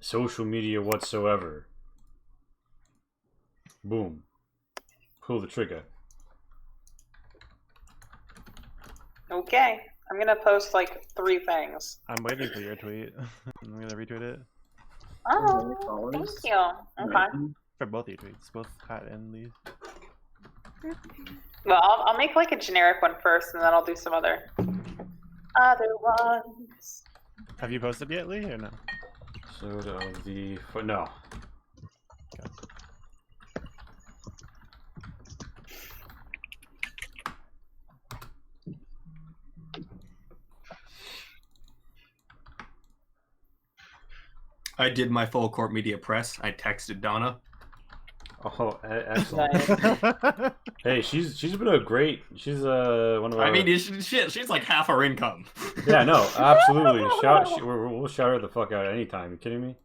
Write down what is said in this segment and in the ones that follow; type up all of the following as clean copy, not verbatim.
social media whatsoever. Boom. Pull the trigger. Okay. I'm gonna post like 3 things. I'm waiting for your tweet. I'm gonna retweet it. Oh, thank you. Okay. For both your tweets, both Pat and Lee. Well, I'll make like a generic one first, and then I'll do some other ones. Have you posted yet, Lee, or no? Episode of the... No. Okay. I did my full court media press. I texted Donna. Oh, excellent. Hey, she's been a great... She's one of our... I mean, she's like half our income. Yeah, no, absolutely. We'll shout her the fuck out anytime. You kidding me?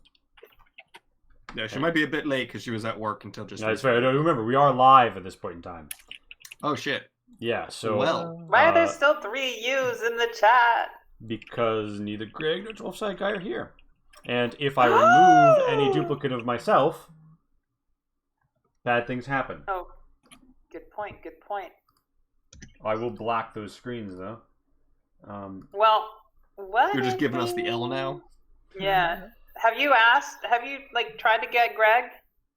Yeah, she might be a bit late because she was at work until just... No, that's fair. Remember, we are live at this point in time. Oh, shit. Yeah, so... Well... Why are there still 3 U's in the chat? Because neither Greg nor 12-Side Guy are here. And if I remove any duplicate of myself, bad things happen. Oh, good point, good point. I will block those screens, though. Well, what? You're just giving us the L now? Yeah. Have you like, tried to get Greg?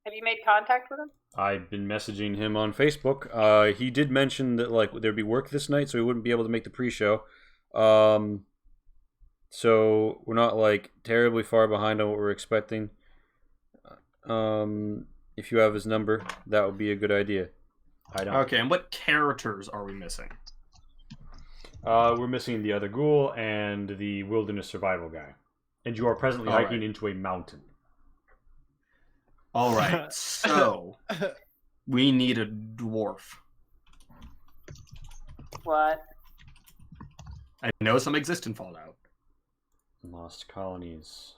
Have you made contact with him? I've been messaging him on Facebook. He did mention that, like, there'd be work this night, so he wouldn't be able to make the pre-show. So we're not, like, terribly far behind on what we're expecting. If you have his number, that would be a good idea. I don't. Okay, and what characters are we missing? We're missing the other ghoul and the wilderness survival guy. And you are presently hiking into a mountain. Alright, so we need a dwarf. What? I know some exist in Fallout. Lost colonies.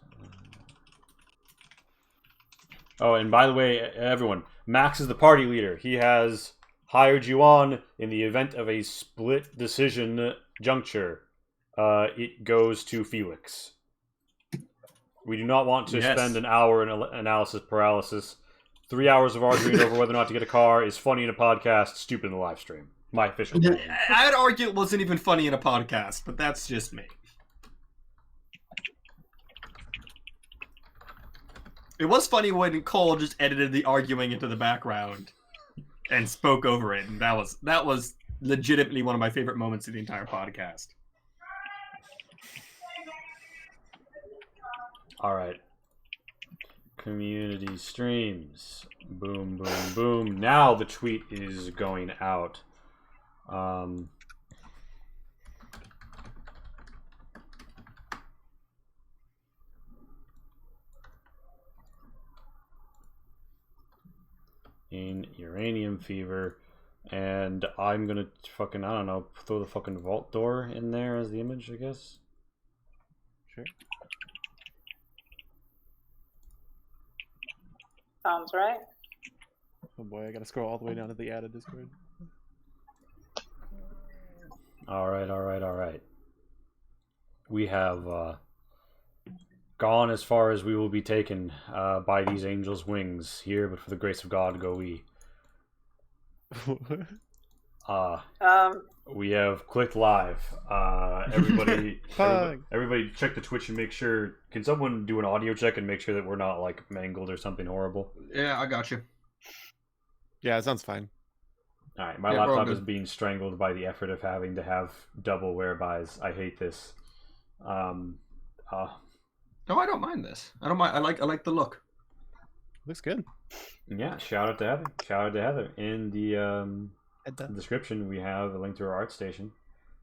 Oh, and by the way, everyone, Max is the party leader. He has hired you on in the event of a split decision juncture. It goes to Felix. We do not want to spend an hour in analysis paralysis. 3 hours of arguing over whether or not to get a car is funny in a podcast, stupid in the live stream. My official opinion. I'd argue it wasn't even funny in a podcast, but that's just me. It was funny when Cole just edited the arguing into the background and spoke over it, and that was legitimately one of my favorite moments of the entire podcast. All right. Community streams. Boom, boom, boom. Now the tweet is going out. In Uranium Fever, and I'm gonna fucking, I don't know, throw the fucking vault door in there as the image, I guess. Sure. Sounds right. Oh boy, I gotta scroll all the way down to the added Discord. Alright. We have gone as far as we will be taken by these angels' wings. Here, but for the grace of God, go we. We have clicked live. Everybody check the Twitch and make sure. Can someone do an audio check and make sure that we're not, like, mangled or something horrible? Yeah, I got you. Yeah, it sounds fine. Alright, my laptop is being strangled by the effort of having to have double wherebys. I hate this. No, I don't mind this. I don't mind. I like the look. Looks good. Yeah, shout out to Heather. Shout out to Heather. In the description, we have a link to her art station,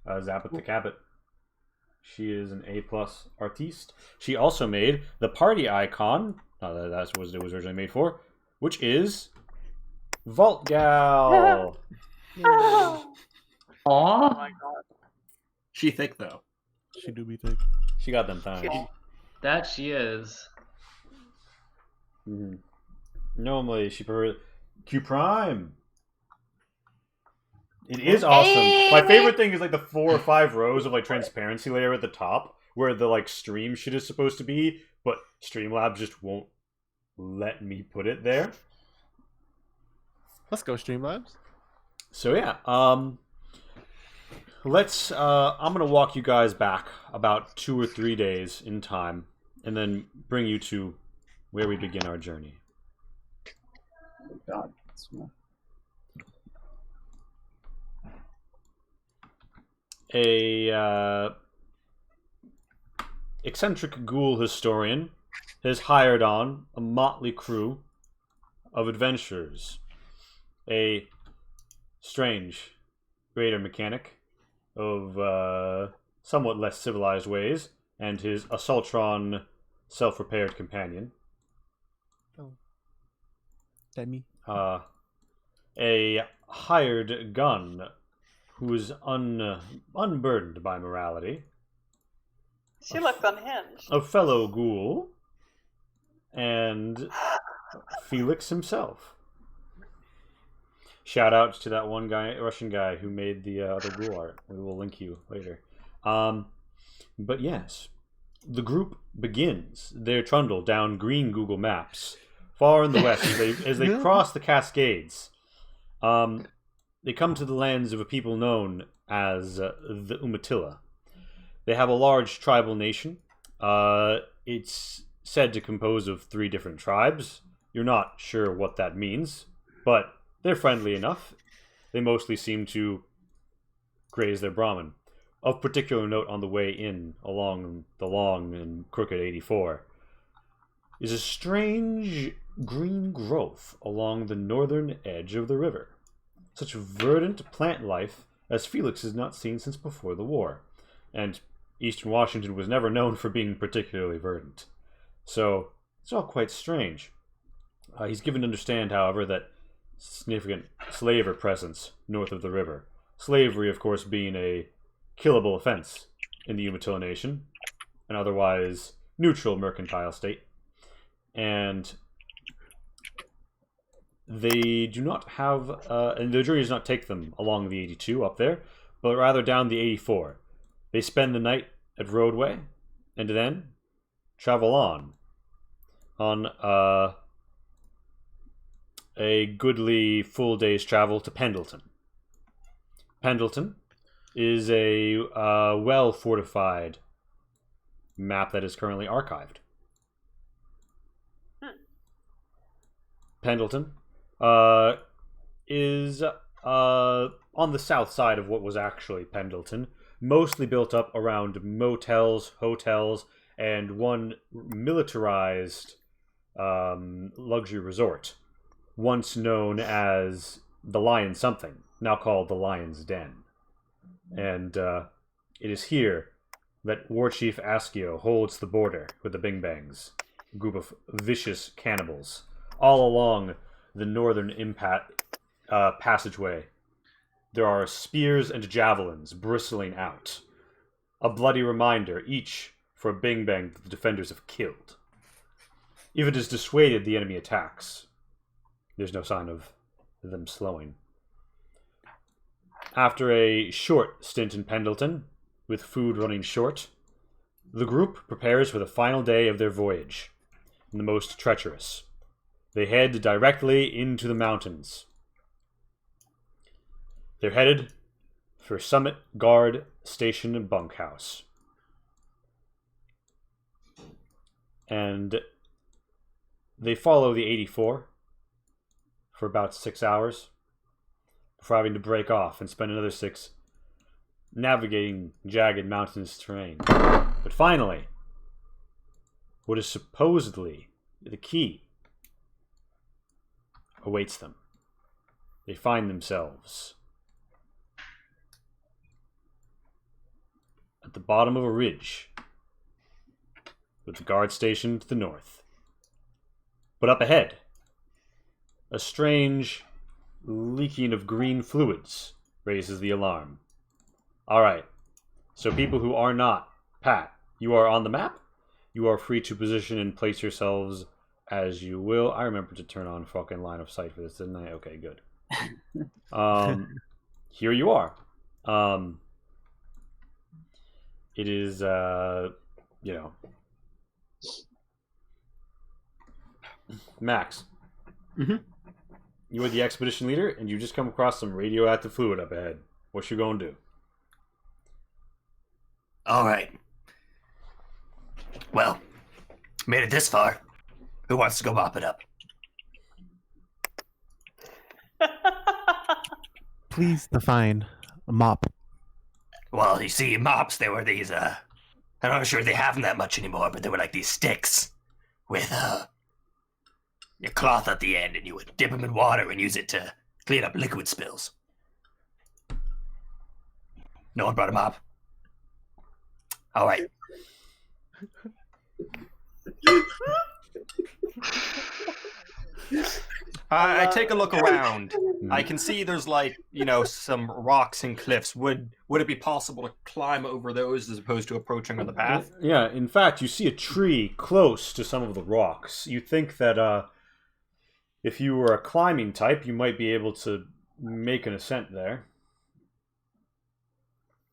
Zappet the Cabot. She is an A+ artiste. She also made the party icon. That's what it was originally made for, which is Vault Gal. Oh Aw, my god. She thick though. She do be thick. She got them thighs. that she is. Mm-hmm. Normally, she prefers Q Prime. It is awesome. My favorite thing is, like, the 4 or 5 rows of, like, transparency layer at the top, where the, like, stream shit is supposed to be, but Streamlabs just won't let me put it there. Let's go, Streamlabs. So yeah, let's. I'm gonna walk you guys back about 2 or 3 days in time, and then bring you to where we begin our journey. God. A eccentric ghoul historian has hired on a motley crew of adventurers. A strange raider mechanic of somewhat less civilized ways, and his Assaultron self-repaired companion. Oh. That me? A hired gun who is unburdened by morality. She looked unhinged. A fellow ghoul, and Felix himself. Shout out to that one guy, Russian guy, who made the other ghoul art. We will link you later. But yes, the group begins their trundle down green Google Maps, far in the west, as they cross the Cascades. They come to the lands of a people known as the Umatilla. They have a large tribal nation. It's said to compose of 3 different tribes. You're not sure what that means, but they're friendly enough. They mostly seem to graze their Brahmin. Of particular note on the way in, along the long and crooked 84, is a strange green growth along the northern edge of the river. Such verdant plant life as Felix has not seen since before the war. And Eastern Washington was never known for being particularly verdant. So, it's all quite strange. He's given to understand, however, that significant slaver presence north of the river. Slavery, of course, being a killable offense in the Umatilla Nation, an otherwise neutral mercantile state. And they do not have, and the jury does not take them along the 82 up there, but rather down the 84. They spend the night at Roadway, and then travel on a goodly full day's travel to Pendleton. Pendleton is a well-fortified map that is currently archived. Pendleton is on the south side of what was actually Pendleton, mostly built up around motels, hotels, and one militarized luxury resort, once known as the Lion Something, now called the Lion's Den. And it is here that War Chief Askio holds the border with the Bing Bangs, a group of vicious cannibals, all along the northern passageway. There are spears and javelins bristling out, a bloody reminder each for a Bing Bang that the defenders have killed. If it has dissuaded the enemy attacks, there's no sign of them slowing. After a short stint in Pendleton, with food running short, the group prepares for the final day of their voyage, and the most treacherous. They head directly into the mountains. They're headed for Summit Guard Station Bunkhouse. And they follow the 84 for about 6 hours before having to break off and spend another 6 navigating jagged mountainous terrain. But finally, what is supposedly the key awaits them. They find themselves at the bottom of a ridge with the guard station to the north. But up ahead, a strange leaking of green fluids raises the alarm. Alright, so people who are not Pat, you are on the map. You are free to position and place yourselves as you will. I remember to turn on fucking line of sight for this, didn't I? Okay, good. Here you are. It is, Max. Mhm. You are the expedition leader, and you just come across some radioactive fluid up ahead. What you gonna do? All right. Well, made it this far. Who wants to go mop it up? Please define a mop. Well, you see, mops, they were these, I'm not sure they have them that much anymore, but they were like these sticks with, your cloth at the end, and you would dip them in water and use it to clean up liquid spills. No one brought a mop? All right. I take a look around. I can see there's like, some rocks and cliffs. Would it be possible to climb over those as opposed to approaching on the path? Yeah, in fact, you see a tree close to some of the rocks. You think that if you were a climbing type, you might be able to make an ascent there.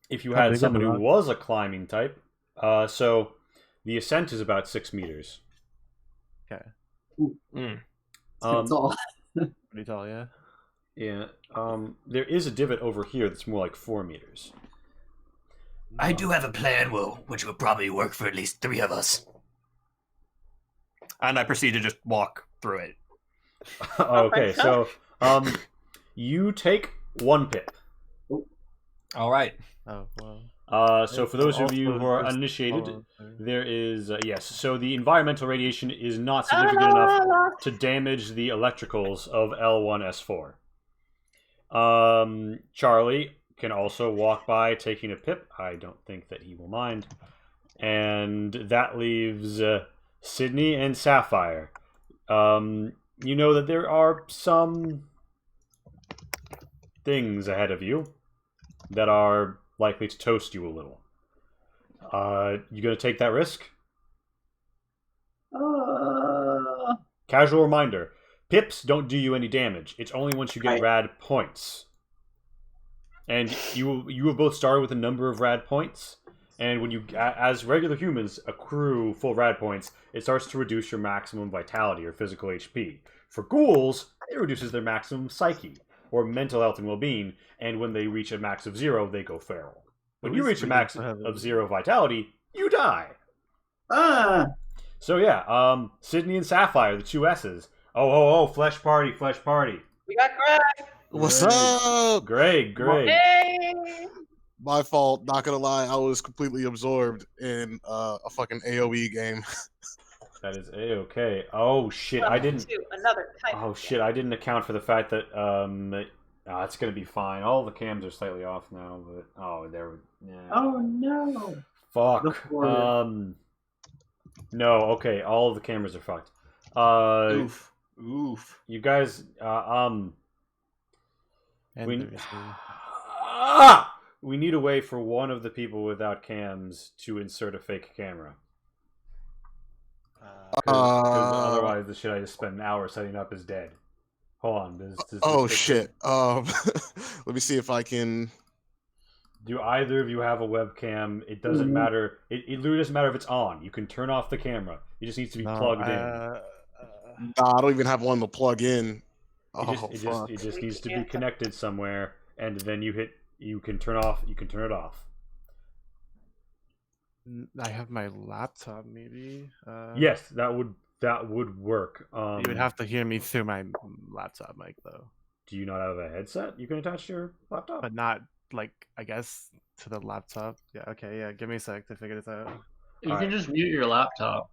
If you had someone who was a climbing type, so the ascent is about 6 meters. Okay. That's all. Pretty tall, yeah. Yeah. There is a divot over here that's more like 4 meters. I do have a plan, which will probably work for at least 3 of us. And I proceed to just walk through it. Okay, so you take 1 pip. All right. Oh, well. So for those of you who are uninitiated, there is yes. So the environmental radiation is not significant enough to damage the electricals of L1S4. Charlie can also walk by taking a pip. I don't think that he will mind. And that leaves Sydney and Sapphire. You know that there are some things ahead of you that are likely to toast you a little. You gonna take that risk? Casual reminder: pips don't do you any damage. It's only once you get rad points. And you have both started with a number of rad points. And when you, as regular humans, accrue full rad points, it starts to reduce your maximum vitality or physical HP. For ghouls, it reduces their maximum psyche or mental health and well-being. And when they reach a max of 0, they go feral. When you reach a max of 0 vitality, you die. So yeah, Sydney and Sapphire, the 2 S's. Oh, flesh party. We got Greg. What's up? Greg. Hey. My fault. Not gonna lie, I was completely absorbed in a fucking AOE game. That is A-okay. Oh shit, I didn't. Another type. Oh shit, I didn't account for the fact that it's gonna be fine. All the cams are slightly off now, but yeah. Oh no. Fuck. No. Okay, all of the cameras are fucked. Oof. You guys, we need a way for one of the people without cams to insert a fake camera. Because otherwise, the shit I just spent an hour setting up is dead. Hold on. Shit. Let me see if I can. Do either of you have a webcam? It doesn't matter. It literally doesn't matter if it's on. You can turn off the camera. It just needs to be plugged in. Nah, I don't even have one to plug in. It just needs to be connected somewhere, and then you can turn off. You can turn it off. I have my laptop, maybe. Yes, that would work. You would have to hear me through my laptop mic, though. Do you not have a headset you can attach to your laptop? But not, I guess, to the laptop. Yeah, okay, yeah. Give me a sec to figure this out. You can just mute your laptop.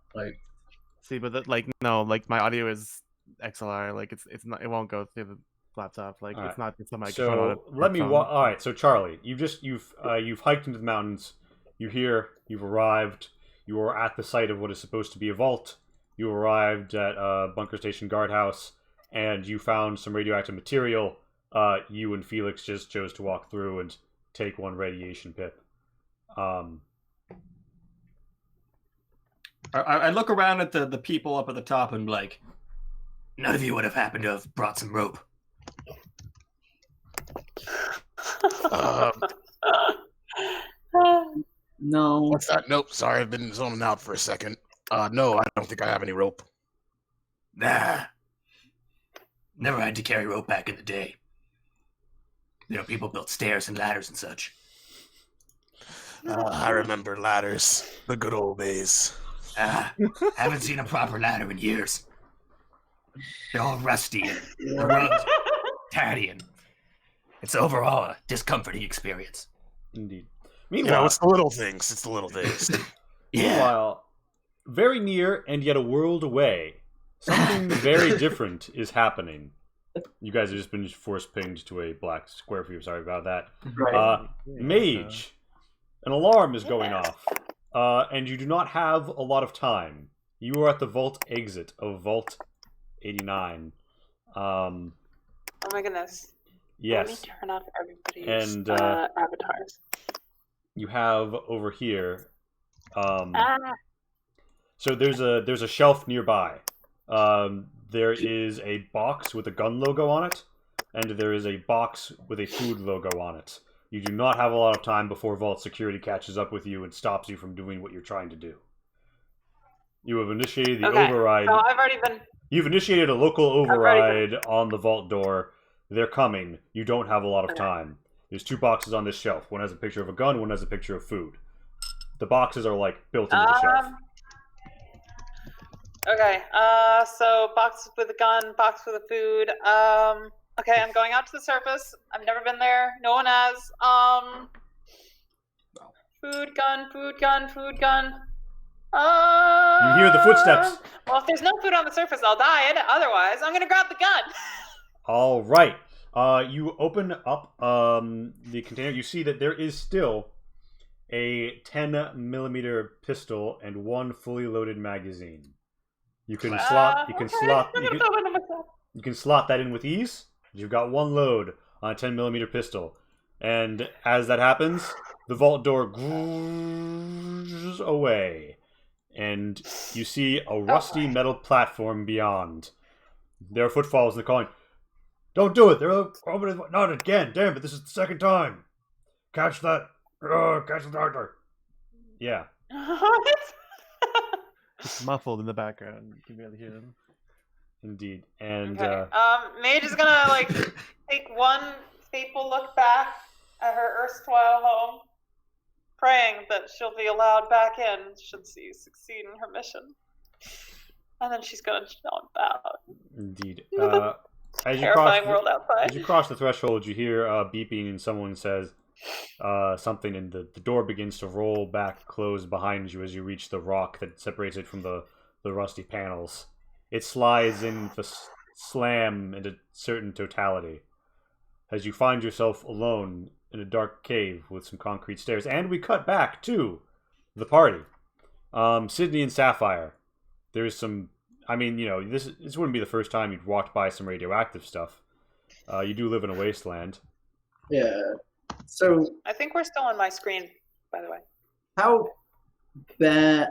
See, but no, my audio is XLR. It's not. It won't go through the laptop. It's not. It's a microphone. So let me. All right. So Charlie, you've hiked into the mountains. You've arrived. You are at the site of what is supposed to be a vault. You arrived at Bunker Station Guardhouse, and you found some radioactive material. You and Felix just chose to walk through and take 1 radiation pip. I look around at the people up at the top and like, None of you would have happened to have brought some rope. No. What's that? Nope. Sorry, I've been zoning out for a second. No, I don't think I have any rope. Nah. Never had to carry rope back in the day. People built stairs and ladders and such. I remember ladders, the good old days. Haven't seen a proper ladder in years. They're all rusty and the rungs tatty, and it's overall a discomforting experience. Indeed. Meanwhile, it's the little things. It's the little things. Meanwhile, very near and yet a world away, something very different is happening. You guys have just been force pinged to a black square for you. Sorry about that. Right. Mage, an alarm is going off, and you do not have a lot of time. You are at the vault exit of Vault 89. Oh my goodness. Yes. Let me turn off everybody's And avatars. you have over here. So there's a shelf nearby. There is a box with a gun logo on it, and there is a box with a food logo on it. You do not have a lot of time before Vault security catches up with you and stops you from doing what you're trying to do. You have initiated the override. So I've already been. You've initiated a local override on the vault door. They're coming. You don't have a lot of time. There's 2 boxes on this shelf. One has a picture of a gun, one has a picture of food. The boxes are like built into the shelf. Okay, so box with a gun, box with a food. Okay, I'm going out to the surface. I've never been there. No one has. Food gun, food gun, food gun. You hear the footsteps. Well, if there's no food on the surface, I'll die. Otherwise, I'm gonna grab the gun. All right. You open up the container. You see that there is still a 10mm pistol and 1 fully loaded magazine. You can slot. You can slot. You can slot that in with ease. You've got 1 load on a 10mm pistol, and as that happens, the vault door grooves away, and you see a rusty metal platform beyond. There are footfalls, and they're calling, "Don't do it! They're opening. Not again! Damn it! This is the 2nd time. Catch that! Catch the doctor!" Yeah. It's muffled in the background. You can barely hear them. Indeed. And Mage is gonna take one fateful look back at her erstwhile home, praying that she'll be allowed back in should she succeed in her mission. And then she's gonna jump out. Indeed. Terrifying world outside. As you cross the threshold, you hear beeping, and someone says something, and the door begins to roll back, close behind you as you reach the rock that separates it from the rusty panels. It slides in with a slam into certain totality as you find yourself alone in a dark cave with some concrete stairs. And we cut back to the party. Sydney and Sapphire. There's some... I mean, this wouldn't be the first time you'd walked by some radioactive stuff. You do live in a wasteland. Yeah. So I think we're still on my screen, by the way. how bad,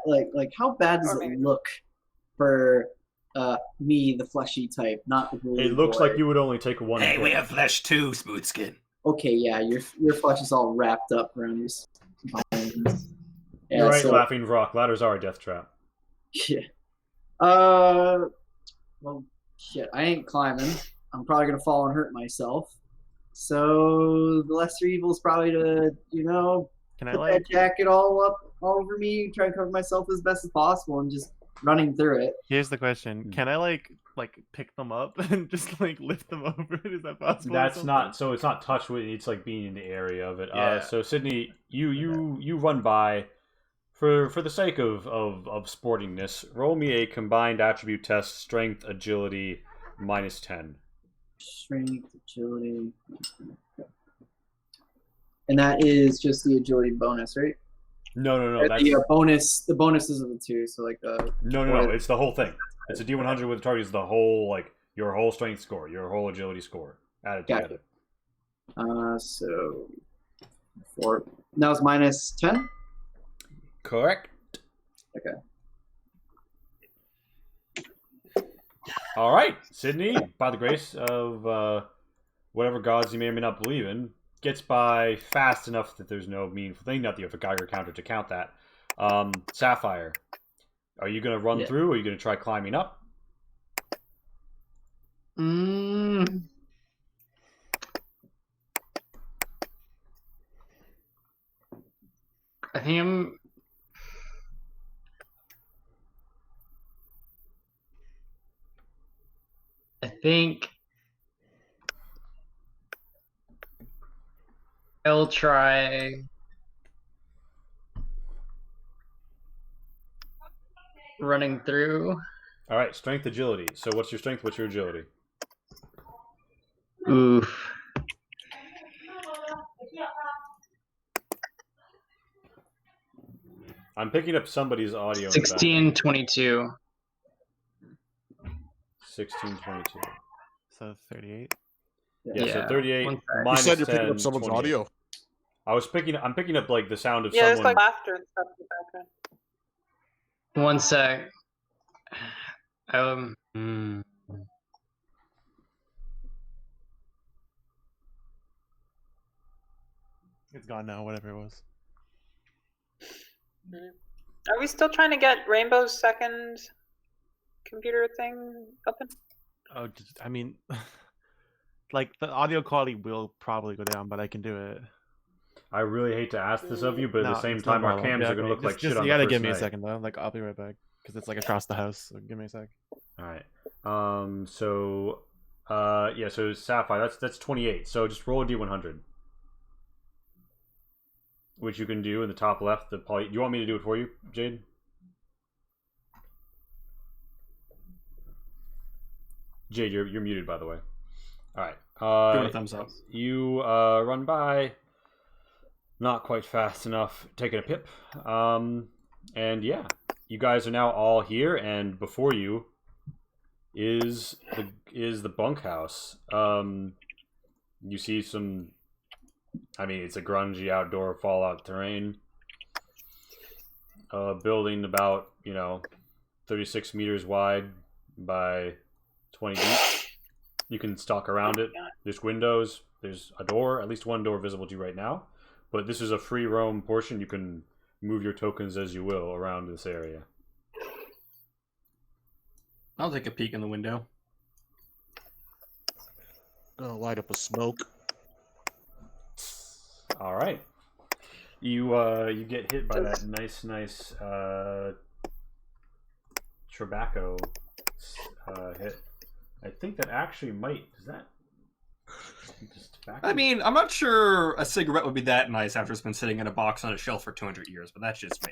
how bad does Or it maybe- look for me, the fleshy type, not the blue? It looks boy? like you would only take 1 Hey, hit. we have flesh too, Smooth Skin. Okay, yeah, your flesh is all wrapped up around these bones. Yeah, You're right, so- Laughing Rock. Ladders are a death trap. Yeah. Well, shit, I ain't climbing. I'm probably gonna fall and hurt myself. So the lesser evil is probably to, Can I put that jacket all over me, try to cover myself as best as possible, and just running through it. Here's the question: can I like pick them up and just lift them over? Is that possible? That's not so. It's not touch with. It's like being in the area of it. Yeah. So Sydney, you run by. For the sake of sportingness, roll me a combined attribute test: strength, agility, -10. Strength, agility, and that is just the agility bonus, right? No. Or That's, the bonus. The bonuses of the 2, so no. It's the whole thing. It's a D100 with the target. Is the whole your whole strength score, your whole agility score added Gotcha. together. So 4. That was -10. Correct. Okay. All right, Sydney, by the grace of whatever gods you may or may not believe in, gets by fast enough that there's no meaningful thing. Not that you have a Geiger counter to count that. Sapphire, are you going to run through, or are you going to try climbing up? Mm. I think I'll try running through. All right, strength, agility. So what's your strength? What's your agility? Oof. I'm picking up somebody's audio. 16, 22. 16, 22. So 38. Yeah, so 38 one sec. You minus said you're 10, picking up someone's 28. audio. I'm picking up like the sound of Yeah, there's someone. like laughter and stuff in the background. One sec. Hmm. It's gone now. Whatever it was. Are we still trying to get Rainbow's second computer thing open? Oh, I mean, like the audio quality will probably go down, but I can do it. I really hate to ask this of you, but at No, the same it's no time, our problem. cams Yeah, are going to okay. look like shit just, on you the gotta first give me a night. second though. Like I'll be right back because it's like across the house. So give me a sec. All right. So Sapphire, that's 28. So just roll a d100, which you can do in the top left. You want me to do it for you, Jade? Jade, you're muted, by the way. All right. Doing a thumbs up. You run by, not quite fast enough, taking a pip. And yeah, you guys are now all here, and before you is the bunkhouse. You see some. I mean, it's a grungy outdoor Fallout terrain. Building about 36 meters wide by 20 deep. You can stalk around it. There's windows. There's a door, at least one door visible to you right now. But this is a free roam portion. You can move your tokens as you will around this area. I'll take a peek in the window. Gonna light up a smoke. All right. You get hit by that nice tobacco hit. I think that actually does that? Just tobacco? I mean, I'm not sure a cigarette would be that nice after it's been sitting in a box on a shelf for 200 years, but that's just me.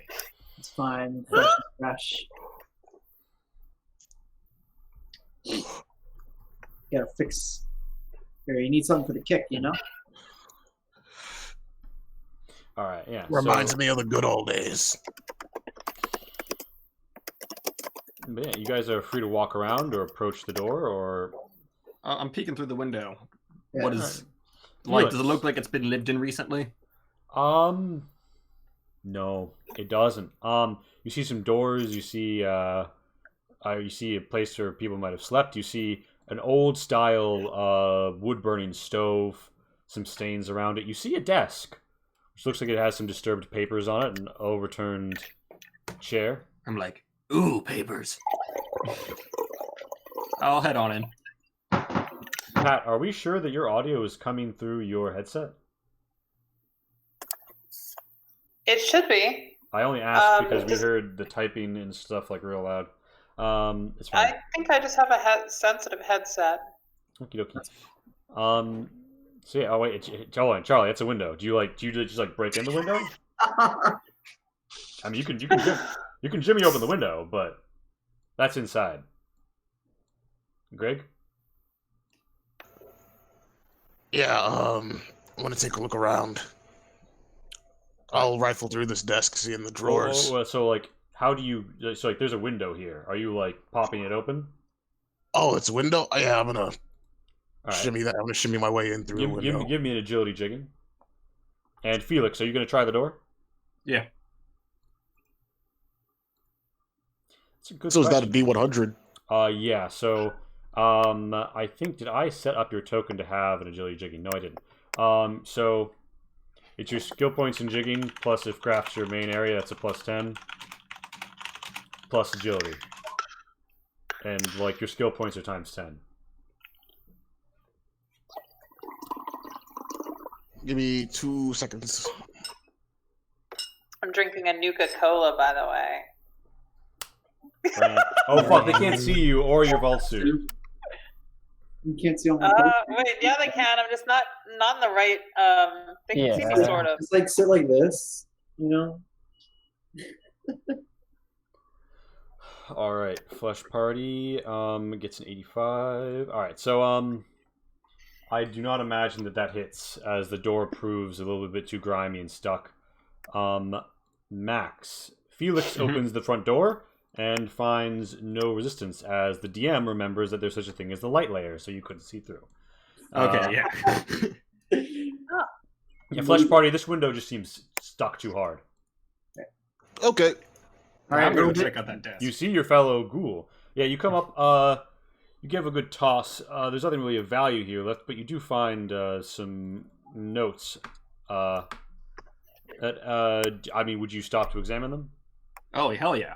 It's fine. Fresh is fresh. Gotta fix. Here, you need something for the kick, All right, yeah. Reminds me of the good old days. But yeah, you guys are free to walk around or approach the door, or I'm peeking through the window. Yeah. What is Right. Does it look like it's been lived in recently? no, it doesn't. You see some doors. You see a place where people might have slept. You see an old style wood burning stove, some stains around it. You see a desk, which looks like it has some disturbed papers on it, an overturned chair. I'm like, ooh, papers. I'll head on in. Pat, are we sure that your audio is coming through your headset? It should be. I only asked because we just- heard the typing and stuff like real loud. It's fine. I think I just have a sensitive headset. Okie dokie. So yeah. Oh wait, Charlie, that's a window. Do you just like break in the window? I mean, you can jimmy open the window, but that's inside. Greg? Yeah, I want to take a look around. I'll rifle through this desk, see in the drawers. So like, how do you? So like, there's a window here. Are you like popping it open? Oh, it's a window? Yeah, I'm gonna All right. shimmy that. I'm gonna shimmy my way in through the window. Give me an agility jigging. And Felix, are you going to try the door? Yeah. That's a good So is that a question. D100? Yeah. So, I think did I set up your token to have an agility jigging? No, I didn't. So it's your skill points in jigging plus if craft's your main area, that's a +10 plus agility, and like your skill points are ×10. Give me 2 seconds. I'm drinking a Nuka-Cola, by the way. Oh fuck! They can't see you or your vault suit. You can't see all my cards. Wait, yeah, they can. I'm just not in the right. They can see me Yeah. sort of. Just like sit like this, you know. All right, Flesh Party gets an 85. All right, so I do not imagine that hits, as the door proves a little bit too grimy and stuck. Max, Felix opens the front door and finds no resistance, as the DM remembers that there's such a thing as the light layer, so you couldn't see through. Okay, yeah. Yeah, Flesh Party, this window just seems stuck too hard. Okay. All right, I'm gonna move it. check out that desk. You see your fellow ghoul. Yeah, you come up, you give a good toss. There's nothing really of value here left, but you do find some notes. I mean, would you stop to examine them? Oh, hell yeah.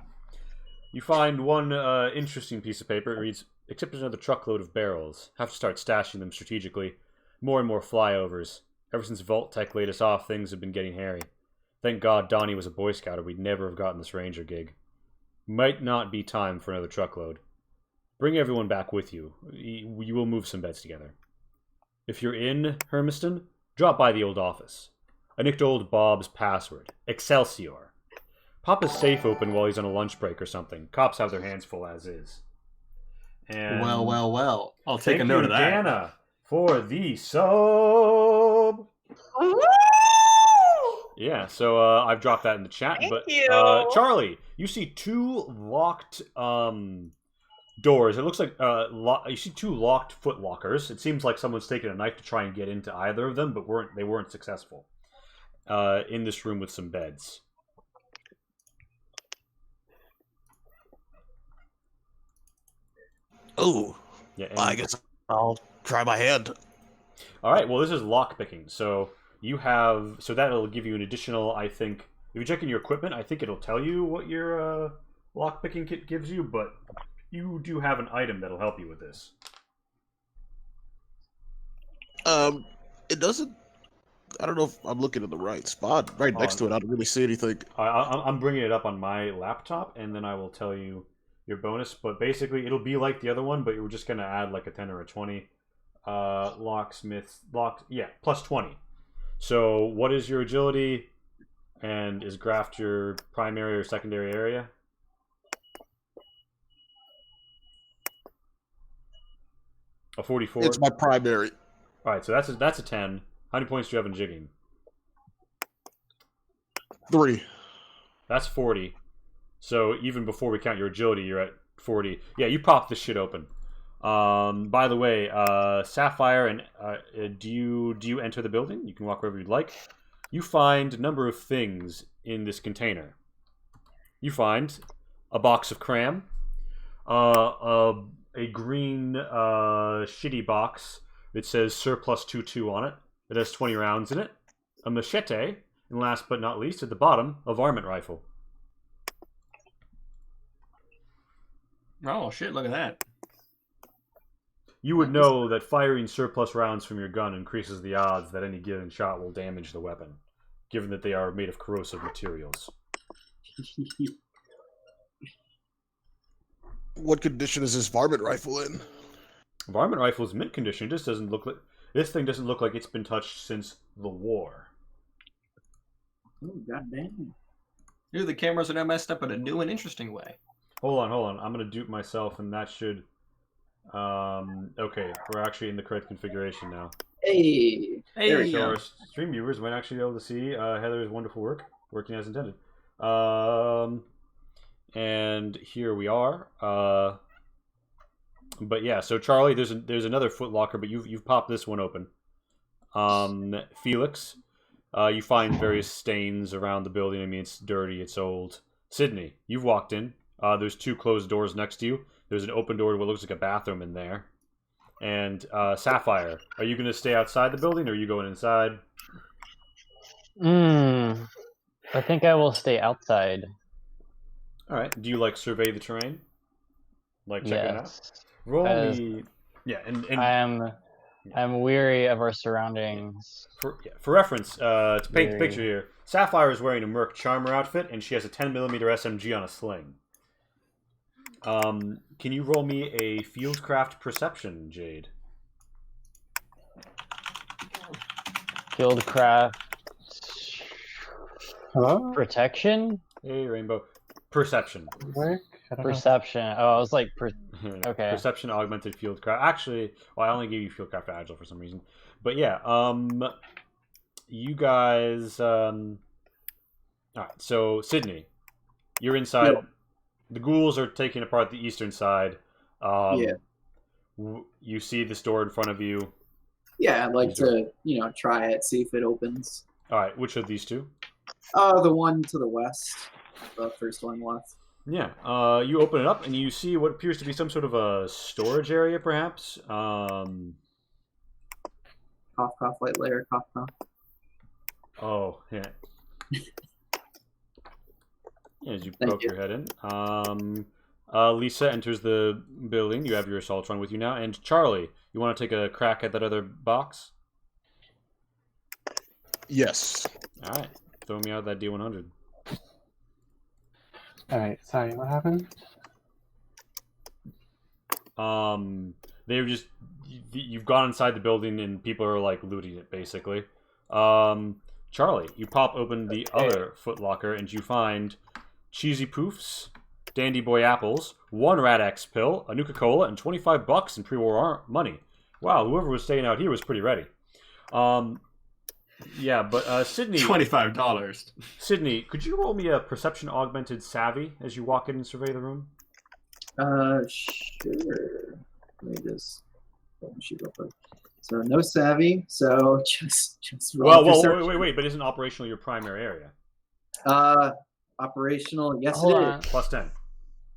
You find one interesting piece of paper. It reads, "Except there's another truckload of barrels. Have to start stashing them strategically. More and more flyovers. Ever since Vault Tech laid us off, things have been getting hairy. Thank God Donnie was a Boy Scout, or we'd never have gotten this Ranger gig. Might not be time for another truckload. Bring everyone back with you. You will move some beds together. If you're in Hermiston, drop by the old office. I nicked old Bob's password. Excelsior. Pop his safe open while he's on a lunch break or something. Cops have their hands full as is." And Well. I'll take thank a note you, of that. Dana, for the sub. Woo! Yeah, so I've dropped that in the chat. Thank but you. Charlie, you see two locked doors. It looks like you see two locked foot lockers. It seems like someone's taken a knife to try and get into either of them, but they weren't successful. In this room with some beds. Oh, Yeah. I guess I'll try my hand. All right. Well, this is lock picking. So that'll give you an additional. I think if you check in your equipment, I think it'll tell you what your lock picking kit gives you. But you do have an item that'll help you with this. It doesn't. I don't know if I'm looking in the right spot. Right next to it, I don't really see anything. I'm bringing it up on my laptop, and then I will tell you your bonus. But basically, it'll be like the other one, but you're just gonna add like a 10 or a 20. Plus 20. So what is your agility, and is graft your primary or secondary area? A 44. It's my primary. All right, so that's a 10. How many points do you have in jigging? 3. That's 40. So even before we count your agility, you're at 40. Yeah, you pop this shit open. By the way, Sapphire, and do you enter the building? You can walk wherever you'd like. You find a number of things in this container. You find a box of cram, a green shitty box that says surplus 22 on it. It has 20 rounds in it. A machete, and last but not least, at the bottom, a varmint rifle. Oh, shit, look at that. You would know that firing surplus rounds from your gun increases the odds that any given shot will damage the weapon, given that they are made of corrosive materials. What condition is this varmint rifle in? Varmint rifle is mint condition. This thing doesn't look like it's been touched since the war. Oh, goddamn. Dude, the cameras are now messed up in a new and interesting way. Hold on. I'm gonna dupe myself, and that should. Okay, we're actually in the correct configuration now. Hey. There we So go. our stream viewers might actually be able to see Heather's wonderful work, working as intended. And here we are. But yeah, so Charlie, there's another foot locker, but you've popped this one open. Felix, you find various stains around the building. I mean, it's dirty, it's old. Sydney, you've walked in. There's two closed doors next to you. There's an open door to what looks like a bathroom in there. And Sapphire, are you going to stay outside the building, or are you going inside? I think I will stay outside. All right. Do you survey the terrain? Check it out. Yes. Roll As- me. Yeah, and I am I'm weary of our surroundings. For reference, to paint the picture here, Sapphire is wearing a Merc Charmer outfit, and she has a 10mm SMG on a sling. Can you roll me a Fieldcraft Perception, Jade? Fieldcraft. Hello? Protection? Hey, Rainbow. Perception. Perception. Oh, I was like, okay. Perception augmented Fieldcraft. Actually, well, I only gave you Fieldcraft Agile for some reason. But yeah, you guys. All right, so Sydney, you're inside. Yep. The ghouls are taking apart the eastern side. Yeah. You see this door in front of you. Yeah, I'd like to, try it, see if it opens. All right, which of these two? The one to the west. The first one left. Yeah, you open it up and you see what appears to be some sort of a storage area, perhaps. Cough, cough, light layer, cough, cough. Oh, yeah. As you poke your head in. Lisa enters the building. You have your Assaultron with you now. And Charlie, you want to take a crack at that other box? Yes. All right. Throw me out that D100. Alright, sorry, what happened? They're just... You've gone inside the building and people are, like, looting it, basically. Charlie, you pop open the other footlocker and you find cheesy poofs, dandy boy apples, 1 Rad-X pill, a Nuka-Cola, and $25 in pre-war money. Wow, whoever was staying out here was pretty ready. Yeah, but Sydney... $25. Sydney, could you roll me a Perception Augmented Savvy as you walk in and survey the room? Sure. Let me just shoot real quick. So no savvy. So just roll. Well, wait, but isn't operational your primary area? Operational. Yes, Hold it on. is. Plus 10.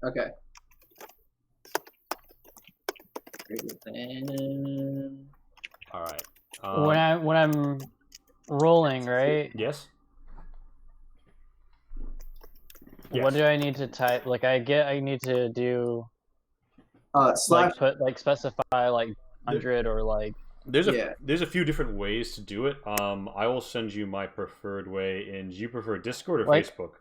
Okay. Greater than. All right. When I'm rolling, right? Yes. What do I need to type? Like I need to do Slash. specify like 100 or like. There's a few different ways to do it. I will send you my preferred way. And do you prefer Discord or Facebook?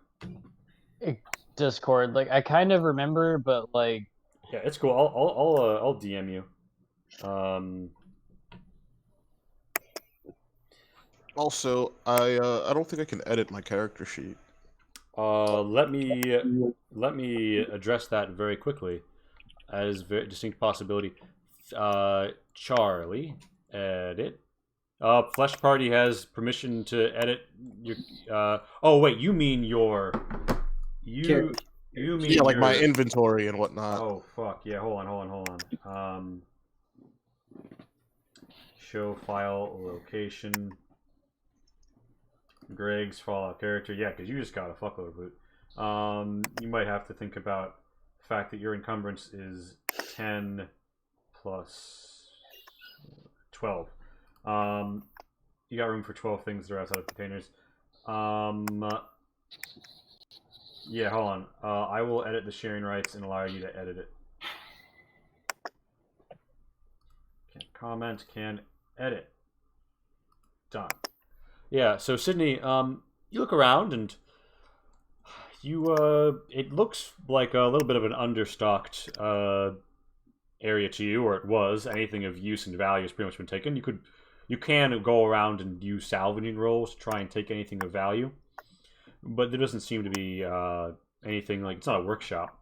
Discord. Like I kind of remember, but like. Yeah, it's cool. I'll DM you. Also, I don't think I can edit my character sheet. Let me address that very quickly, as a very distinct possibility. Charlie, edit. Flesh Party has permission to edit your. Oh wait, you mean your. You mean yeah, like your... my inventory and whatnot. Oh fuck yeah! Hold on. Show file location. Greg's Fallout character, yeah, because you just got a fuckload of loot. You might have to think about the fact that your encumbrance is 10 plus 12. You got room for 12 things that are outside of containers. Yeah, hold on. I will edit the sharing rights and allow you to edit it. Can comment, can edit. Done. Yeah, so Sydney, you look around and you, it looks like a little bit of an understocked area to you, or it was. Anything of use and value has pretty much been taken. You can go around and use salvaging rolls to try and take anything of value, but there doesn't seem to be anything, like, it's not a workshop.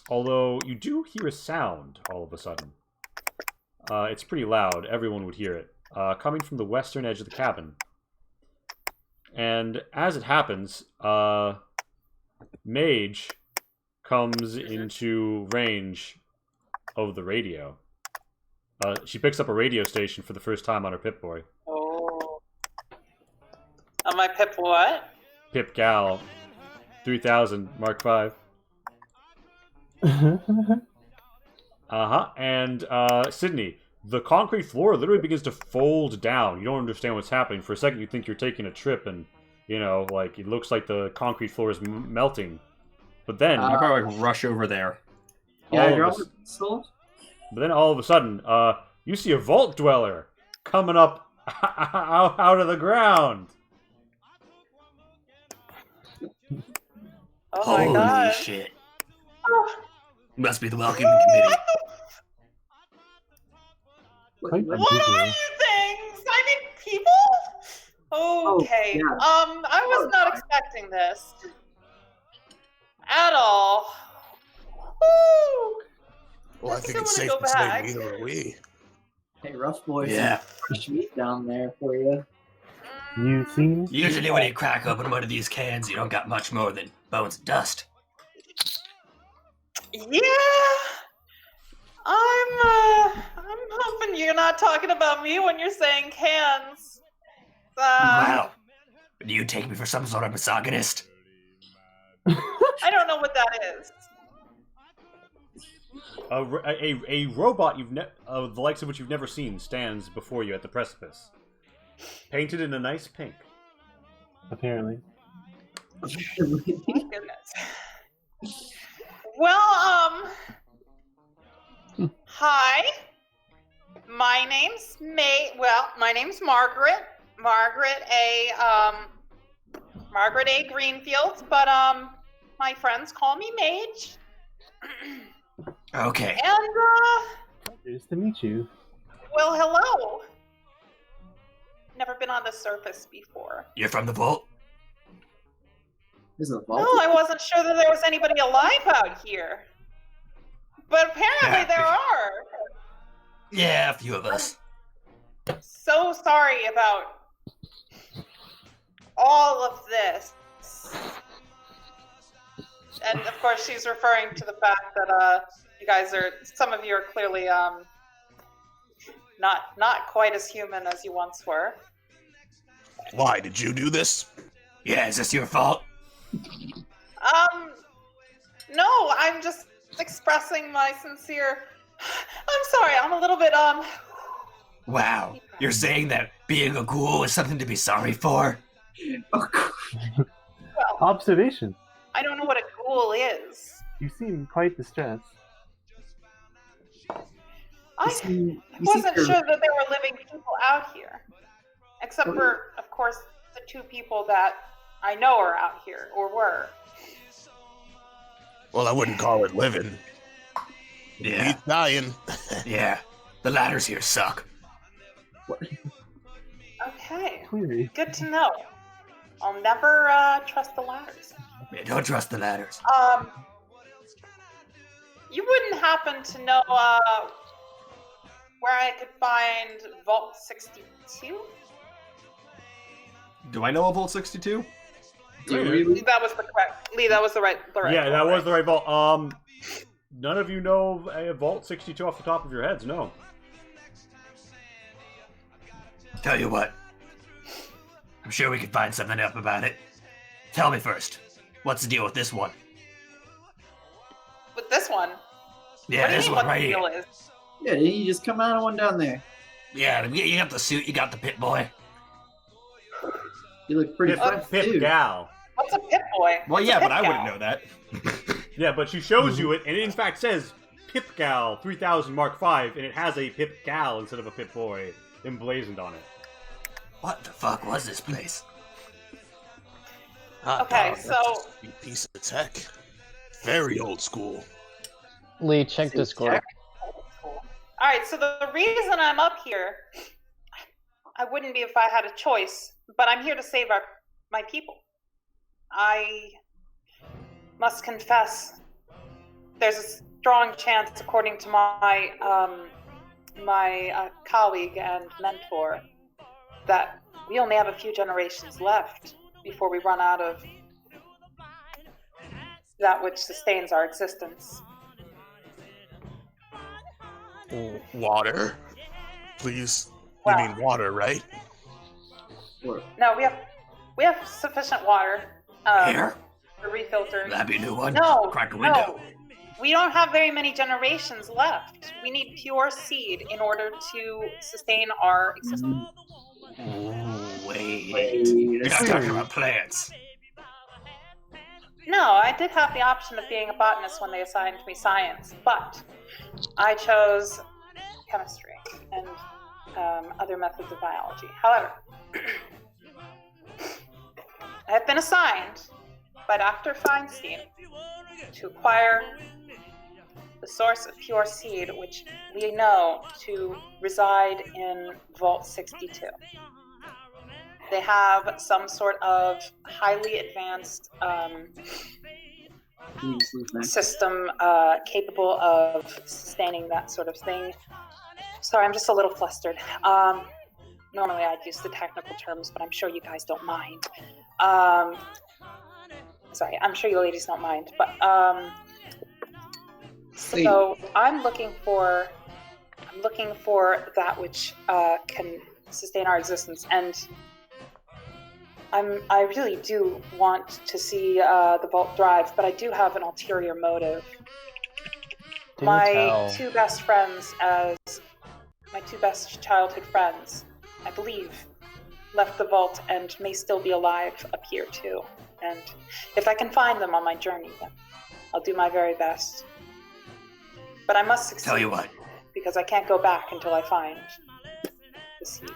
Although you do hear a sound all of a sudden. It's pretty loud, everyone would hear it, coming from the western edge of the cabin. And as it happens, Mage comes into range of the radio. She picks up a radio station for the first time on her Pip-Boy. Oh. On my Pip what? Pip Gal 3000 Mark V. And Sydney, the concrete floor literally begins to fold down. You don't understand what's happening. For a second, you think you're taking a trip, and like it looks like the concrete floor is melting. But then I probably rush over there. Yeah, you're all still. But then all of a sudden, you see a vault dweller coming up out of the ground. Oh my Holy god. shit. Oh. Must be the welcoming committee. Quite What are unusual. you things? I mean, people? Okay. yeah. I was not expecting this. At all. Woo! Well, I I think think it's I'm safe gonna go to say back. neither are we. Hey, rough boys. Yeah. Fresh meat down there for you. You seen? Usually when you crack open one of these cans, you don't got much more than bones and dust. Yeah. I'm hoping you're not talking about me when you're saying cans. Wow. Do you take me for some sort of misogynist? I don't know what that is. A robot the likes of which you've never seen stands before you at the precipice, painted in a nice pink. Apparently. My goodness. Well, hi. My name's my name's Margaret. Margaret A. Greenfield, but my friends call me Mage. Okay. And Nice to meet you. well, hello. Never been on the surface before. You're from the vault? This is a No, vault. I wasn't sure that there was anybody alive out here. But apparently there are. Yeah, a few of us. So sorry about all of this. And of course she's referring to the fact that some of you are clearly not quite as human as you once were. Why did you do this? Yeah, is this your fault? No, I'm just expressing my sincere. I'm sorry, I'm a little bit Wow. You're saying that being a ghoul is something to be sorry for? Oh, well, Observation. I don't know what a ghoul is. You seem quite distressed. I wasn't sure that there were living people out here. Except for, of course, the two people that I know are out here, or were. Well, I wouldn't call it living. Yeah. He's dying. Yeah. The ladders here suck. Okay, Clearly. good to know. I'll never trust the ladders. Yeah, don't trust the ladders. You wouldn't happen to know where I could find Vault 62? Do I know a Vault 62? That was the correct. Lee, that was the right. Yeah, that vault, was the right vault. None of you know a Vault 62 off the top of your heads, no. Tell you what. I'm sure we could find something up about it. Tell me first. What's the deal with this one? With this one? Yeah, What do you this mean one what right the deal here. is? Yeah, didn't you just come out of one down there? Yeah, you got the suit, you got the pit boy. You look pretty fresh Pip too. Gal. What's a pit boy? Well, What's yeah, a but pit I gal? wouldn't know that. Yeah, but she shows you it, and it in fact says Pip Gal 3000 Mark V, and it has a Pip Gal instead of a Pip Boy emblazoned on it. What the fuck was this place? Hot Okay, dog, so- that's just a piece of tech. Very old school. Lee, check Discord. Alright, so the reason I'm up here, I wouldn't be if I had a choice, but I'm here to save my people. I must confess, there's a strong chance, according to my colleague and mentor, that we only have a few generations left before we run out of that which sustains our existence. Water? Please. Wow. You mean water, right? No, we have sufficient water. Here? The refilter. That'd be a new one. No, Crack a window. no. We don't have very many generations left. We need pure seed in order to sustain our existence. Ooh, wait. Wait You're a not talking second. about plants. No, I did have the option of being a botanist when they assigned me science, but I chose chemistry. And other methods of biology. However, I have been assigned by Dr. Feinstein to acquire the source of pure seed, which we know to reside in Vault 62. They have some sort of highly advanced system capable of sustaining that sort of thing. Sorry, I'm just a little flustered. Normally I'd use the technical terms, but I'm sure you guys don't mind. Sorry, I'm sure you ladies don't mind. But so I'm looking for that which can sustain our existence, and I really do want to see the Vault thrive, but I do have an ulterior motive. My two best childhood friends, I believe, left the Vault and may still be alive up here too. And if I can find them on my journey, then I'll do my very best. But I must succeed. Tell you what. Because I can't go back until I find the seed.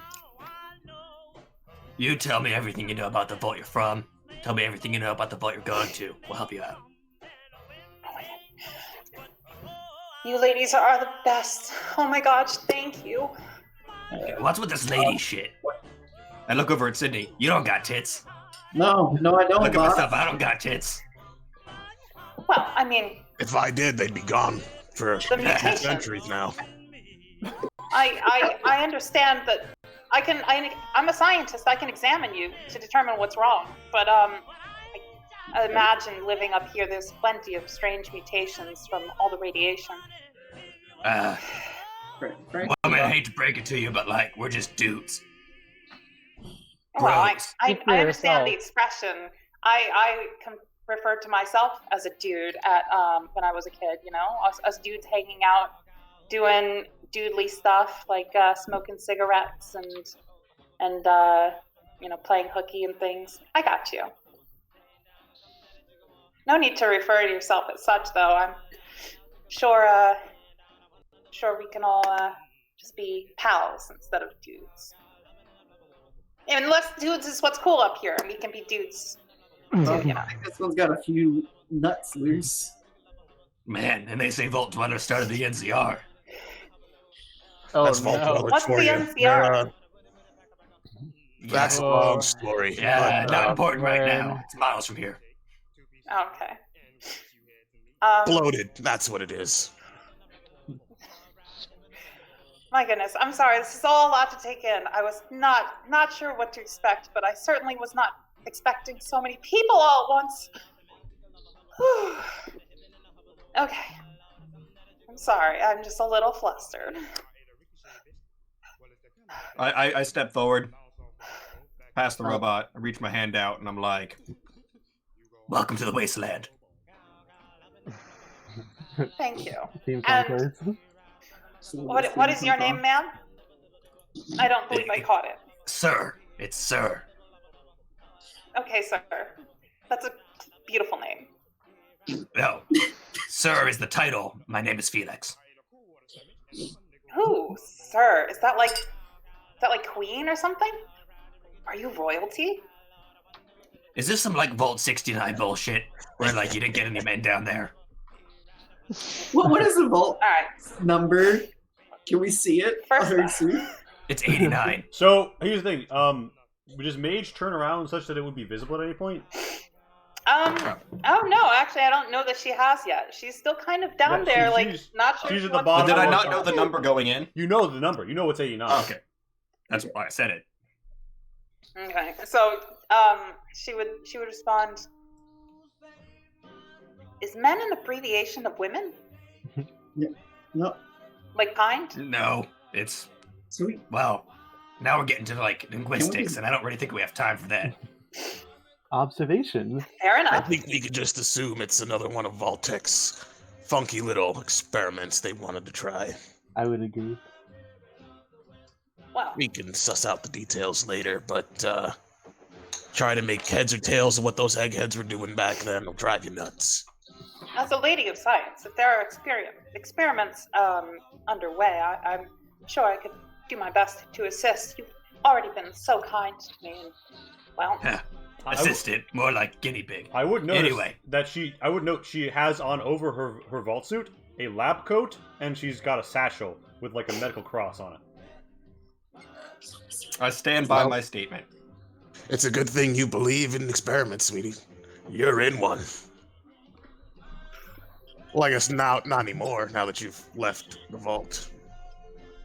You tell me everything you know about the Vault you're from. Tell me everything you know about the Vault you're going to. We'll help you out. Oh my God. You ladies are the best. Oh my gosh, thank you. What's with this lady shit? I look over at Sydney. You don't got tits. No, I don't. Look at myself. I don't got tits. Well, I mean, If I did, they'd be gone for the mutation. centuries now. I understand that I'm a scientist. I can examine you to determine what's wrong. But I imagine living up here, there's plenty of strange mutations from all the radiation. Woman, I hate to break it to you, but like, we're just dudes. Well, Gross. I understand the expression. I can refer to myself as a dude at when I was a kid. You know, us dudes hanging out, doing dudely stuff like smoking cigarettes and you know, playing hooky and things. I got you. No need to refer to yourself as such, though. I'm sure we can all just be pals instead of dudes. Unless dudes is what's cool up here, and we can be dudes too, you know. I think this one's got a few nuts loose. Man, and they say Vault Dweller started the NCR. Oh That's Vault no. Dwellers What's for the you. NCR? That's a long story. Yeah, but, not important right man. now. It's miles from here. Oh, okay. bloated. That's what it is. My goodness, I'm sorry. This is all a lot to take in. I was not sure what to expect, but I certainly was not expecting so many people all at once. Whew. Okay. I'm sorry. I'm just a little flustered. I step forward, past the robot, I reach my hand out, and I'm like, Welcome to the wasteland. Thank you. Team And- conquers. What is your name, ma'am? I don't believe I caught it. Sir. It's Sir. Okay, sir. That's a beautiful name. No. Sir is the title. My name is Felix. Ooh, sir. Is that like Queen or something? Are you royalty? Is this some like Vault 69 bullshit? Where like you didn't get any men down there? What is the vault All right. number? Can we see it? First on her off- suit? It's 89. So here's the thing. Does Mage turn around such that it would be visible at any point? Oh no, actually I don't know that she has yet. She's still kind of down Yeah, there, like she's- not sure. she's she at the wants to bottom did I come of not out. know the number going in? You know the number. You know it's 89. Oh, okay. That's why I said it. Okay, so she would respond. Is men an abbreviation of women? No. Like kind? No, it's Sweet. well. Now we're getting to like linguistics, and I don't really think we have time for that. Observation. Fair I enough. think we could just assume it's another one of Vaultek's funky little experiments they wanted to try. I would agree. Well, We can suss out the details later, but try to make heads or tails of what those eggheads were doing back then will drive you nuts. as a lady of science, if there are experiments underway, I'm sure I could do my best to assist. You've already been so kind to me. And, well, Assistant, more like guinea pig. I would notice Anyway. that I would note she has on over her vault suit a lab coat, and she's got a satchel with like a medical cross on it. I stand by my statement. It's a good thing you believe in experiments, sweetie. You're in one. Well, I guess now, not anymore, now that you've left the vault.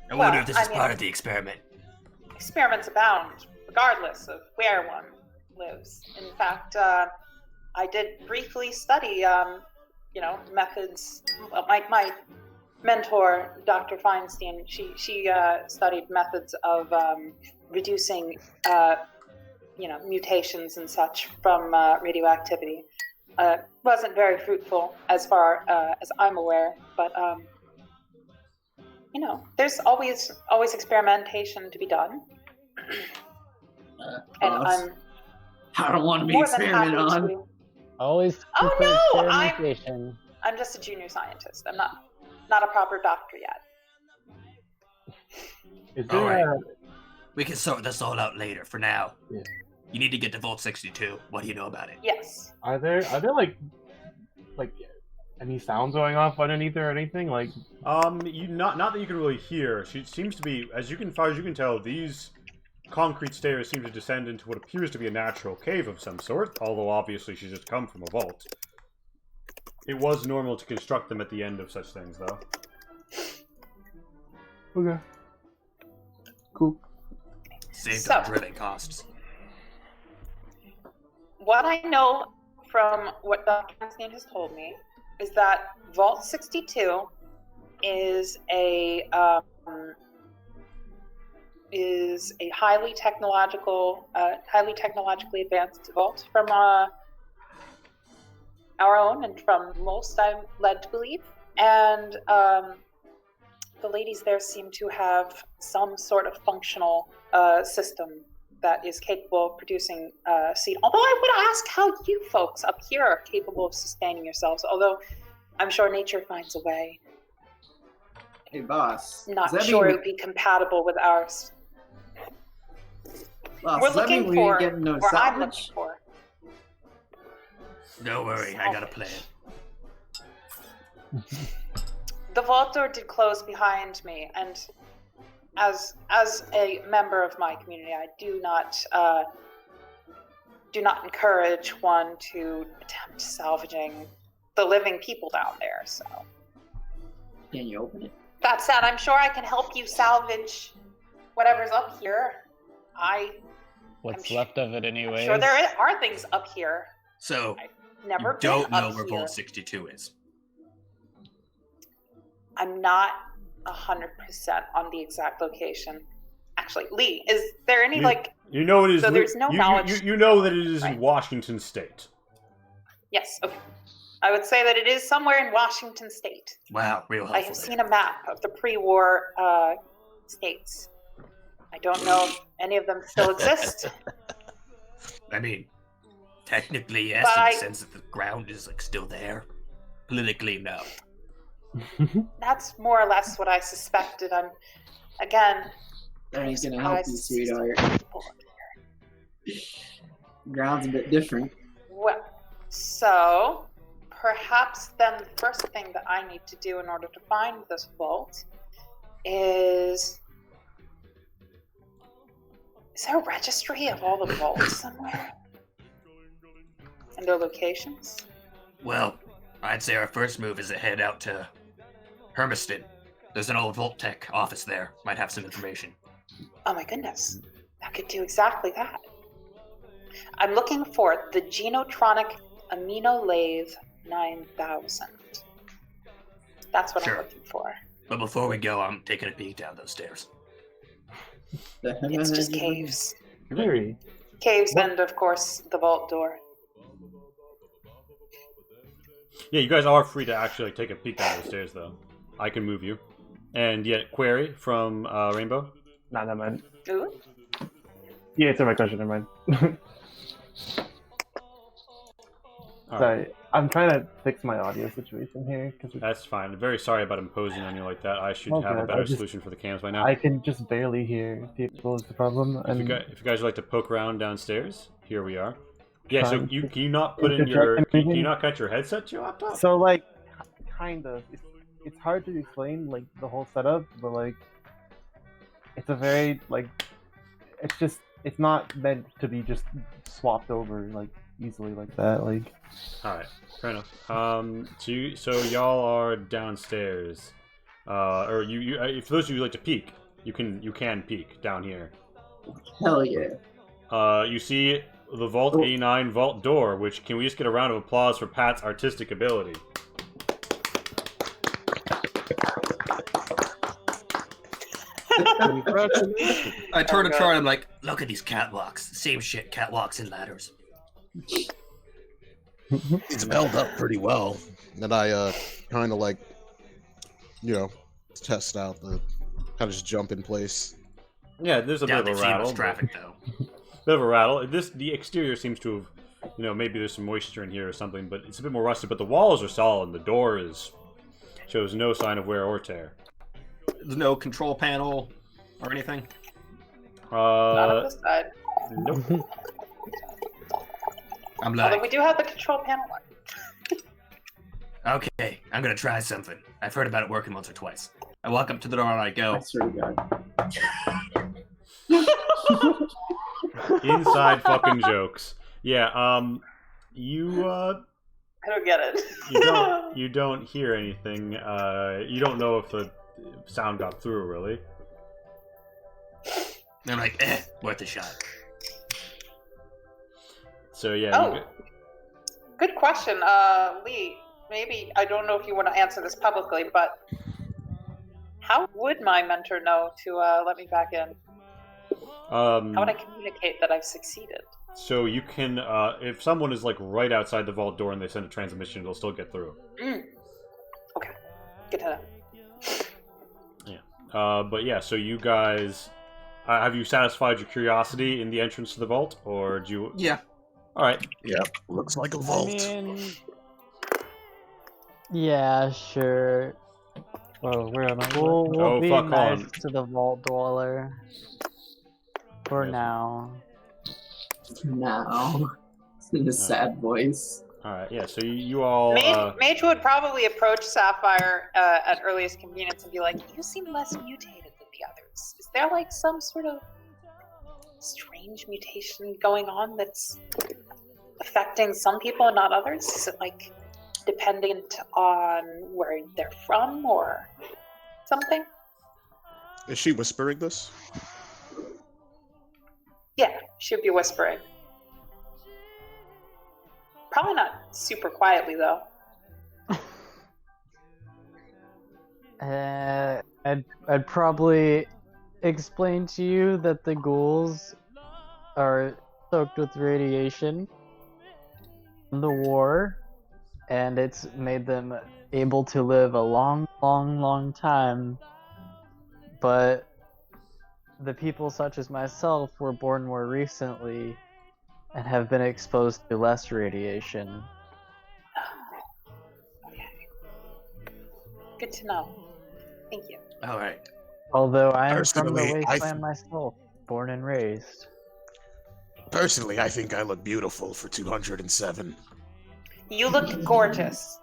I wonder if Well, this is I mean- part of the experiment. experiments abound, regardless of where one lives. In fact, I did briefly study, methods. Well, my mentor, Dr. Feinstein, she studied methods of reducing, mutations and such from radioactivity. Wasn't very fruitful as far as I'm aware, but there's always experimentation to be done. And Boss, I don't want to be more than experimented happy on. to. Always Oh, for no, experimentation. I'm just a junior scientist. I'm not a proper doctor yet. Is All there right. We can sort this all out later. For now, Yeah. you need to get to Vault 62. What do you know about it? Yes. are there like any sounds going off underneath or anything? Like, You not that you can really hear. She seems to be, far as you can tell, these concrete stairs seem to descend into what appears to be a natural cave of some sort. Although obviously she's just come from a vault. It was normal to construct them at the end of such things, though. okay, cool. Saved So- on drilling costs. What I know from what Dr. Feinstein has told me is that Vault 62 is a highly technologically advanced vault from our own and from most I'm led to believe. And the ladies there seem to have some sort of functional system that is capable of producing seed. Although I would ask how you folks up here are capable of sustaining yourselves, although I'm sure nature finds a way. Hey, boss. Not does that sure it mean would be compatible with ours. boss, We're does that mean looking we for, get no or I'm looking salvage? for. Don't worry, I got a plan. The vault door did close behind me, and as a member of my community, I do not encourage one to attempt salvaging the living people down there. So Can you open it? that said, I'm sure I can help you salvage whatever's up here. What's I'm left of it, anyways? I'm sure there are things up here. So, Never you don't been know up where here. Vault 62 is. I'm not 100% on the exact location. Actually, Lee, is there any You know it is. So there's no knowledge- You know that it is Right. in Washington State. Yes, okay. I would say that it is somewhere in Washington State. Wow, real I helpful. have there. seen a map of the pre-war states. I don't know if any of them still exist. I mean, technically yes, But in I- the sense that the ground is still there. Politically, no. That's more or less what I suspected. I'm, again, That ain't gonna help you, surprised sweetheart. people up here. Ground's a bit different. Well, so perhaps then the first thing that I need to do in order to find this vault is there a registry of all the vaults somewhere? And their locations? Well, I'd say our first move is to head out to Hermiston. There's an old Vault Tech office there. Might have some information. Oh my goodness. I could do exactly that. I'm looking for the Genotronic Amino Lathe 9000. That's what Sure. I'm looking for. But before we go, I'm taking a peek down those stairs. It's just caves. Very. Caves and, of course, the vault door. Yeah, you guys are free to actually take a peek down the stairs, though. I can move you. And yet, Query from Rainbow. Nah, never mind. Ooh. Yeah, answer my question. Never mind. All Sorry. I'm trying to fix my audio situation here because That's fine. Very sorry about imposing on you like that. I should have a good. better solution for the cams by now. I can just barely hear people is the problem. If you guys would like to poke around downstairs, here we are. Yeah, so Trying can to you not put in interject your can you anything? not cut your headset to your laptop? So like, kind of. It's hard to explain like the whole setup, but like, it's a very like, it's not meant to be just swapped over like easily like that. Like, all right, fair enough. So y'all are downstairs, or you if those of you who like to peek, you can peek down here. Hell yeah. You see the Vault 89 vault door, which can we just get a round of applause for Pat's artistic ability? I turn to Troy and I'm like, Look at these catwalks. Same shit, catwalks and ladders. It's held up pretty well. And I kind of like, test out the, kind of just jump in place. Yeah, there's a bit of a rattle. Traffic though. Bit of a rattle. The exterior seems to have, maybe there's some moisture in here or something, but it's a bit more rusted. But the walls are solid. And the door shows no sign of wear or tear. there's no control panel or anything? Not on this side. Nope. I'm Although like, we do have the control panel one. Okay, I'm gonna try something. I've heard about it working once or twice. I walk up to the door and I go, I swear to God. Inside fucking jokes. Yeah. You I don't get it. you don't hear anything. You don't know if the sound got through really. I'm like, worth a shot. So yeah. Oh, good question, Lee. Maybe I don't know if you want to answer this publicly, but how would my mentor know to let me back in? How would I communicate that I've succeeded? So you can, if someone is like right outside the vault door and they send a transmission, it'll still get through. Okay, good to know. Yeah. But yeah, so you guys, have you satisfied your curiosity in the entrance to the vault, or do you? yeah. All right. Yep, looks like a vault. I mean, yeah, sure. oh, where am I? We'll Oh, be fuck nice on. to the vault dweller for Yes. now. Now, in a sad voice. All right. Yeah. So you all. Mage would probably approach Sapphire at earliest convenience and be like, "You seem less mutated than the others. Is there like some sort of strange mutation going on that's affecting some people and not others? Is it like dependent on where they're from or something?" Is she whispering this? Yeah, she'd be whispering. Probably not super quietly though. I'd probably explain to you that the ghouls are soaked with radiation from the war, and it's made them able to live a long, long, long time. But the people such as myself were born more recently and have been exposed to less radiation. Okay. Good to know. Thank you. All right. Although I am from the Personally, wasteland myself, born and raised. Personally, I think I look beautiful for 207. You look gorgeous.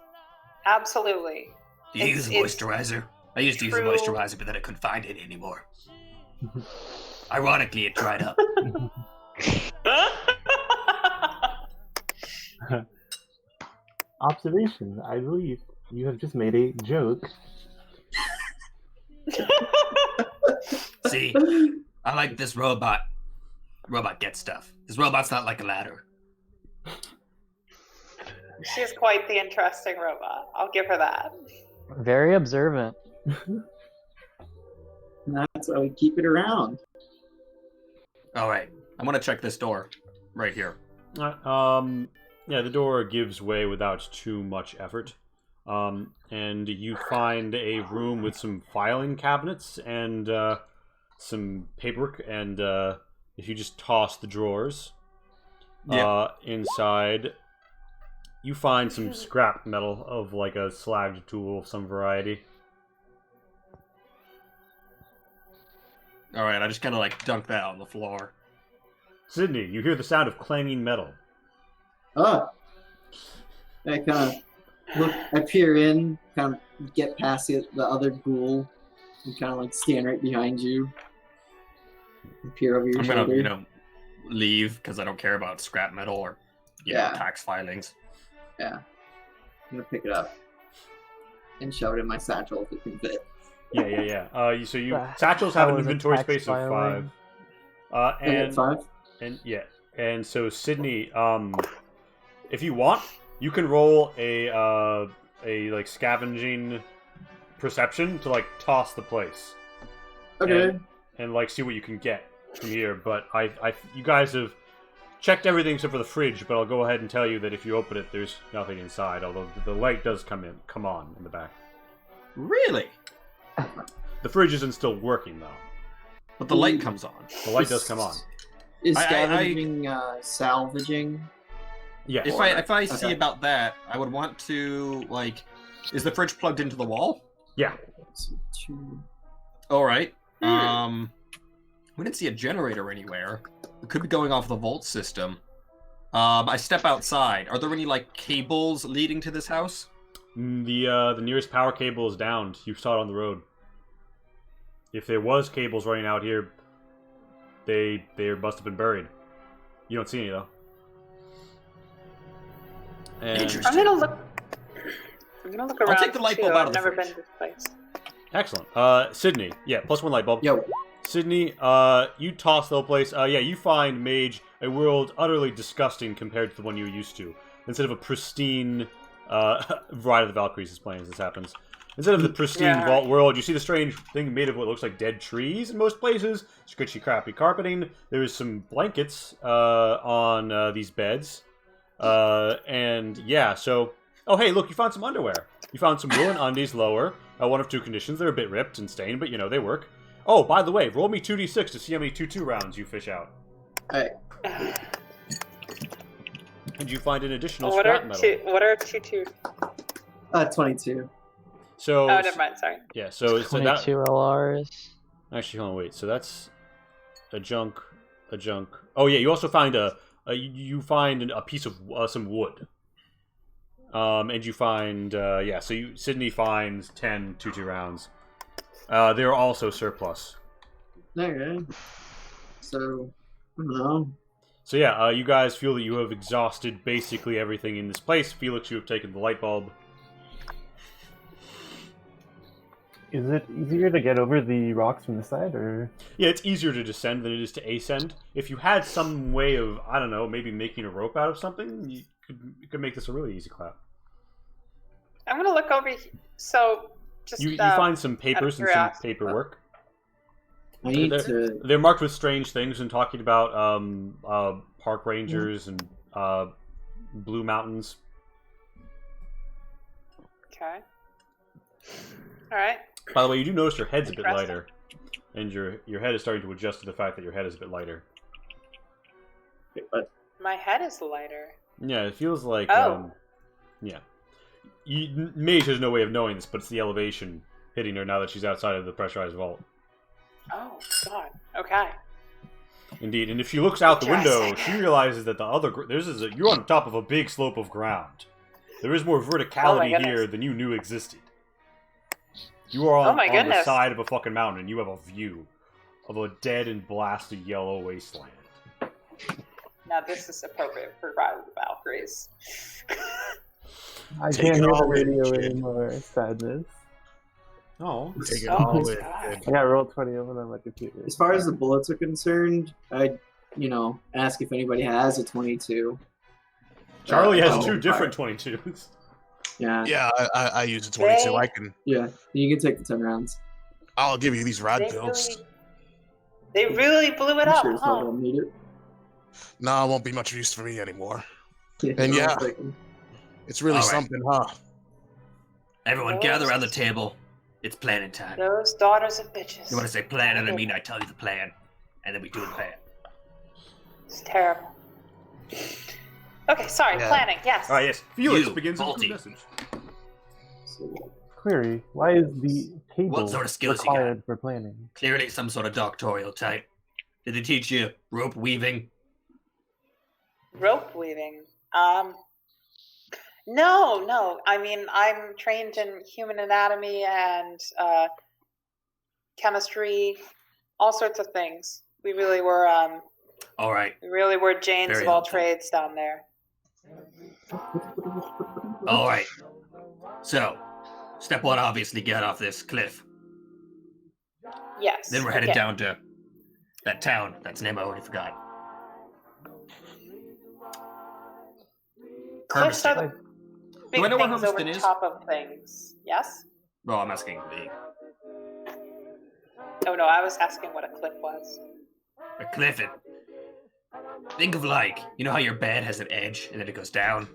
Absolutely. Do you use a It's moisturizer? I used to use a true. moisturizer, but then I couldn't find it anymore. Ironically, it dried up. Observation. I believe you have just made a joke. See, I like this robot. Robot gets stuff. This robot's not like a ladder. She's quite the interesting robot. I'll give her that. Very observant. And that's why we keep it around. All right. I want to check this door right here. Yeah, the door gives way without too much effort. And you find a room with some filing cabinets and some paperwork, and if you just toss the drawers inside, you find some scrap metal of like a slagged tool of some variety. All right, I just kind of like dunk that on the floor. Sydney, you hear the sound of clanging metal. Oh. I kind of look. I peer in, kind of get past the other ghoul, and kind of like stand right behind you. And peer over your I'm shoulder. gonna, leave because I don't care about scrap metal or, you know, tax filings. Yeah. I'm gonna pick it up and shove it in my satchel if it can fit. Yeah. Satchels have an inventory space of 5. And 5. And so Sydney, if you want, you can roll a like scavenging perception to like toss the place. Okay. And like see what you can get from here. But you guys have checked everything except for the fridge. But I'll go ahead and tell you that if you open it, there's nothing inside. Although the light does come on in the back. Really? The fridge isn't still working though. But the light comes on. The light does come on. Is scavenging salvaging? Yeah. If I see about that, I would want to like. Is the fridge plugged into the wall? Yeah. All right. We didn't see a generator anywhere. It could be going off the Volt system. I step outside. Are there any like cables leading to this house? The nearest power cable is downed. You saw it on the road. If there was cables running out here, they must have been buried. You don't see any though. And I'm gonna look around. I'll take the light bulb out of the I've never fridge. been to this place. excellent. Sydney, yeah, +1 light bulb. Yo. Sydney, you toss the whole place. You find Mage a world utterly disgusting compared to the one you were used to. Instead of a pristine, Ride of the Valkyries is playing as this happens. Instead of the pristine vault world, you see the strange thing made of what looks like dead trees in most places. Scritchy, crappy carpeting. There is some blankets on these beds. And yeah, so... Oh, hey, look, you found some underwear. You found some woolen undies lower. One of 2 conditions. They're a bit ripped and stained, but, you know, they work. Oh, by the way, roll me 2d6 to see how many 2-2 rounds you fish out. Alright. And you find an additional What scrap are metal. what are 2-2? 22. So, Oh, never mind. Sorry. yeah, so it's 22 LRs. Actually, hold on, wait. So that's a junk. Oh yeah, you also find you find a piece of some wood. And you find so Sydney finds 10 2-2 rounds. They're also surplus. Okay. So, I don't know. So yeah, you guys feel that you have exhausted basically everything in this place. Felix, you have taken the light bulb. Is it easier to get over the rocks from the side, or? Yeah, it's easier to descend than it is to ascend. If you had some way of, I don't know, maybe making a rope out of something, you could make this a really easy clap. I'm gonna look over. So just You find some papers and some curiosity. paperwork. I need They're, to. they're marked with strange things and talking about park rangers and Blue Mountains. Okay. All right. By the way, you do notice your head's a bit Interesting. lighter, and your head is starting to adjust to the fact that your head is a bit lighter. My head is lighter. Yeah, it feels like Oh. Mage has no way of knowing this, but it's the elevation hitting her now that she's outside of the pressurized vault. Oh God. Okay. Indeed, and if she looks out the window, she realizes that you're on top of a big slope of ground. There is more verticality goodness. here than you knew existed. You are on my the goodness. side of a fucking mountain, and you have a view of a dead and blasted yellow wasteland. Now this is appropriate for Ride of the Valkyries. I Take can't it hear the all in, radio kid. anymore. Sadness. Oh, Take it Oh, all my in. God. kid. I got roll 20 over on my computer. As far as the bullets are concerned, I'd, ask if anybody has a 22. Charlie has Oh, 2 different fire. 22s. Yeah. Yeah, I use a 22. Yeah. You can take the 10 rounds. I'll give you these rad They pills. really blew it I'm up, sure it's not huh? gonna need it. No, it won't be much use for me anymore. Yeah. And yeah. I'll take them. It's really All right. something, huh? Everyone gather around the table. It's planning time. Those daughters of bitches. You want to say plan, and I mean I tell you the plan, and then we do the plan. It's terrible. Okay, sorry, Yeah. planning, yes. All right, yes. Felix You, begins with faulty. the message. Query: why is the table What sort of skills you got? required for planning? Clearly some sort of doctorial type. Did they teach you rope weaving? Rope weaving. No. I mean, I'm trained in human anatomy and chemistry, all sorts of things. We really were All right. Janes Very of all helpful. trades down there. All right. So, step one, obviously get off this cliff. Yes. Then we're headed okay. down to that town. That's name I already forgot. Cliffs are the Hermiston. big I know where things over Hermiston is? top of things. Yes? Oh, I'm asking Lee. Oh no, I was asking what a cliff was. A cliff. Think of like, you know how your bed has an edge and then it goes down?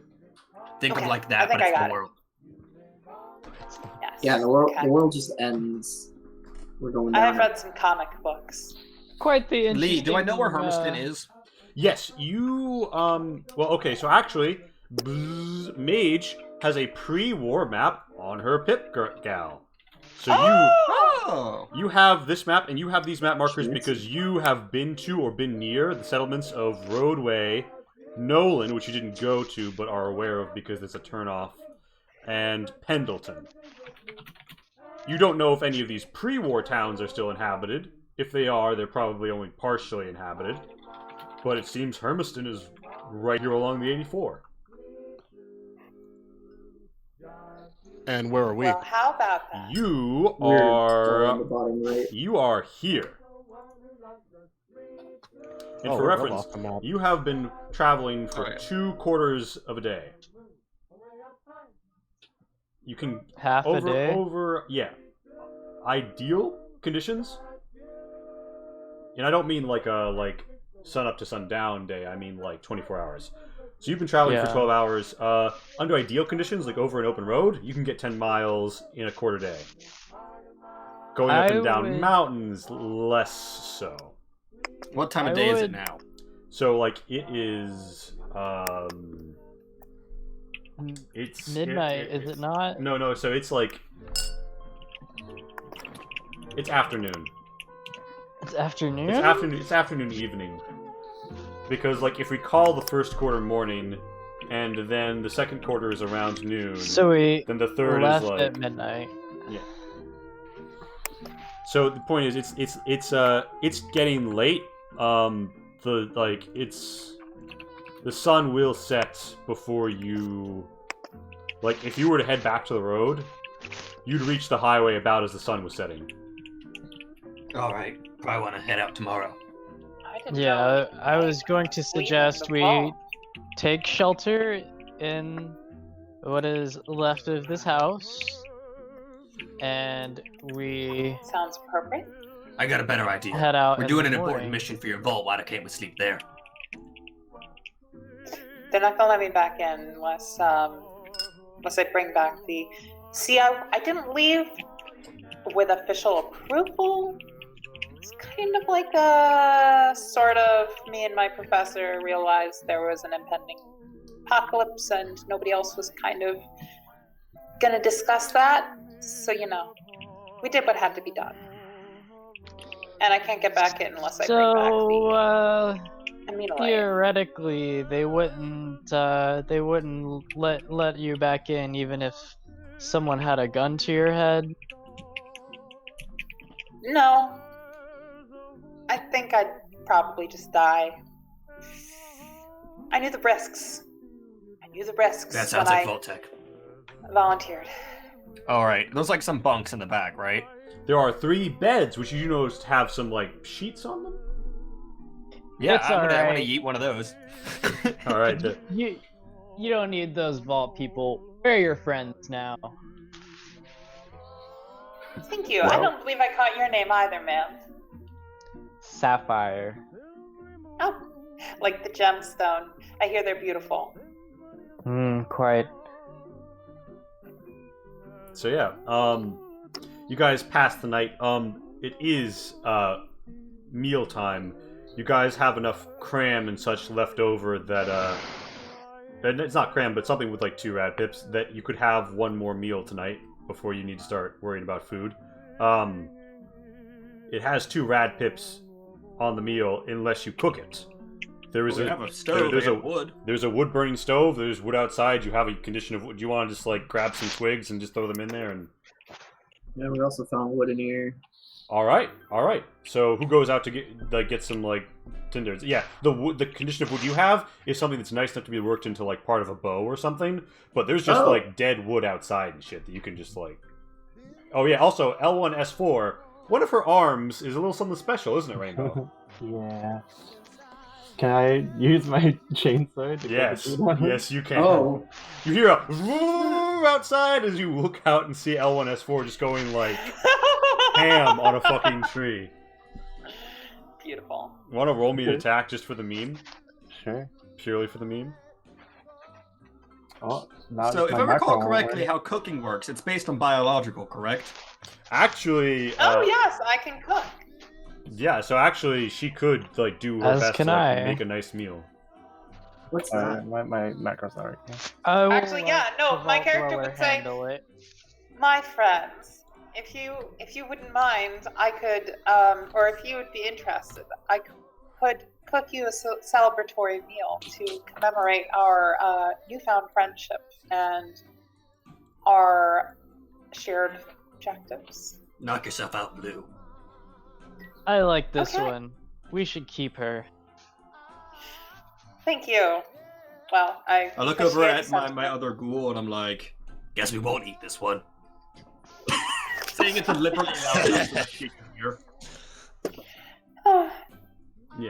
Think Okay, of like I that, think but I it's got the it. world. Yes. Yeah, the world Okay. the world just ends. We're going I down. have read some comic books. Quite the interesting. Lee, do I know where Hermiston is? Yes, you, well, okay, so actually, Mage has a pre-war map on her pip gal. So Oh! you have this map, and you have these map markers Shit. because you have been to or been near the settlements of Roadway, Nolan, which you didn't go to but are aware of because it's a turnoff, and Pendleton. You don't know if any of these pre-war towns are still inhabited. If they are, they're probably only partially inhabited. But it seems Hermiston is right here along the 84. And where are we? Well, how about that? You We're on the are bottom right. here. And Oh, for we're reference, off the map. you have been traveling for Alright. 2/4 of a day. You can half a day. ideal conditions. And I don't mean like a sun up to sundown day. I mean like 24 hours. So you've been traveling for Yeah. 12 hours. Under ideal conditions, like over an open road, you can get 10 miles in a quarter day. Going up and down would- mountains, less so. What time of I day is it would- now? So like it is, it's Midnight, is it not? No. So it's like it's afternoon. It's afternoon. It's afternoon, evening. Because like if we call the first quarter morning, and then the second quarter is around noon, So we then the third left is like at midnight. yeah. So the point is, it's getting late. The sun will set before you. Like if you were to head back to the road, you'd reach the highway about as the sun was setting. All right. Probably want to head out tomorrow. I didn't Yeah, know I was going to we suggest the we ball. take shelter in what is left of this house, and we Sounds appropriate. I got a better idea. head out. We're in doing the an important morning. mission for your vault. Why can't we sleep there? They're not gonna let me back in unless I bring back the. See, I didn't leave with official approval. It's kind of like a sort of me and my professor realized there was an impending apocalypse and nobody else was kind of gonna discuss that. So we did what had to be done. And I can't get back in unless I bring back the amino layer. Theoretically, they wouldn't let you back in even if someone had a gun to your head. No. I think I'd probably just die. I knew the risks. That sounds when like I Vault Tech. volunteered. All right. There's like some bunks in the back, right? There are 3 beds, which you notice have some like sheets on them. Yeah, It's I'm gonna alright. eat one of those. All right. You don't need those vault people. We're your friends now. Thank you. I don't believe I caught your name either, ma'am. Sapphire. Oh, like the gemstone. I hear they're beautiful. Quite. So yeah, you guys pass the night. It is mealtime. You guys have enough cram and such left over that and it's not cram, but something with like 2 rad pips that you could have one more meal tonight before you need to start worrying about food. It has 2 rad pips on the meal unless you cook it. There is We have a stove. there's and a wood. There's a wood burning stove. There's wood outside. You have a condition of wood. Do you want to just like grab some twigs and just throw them in there? And Yeah, we also found wood in here. all right. So who goes out to get some like tinders? Yeah, the condition of wood you have is something that's nice enough to be worked into like part of a bow or something. But there's just like dead wood outside and shit that you can just like. Oh yeah. Also, L1S4. One of her arms is a little something special, isn't it, Rainbow? Yeah. Can I use my chainsaw to Yes, yes, you can. Oh. You hear a outside as you look out and see L1S4 just going like ham on a fucking tree. Beautiful. Want to roll me an attack just for the meme? Sure. Purely for the meme? Oh, not So, if my I recall macro won't correctly, work. how cooking works, it's based on biological, correct? Actually, Oh yes, I can cook. yeah. So actually, she could like do her As best can to like, I. make a nice meal. What's that? My macro's not working. I will Actually, yeah, no, let my the character Vault would say- handle it. My friends, if you wouldn't mind, I could, or if you would be interested, I could cook you a celebratory meal to commemorate our newfound friendship and our shared objectives. Knock yourself out, Blue. I like this Okay. one. We should keep her. Thank you. Well, I I look over appreciate at the my sentiment. other ghoul and I'm like, Guess we won't eat this one. saying it deliberately out loud so that she can hear. Yeah.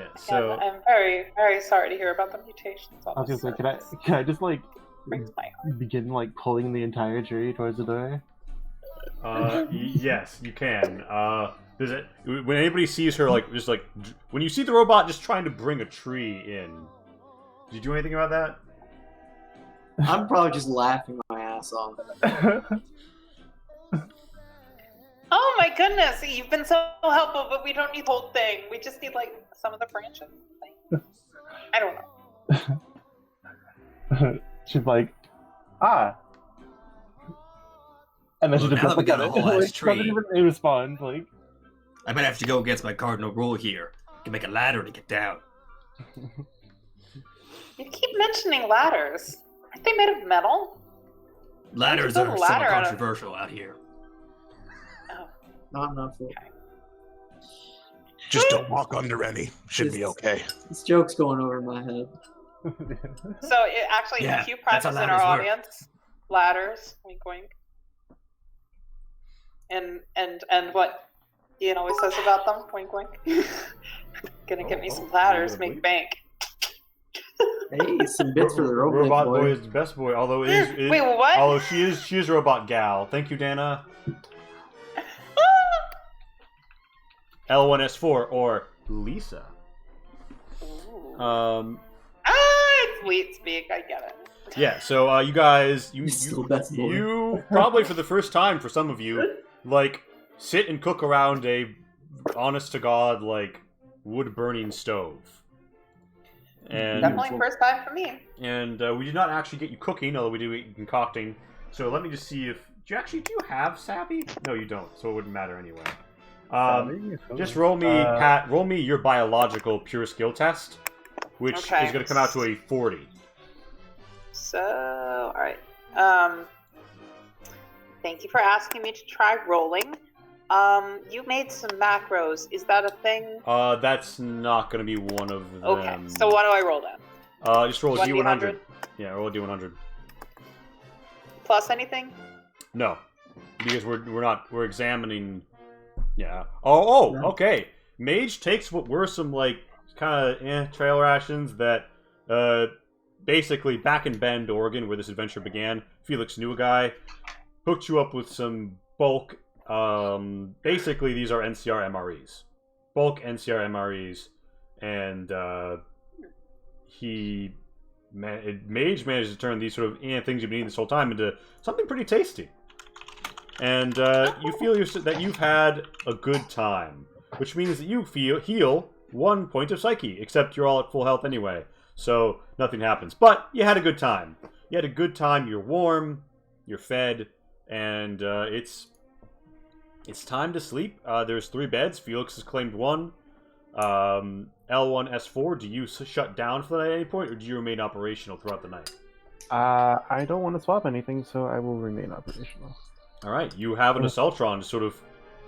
And So I'm very, very sorry to hear about the mutations. I was On gonna say, can I just like Brings my heart. begin like pulling the entire tree towards the door? yes, you can. Does it when anybody sees her like just like when you see the robot just trying to bring a tree in? Did you do anything about that? I'm probably just laughing my ass off. Oh my goodness, you've been so helpful, but we don't need the whole thing. We just need like some of the branches. I don't know. She's like, ah. And then she Well, just now goes that we like, got a whole ass doesn't tree. even respond. Like, I might have to go against my cardinal rule here. Can make a ladder to get down. You keep mentioning ladders. Aren't they made of metal? Ladders build a are ladder somewhat out of- controversial out here. Oh, Not enough. Just don't walk under any. Should be Just- okay. This joke's going over my head. so it actually, Yeah, a few that's how practice in our ladders work. audience. Ladders, wink, wink. And what Ian always says about them, wink, wink. Gonna get me some ladders, make bank. Hey, some bits for the Robot boy boy. is the best boy, although it is Wait, what? although she is robot gal. Thank you, Dana. L1S4 or Lisa. Ooh. It's wheat speak, I get it. Yeah. So you guys, Still best boy. you probably for the first time for some of you, like sit and cook around a honest to god like wood burning stove. And Definitely first time for me. And we did not actually get you cooking, although we do eat concocting. So let me just see if do you have savvy? No, you don't. So it wouldn't matter anyway. Just roll me, Pat. Roll me your biological pure skill test, which Okay. is going to come out to a 40. So, alright. Thank you for asking me to try rolling. You made some macros. Is that a thing? That's not going to be one of them. Okay, so what do I roll then? Just roll a 1d100? D100. Yeah, roll a D100. Plus anything? No, because we're examining. Yeah. Oh, Yeah. okay. Mage takes what were some like kind of trail rations that basically back in Bend, Oregon, where this adventure began. Felix knew a guy, hooked you up with some bulk. Basically, these are NCR MREs, bulk NCR MREs, and Mage managed to turn these sort of things you've been eating this whole time into something pretty tasty. And you feel that you've had a good time, which means that you heal 1 point of psyche, except you're all at full health anyway. so nothing happens. But you had a good time. You had a good time. You're warm. You're fed, and it's time to sleep. There's 3 beds. Felix has claimed 1. L1, S4. Do you shut down for the night at any point, or do you remain operational throughout the night? I don't want to swap anything, so I will remain operational. All right. You have an assaultron sort of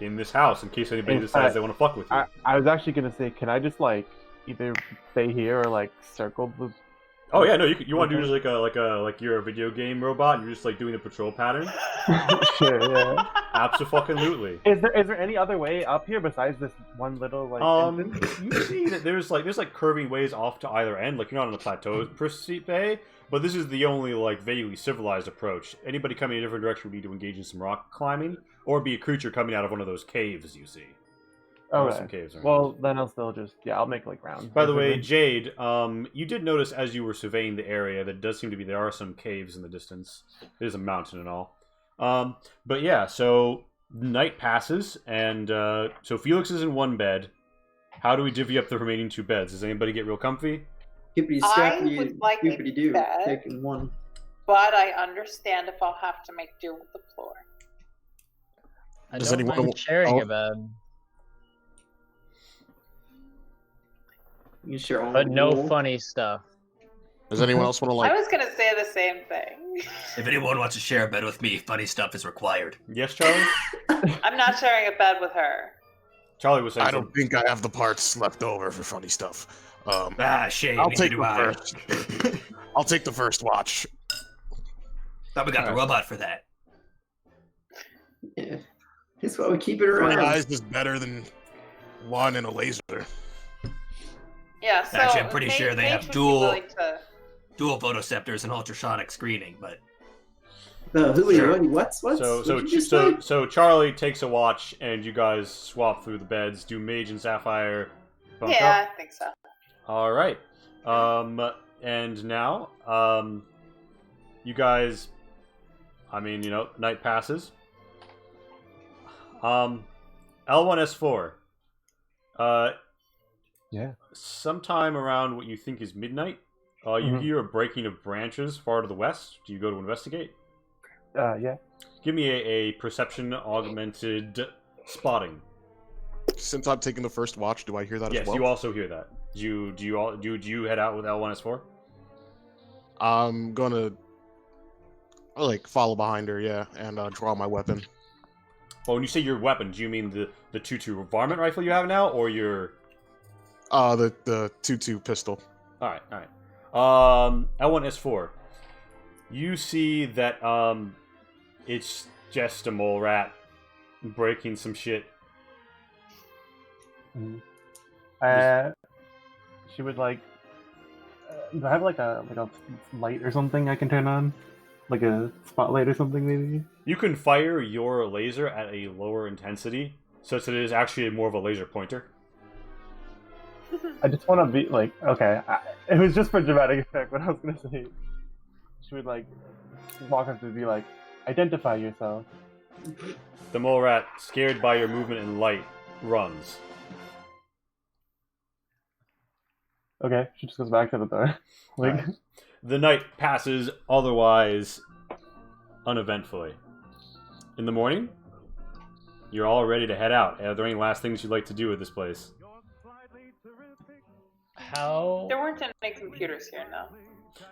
in this house in case anybody decides they want to fuck with you. I was actually gonna say, can I just like either stay here or like circle the? Oh yeah, no, you want to do just like you're a video game robot and you're just like doing the patrol pattern? Sure, yeah. Absolutely. Is there any other way up here besides this one little like? entrance? You see that there's curving ways off to either end. Like you're not on the plateau per se, but this is the only like vaguely civilized approach. Anybody coming in a different direction would need to engage in some rock climbing, or be a creature coming out of one of those caves you see. Oh, Some caves around. well, then I'll still just I'll make like rounds. By the way, Jade, you did notice as you were surveying the area that it does seem to be there are some caves in the distance. There's a mountain and all. But yeah, so night passes, and so Felix is in 1 bed. How do we divvy up the remaining 2 beds? Does anybody get real comfy? Hippity I scrappity, would like hippity a do. bed. Taking 1. But I understand if I'll have to make do with the floor. I Does don't anyone- mind sharing oh. a bed, You share all but the no wool. funny stuff. Does anyone else want to I like? was gonna say the same thing. If anyone wants to share a bed with me, funny stuff is required. Yes, Charlie? I'm not sharing a bed with her. Charlie was saying I don't something. think I have the parts left over for funny stuff. Shame. I'll neither take do the I. first. I'll take the first watch. Thought we got the robot for that. Yeah. That's why we keep it 3 around. eyes is better than 1 and a laser. Yeah, so Actually, I'm pretty sure they Mage have would be dual- willing to- Dual photoceptors and ultrasonic screening, but Julio, what's So what'd you just say? so Charlie takes a watch, and you guys swap through the beds. Do Mage and Sapphire bunk Yeah, up? I think so. All right. And now, you guys, I mean, night passes. L1S4. Yeah. Sometime around what you think is midnight, you hear a breaking of branches far to the west. Do you go to investigate? Yeah. Give me a perception augmented spotting. Since I'm taking the first watch, do I hear that Yes, as well? you also hear that. Do you head out with L1S4? I'm gonna like follow behind her, yeah, and draw my weapon. Well, when you say your weapon, do you mean the 2.2 varmint rifle you have now, or your? The 2.2 pistol. All right. L1S4. You see that it's just a mole rat breaking some shit. She would like. Do I have like a light or something I can turn on, like a spotlight or something maybe? You can fire your laser at a lower intensity, such that it is actually more of a laser pointer. I just want to be like, okay, it was just for dramatic effect. What I was gonna say, she would like walk up to be like, identify yourself. The mole rat, scared by your movement and light, runs. Okay, she just goes back to the door. Like, Alright. The night passes otherwise uneventfully. In the morning, you're all ready to head out. Are there any last things you'd like to do at this place? There weren't any computers here, no.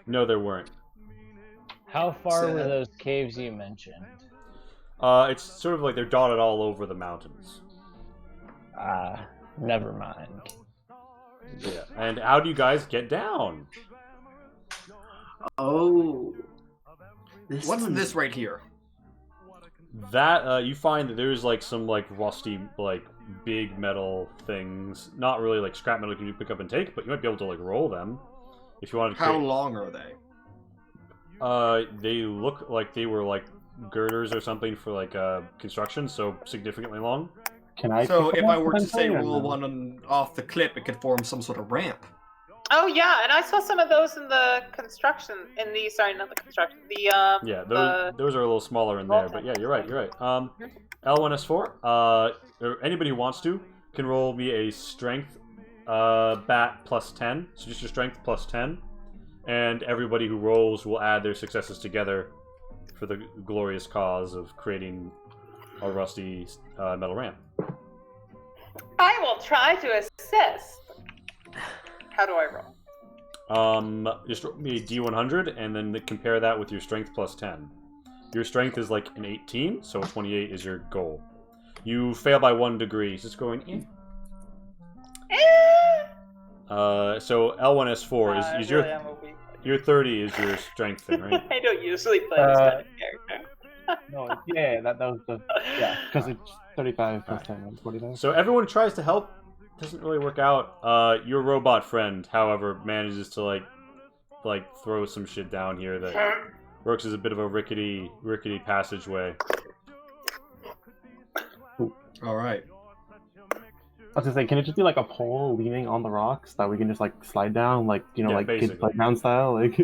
No, there weren't. How far So- were those caves you mentioned? It's sort of like they're dotted all over the mountains. Never mind. Yeah. And how do you guys get down? Oh. What's this right here? That you find that there's like some like rusty like big metal things, not really like scrap metal you can pick up and take, but you might be able to like roll them if you wanted to. How long are they? They look like they were like girders or something for like construction, so significantly long. can I? So pick if them I up were to say potentially, or roll no? one off the clip, it could form some sort of ramp. Oh yeah, and I saw some of those in the construction. Sorry, not the construction. Yeah, those are a little smaller in there, but yeah, you're right. L1S4. Or anybody who wants to can roll me a strength bat plus 10. So just your strength plus 10. and everybody who rolls will add their successes together for the glorious cause of creating a rusty metal ramp. I will try to assist. How do I roll? Just roll me a D100, and then compare that with your strength plus 10. Your strength is like an 18, so 28 is your goal. You fail by 1 degree. Just going in. So L1S4 is really am a weak. your 30 is your strength thing, right? I don't usually play this kind of character. No, yeah, that was the because it's 35 plus 10, 45. So everyone tries to help. Doesn't really work out. Your robot friend, however, manages to like throw some shit down here that works as a bit of a rickety passageway. All right. I was gonna say, can it just be like a pole leaning on the rocks that we can just like slide down, like Yeah, like kids basically. playground style? Like,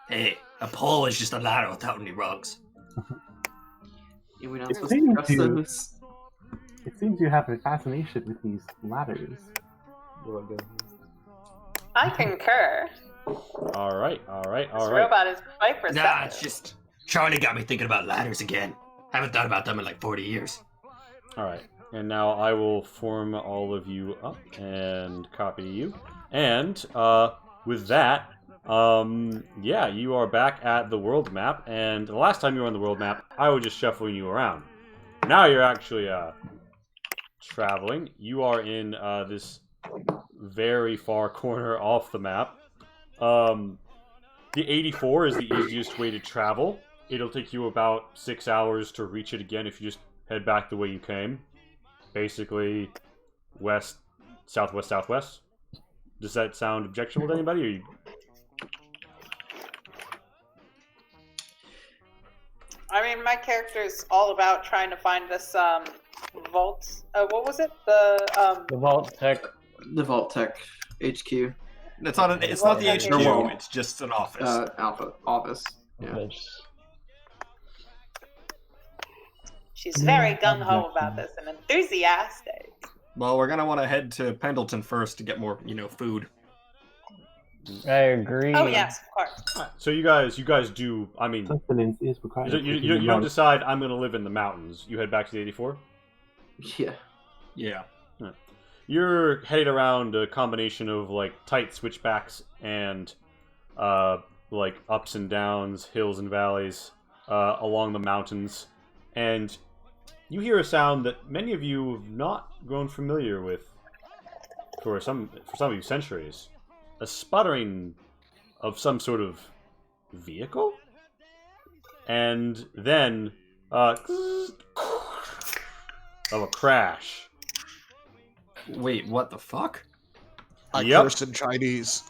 Hey, a pole is just a ladder without any rungs. Yeah, we're not It supposed to seems trust to- those. it seems you have a fascination with these ladders. I concur. All right. This robot is quite perceptive. Nah, it's just Charlie got me thinking about ladders again. Haven't thought about them in like 40 years. All right. And now I will form all of you up and copy you. And with that, yeah, you are back at the world map. And the last time you were on the world map, I was just shuffling you around. Now you're actually traveling. You are in this very far corner off the map. The 84 is the easiest way to travel. It'll take you about 6 hours to reach it again if you just head back the way you came. Basically, west, southwest, southwest. Does that sound objectionable to anybody? Or you... I mean, my character is all about trying to find this vault. What was it? The Vault Tech. The Vault Tech HQ. It's not the HQ. It's just an office. Alpha office. Yeah. She's very gung ho about this and enthusiastic. Well, we're gonna want to head to Pendleton first to get more, food. I agree. Oh yes, of course. So you guys do. I mean, Sustenance is required. you don't decide I'm going to live in the mountains. You head back to the 84. Yeah. Yeah. You're headed around a combination of like tight switchbacks and like ups and downs, hills and valleys along the mountains, and you hear a sound that many of you have not grown familiar with for some of you centuries. A sputtering of some sort of vehicle, and then of a crash. Wait, what the fuck? I Yep. cursed in Chinese.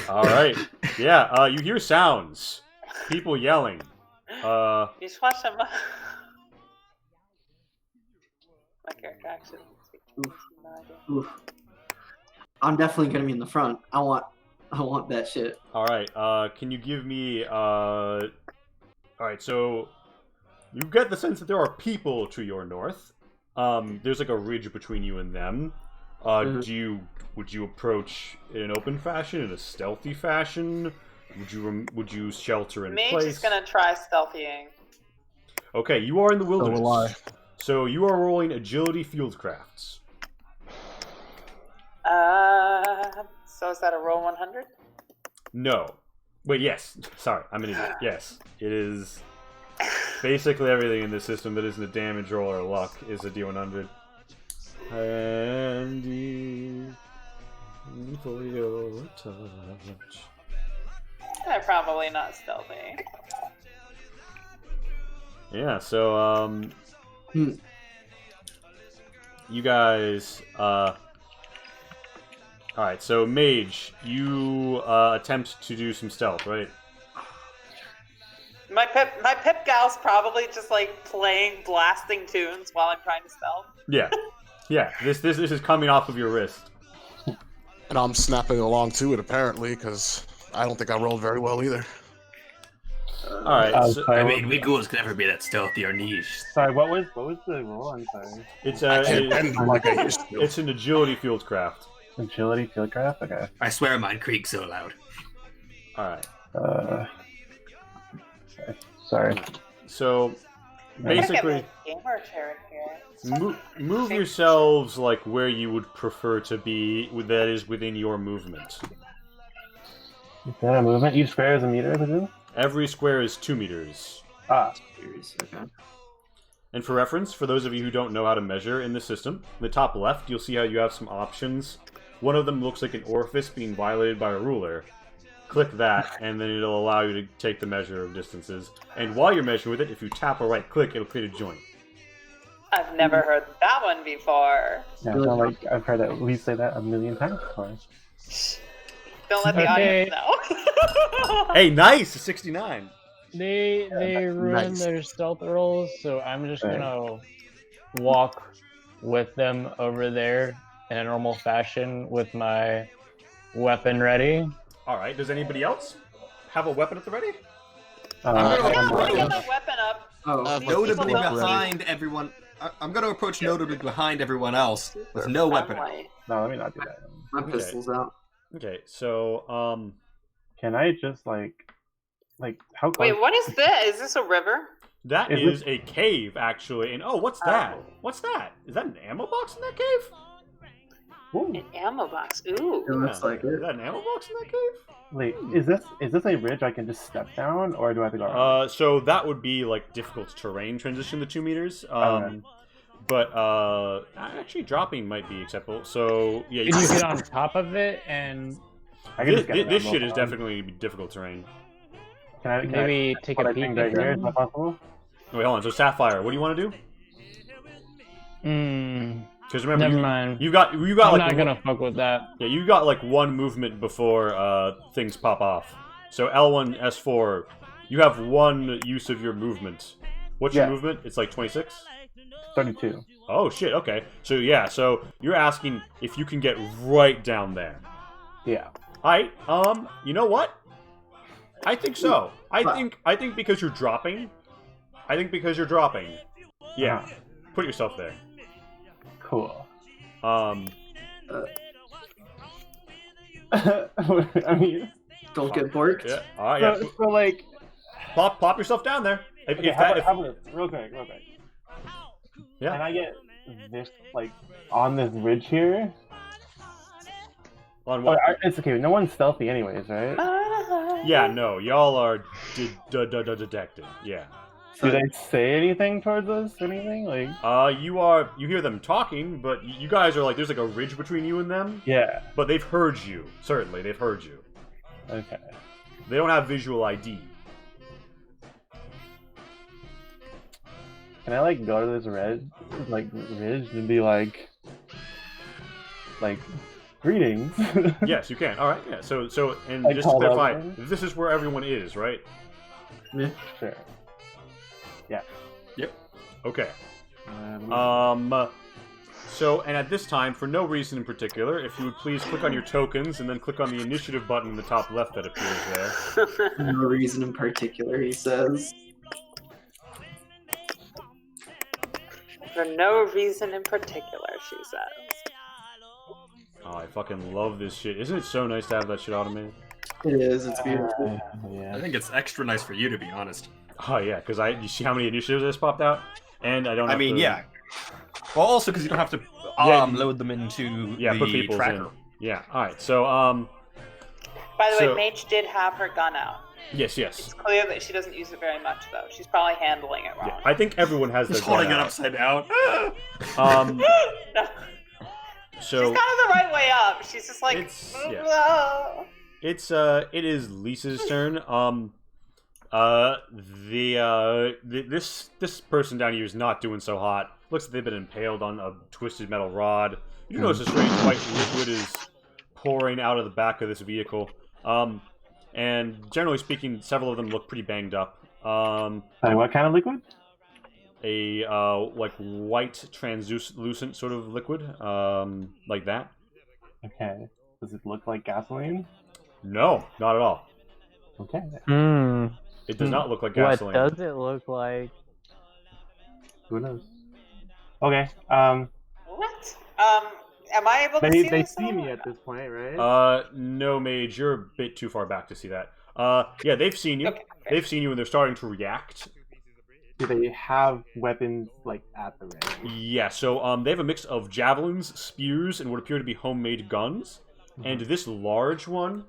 All right, yeah. You hear sounds, people yelling. You just watch them. My character actually speaks. No idea. Oof. I'm definitely gonna be in the front. I want that shit. All right. Can you give me? All right. So you get the sense that there are people to your north. There's like a ridge between you and them. Would you approach in an open fashion, in a stealthy fashion? Would you shelter in Mage place? is gonna try stealthying. Okay, you are in the wilderness. will I. So you are rolling agility fieldcrafts. So is that a roll 100? No. Wait, yes. Sorry, I'm an idiot. Yes, it is. Basically everything in this system that isn't a damage roll or luck is a D100. Handy for your touch. They're probably not stealthy. Yeah, so you guys alright, so Mage, you attempt to do some stealth, right? My pip gal's probably just like playing blasting tunes while I'm trying to stealth. Yeah. Yeah, this is coming off of your wrist. And I'm snapping along to it, apparently, because I don't think I rolled very well either. Alright, so I mean, we ghouls can never be that stealthy or niche. Sorry, what was the roll? I'm sorry. it's I can't bend like I used to. it's an agility fieldcraft. Agility fieldcraft. Okay. I swear mine creaks so loud. All right. Sorry. So basically, gamer chair here. move yourselves like where you would prefer to be. That is within your movement. Is that a movement? Each square is a meter, I presume? Every square is 2 meters. Ah. Okay. And for reference, for those of you who don't know how to measure in the system, in the top left, you'll see how you have some options. One of them looks like an orifice being violated by a ruler. Click that, and then it'll allow you to take the measure of distances. And while you're measuring with it, if you tap or right-click, it'll create a joint. I've never heard that one before. Yeah, so like I've heard at least say that a million times before. Don't let the audience know. Hey, nice! 69. They ruined nice. their stealth rolls, so I'm just gonna walk with them over there in a normal fashion with my weapon ready. Alright, does anybody else have a weapon at the ready? I'm gonna get my weapon up. Notably behind everyone. I'm going to approach notably behind everyone else with no weapon. No, let me not do that. My pistol's out. Okay, so, Can I just like how close? Wait, what is this? Is this a river? that is a cave, actually. And, oh, what's that? What's that? Is that an ammo box in that cave? Ooh. An ammo box. Ooh. It looks like Is it. that an ammo box in that cave? Wait, is this a ridge I can just step down, or do I have to go around? So that would be like difficult terrain transition to 2 meters. Okay. But actually dropping might be acceptable. So yeah, Can you get on top of it and I can just get this around shit is both definitely difficult terrain. Can maybe take put a thing peek right at here? Is them? that possible? Wait, hold on. So Sapphire, what do you want to do? Because remember, Never mind. you got I'm like not gonna fuck with that. yeah, you got like 1 movement before things pop off. So L1, S4, you have 1 use of your movement. What's your movement? It's like 26? 32. Oh shit, okay. So yeah, so you're asking if you can get right down there. Yeah. Alright, you know what? I think so. I think because you're dropping. Yeah. Put yourself there. Cool. I mean, don't get borked. Yeah. Alright, yeah. so like, Plop yourself down there. okay, how about this? Real quick. Yeah. Can I get this like on this ridge here? On what? It's okay. No one's stealthy, anyways, right? Yeah, no, y'all are detected. Yeah. Do they say anything towards us? Anything like? You hear them talking, but you guys are like, there's like a ridge between you and them. Yeah. But they've heard you. Certainly, they've heard you. Okay. They don't have visual ID. Can I like go to this ridge and be like greetings? Yes, you can. All right, yeah. So, and Like just to call clarify, everyone? this is where everyone is, right? Yeah. Sure. Yeah. Yep. Okay. So, and at this time, for no reason in particular, if you would please click on your tokens and then click on the initiative button in the top left that appears there. No reason in particular, he says. For no reason in particular, she says. Oh, I fucking love this shit. Isn't it so nice to have that shit automated? It is. It's beautiful. Yeah. I think it's extra nice for you, to be honest. Oh yeah, because you see how many initiatives just popped out, and I don't. I have mean, to, yeah. Well, also because you don't have to Yeah. load them into put the people's tracker. in. Yeah. All right. So By the So- way, Mage did have her gun out. yes. It's clear that she doesn't use it very much, though. She's probably handling it wrong. Yeah, I think everyone has their Just holding it gun out. upside down. No. So She's kind of the right way up. She's just like, It's- yeah. "Whoa." it is Lisa's turn. This person down here is not doing so hot. Looks like they've been impaled on a twisted metal rod. You notice a strange white liquid is pouring out of the back of this vehicle. And generally speaking, several of them look pretty banged up. Sorry, what kind of liquid? A like white translucent sort of liquid, like that. Okay. Does it look like gasoline? No, not at all. Okay. It does not look like What gasoline. does it look like? Who knows? Okay. What? Am I able to see They this see at me all? at this point, right? No, Mage, you're a bit too far back to see that. Yeah, they've seen you. Okay. They've seen you, and they're starting to react. Do they have weapons like at the ready? Yeah, so they have a mix of javelins, spears, and what appear to be homemade guns. And this large one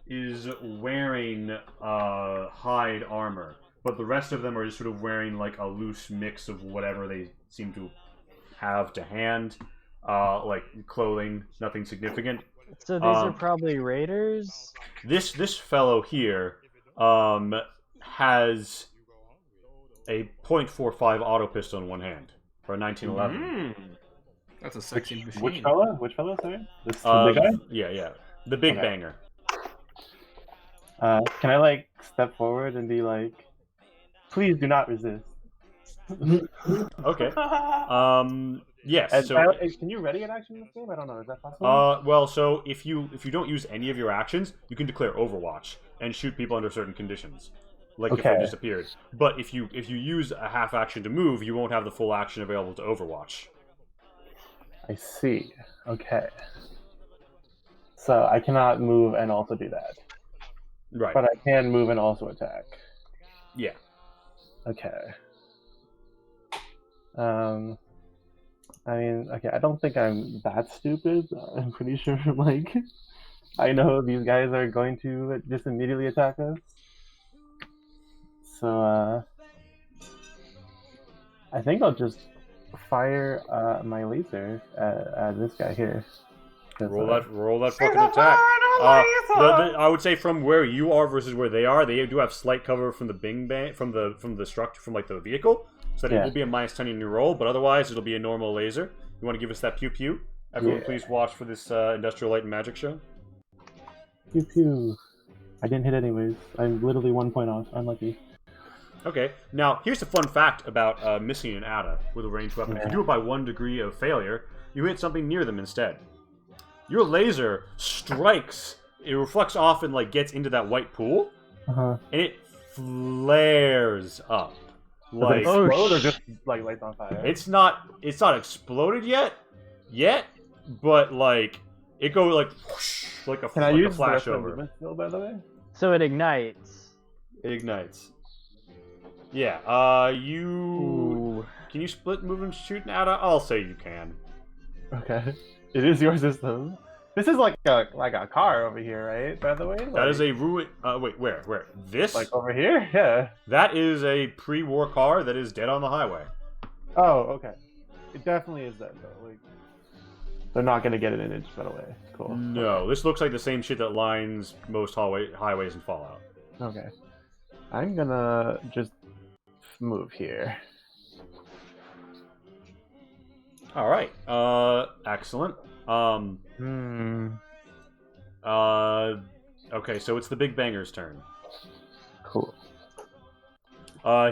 is wearing hide armor, but the rest of them are just sort of wearing like a loose mix of whatever they seem to have to hand, like clothing, nothing significant. So these are probably raiders? This fellow here has a .45 auto pistol in one hand for a 1911. That's a sexy machine. Which fella? Which fella? Sorry, this the big guy. Yeah, the big Okay. banger. Can I like step forward and be like, please do not resist? Okay. Yes. And So, can you ready an action in this game? I don't know. Is that possible? well, so if you don't use any of your actions, you can declare Overwatch and shoot people under certain conditions, like if they Okay. disappeared. But if you use a half action to move, you won't have the full action available to Overwatch. I see. Okay. So I cannot move and also do that, Right. but I can move and also attack. Yeah. Okay. I mean, okay, I don't think I'm that stupid. I'm pretty sure, like, I know these guys are going to just immediately attack us. So, I think I'll just fire my laser at this guy here. 'Cause, Roll that She's fucking a attack. fire and a laser! I would say from where you are versus where they are, they do have slight cover from the bing bang from the structure from like the vehicle, so that it Yeah. will be a -10 in your roll. But otherwise, it'll be a normal laser. You want to give us that pew pew? Everyone, Yeah. please watch for this Industrial Light and Magic show. Pew pew. I didn't hit anyways. I'm literally 1 point off. Unlucky. Okay. Now here's a fun fact about missing an ATA with a ranged weapon. If you do it by 1 degree of failure, you hit something near them instead. Your laser strikes. It reflects off and like gets into that white pool, Uh-huh. and it flares up. Does Like it explode or just like lights on fire? it's not exploded yet, but like it goes like whoosh, like a Can I like use a the rest flash of the over. movement skill, by the way? So it ignites. It ignites. Yeah. Can you split move and shoot an ATA? I'll say you can. Okay. It is your system. This is like a car over here, right? By the way, That is a ruin. Wait, where? This? like over here. Yeah. That is a pre-war car that is dead on the highway. Oh, okay. It definitely is that though. Like, they're not gonna get it an inch right away. Cool. No, this looks like the same shit that lines most highways in Fallout. Okay. I'm gonna just move here. All right. Excellent. Okay, so it's the Big Banger's turn. Cool.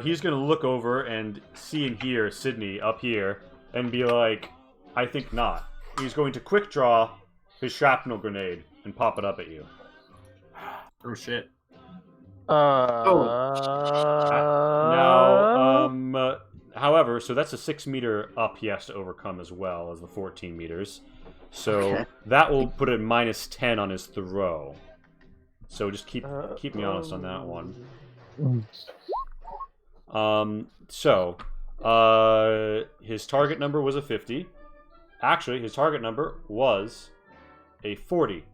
He's gonna look over and see and hear Sydney up here and be like, I think not. He's going to quick draw his shrapnel grenade and pop it up at you. Oh shit. However, so that's a 6 meter up he has to overcome as well as the 14 meters. So Okay. that will put a -10 on his throw. So just keep me honest on that one. His target number was a 50. Actually, his target number was a 40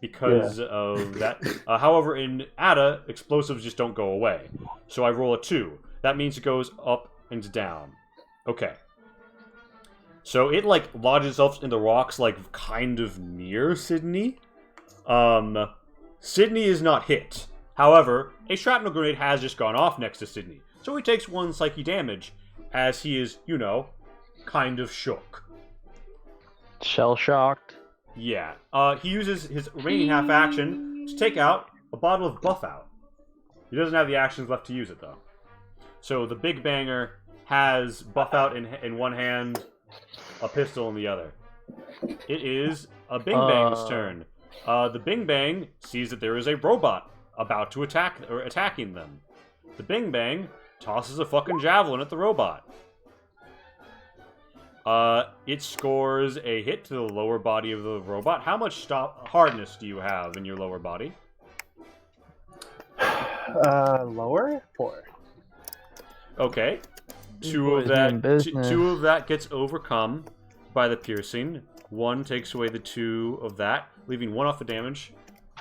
because of that. However, in ATA, explosives just don't go away. So I roll a 2. That means it goes up and down. Okay. So it like lodges itself in the rocks like kind of near Sydney. Sydney is not hit. However, a shrapnel grenade has just gone off next to Sydney. So he takes 1 psyche damage as he is, you know, kind of shook. Shell shocked. Yeah. He uses his remaining half action to take out a bottle of Buff Out. He doesn't have the actions left to use it, though. So the Big Banger has Buff Out in one hand, a pistol in the other. It is a Bing Bang's turn. The Bing Bang sees that there is a robot about to attack or attacking them. The Bing Bang tosses a fucking javelin at the robot. It scores a hit to the lower body of the robot. How much hardness do you have in your lower body? Lower 4. Okay. Two boys of that. mean business. Two of that gets overcome by the piercing. 1 takes away the 2 of that, leaving 1 off the damage.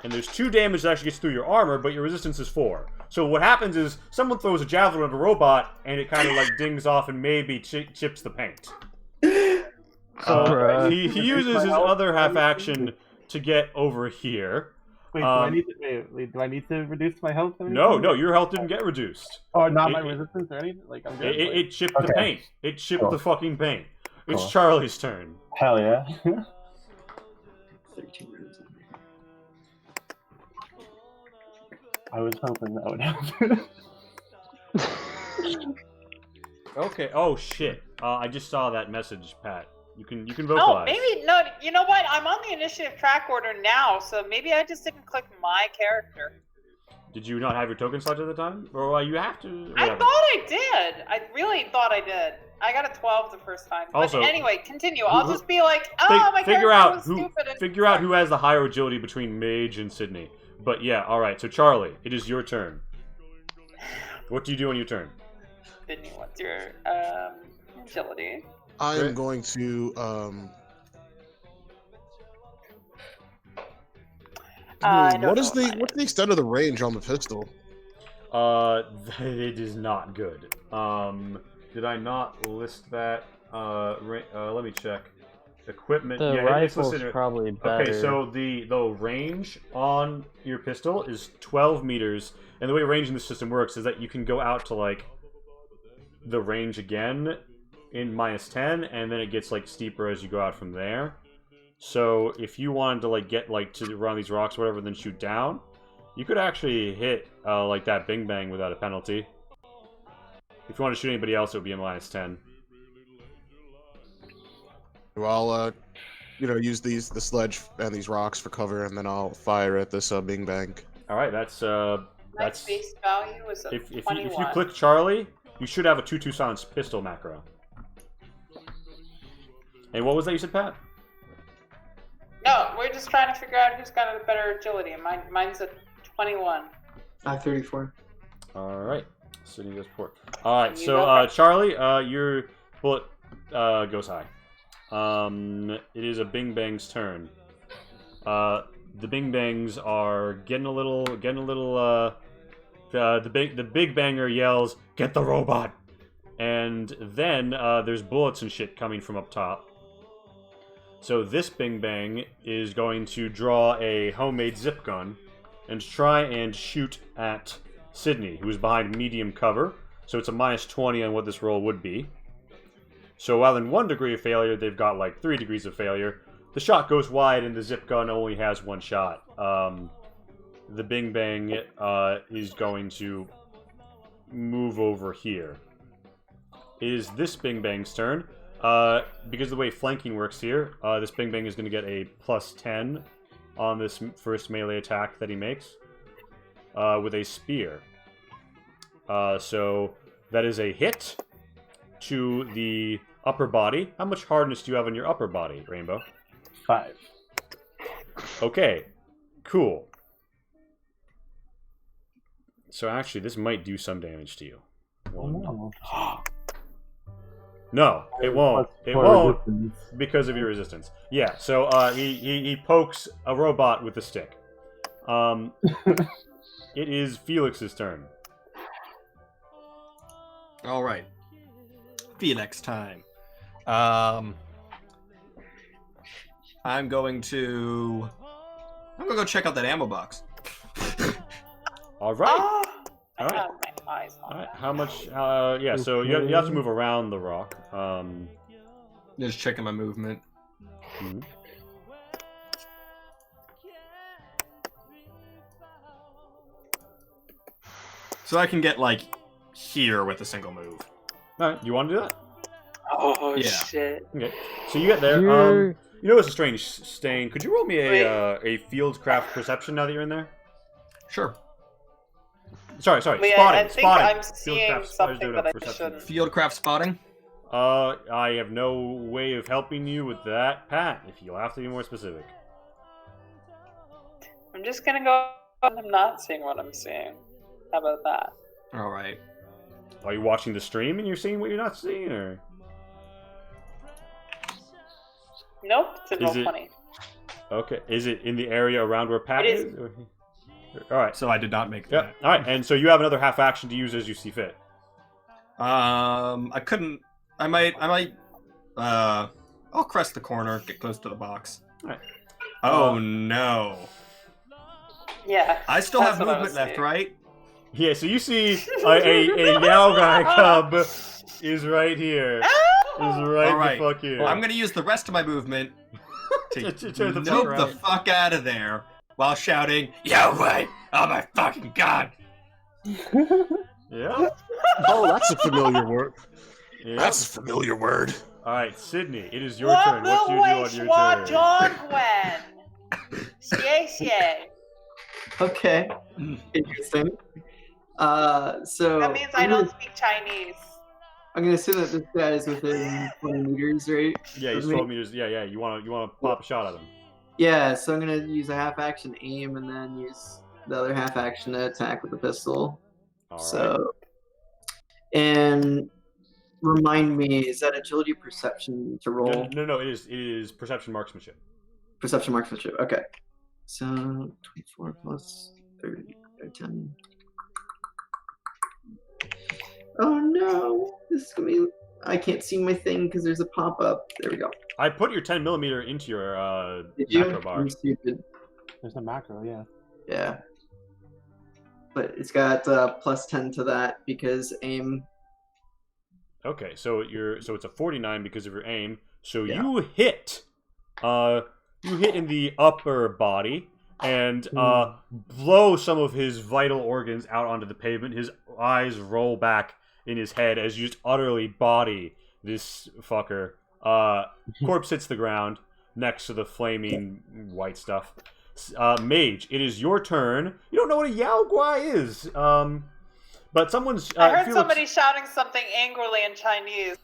And there's 2 damage that actually gets through your armor, but your resistance is 4. So what happens is someone throws a javelin at a robot, and it kind of like dings off and maybe chips the paint. So he uses his other half action to get over here. Wait, do I need to reduce my health? No, your health didn't get reduced. Oh, not my resistance or anything? Like, I'm good? It chipped the paint. It chipped the fucking paint. It's Cool. Charlie's turn. Hell yeah. 13 rounds. I was hoping that would happen. Okay. Oh shit. I just saw that message, Pat. You can Oh, vocalize. maybe no. You know what? I'm on the initiative track order now, so maybe I just didn't click my character. Did you not have your token slot at the time, or you have to? I Whatever. thought I did. I really thought I did. I got a 12 the first time. But Also, anyway, continue. I'll just be like, oh, my figure character out was who stupid. And figure out who has the higher agility between Mage and Sydney. But yeah, all right. So Charlie, it is your turn. What do you do on your turn? Sydney, what's your agility? I am going to I don't what's know the extent of the range on the pistol? It is not good. Did I not list that? Let me check. Equipment. The yeah, it's rifle's listed. probably better. Okay, so the range on your pistol is 12 meters, and the way range in the system works is that you can go out to like the range again in -10, and then it gets like steeper as you go out from there. So if you wanted to like get like to around these rocks or whatever, then shoot down, you could actually hit like that bing bang without a penalty. If you want to shoot anybody else, it would be a -10. Well, I'll use the sledge and these rocks for cover, and then I'll fire at this bing bang. All right, that's My base value is a if 21. you click Charlie, you should have a 2/2 silence pistol macro. And what was that you said, Pat? No, we're just trying to figure out who's got a better agility. Mine's a 21. I have 34. All right, Sydney goes for it. All right, You so go first. Charlie, your bullet goes high. It is a Bing Bang's turn. The Bing Bangs are getting a little. The Big Banger yells, "Get the robot!" And then there's bullets and shit coming from up top. So this Bing Bang is going to draw a homemade zip gun and try and shoot at Sydney, who is behind medium cover. So it's a -20 on what this roll would be. So while in 1 degree of failure, they've got like 3 degrees of failure. The shot goes wide and the zip gun only has 1 shot. The Bing Bang is going to move over here. It is this Bing Bang's turn. Because of the way flanking works here, this Bing Bang is going to get a +10 on this first melee attack that he makes with a spear. So that is a hit to the upper body. How much hardness do you have on your upper body, Rainbow? 5. Okay, cool. So actually, this might do some damage to you. No, it won't. It won't because of your resistance. Yeah, so he pokes a robot with a stick. It is Felix's turn. All right. Felix time. I'm going to go check out that ammo box. All right. Oh, I All right. have my eyes on All right. that. How much? Yeah. So you have to move around the rock. Just checking my movement. Mhm. So I can get like here with a single move. All right. You want to do that? Oh, Yeah. shit. Okay. So you get there. You're- You notice a strange stain. Could you roll me a fieldcraft perception now that you're in there? Sure. Sorry. Wait, Spotting. I think spotting. I'm seeing Fieldcraft- something do it that up I perception. shouldn't. Fieldcraft spotting. I have no way of helping you with that, Pat. If you'll have to be more specific. I'm just gonna go. I'm not seeing what I'm seeing. How about that? All right. Are you watching the stream and you're seeing what you're not seeing, or? Nope, it's in Is it- Roll20. Okay. Is it in the area around where Pat It is. is? All right. So I did not make Yep. that. All right. And so you have another half action to use as you see fit. I couldn't. I might. I'll crest the corner, get close to the box. Alright. Oh no! Yeah. I still that's have what I movement was left, saying. right? Yeah. So you see a Yao cub is right here. Is right Alright. the fuck here. I'm gonna use the rest of my movement to To turn the nope fuck the around. fuck out of there while shouting, "Yo, wait! Oh my fucking god!" Yeah. Oh, that's a familiar word. Yeah. That's a familiar word. All right, Sydney. It is your turn. What do you do on your turn? John Gwen. Xie. Okay. Interesting. So That means I don't speak Chinese. I'm gonna assume that this guy is within 20 meters, right? Yeah, he's 12 meters. Yeah. You want to pop a shot at him. Yeah, so I'm gonna use a half action aim and then use the other half action to attack with the pistol. All right. So, and remind me, is that agility or perception to roll? No. It is perception marksmanship. Perception marksmanship. Okay. So 24 plus 30 or 10. Oh no! This is gonna be. I can't see my thing because there's a pop up. There we go. I put your 10 millimeter into your Did you? macro bar. I'm stupid. There's a macro, yeah. Yeah. But it's got plus 10 to that because aim. Okay, so it's a 49 because of your aim. So Yeah. you hit in the upper body and blow some of his vital organs out onto the pavement. His eyes roll back in his head as you just utterly body this fucker. Corpse hits the ground next to the flaming white stuff. Mage, it is your turn. You don't know what a Yao Guai is, but someone's. I heard Felix- somebody shouting something angrily in Chinese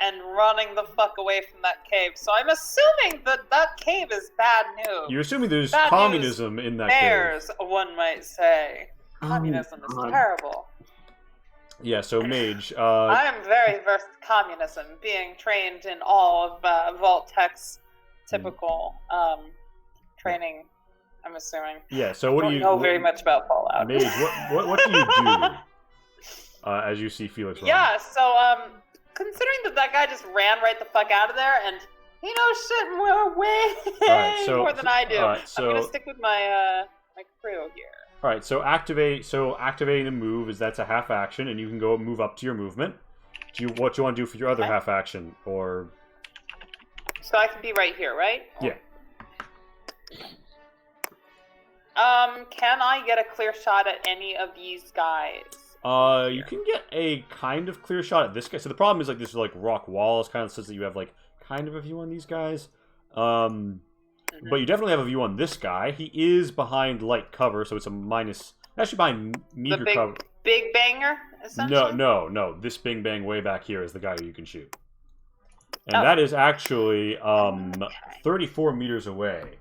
and running the fuck away from that cave. So I'm assuming that cave is bad news. You're assuming there's Bad communism in that cave. Bears, one might say. Communism is God. terrible. Yeah, so Mage. I am very versed in communism, being trained in all of Vault Tech's typical training, I'm assuming. Yeah, so what I do don't you know very much about Fallout. Mage, what do you do as you see Felix run? Yeah, so considering that guy just ran right the fuck out of there, and he knows shit way Alright, so- more than I do. alright, I'm gonna so- stick with my my crew here. All right, so activating a move that's a half action, and you can go move up to your movement. What do you want to do for your other Okay. half action, or So I can be right here, right? yeah? Can I get a clear shot at any of these guys? You can get a kind of clear shot at this guy. So the problem is like this like rock walls kind of says that you have like kind of a view on these guys. But you definitely have a view on this guy. He is behind light cover, so it's a minus. Actually, behind meager The big, cover. big banger, essentially? No. This Bing Bang way back here is the guy who you can shoot, and Oh. that is actually 34 meters away.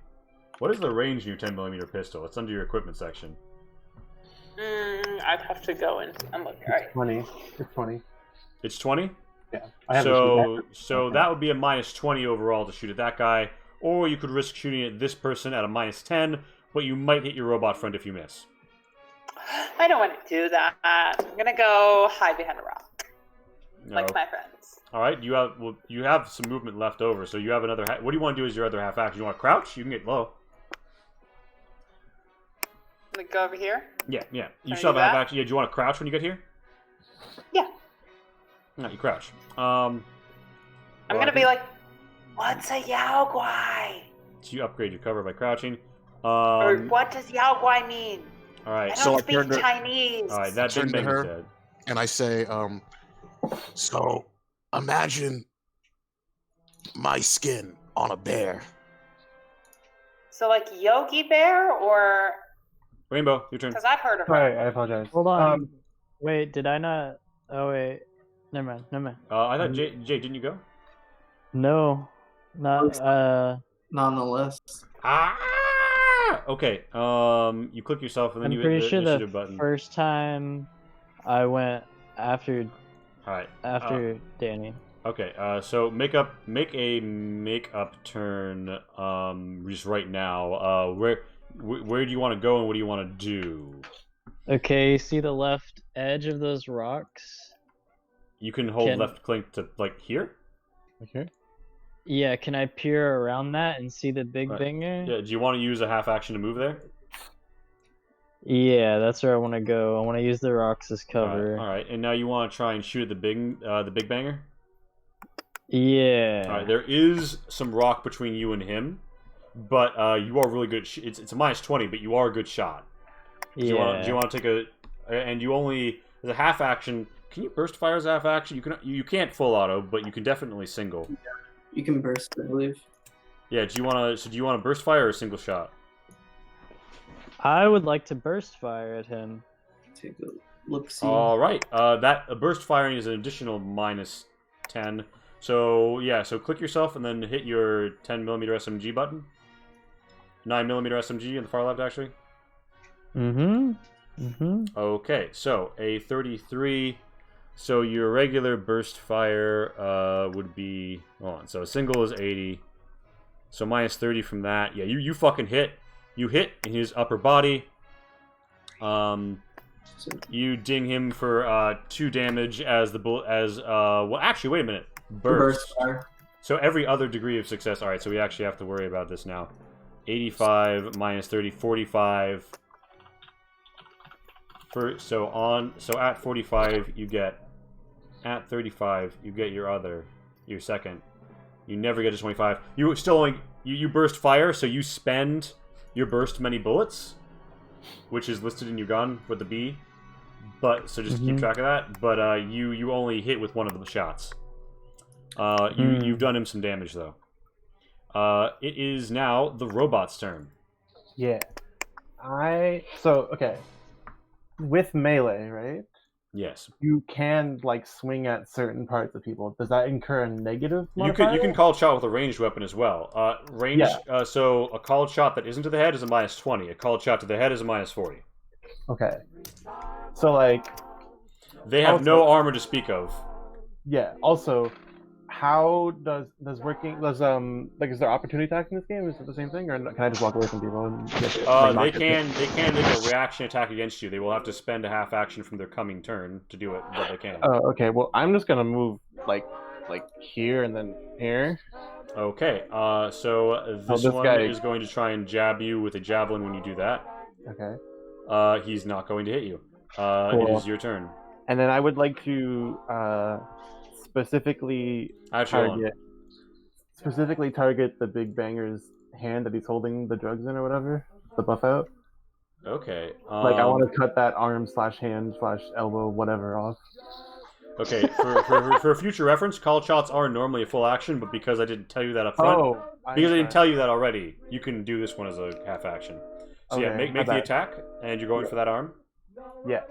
What is the range in your 10mm pistol? It's under your equipment section. I'd have to go and look. All right. 20. It's 20. It's 20. Yeah. I have a So that would be a minus 20 overall to shoot at that guy, or you could risk shooting at this person at a minus 10, but you might hit your robot friend if you miss. I don't want to do that. I'm gonna go hide behind a rock, like No. my friends. All right, you have some movement left over, so you have another. What do you want to do as your other half action? You want to crouch? You can get low. Like go over here. Yeah. You Can I still have do a half that? action. Yeah, do you want to crouch when you get here? Yeah. No, you crouch. I'm gonna be like, what's a Yao Guai? So you upgrade your cover by crouching. Or what does Yao Guai mean? All right. I So don't I speak turned to- Chinese. All right. That Turn Big to Bang her. said. And I say, so imagine my skin on a bear. So like Yogi Bear, or Rainbow, your turn. because I've heard of her. Sorry, I apologize. Hold on. Wait, did I not? Oh wait. Never mind. I thought Jay, didn't you go? No, not. Not on the list. Ah! Okay. You click yourself and then I'm you hit pretty the sure initiative the button. first time I went after All right. Danny. Okay. So make a make-up turn. Just right now. Where do you want to go and what do you want to do? Okay, see the left edge of those rocks? You can hold left click to like here. Okay. Yeah, can I peer around that and see the big banger? Yeah. Do you want to use a half action to move there? Yeah, that's where I want to go. I want to use the rocks as cover. All right. And now you want to try and shoot at the big banger. Yeah. All right. There is some rock between you and him, but you are really good. It's a -20, but you are a good shot. Do you want to take a? And you only as a half action. Can you burst fire as a half action? You can't full auto, but you can definitely single. You can burst, I believe. Yeah. Do you want to burst fire or a single shot? I would like to burst fire at him. Take a look. See. All right. That burst firing is an additional -10. So yeah. So click yourself and then hit your 10mm SMG button. 9mm SMG in the far left, actually. Okay. So a 33. So your regular burst fire would be... Hold on. So a single is 80. So -30 from that. Yeah, you fucking hit. You hit in his upper body. You ding him for 2 damage as the bullet... well, actually, wait a minute. Burst fire. So every other degree of success... Alright, so we actually have to worry about this now. 85, -30, 45... So at 45 you get, at 35 you get your second. You never get to 25. You still only you burst fire, so you spend your burst many bullets, which is listed in your gun with the B. But so just keep track of that. But you only hit with one of the shots. You've done him some damage though. It is now the robot's turn. Yeah. Okay. With melee, right? Yes. You can like swing at certain parts of people. Does that incur a negative modifier? You can call shot with a ranged weapon as well. So a called shot that isn't to the head is a -20. A called shot to the head is a -40. Okay. So like they have no armor to speak of. Yeah. Also, how does is there opportunity attack in this game? Is it the same thing, or can I just walk away from people? And they can make a reaction attack against you. They will have to spend a half action from their coming turn to do it, but they can. Oh, okay. Well, I'm just gonna move like here and then here. Okay. So this one guy is going to try and jab you with a javelin when you do that. Okay. He's not going to hit you. Cool. It is your turn. And then I would like to specifically target the big banger's hand that he's holding the drugs in or whatever, the buff out. Okay. Like I want to cut that arm/hand/elbow whatever off. Okay. For future reference, called shots are normally a full action, but because I didn't tell you that up front, because I didn't tell you that already, you can do this one as a half action. So yeah, make the attack, and you're going for that arm. Yeah.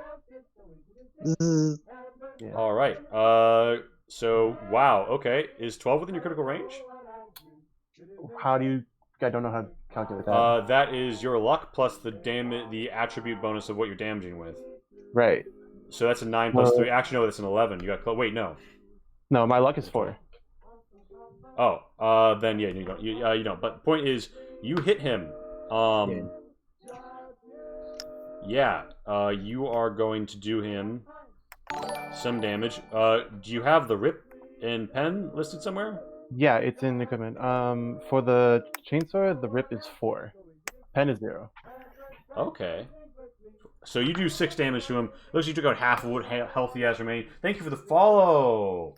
All right. So wow. Okay, is 12 within your critical range? How do you? I don't know how to calculate that. That is your luck plus the attribute bonus of what you're damaging with. Right. So that's a 9 plus 3. Actually, no, that's an 11. You got wait, no. No, my luck is 4. Oh. Then yeah, you don't. You don't. But the point is, you hit him. Yeah. You are going to do him some damage. Do you have the rip and pen listed somewhere? Yeah, it's in equipment. For the chainsaw, the rip is 4. Pen is 0. Okay. So you do 6 damage to him. Looks like you took out half of what health he has remaining. Thank you for the follow.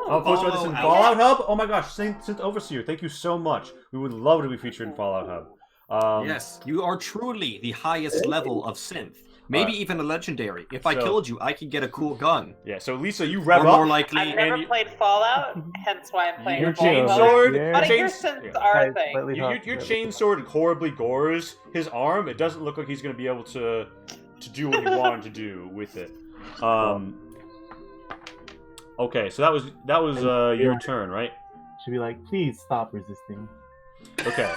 Posted this in Fallout Hub? Oh my gosh, Synth Overseer, thank you so much. We would love to be featured in Fallout Hub. Yes, you are truly the highest level of synth. Maybe even a legendary. If I killed you, I could get a cool gun. Yeah, so Lisa, you rev or up. More likely, I've never played Fallout, hence why I'm playing your chainsword. But your chains synths are a thing. Your chainsword horribly gores his arm. It doesn't look like he's going to be able to do what he wanted to do with it. Okay, so that was your turn, right? Should be like, please stop resisting. Okay.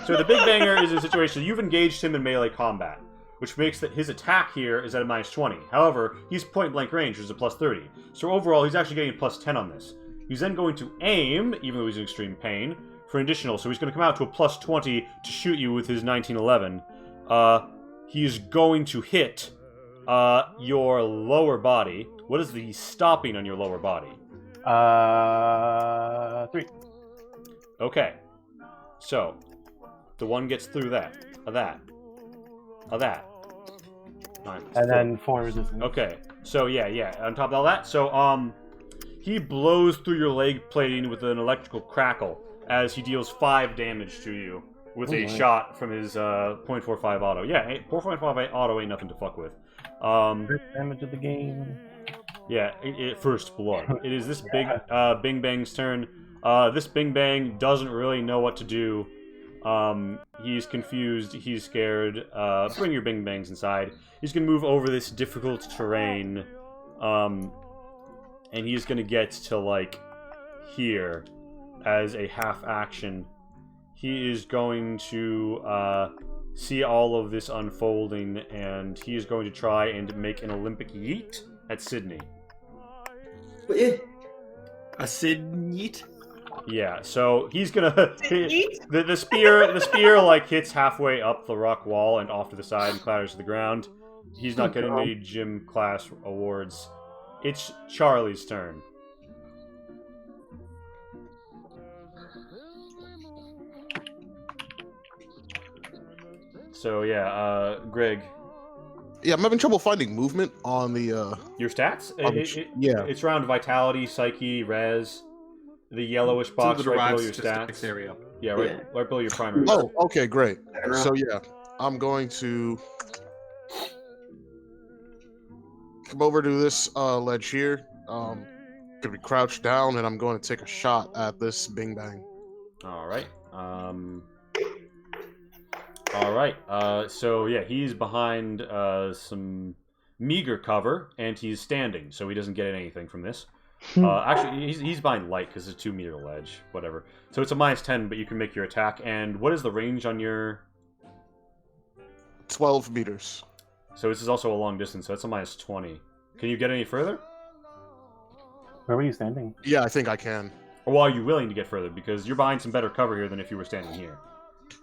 So the Big Banger is in a situation you've engaged him in melee combat, which makes that his attack here is at a -20. However, he's point blank range, which is a +30. So overall, he's actually getting a +10 on this. He's then going to aim, even though he's in extreme pain, for an additional. So he's going to come out to a +20 to shoot you with his 1911. He is going to hit your lower body. What is the stopping on your lower body? 3. Okay. So, the one gets through that. Nine, And then 4 resistance. Okay. So, yeah. On top of all that, so, he blows through your leg plating with an electrical crackle as he deals 5 damage to you with a shot from his .45 auto. Yeah, 4.5 auto ain't nothing to fuck with. First damage of the game. Yeah, first blood. It is this big Bing Bang's turn. This Bing Bang doesn't really know what to do. He's confused. He's scared. Bring your Bing Bangs inside. He's gonna move over this difficult terrain, and he's gonna get to like here as a half action. He is going to see all of this unfolding, and he is going to try and make an Olympic yeet at Sydney. A Sid-yeet? Yeah, so he's gonna the spear like hits halfway up the rock wall and off to the side and clatters to the ground. He's not getting any gym class awards. It's Charlie's turn. So yeah, Greg. Yeah, I'm having trouble finding movement on the. Your stats? Yeah. It's around vitality, psyche, res. The yellowish box right below your stats. Area. Yeah, right below your primary. Oh, okay, great. So yeah, I'm going to come over to this ledge here. Gonna be crouched down, and I'm going to take a shot at this Bing Bang. All right. All right. So yeah, he's behind some meager cover, and he's standing, so he doesn't get anything from this. Actually, he's behind light because it's a 2-meter ledge. Whatever. So it's a -10, but you can make your attack. And what is the range on your? 12 meters. So this is also a long distance, so it's a -20. Can you get any further? Where were you standing? Yeah, I think I can. Or are you willing to get further? Because you're behind some better cover here than if you were standing here.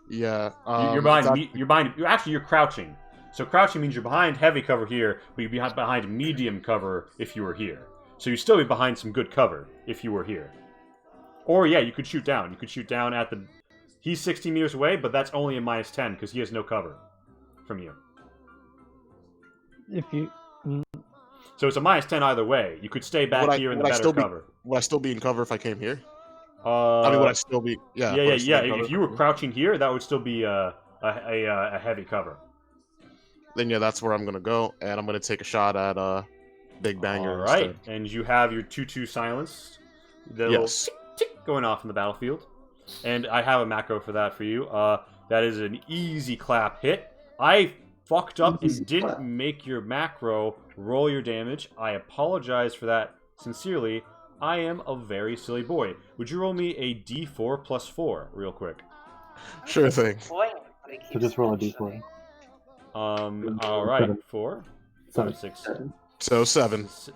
Yeah. You're behind. You're behind. You're crouching. So crouching means you're behind heavy cover here, but you'd be behind medium cover if you were here. So you'd still be behind some good cover if you were here. Or yeah, you could shoot down. You could shoot down at the. He's 16 meters away, but that's only a -10 because he has no cover from you. If you. So it's a -10 either way. You could stay back here in the better cover. Would I still be in cover if I came here? I mean, would I still be? Yeah. Yeah. If you were crouching here, that would still be a heavy cover. Then yeah, that's where I'm gonna go, and I'm gonna take a shot at Big Banger. All right, instead. and you have your 2/2 silenced. The Yes. little tick going off in the battlefield, and I have a macro for that for you. That is an easy clap hit. I fucked up and didn't make your macro roll your damage. I apologize for that sincerely. I am a very silly boy. Would you roll me a D4 + 4 real quick? Sure thing. Boy, So just roll a d4. All right, 4, 5, 6. So 7. So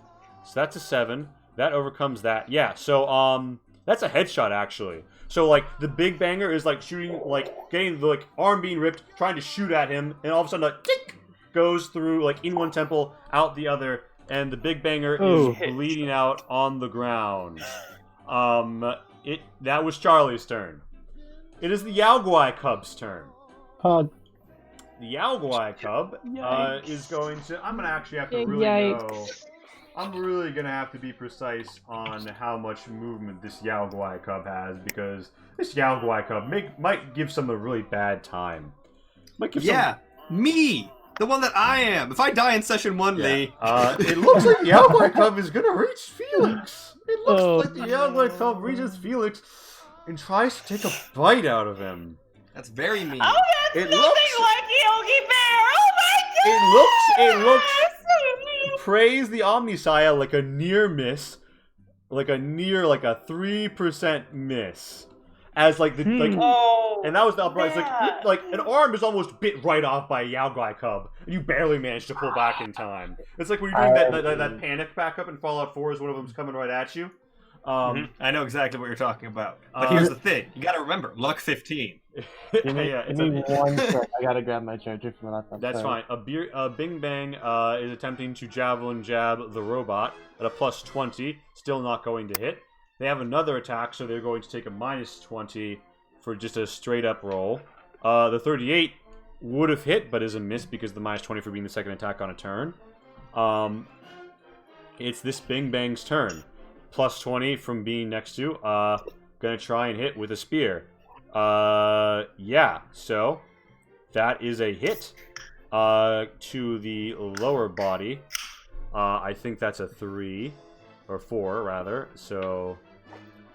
that's a 7. That overcomes that. Yeah. So that's a headshot actually. So like the Big Banger is like shooting, like getting the like arm being ripped, trying to shoot at him, and all of a sudden a tick goes through like in one temple, out the other, and the Big Banger is bleeding out on the ground. That was Charlie's turn. It is the Yaoguai Cub's turn. The Yaoguai Cub is going to. I'm gonna actually have to really know. I'm really gonna have to be precise on how much movement this Yaoguai Cub has, because this Yaoguai Cub might give some a really bad time. Might give me, the one that I am. If I die in session 1, Lee. It looks like the Yaoguai Cub is gonna reach Felix. It looks like the Yaoguai Cub reaches Felix and tries to take a bite out of him. That's very mean. Oh, that's nothing like Yogi Bear! Oh my god! It looks. Praise the Omnisaya like a near miss, like a 3% miss, as like the and that was the upper right. It's yeah. like an arm is almost bit right off by a Yaoguai cub, and you barely managed to pull back in time. It's like when you're doing that panic back up in Fallout 4 as one of them's coming right at you. I know exactly what you're talking about. But here's the thing: you got to remember, luck 15. Give me one sec. I gotta grab my charger from the laptop. That's fine. A Bing Bang is attempting to javelin jab the robot at a plus 20, still not going to hit. They have another attack, so they're going to take a minus 20 for just a straight up roll. The 38 would have hit, but is a miss because the minus 20 for being the second attack on a turn. It's this Bing Bang's turn. Plus 20 from being next to. Gonna try and hit with a spear. Yeah, so that is a hit to the lower body. I think that's a 3 or 4 rather. So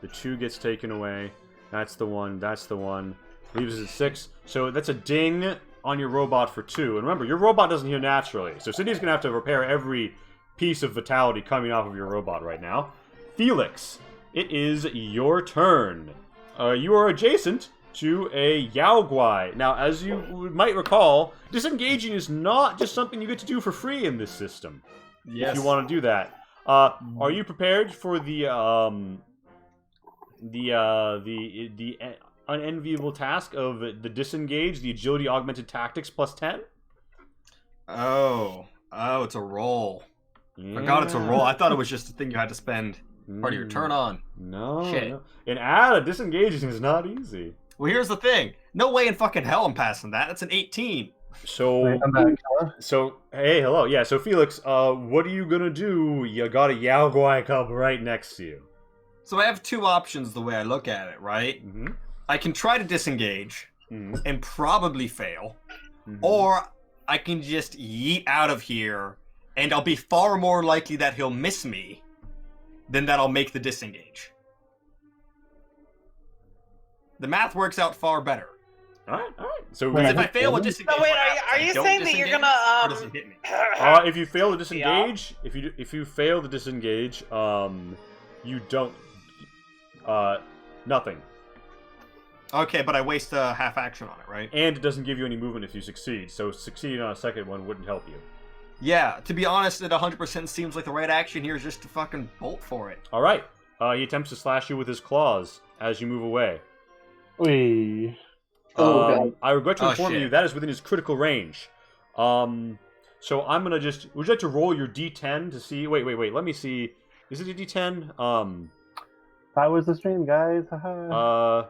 the 2 gets taken away. That's the one. That's the one. Leaves us at 6. So that's a ding on your robot for 2. And remember, your robot doesn't heal naturally. So Sydney's gonna have to repair every piece of vitality coming off of your robot right now. Felix, it is your turn. You are adjacent to a Yaoguai. Now, as you might recall, disengaging is not just something you get to do for free in this system. Yes. If you want to do that. Are you prepared for the unenviable task of the disengage, the agility augmented tactics plus 10? Oh, it's a roll. Yeah. Forgot it's a roll. I thought it was just a thing you had to spend part of your turn on. No. Shit. No. And disengaging is not easy. Well, here's the thing. No way in fucking hell I'm passing that. That's an 18. So, Wait, I'm back. Hey, hello. Yeah, so Felix, what are you gonna do? You got a Yaoguai cub right next to you. So I have 2 options the way I look at it, right? Mm-hmm. I can try to disengage and probably fail, Mm-hmm. or I can just yeet out of here and I'll be far more likely that he'll miss me than that I'll make the disengage. The math works out far better. All right. So Because if I fail a disengage, So wait, what happens? are you I don't saying that you're disengage, gonna or does he hit me? if you fail to disengage, if you fail to disengage, you don't nothing. Okay, but I waste a half action on it, right? And it doesn't give you any movement if you succeed. So succeeding on a second one wouldn't help you. Yeah, to be honest, it 100% seems like the right action here is just to fucking bolt for it. All right. He attempts to slash you with his claws as you move away. Wee. God. I regret to inform shit. you that is within his critical range. So I'm gonna just. Would you like to roll your D10 to see? Wait. Let me see. Is it a D10? That was the stream, guys. Haha.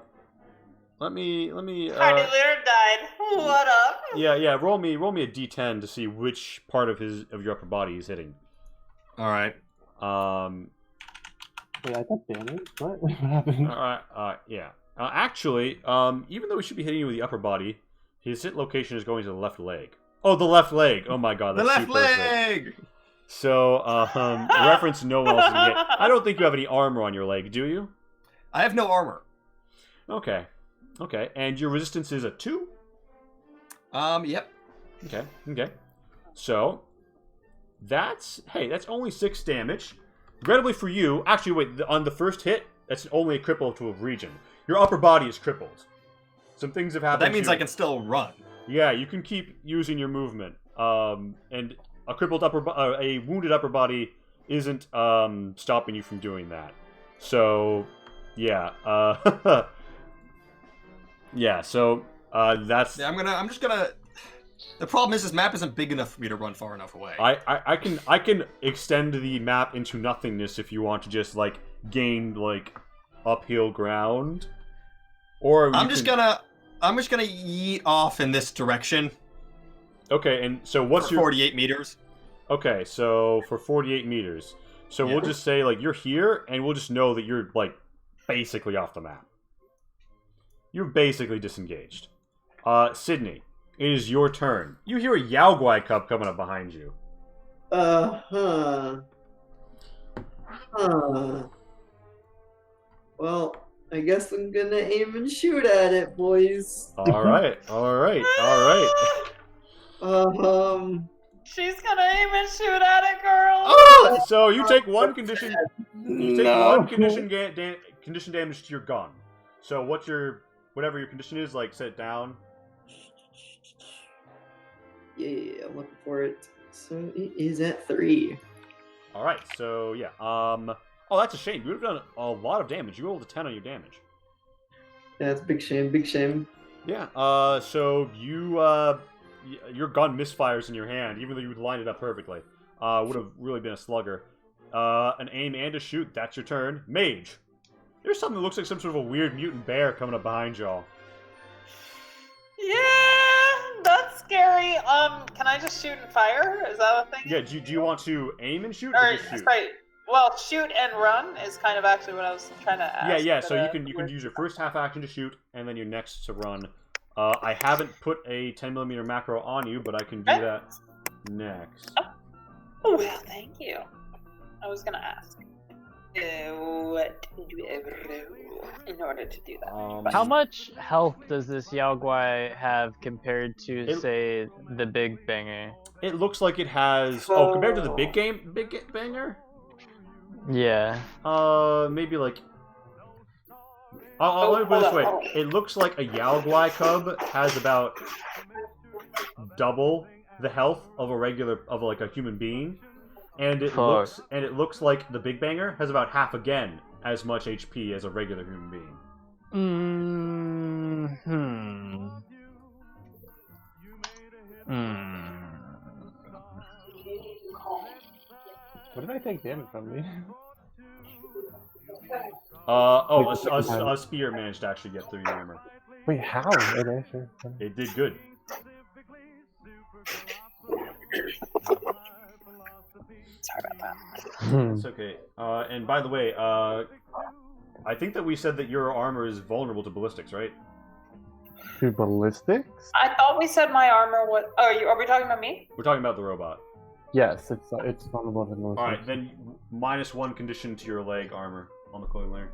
Let me. Party leader died. What up? Yeah. Roll me a D10 to see which part of your upper body he's hitting. All right. Wait, I got damage. What happened? All right. Yeah. Actually, even though we should be hitting you with the upper body, his hit location is going to the left leg. Oh, the left leg. Oh my god, The that's left too perfect. leg! So, reference no one else can get. I don't think you have any armor on your leg, do you? I have no armor. Okay. And your resistance is a 2? Yep. Okay. So, that's only 6 damage. Regrettably for you, actually wait, on the first hit, that's only a cripple to a region. Your upper body is crippled. Some things have happened. But that means to you. I can still run. Yeah, you can keep using your movement. And a crippled a wounded upper body isn't stopping you from doing that. So, yeah. Yeah. So that's. Yeah, I'm just gonna. The problem is this map isn't big enough for me to run far enough away. I can extend the map into nothingness if you want to just like gain like uphill ground. Or I'm just gonna yeet off in this direction. Okay, and so what's for your 48 meters? Okay, so for 48 meters. So Yeah. we'll just say like you're here, and we'll just know that you're like basically off the map. You're basically disengaged. Sydney, it is your turn. You hear a Yaoguai cub coming up behind you. Well, I guess I'm gonna aim and shoot at it, boys. All right. She's gonna aim and shoot at it, girl. Oh! So you take one condition. You take one condition damage to your gun. So what's your whatever your condition is, like set it down. Yeah, I'm looking for it. So it is at 3. All right, so yeah. Oh, that's a shame. You would have done a lot of damage. You rolled a 10 on your damage. Yeah, it's a big shame. Big shame. Yeah. So you your gun misfires in your hand, even though you would line it up perfectly. Would have really been a slugger. An aim and a shoot. That's your turn. Mage. There's something that looks like some sort of a weird mutant bear coming up behind y'all. Yeah, that's scary. Can I just shoot and fire? Is that a thing? Yeah. Do you want to aim and shoot, or just shoot? Sorry. Well, shoot and run is kind of actually what I was trying to ask. Yeah. So you can use your first half action to shoot, and then your next to run. I haven't put a 10mm macro on you, but I can do that next. Oh, well, thank you. I was gonna ask. What do you ever do in order to do that? How much health does this Yaogwai have compared to, say, the Big Banger? It looks like it has. Oh, compared to the Big Banger? Yeah. Maybe like. Let me put it this way. It looks like a Yaogwai cub has about double the health of a human being, and it looks like the Big Banger has about half again as much HP as a regular human being. What did I take damage from me? A spear managed to actually get through your armor. Wait, how? Okay, sure. It did good. Sorry about that. It's okay. And by the way, I think that we said that your armor is vulnerable to ballistics, right? To ballistics? I thought we said my armor was. Oh, are we talking about me? We're talking about the robot. Yes, it's vulnerable to ballistics. Alright, then -1 condition to your leg armor on the clothing layer.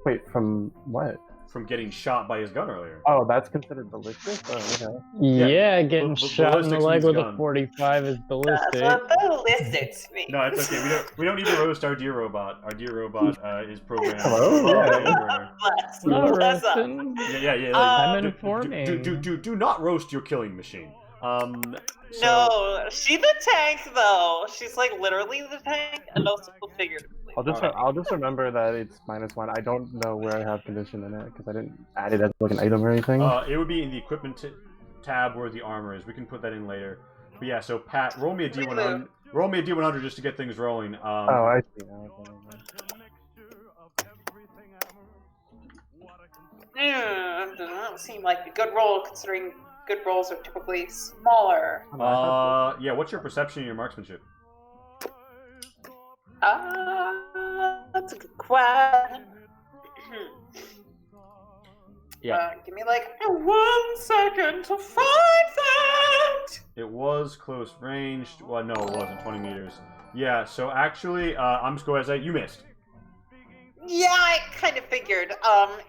Wait, from what? From getting shot by his gun earlier. Oh, that's considered ballistic? Oh, okay. Yeah, getting shot in the leg with gun. a 45 is ballistic. That's what ballistics mean. No, it's okay. We don't need to roast our deer robot. Our deer robot is programmed. Hello? No Bless up. roasting. Yeah. I'm informing. Do not roast your killing machine. No, she's the tank though. She's like literally the tank, and also figuratively. I'll just remember that it's -1. I don't know where I have condition in it because I didn't add it as like an item or anything. It would be in the equipment tab where the armor is. We can put that in later. But yeah, so Pat, roll me a D100. Roll me a D100 just to get things rolling. Oh, I see. Does not seem like a good roll considering good rolls are typically smaller. Yeah. What's your perception and your marksmanship? That's a good question. Yeah. Give me like 1 second to find that. It was close ranged. Well, no, it wasn't. 20 meters. Yeah. So actually, I'm just going to say you missed. Yeah, I kind of figured.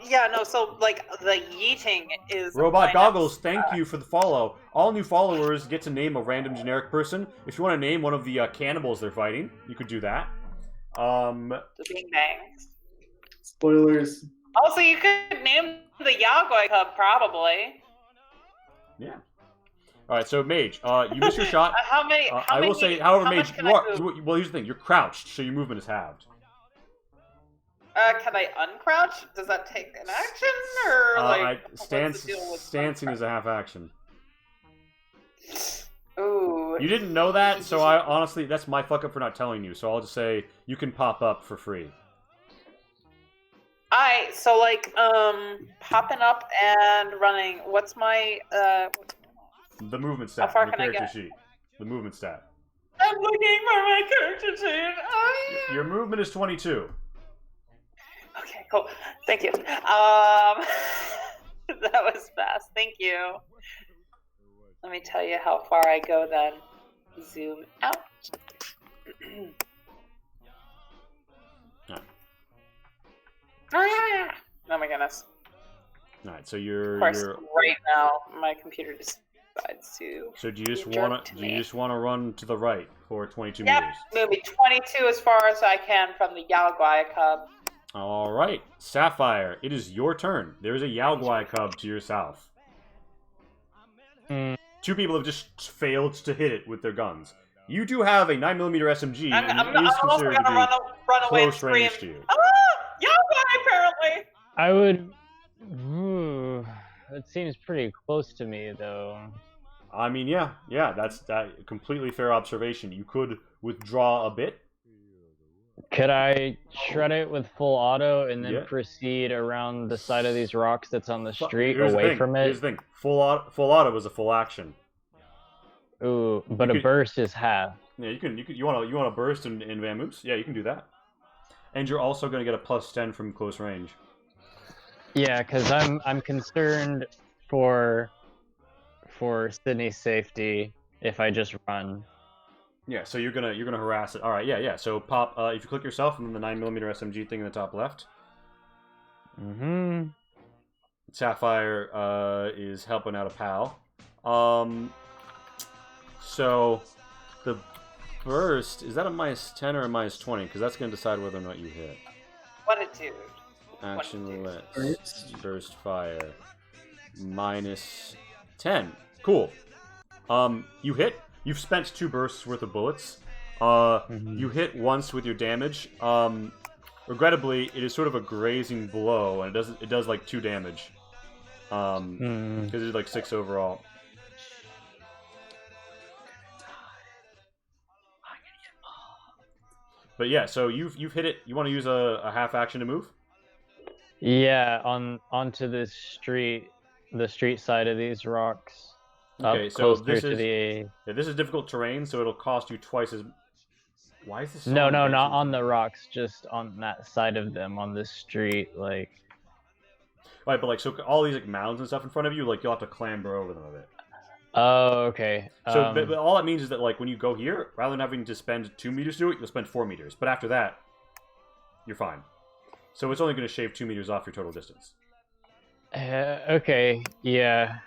Yeah, no. So like the yeeting is. Robot Goggles, thank you for the follow. All new followers get to name a random generic person. If you want to name one of the cannibals they're fighting, you could do that. The Bing Bangs. Spoilers. Also, you could name the Yaogwai cub probably. Yeah. All right, so Mage, you missed your shot. How many? I will say, however, Mage, well, here's the thing: you're crouched, so your movement is halved. Can I uncrouch? Does that take an action, or like stancing is a half action. Ooh. You didn't know that, so I honestly, that's my fuck up for not telling you. So I'll just say you can pop up for free. So like popping up and running. What's my The movement stat. How far Your can I character get? sheet. The movement stat. I'm looking for my character sheet. Your movement is 22. Okay, cool. Thank you. That was fast. Thank you. Let me tell you how far I go then. Zoom out. Oh my goodness. Alright, so you're right now my computer decides to. So do you just wanna run to the right for 22 yep, meters? maybe 22 as far as I can from the Yaogwai cub. All right, Sapphire, it is your turn. There is a Yaoguai cub to your south. Mm. 2 people have just failed to hit it with their guns. You do have a 9mm SMG, and I'm it is also considered gonna to run away and close scream. range to you. Ah! Yaoguai, apparently! I would. It seems pretty close to me, though. I mean, yeah, that's that completely fair observation. You could withdraw a bit. Could I shred it with full auto and then Yeah. proceed around the side of these rocks that's on the street Here's the away thing, from Here's it? the thing. Full auto is a full action. Ooh, but You a could- burst is half. Yeah, you want to burst in Vamoose? Yeah, you can do that. And you're also going to get a +10 from close range. Yeah, because I'm concerned for Sydney's safety if I just run. Yeah, so you're gonna harass it. All right, yeah. So pop. If you click yourself, and then the 9mm SMG thing in the top left. Mm-hmm. Sapphire is helping out a pal. So the burst, is that a -10 or a -20? Because that's gonna decide whether or not you hit. What a dude. Action list. Burst. Burst fire. -10. Cool. You hit. You've spent 2 bursts worth of bullets. You hit once with your damage. Regrettably, it is sort of a grazing blow, and it does like 2 damage. Because it's like 6 overall. But yeah, so you've hit it. You want to use a half action to move? Yeah, onto this street, the street side of these rocks. Okay, up so closer this to is the. this is difficult terrain, so it'll cost you twice as. Why is this? No, song not dancing? on the rocks, just on that side of them, on this street, like. Right, but like so all these like mounds and stuff in front of you, like you'll have to clamber over them a bit. Oh, okay. So but all that means is that like when you go here, rather than having to spend 2 meters to do it, you'll spend 4 meters. But after that, you're fine. So it's only going to shave 2 meters off your total distance. Okay, yeah.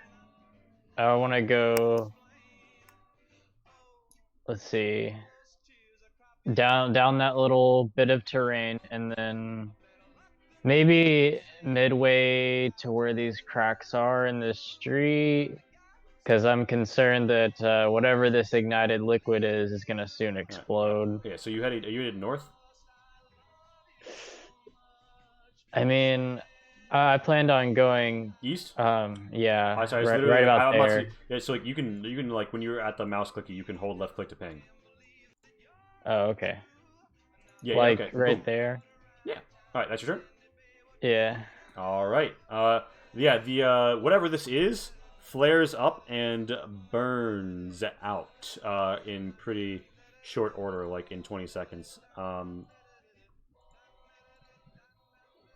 I want to go. Let's see. Down that little bit of terrain, and then maybe midway to where these cracks are in the street, because I'm concerned that whatever this ignited liquid is gonna soon explode. Yeah. So you headed north. I mean, I planned on going East. Yeah, Sorry, it's right literally- about I'm about to there. say- yeah, so like you can like when you're at the mouse clicky, you can hold left click to ping. Oh, okay. Yeah, Like okay. right Boom. there. Yeah. All right, that's your turn. Yeah. All right. Yeah, the whatever this is flares up and burns out in pretty short order, like in 20 seconds.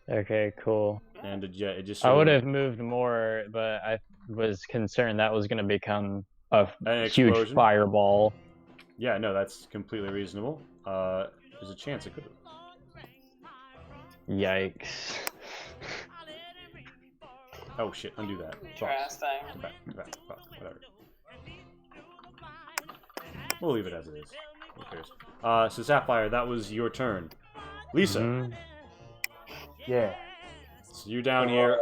Okay, cool. And it just. I sort would of- have moved more, but I was concerned that was going to become a An huge explosion? fireball. Yeah, no, that's completely reasonable. There's a chance it could have. Yikes. Oh shit! Undo that. Interesting. Back, whatever. We'll leave it as it is. Who cares? So Sapphire, that was your turn. Lisa, Mhm. Yeah. so you're down here.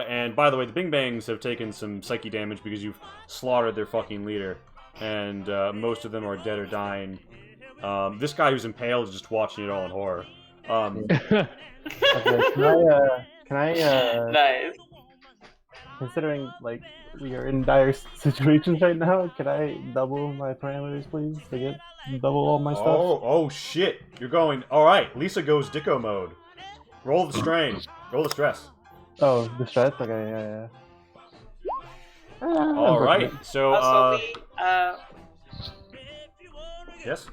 And by the way, the Bing Bangs have taken some psyche damage because you've slaughtered their fucking leader, and most of them are dead or dying. This guy who's impaled is just watching it all in horror. Okay, can I Nice. considering like we are in dire situations right now, can I double my parameters please to get double all my stuff? Oh shit! You're going. All right, Lisa goes Dicko mode. Roll the strain. Roll the stress. Oh, the stress? Okay, yeah. All right. So Also, yes.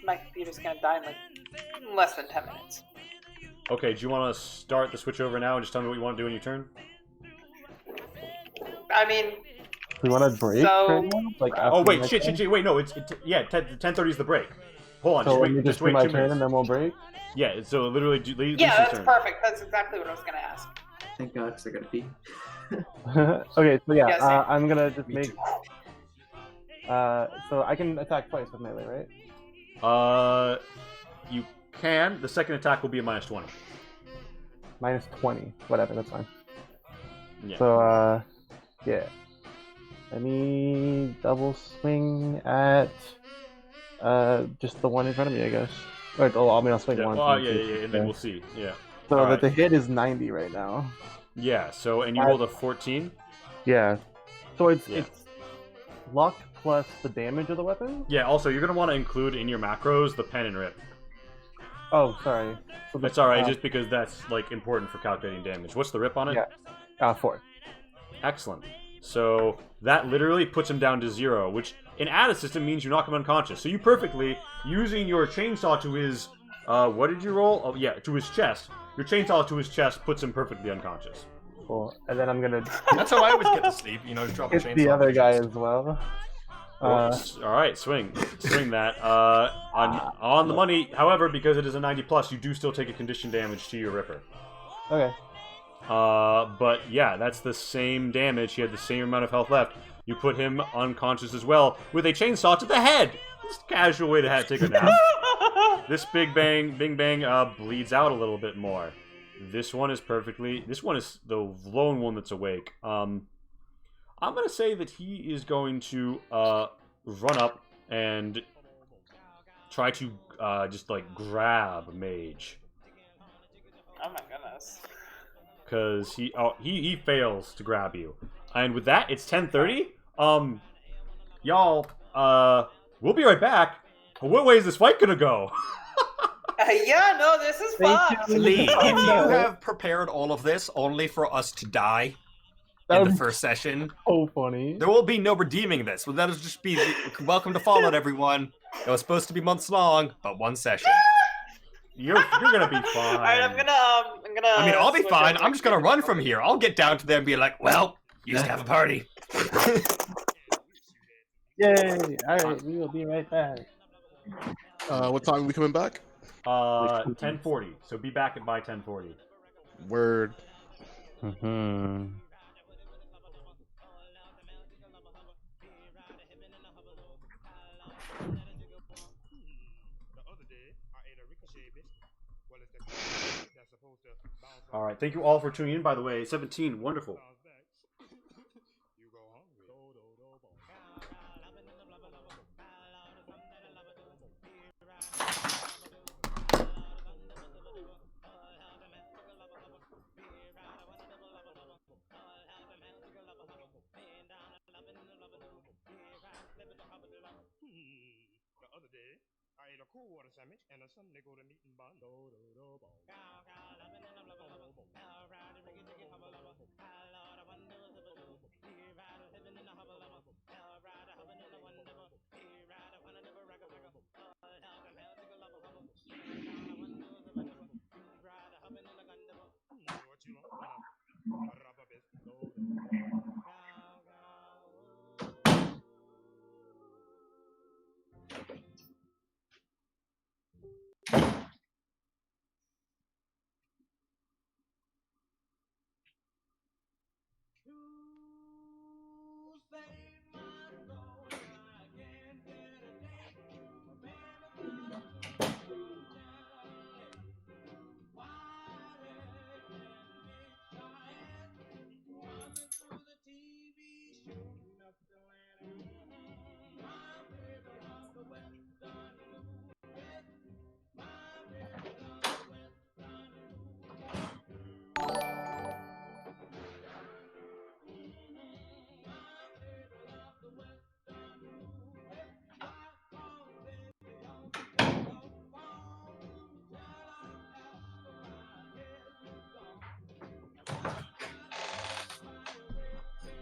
my computer's gonna die in like less than 10 minutes. Okay. Do you want to start the switch over now and just tell me what you want to do in your turn? I mean, We want to break So- right now? Like Oh after wait, my shit. turn? Wait, no. It's 10:30 is the break. Hold on. So Just let me wait. just Just do wait my 2 turn minutes. and then we'll break? Yeah. So literally, Lisa's yeah, that's turn. perfect. That's exactly what I was gonna ask. Thank God, because I gotta pee. Okay, so yeah, Yeah, same. I'm gonna just Me make... too. So I can attack twice with melee, right? You can. The second attack will be a -20. Minus 20. Whatever, that's fine. Yeah. So, yeah. Let me double swing at just the one in front of me, I guess. Or, I'll swing Yeah, one. well, and then we'll see. Yeah. So All that the right. hit is 90 right now. Yeah. So and you rolled a 14. Yeah. So it's Yeah. it's luck plus the damage of the weapon. Yeah. Also, you're gonna want to include in your macros the pen and rip. Oh, sorry. So That's all right, just because that's like important for calculating damage. What's the rip on it? Yeah. 4. Excellent. So that literally puts him down to 0, which in Ada system means you knock him unconscious. So you perfectly, using your chainsaw to his, what did you roll? Oh yeah, to his chest. Your chainsaw to his chest puts him perfectly unconscious. Cool. And then I'm gonna That's how I always get to sleep. You know, just drop a hit chainsaw. the other guy as well. All right, swing that. On the money. However, because it is a 90+, you do still take a condition damage to your Ripper. Okay. But yeah, that's the same damage. He had the same amount of health left. You put him unconscious as well with a chainsaw to the head. Just a casual way to take a nap. This bing bang bleeds out a little bit more. This one is the lone one that's awake. I'm gonna say that he is going to run up and try to just like grab Mage. Oh my goodness. Because he fails to grab you. And with that, it's 10:30. Y'all, we'll be right back. What way is this fight gonna go? Yeah, no, this is fun. Lee, if you have prepared all of this only for us to die in the first session, so funny. There will be no redeeming this. Well, that'll just be welcome to Fallout, everyone. It was supposed to be months long, but one session. You're gonna be fine. All right, I'm gonna. I mean, I'll be fine. I'm just gonna run from here. I'll get down to them and be like, "Well, used to have a party." Yay! All right, we will be right back. What time are we coming back? 10:40. So be back by 10:40. Word. Mm-hmm. All right. Thank you all for tuning in. By the way, 17, wonderful.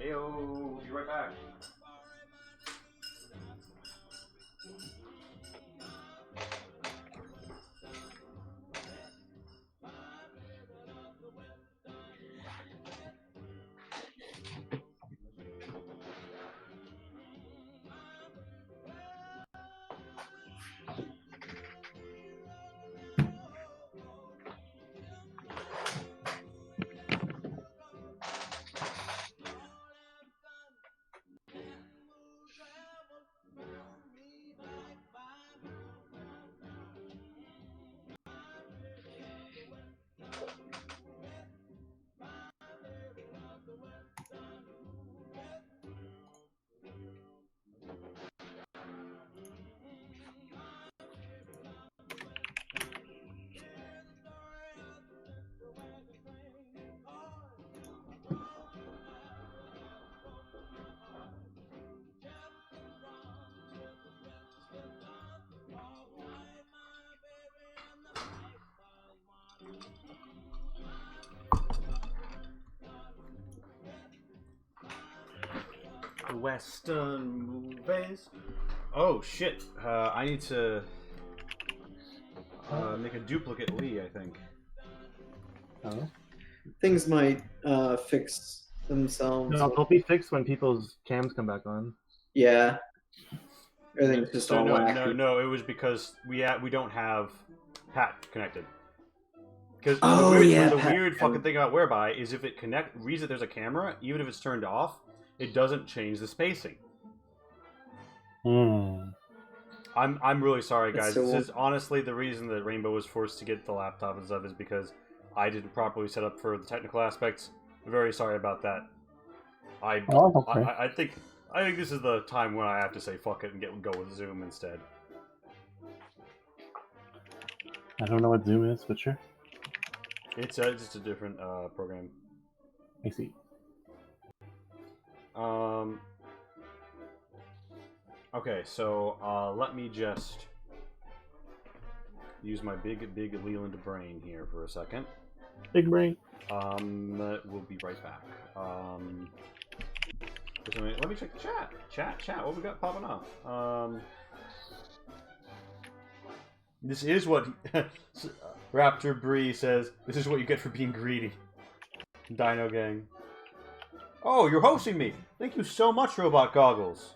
Heyo, be right back. Western movies. Oh shit! I need to make a duplicate Lee. I think. Oh. Things might fix themselves. No, they'll be fixed when people's cams come back on. Yeah. Everything's just all wacky. No. It was because we don't have Pat connected. Because Oh, the Pat. weird fucking thing about Whereby is if it reads that there's a camera, even if it's turned off, it doesn't change the spacing. I'm really sorry, guys. So- This is honestly the reason that Rainbow was forced to get the laptop and stuff is because I didn't properly set up for the technical aspects. Very sorry about that. I think this is the time when I have to say fuck it and go with Zoom instead. I don't know what Zoom is, but sure. It's just a different program. I see. Okay, so let me just use my big Leland brain here for a second. Big brain. We'll be right back. Let me check the chat. Chat. What we got popping off? This is what Raptor Bree says. This is what you get for being greedy. Dino Gang. Oh, you're hosting me. Thank you so much, Robot Goggles.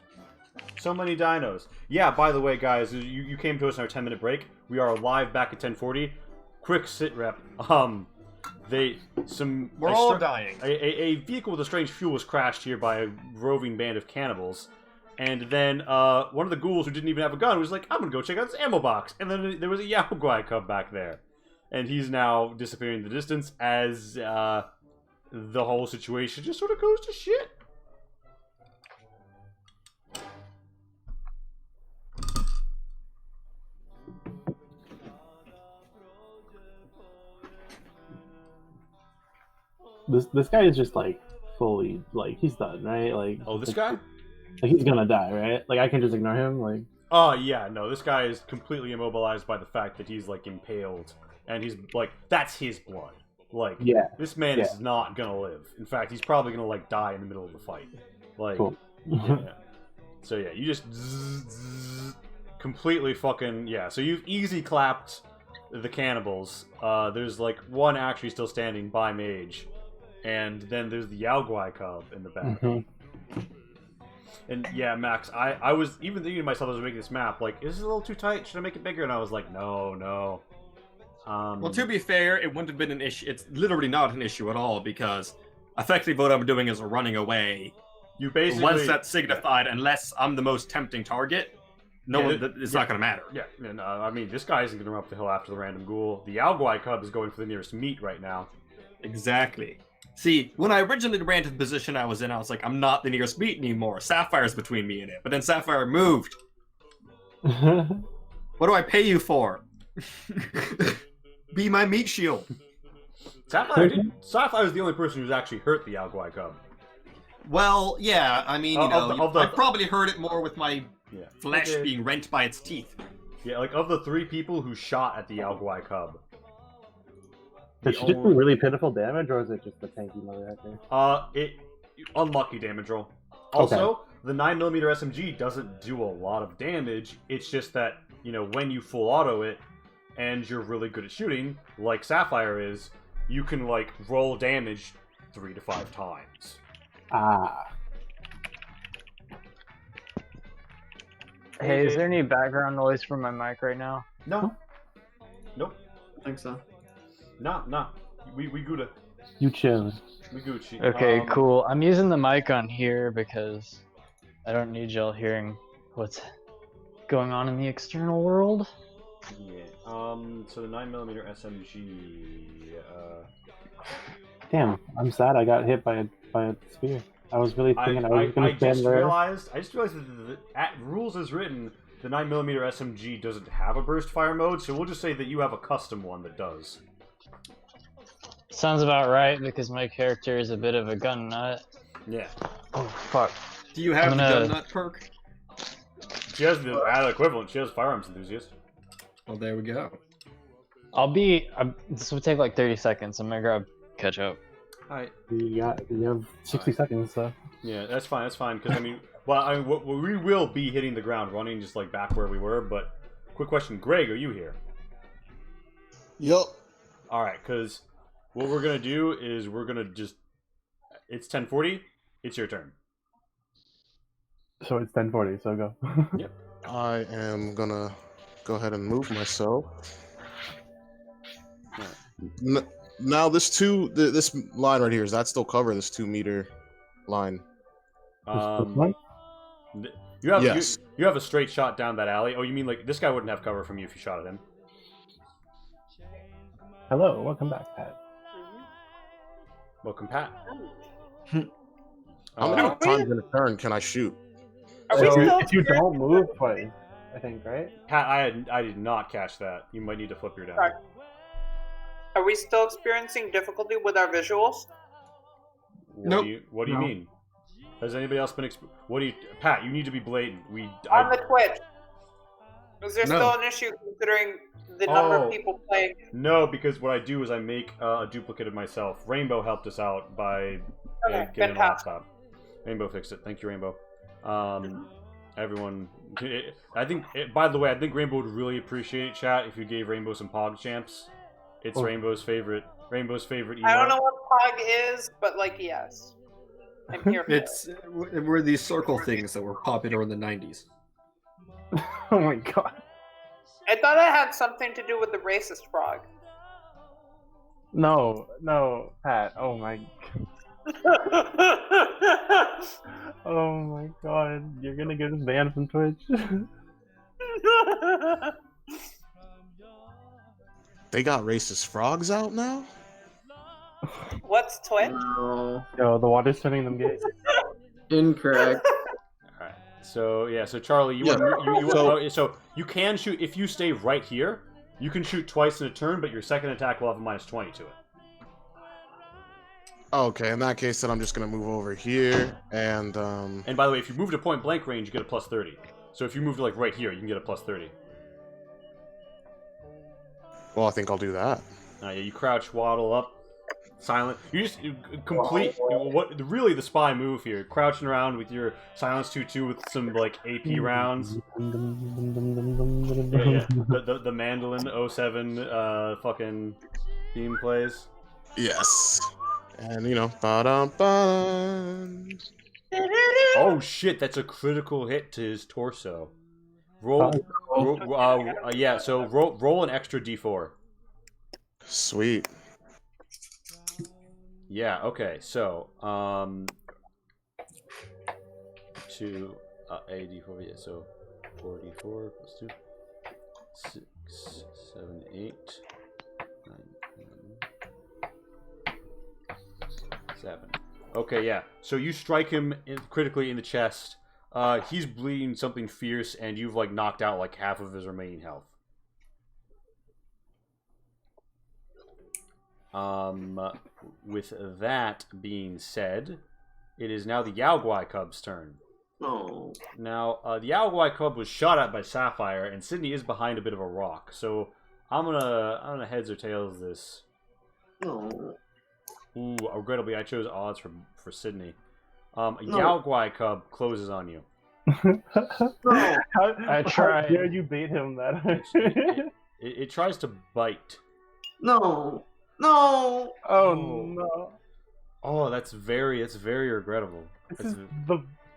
So many dinos. Yeah, by the way, guys, you came to us in our 10-minute break. We are live back at 10:40. Quick sit rep. We're all dying. A vehicle with a strange fuel was crashed here by a roving band of cannibals. And then one of the ghouls who didn't even have a gun was like, I'm going to go check out this ammo box. And then there was a Yaoguai cub back there. And he's now disappearing in the distance as the whole situation just sort of goes to shit. This guy is just like fully like he's done, right? Like This guy? Like he's gonna die, right? Like I can just ignore him, like. Oh yeah, no, this guy is completely immobilized by the fact that he's like impaled, and he's like that's his blood. Like this man is not gonna live. In fact, he's probably gonna like die in the middle of the fight. Like, cool. Yeah. So yeah, you just completely fucking So you've easy clapped the cannibals. There's like one actually still standing by Mage. And then there's the Yaoguai cub in the back. And yeah, Max, I was even thinking to myself as I was making this map, like, is this a little too tight? Should I make it bigger? And I was like, no. Well, to be fair, it wouldn't have been an issue. It's literally not an issue at all because effectively what I'm doing is running away. You basically once that's signified, unless I'm the most tempting target, it's not going to matter. Yeah, and I mean, this guy isn't going to run up the hill after the random ghoul. The Yaoguai cub is going for the nearest meat right now. Exactly. See, when I originally ran to the position I was in, I was like, I'm not the nearest meat anymore. Sapphire's between me and it. But then Sapphire moved. What do I pay you for? Be my meat shield. Sapphire is the only person who's actually hurt the Yaoguai cub. Well, yeah, I mean, I probably hurt it more with my flesh being rent by its teeth. Yeah, like of the 3 people who shot at the Yaoguai cub. Does she just do really pitiful damage, or is it just a tanky motherfucker? Unlucky damage roll. Also, the 9mm SMG doesn't do a lot of damage. It's just that, when you full auto it, and you're really good at shooting, like Sapphire is, you can, like, roll damage 3 to 5 times. Hey, is there any background noise from my mic right now? No. Nope. I think so. Nah. We good. You chill. We Gucci. Okay, cool. I'm using the mic on here because I don't need y'all hearing what's going on in the external world. Yeah. So the 9mm SMG. Damn, I'm sad I got hit by a spear. I was really thinking I was going to stand there. I just realized that at rules as written, the 9mm SMG doesn't have a burst fire mode, so we'll just say that you have a custom one that does. Sounds about right, because my character is a bit of a gun nut. Yeah. Oh, fuck. Do you have the gun nut perk? She has the equivalent. She has firearms enthusiast. Well, there we go. This will take like 30 seconds. I'm gonna grab ketchup. All right. We have 60 seconds, so. Yeah, that's fine. That's fine. Because I mean, we will be hitting the ground running, just like back where we were. But quick question, Greg, are you here? Yup. All right. Because what we're gonna do is we're gonna just. It's 10:40. It's your turn. So it's 10:40. So go. Yep. I am gonna go ahead and move myself. Now this line right here, is that still cover, this 2 meter line? You have Yes. you have a straight shot down that alley. Oh, you mean like this guy wouldn't have cover from you if you shot at him? Hello, welcome back, Pat. Welcome, Pat. How many times in a turn can I shoot? Are we still If you don't move twice, I think, right? Pat, I did not catch that. You might need to flip your down. Right. Are we still experiencing difficulty with our visuals? What do you mean? Has anybody else been? Pat? You need to be blatant. On the Twitch, is there still an issue considering the number of people playing? No, because what I do is I make a duplicate of myself. Rainbow helped us out by getting a laptop. Rainbow fixed it. Thank you, Rainbow. Everyone, I think. By the way, I think Rainbow would really appreciate chat if you gave Rainbow some Pog champs. It's Rainbow's favorite. Emote. I don't know what Pog is, but like yes, I'm here for it. We're these circle things that were popular in the 90s. Oh my god. I thought it had something to do with the racist frog. No, Pat. Oh my. Oh my god. You're gonna get us banned from Twitch. They got racist frogs out now? What's Twitch? No. Yo, the water's turning them gay. Incorrect. Alright. So yeah, so Charlie, so you can shoot if you stay right here, you can shoot twice in a turn, but your second attack will have a -20 to it. Okay, in that case then I'm just gonna move over here and And by the way, if you move to point blank range, you get a +30. So if you move to like right here, you can get a +30. well, I think I'll do that. Yeah, you crouch, waddle up, silent. You complete really the spy move here, crouching around with your silence 2/2 with some like AP rounds. The mandolin 07 fucking theme plays. Yes. And ba-dum-bum. Oh shit, that's a critical hit to his torso. Roll an extra D4. Sweet. Yeah, okay, so, to, a D4, yeah, so, 4D4 plus 2, 6, 7, 8, 9, 7. Okay, yeah, so you strike him critically in the chest. He's bleeding something fierce, and you've, like, knocked out, like, half of his remaining health. With that being said, it is now the Yaoguai Cub's turn. Oh. Now, the Yaoguai Cub was shot at by Sapphire, and Sydney is behind a bit of a rock. So I'm gonna heads or tails this. Oh. Ooh, regrettably, I chose odds for Sydney. Yaoguai Cub closes on you. I tried. How dare you bait him that? It tries to bite. No. Oh no. Oh, that's very regrettable. This is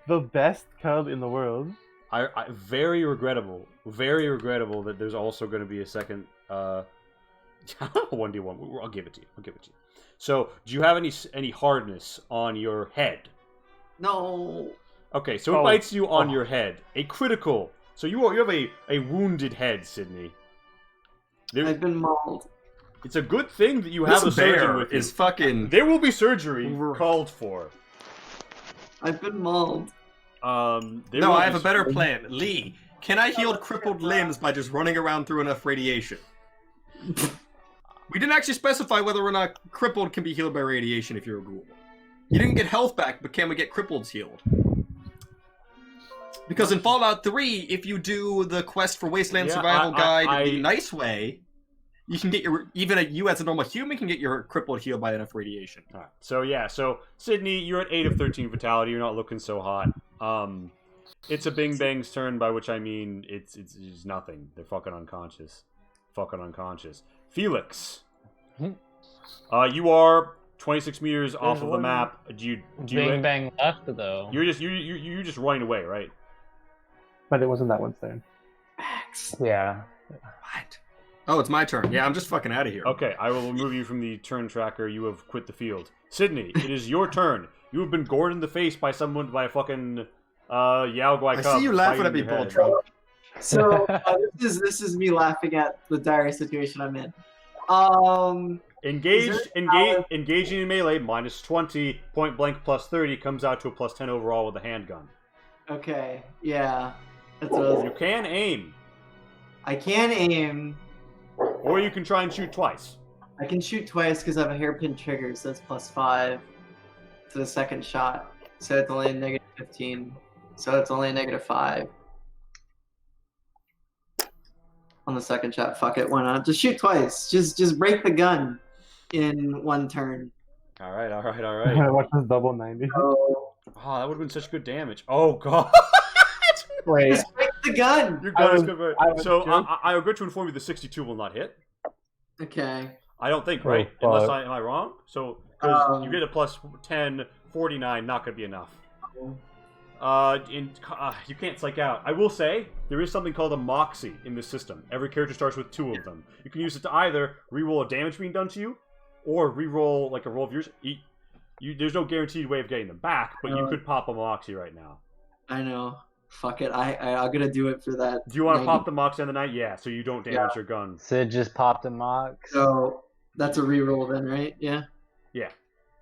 the best cub in the world. I very regrettable that there's also going to be a second 1d1. I'll give it to you. So, do you have any hardness on your head? No. Okay, so it bites you on your head. A critical. So you have a wounded head, Sydney. I've been mauled. It's a good thing that you have a surgeon with you. Is fucking. There will be surgery called for. I've been mauled. No, I have a better plan. Lee, can I heal crippled limbs by just running around through enough radiation? We didn't actually specify whether or not crippled can be healed by radiation if you're a ghoul. You didn't get health back, but can we get crippleds healed? Because in Fallout 3, if you do the quest for Wasteland Survival Guide the nice way, You can get you as a normal human can get your crippled healed by enough radiation. All right. So yeah. So Sydney, you're at 8 of 13 vitality. You're not looking so hot. It's a Bing Bang's turn, by which I mean it's nothing. They're fucking unconscious. Fucking unconscious. Felix. You are 26 meters off of the map. Do you Bing Bang left though. You're just running away, right? But it wasn't that one's turn. Yeah. What? Oh, it's my turn. Yeah, I'm just fucking out of here. Okay, I will remove you from the turn tracker. You have quit the field. Sydney, it is your turn. You have been gored in the face by a fucking Yao Guai I cub. see you laughing at me, Pendleton. So this is me laughing at the dire situation I'm in. Engaging in melee, minus 20, point blank plus 30, comes out to a plus 10 overall with a handgun. Okay, yeah. That's what I was... You can aim. I can aim. Or you can try and shoot twice. I can shoot twice because I have a hairpin trigger, so that's plus 5 to the second shot. So it's only a negative 15. So it's only a negative 5. On the second shot, fuck it, why not? Just shoot twice. Just break the gun in one turn. Alright. Watch this double 90. Oh, Oh, that would have been such good damage. Oh, God. Wait, just break the gun! Your gun is good. I was So, joking. I regret to inform you the 62 will not hit. Okay. I don't think, Oh, right? fuck. Unless am I wrong? So, because you get a plus 10, 49, not going to be enough. You can't psych out. I will say, there is something called a Moxie in this system. Every character starts with 2 of them. You can use it to either reroll a damage being done to you, or reroll like a roll of yours. There's no guaranteed way of getting them back, but you could pop a Moxie right now. I know. Fuck it. I'm gonna do it for that. Do you want to pop the Moxie on the night? Yeah, so you don't damage your gun. Sid just popped a mox. So that's a reroll then, right? Yeah. Yeah.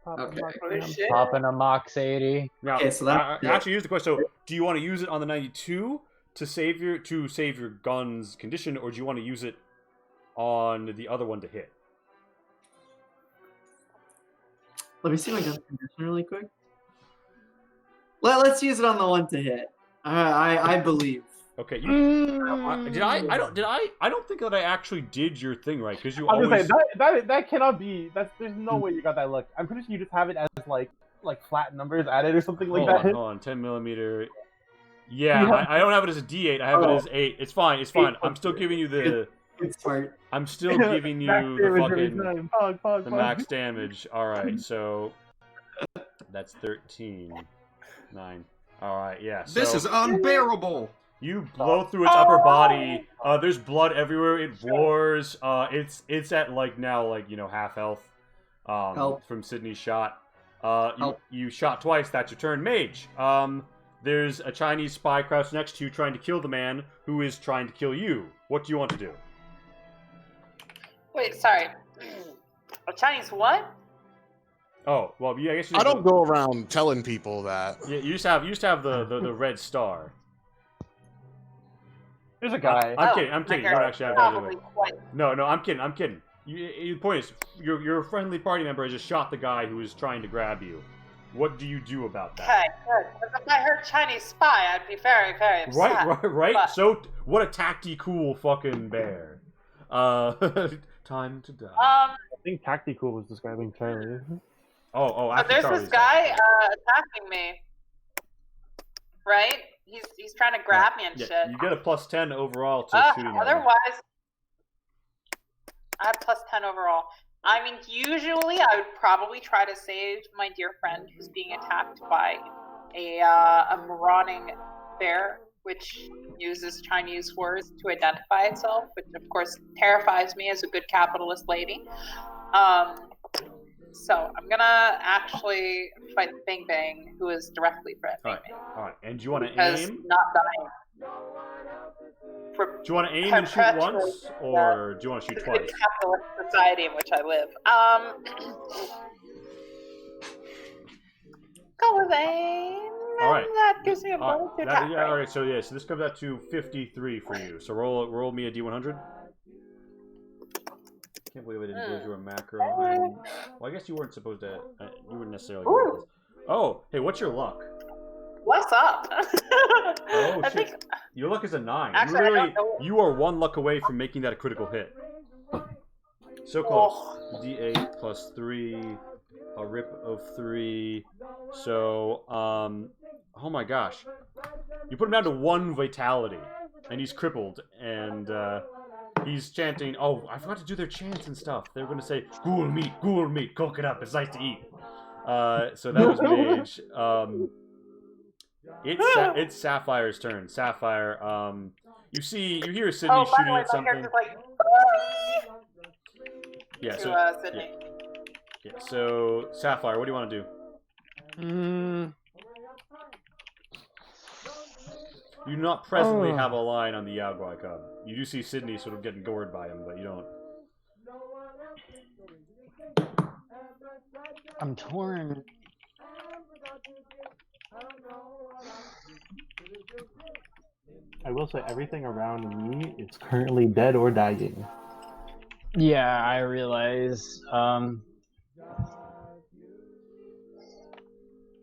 Okay. Popping a mox 80. Now, Okay, so that- actually, here's the question. So, do you want to use it on the 92 to save your gun's condition, or do you want to use it on the other one to hit? Let me see my gun condition really quick. Let's use it on the one to hit. I believe. Okay. I don't think that I actually did your thing right because you I was always. gonna say that cannot be. There's no way you got that look. I'm pretty sure you just have it as like flat numbers added or something like that. Hold on, 10 millimeter. Yeah, I don't have it as a D8. I have it as 8. It's fine. I'm still giving you the. It's smart. I'm still giving you the fucking the max max. damage. All right, so that's 13, 9. All right, yeah. So This is unbearable. you blow through its upper body. There's blood everywhere. It roars. It's at now half health. Help. From Sydney's shot. Help. You shot twice. That's your turn, Mage. There's a Chinese spy crouched next to you, trying to kill the man who is trying to kill you. What do you want to do? Wait, sorry. A Chinese what? Oh, well, yeah, I guess I don't go around telling people that. Yeah, you just have the red star. There's a guy. I'm kidding. You don't actually have that. Probably Either. quite. No, I'm kidding. The point is, your friendly party member has just shot the guy who is trying to grab you. What do you do about that? Okay, good. If I heard Chinese spy, I'd be very, very upset. Right. But- So, what a tacti-cool fucking bear. Time to die. I think Tactical was describing Charlie. Oh, So after there's Charlie's this guy attacking me. Right? He's trying to grab me and yeah, shit. you get a plus 10 overall to shooting. at him. Otherwise, I have plus 10 overall. I mean, usually I would probably try to save my dear friend who's being attacked by a marauding bear, which uses Chinese words to identify itself, which of course terrifies me as a good capitalist lady. So I'm gonna actually fight Bang Bang, who is directly threatening me. All right. And do you want to Because aim? not dying. Do you want to aim and shoot once, or do you want to shoot The twice? capitalist society in which I live. Go with aim. All right. That gives me a bonus to attack. all right. So so this comes out to 53 for you. So roll me a d100. Can't believe I didn't go through a macro. Well, I guess you weren't supposed to. You wouldn't necessarily. Do this. Oh, hey, what's your luck? What's up? Oh, I shit. think Your luck is a 9. Actually, I don't know. You are 1 luck away from making that a critical hit. So close. D8 plus 3, a rip of 3. So, oh my gosh. You put him down to 1 vitality, and he's crippled, and he's chanting, oh, I forgot to do their chants and stuff. They're going to say, ghoul meat, cook it up, it's nice to eat. So that was Mage. It's Sapphire's turn. Sapphire, you hear Sydney shooting at something. Yeah, so Sydney. Yeah, so Sapphire, what do you want to do? You do not presently have a line on the Yaguai cub. You do see Sydney sort of getting gored by him, but you don't. I'm torn. I will say everything around me is currently dead or dying. Yeah, I realize.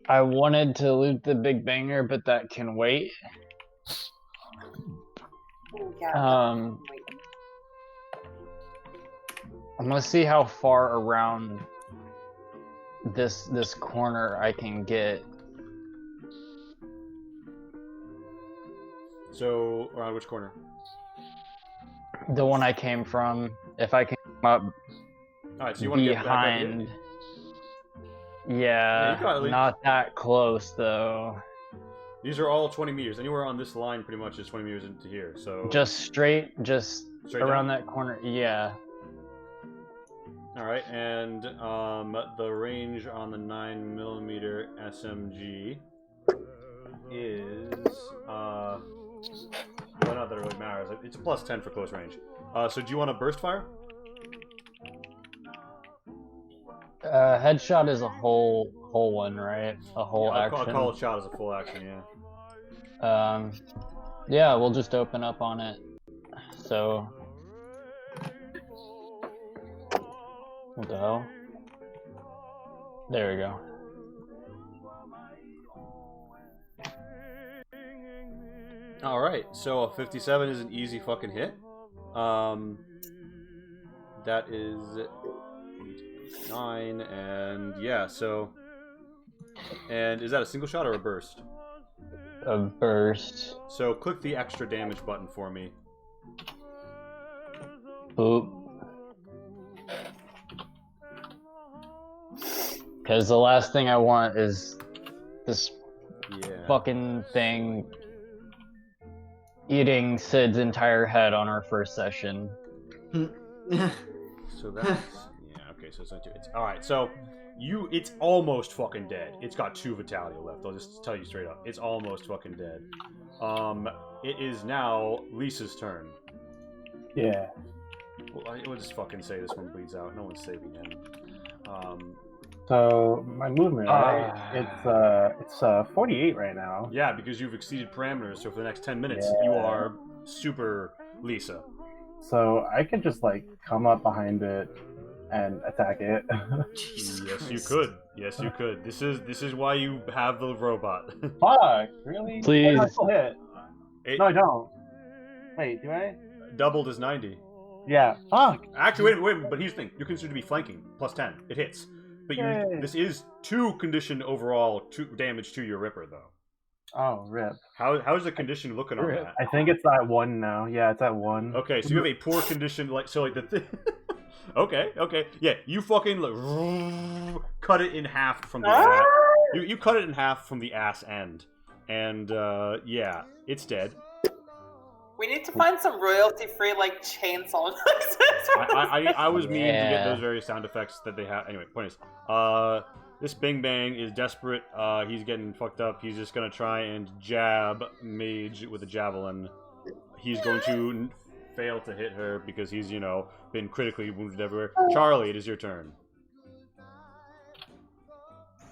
I wanted to loot the big banger, but that can wait. I'm gonna see how far around this corner I can get. So, around which corner? The one I came from. If I can come up Alright, so you want to get back up here? behind. Yeah, not that close though. These are all 20 meters. Anywhere on this line pretty much is 20 meters into here. So Just straight around down? that corner. Yeah. Alright, and the range on the 9mm SMG is well, not that it really matters. It's a plus 10 for close range. So do you want to burst fire? Headshot is a whole one, right? A whole action. I'll call it shot as a full action, yeah. Yeah, we'll just open up on it. So, what the hell? There we go. All right, so a 57 is an easy fucking hit. That is 8, 9, and yeah. So, and is that a single shot or a burst? A burst. So click the extra damage button for me. Boop. Because the last thing I want is this fucking thing eating Sid's entire head on our first session. So that's okay. So it's not two. It's all right. So it's almost fucking dead. It's got 2 vitality left. I'll just tell you straight up. It's almost fucking dead. It is now Lisa's turn. Yeah. Well, we'll just fucking say this one bleeds out. No one's saving him. So my movement, right? It's 48 right now. Yeah, because you've exceeded parameters. So for the next 10 minutes, you are super Lisa. So I could just like come up behind it and attack it. Yes, you could. Yes, you could. This is why you have the robot. Fuck, really? Please. I still hit. No, I don't. Wait, do I? Doubled is 90. Yeah. Fuck. Actually, wait. But here's the thing: you're considered to be flanking. Plus 10. It hits. But this is 2 condition overall 2 damage to your Ripper, though. Oh, rip. How's the condition looking on that? I think it's at 1 now. Yeah, it's at 1. Okay, so you have a poor condition, like the thing. Okay, yeah, you fucking cut it in half from the ass. You cut it in half from the ass end, and yeah, it's dead. We need to find some royalty-free like chainsaw noises. I was meaning to get those various sound effects that they have. Anyway, point is, this Bing Bang is desperate. He's getting fucked up. He's just gonna try and jab Mage with a javelin. He's going to fail to hit her because he's, been critically wounded everywhere. Charlie, it is your turn.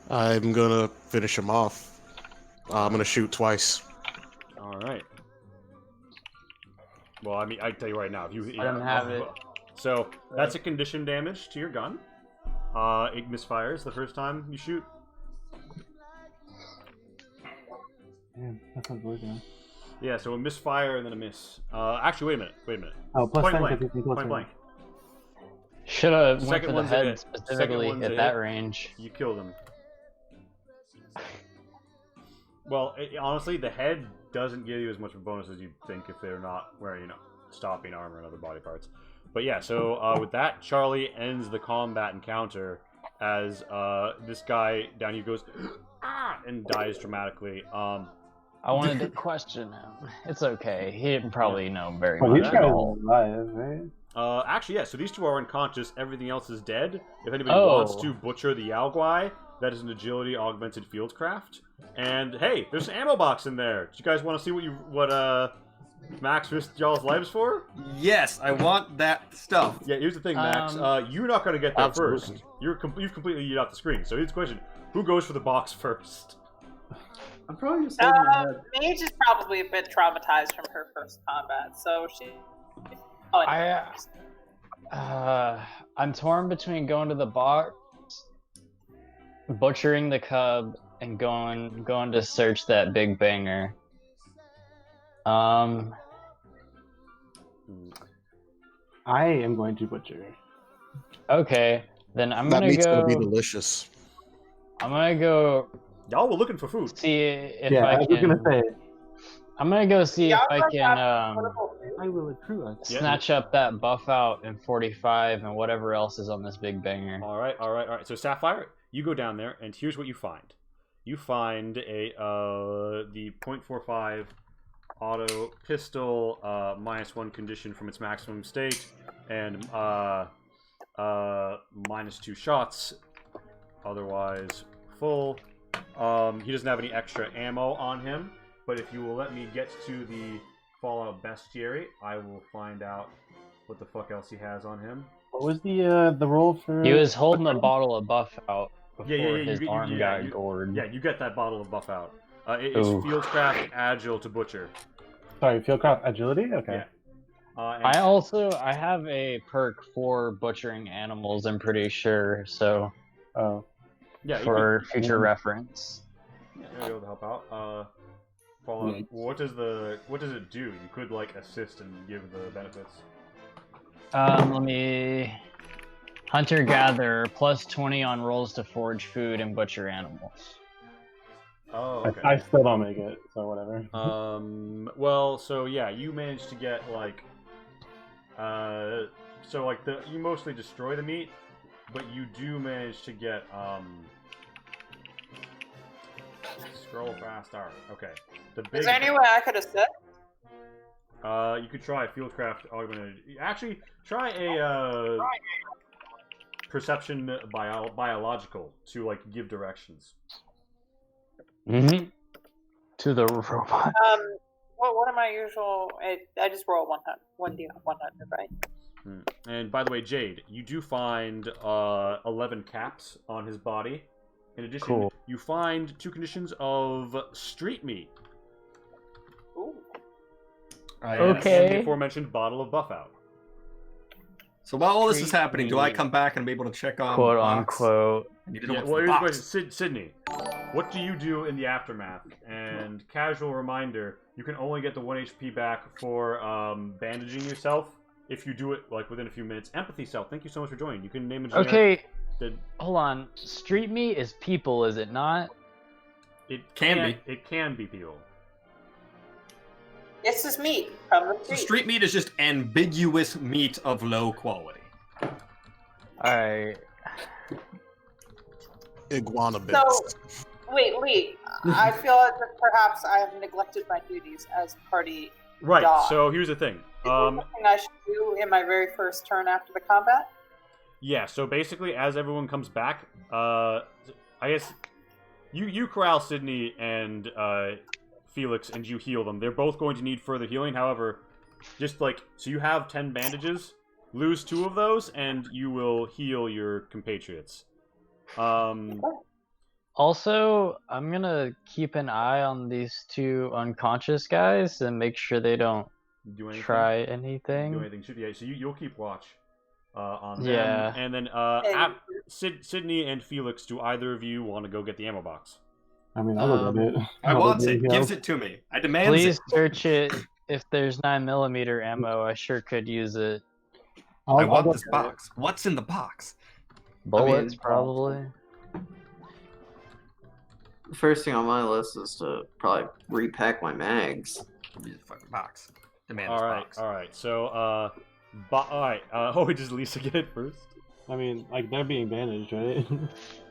I'm gonna finish him off. I'm gonna shoot twice. All right. Well, I mean, I tell you right now, if you I don't have it. So that's a condition damage to your gun. It misfires the first time you shoot. Damn, that sounds weird, man. Yeah, so a misfire and then a miss. Actually, wait a minute. Oh, plus point 10 blank. because it's closer. Point blank. Should have went Second for the one's a head hit. Second specifically one's a at that hit. range. You killed him. Well, honestly, the head doesn't give you as much of a bonus as you'd think if they're not wearing, stopping armor and other body parts. But yeah, so with that, Charlie ends the combat encounter as this guy down here goes and dies dramatically. I wanted to question him. It's okay. He didn't probably know very Well, much these at guys are all. alive, right? Actually, yeah, so these two are unconscious. Everything else is dead. If anybody Oh. wants to butcher the Yao that is an agility augmented fieldcraft. And hey, there's an ammo box in there. Do you guys want to see what Max risked y'all's lives for? Yes, I want that stuff. Yeah, here's the thing, Max. You're not going to get there absolutely. first. You've completely eat off the screen. So here's the question. Who goes for the box first? I'm probably just holding my head. Mage is probably a bit traumatized from her first combat, so she. I'm torn between going to the box, butchering the cub, and going to search that big banger. I am going to butcher. Okay, then I'm That gonna meat's go. gonna be delicious. I'm gonna go Y'all were looking for food. see if Yeah, I I was can. gonna say I'm gonna go see if I can I will accrue us. Yeah. snatch up that buff out in 45 and whatever else is on this big banger. All right. So Sapphire, you go down there, and here's what you find. You find the .45 auto pistol, -1 condition from its maximum state, and -2 shots, otherwise full. He doesn't have any extra ammo on him, but if you will let me get to the Fallout Bestiary, I will find out what the fuck else he has on him. What was the roll for? He was holding a bottle of buff out before Yeah, his arm got you- gored. Yeah, you get that bottle of buff out. It is Ooh. Fieldcraft Agile to Butcher. Sorry, Fieldcraft agility. Okay. Yeah. I have a perk for butchering animals, I'm pretty sure, so Oh. Yeah, you for future reference. could be able to help out. Fallout. Yeah. What does it do? You could like assist and give the benefits. Let me hunter gatherer +20 on rolls to forage food and butcher animals. Oh, I okay. still don't make it, so whatever. Well, so yeah, you managed to get like, you mostly destroy the meat, but you do manage to get scroll fast. Alright, okay. The big. Is there any way I could assist? You could try Fieldcraft augmented. Actually, try a perception biological to like give directions. Mm-hmm. To the robot. What are my usual? I just roll 100, right? And by the way, Jade, you do find 11 caps on his body. In addition, Cool. you find 2 conditions of street meat. Ooh. Okay. And the aforementioned bottle of buff out. So while all this is Treat happening, do I me. come back and be able to check on Quote the box? unquote. I need to know Yeah, what's well, in here's the the box. question. Sydney, what do you do in the aftermath? And casual reminder, you can only get the 1 HP back for bandaging yourself if you do it like within a few minutes. Empathy Cell, thank you so much for joining. You can name a generic... Okay, The, hold on. Street meat is people, is it not? it Can can be. It can be people. This is meat from the So street. street meat is just ambiguous meat of low quality. Alright. Iguana bits. Wait, Lee. I feel as if perhaps I have neglected my duties as party. Right, Dog. so here's the thing. Is there something I should do in my very first turn after the combat? Yeah, so basically, as everyone comes back, I guess you corral Sydney and Felix, and you heal them. They're both going to need further healing. However, just like so, you have 10 bandages. Lose 2 of those, and you will heal your compatriots. Also, I'm gonna keep an eye on these 2 unconscious guys and make sure they don't Do anything? try anything. Do anything? Should be. So you'll keep watch on them. Yeah. And then Sydney and Felix, do either of you want to go get the ammo box? I mean, I'll go get it. I want it. Probably, Gives it to me. I demand Please it. search it. If there's 9mm ammo, I sure could use it. I want go this get it. box. What's in the box? Bullets, probably. The first thing on my list is to probably repack my mags. Give me the fucking box. Demand this All right, box. all right. So, all right. Oh, does Lisa get it first? I mean, like they're being bandaged, right?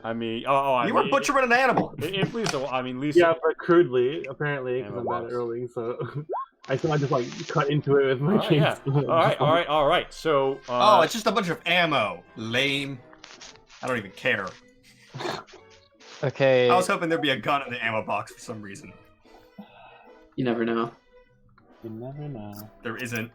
I mean, You were butchering an animal. If Lisa, I mean, Lisa. Yeah, but crudely, apparently, because Yeah, I'm it bad at was. rolling, so I still just like cut into it with my All right, yeah. chainsaw. All right. So, Oh, it's just a bunch of ammo. Lame. I don't even care. Okay. I was hoping there'd be a gun in the ammo box for some reason. You never know. You never know. There isn't.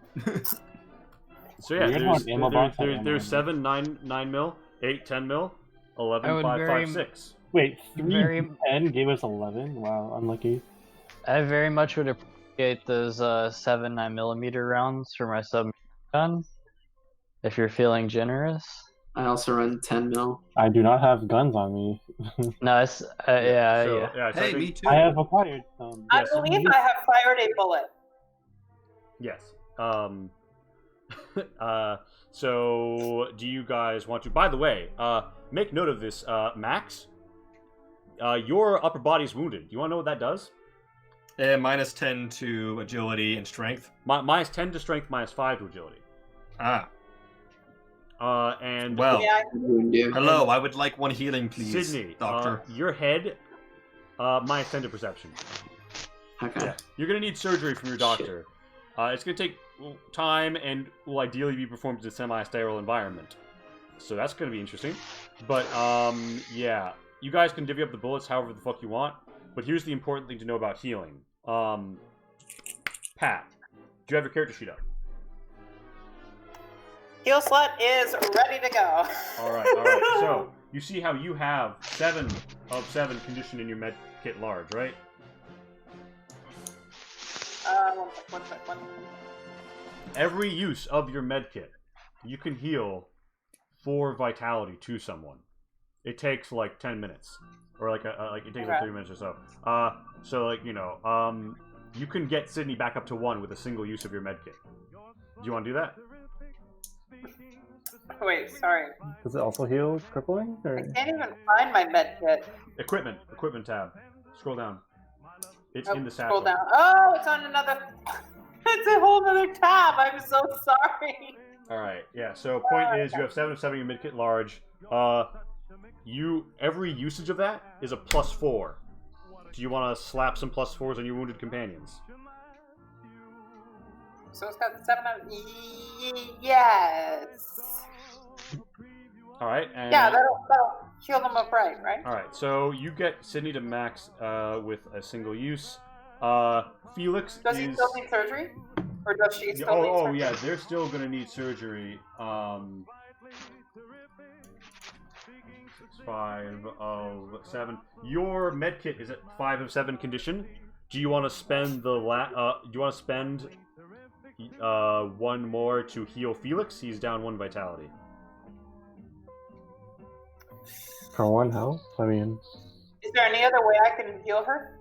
so yeah, You're gonna want ammo box, there's 7, 9 mil, 8, 10 mil, 11, I would 5, very 5, 6. Wait, 3 Very- 10 gave us 11? Wow, unlucky. I very much would appreciate those 7 9mm rounds for my submachine gun. If you're feeling generous. I also run 10 mil. I do not have guns on me. No, it's So, yeah. yeah. So I Hey, think- me too. I have acquired some. I Yes. believe I have fired a bullet. Yes. So do you guys want to? By the way, make note of this, Max. Your upper body's wounded. You want to know what that does? Minus 10 to agility and strength. Minus 10 to strength, minus 5 to agility. Ah. And Well, Yeah, hello. I would like one healing, please, Sydney, doctor. your head, minus 10 to perception. Okay. Yeah, you're gonna need surgery from your doctor. It's gonna take time and will ideally be performed in a semi-sterile environment. So that's gonna be interesting. But yeah, you guys can divvy up the bullets however the fuck you want. But here's the important thing to know about healing. Pat, do you have your character sheet up? Heal Slut is ready to go. All right. So you see how you have 7 of 7 condition in your med kit large, right? One sec. Every use of your med kit, you can heal 4 vitality to someone. It takes like 10 minutes, or like it takes like 3 minutes or so. So like you can get Sydney back up to 1 with a single use of your med kit. Do you want to do that? Wait, sorry. Does it also heal crippling? Or? I can't even find my med kit. Equipment tab. Scroll down. It's Oh, in the scroll satchel. down. Oh, it's on another. It's a whole other tab. I'm so sorry. All right. Yeah. So point is, you have 7 of 7 in your mid kit large. Every usage of that is a +4. Do you want to slap some +4s on your wounded companions? So it's got 7 of. Yes. All right. And Yeah, that'll heal them up right? All right. So you get Sydney to max with a single use. Felix Does he is. still need surgery? Or does she still need Oh surgery? yeah, they're still gonna need surgery. 5 of 7. Your med kit is at 5 of 7 condition. Do you want to spend do you want to spend 1 more to heal Felix? He's down 1 vitality. For 1 health? I mean... Is there any other way I can heal her?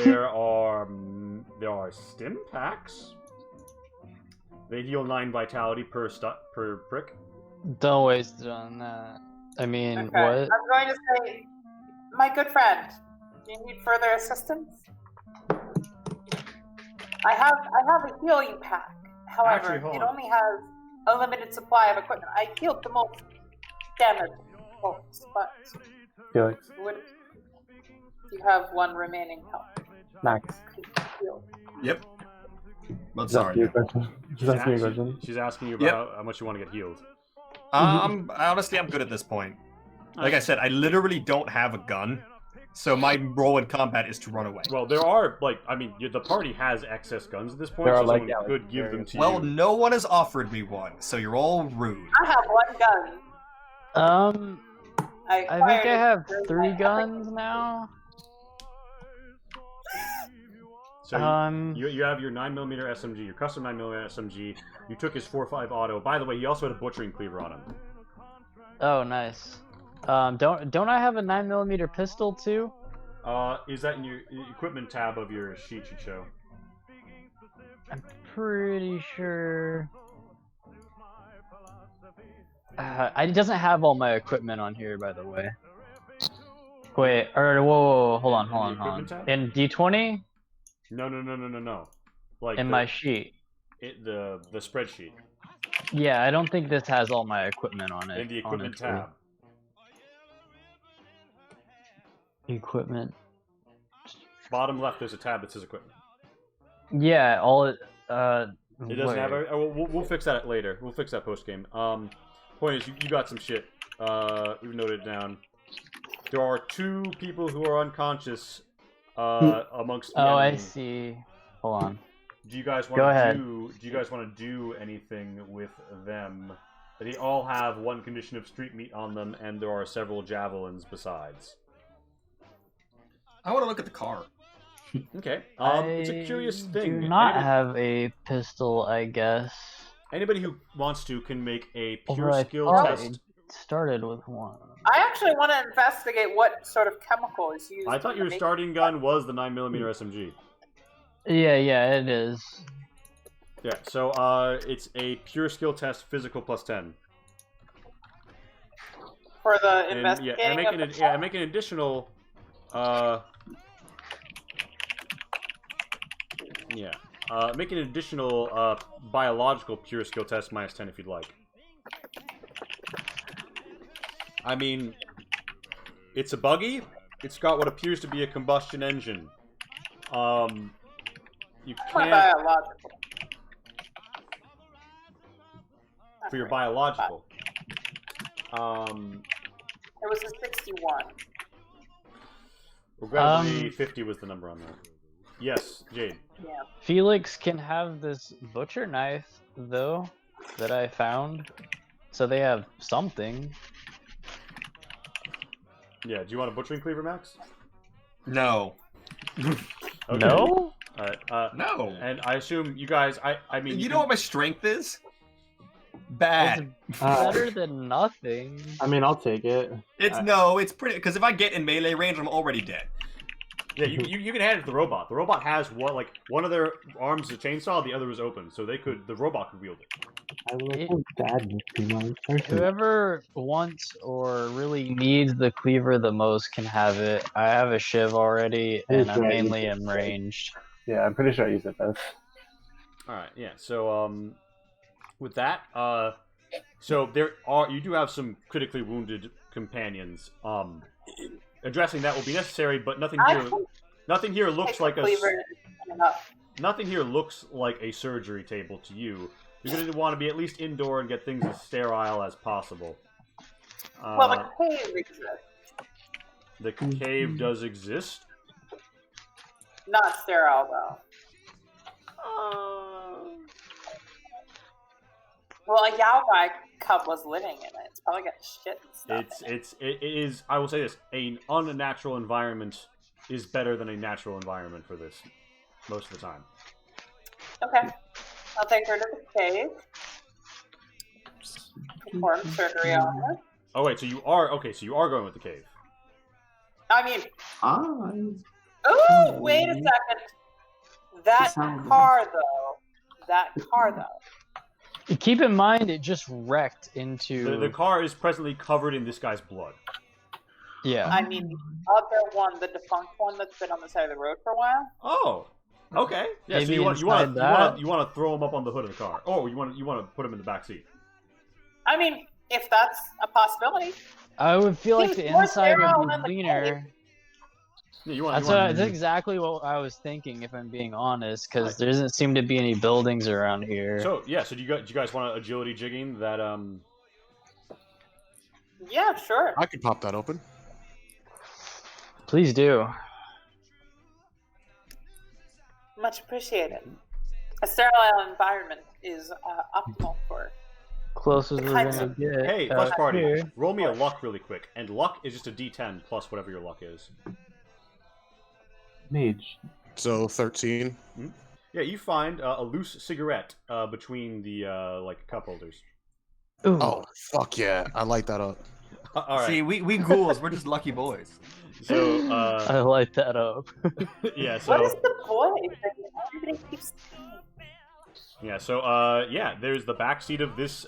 There are stim packs. They heal 9 vitality per prick. Don't waste it on that. I mean, Okay. what? I'm going to say, my good friend, do you need further assistance? I have a healing pack. However, Actually, hold it on. only has a limited supply of equipment. I healed the most damaged folks, but Felix. would you have 1 remaining health? Max. Heal. Yep. But Just ask me a sorry. question. Just ask me a question. She's asking you Yep. about how much you want to get healed. Honestly, I'm good at this point. Like I said, I literally don't have a gun, so my role in combat is to run away. Well, there are the party has excess guns at this point, There so are, like, someone yeah, like, could give them to Well, you. no one has offered me one, so you're all rude. I have 1 gun. I think acquired I it have during 3 my- guns now. So you have your 9mm SMG, your custom 9mm SMG. You took his 4.5 auto. By the way, he also had a butchering cleaver on him. Oh, nice. Don't I have a 9mm pistol too? Is that in your equipment tab of your sheet should show? I'm pretty sure. It doesn't have all my equipment on here, by the way. Wait, or whoa, hold on. equipment tab? In D20, No. Like in my sheet. The spreadsheet. Yeah, I don't think this has all my equipment on it. In the equipment honestly. tab. Equipment. Bottom left, there's a tab that says equipment. Yeah, all it. It doesn't have. We'll fix that later. We'll fix that post game. Point is, you got some shit. We've noted it down. There are 2 people who are unconscious amongst the Oh, I enemy. see. Hold on. Do you guys Go want ahead. to do you guys want to do anything with them? They all have 1 condition of street meat on them, and there are several javelins besides. I want to look at the car. Okay. It's a curious thing. Do not Anybody- have a pistol, I guess. Anybody who wants to can make a pure Although I skill thought test. it started with 1. I actually want to investigate what sort of chemical is used. I thought in your the starting gun was the 9mm SMG. Yeah, it is. Yeah, so it's a pure skill test, physical plus 10. for the And, investigating. and of the make an additional. Make an additional biological pure skill test minus 10 if you'd like. I mean, it's a buggy. It's got what appears to be a combustion engine. You My can't biological. for your biological. It was a 61. Regrettably, 50 was the number on that. Yes, Jade. Yeah. Felix can have this butcher knife, though, that I found. So they have something. Yeah, do you want a butchering cleaver, Max? No. Okay. No? Alright, No. and I assume you guys, I mean... You can- know what my strength is? Bad. It's better than nothing. I mean, I'll take it. It's pretty, because if I get in melee range, I'm already dead. Yeah, you can hand it to the robot. The robot has one of their arms is a chainsaw, the other is open, so the robot could wield it. I will bad too much. Whoever wants or really needs the cleaver the most can have it. I have a shiv already, and I Okay. mainly am ranged. Yeah, I'm pretty sure I used it best. Alright, yeah, so, with that, so you do have some critically wounded companions. Addressing that will be necessary, but nothing here looks like nothing here looks like a surgery table to you. You're going to want to be at least indoor and get things as sterile as possible. Well, the cave exists. The cave does exist. Not sterile, though. Well, a Yaobai cub was living in it. It's probably got shit and stuff. It is. I will say this: an unnatural environment is better than a natural environment for this, most of the time. Okay. I'll take her to the cave. Perform surgery on her. Oh wait, so you are okay? So you are going with the cave? I mean, Ah, ooh, wait a second. That Sound- car, though. Keep in mind, it just wrecked into. The car is presently covered in this guy's blood. Yeah. I mean, the other one, the defunct one that's been on the side of the road for a while. Oh, okay. Yeah. So Maybe you want inside that. to throw him up on the hood of the car? Oh, you want to put him in the back seat? I mean, if that's a possibility. I would feel like Seems the more inside sterile would than be the cleaner. Yeah, you want. That's exactly what I was thinking, if I'm being honest, because there doesn't seem to be any buildings around here. So yeah. So do you guys want agility jigging that? Yeah, sure. I could pop that open. Please do. Much appreciated. A sterile environment is optimal for. Closest we're Kinds gonna of- get. Hey, plus party. here. Roll me a luck really quick, and luck is just a D10 plus whatever your luck is. Mage. So 13. Yeah, you find a loose cigarette between the cup holders. Ooh. Oh, fuck yeah. I light that up. All right. See, we ghouls, we're just lucky boys. So I light that up. yeah. What is So the voice that everybody keeps saying? yeah. So there's the back seat of this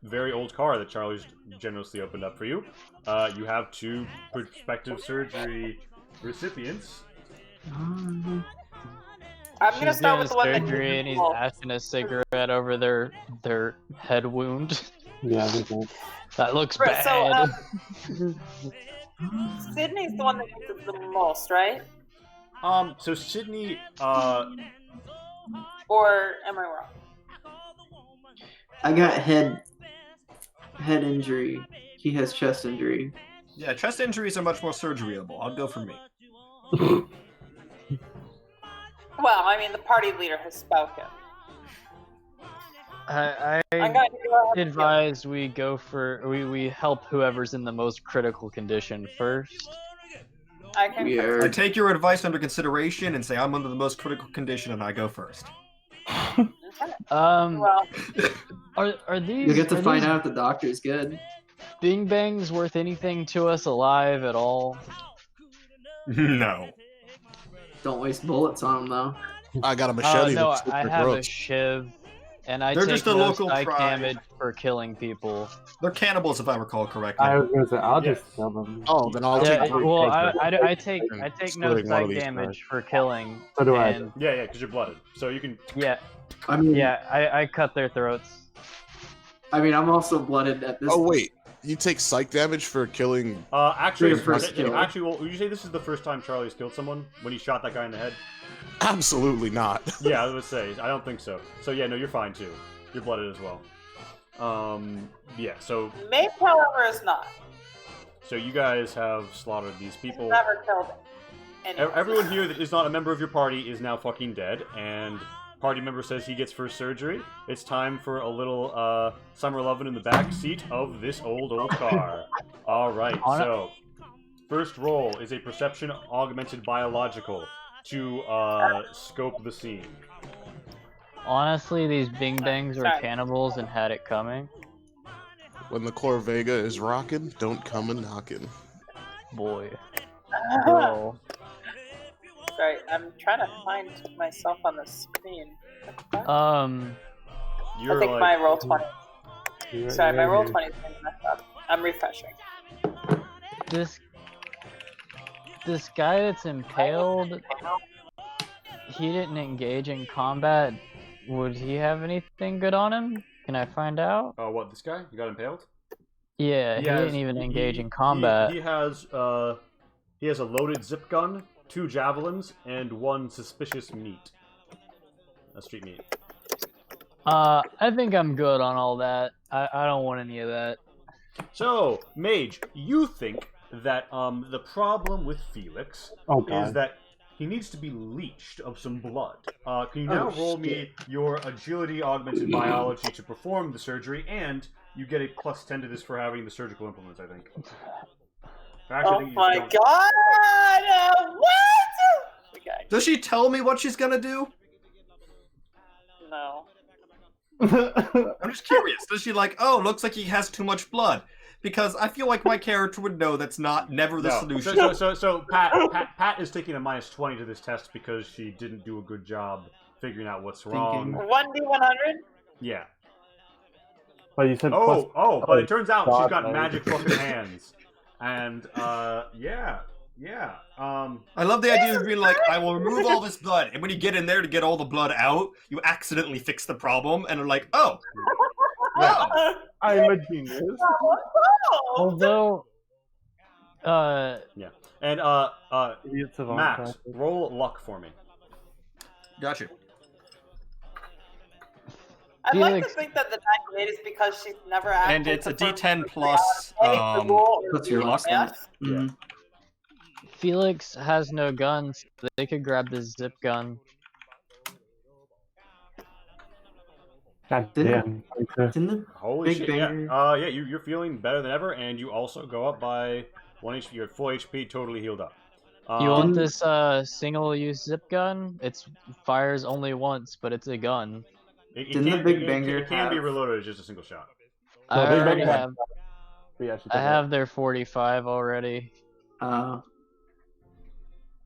very old car that Charlie's generously opened up for you. You have 2 prospective surgery recipients. I'm gonna She's start with the one that surgery and he's well, passing a cigarette over their head wound. Yeah, I think so. That looks Right, bad. so, Sydney's the one that needs it the most, right? So Sydney, Or am I wrong? I got head injury. He has chest injury. Yeah, chest injuries are much more surgeryable. I'll go for me. Well, I mean, the party leader has spoken. I I'm going to go ahead and advise we go for we help whoever's in the most critical condition first. I can. We I are. take your advice under consideration and say I'm under the most critical condition and I go first. Well, Are these? You get to are find these out if the doctor's good. Bing bangs worth anything to us alive at all? No. Don't waste bullets on them though. I got a machete. No, that's I super have a gross. shiv, and I They're take just a no local psych tribe. damage for killing people. They're cannibals if I recall correctly. I was gonna say, I'll Yes. just kill them. Oh, then I'll Yeah, take one. well, I take no Excluding one of psych these damage guys. for killing. So do I. And yeah, because you're blooded. So you can. yeah, I mean, I cut their throats. I'm also blooded at this. Oh wait, you take psych damage for killing? Actually, For your first kill. well, would you say this is the first time Charlie's killed someone when he shot that guy in the head? Absolutely not. Yeah, I would say. I don't think so. So yeah, no, you're fine too. You're blooded as well. Yeah. So Mage, however, is not. you guys have slaughtered these people. Never killed anyone. Everyone here that is not a member of your party is now fucking dead, and party member says he gets first surgery. It's time for a little summer lovin' in the back seat of this old car. All right. So first roll is a perception augmented biological to scope the scene. Honestly, these Bing bangs were Sorry. cannibals and had it coming. When the Corvega is rockin', don't come a knockin'. Boy. Bro. Sorry, I'm trying to find myself on the screen. Um, You're I think like, my roll 20. Sorry, my roll You're- 20 is messed up. I'm refreshing. this guy that's impaled, he didn't engage in combat. Would he have anything good on him? Can I find out? oh, what, this guy? You got impaled? Yeah, he Yes, didn't even engage in combat. He has a loaded zip gun, 2 javelins, and 1 suspicious meat. A street meat. I think I'm good on all that. I don't want any of that. So, Mage, you think that the problem with Felix Oh god. is that he needs to be leached of some blood. Can you now roll me your agility augmented biology to perform the surgery, and you get a +10 to this for having the surgical implements, I think. Actually, I Oh think you my don't. god! What? Okay, Does she tell me what she's gonna do? no. I'm just curious. Does she like, oh, looks like he has too much blood? Because I feel like my character would know that's never the No. solution. So Pat is taking a -20 to this test because she didn't do a good job figuring out what's wrong. 1d100? Yeah. But you said plus. But it turns out she's got God, magic fucking hands. And, yeah. I love the idea of being like, I will remove all this blood, and when you get in there to get all the blood out, you accidentally fix the problem, and are like, oh, oh. I'm a genius. Although, Yeah. And, Idiot savant Max, practice. roll luck for me. Gotcha. I'd like to Felix- think that the 98 is because she's never actually And it's a confirmed D10 the plus, reality of the rule or What's your the luck yes. Mhm. Felix has no guns. So they could grab this zip gun. God Didn't- damn. Okay. Didn't the Holy Big shit, banger. yeah. You're feeling better than ever, and you also go up by 1 HP. You're full HP, totally healed up. You want Didn't- this single-use zip gun? It fires only once, but it's a gun. It Didn't the can- Big it- Banger It can be have- reloaded as just a single shot. I Big already Banger- have. Yeah, she I took have their 45 already,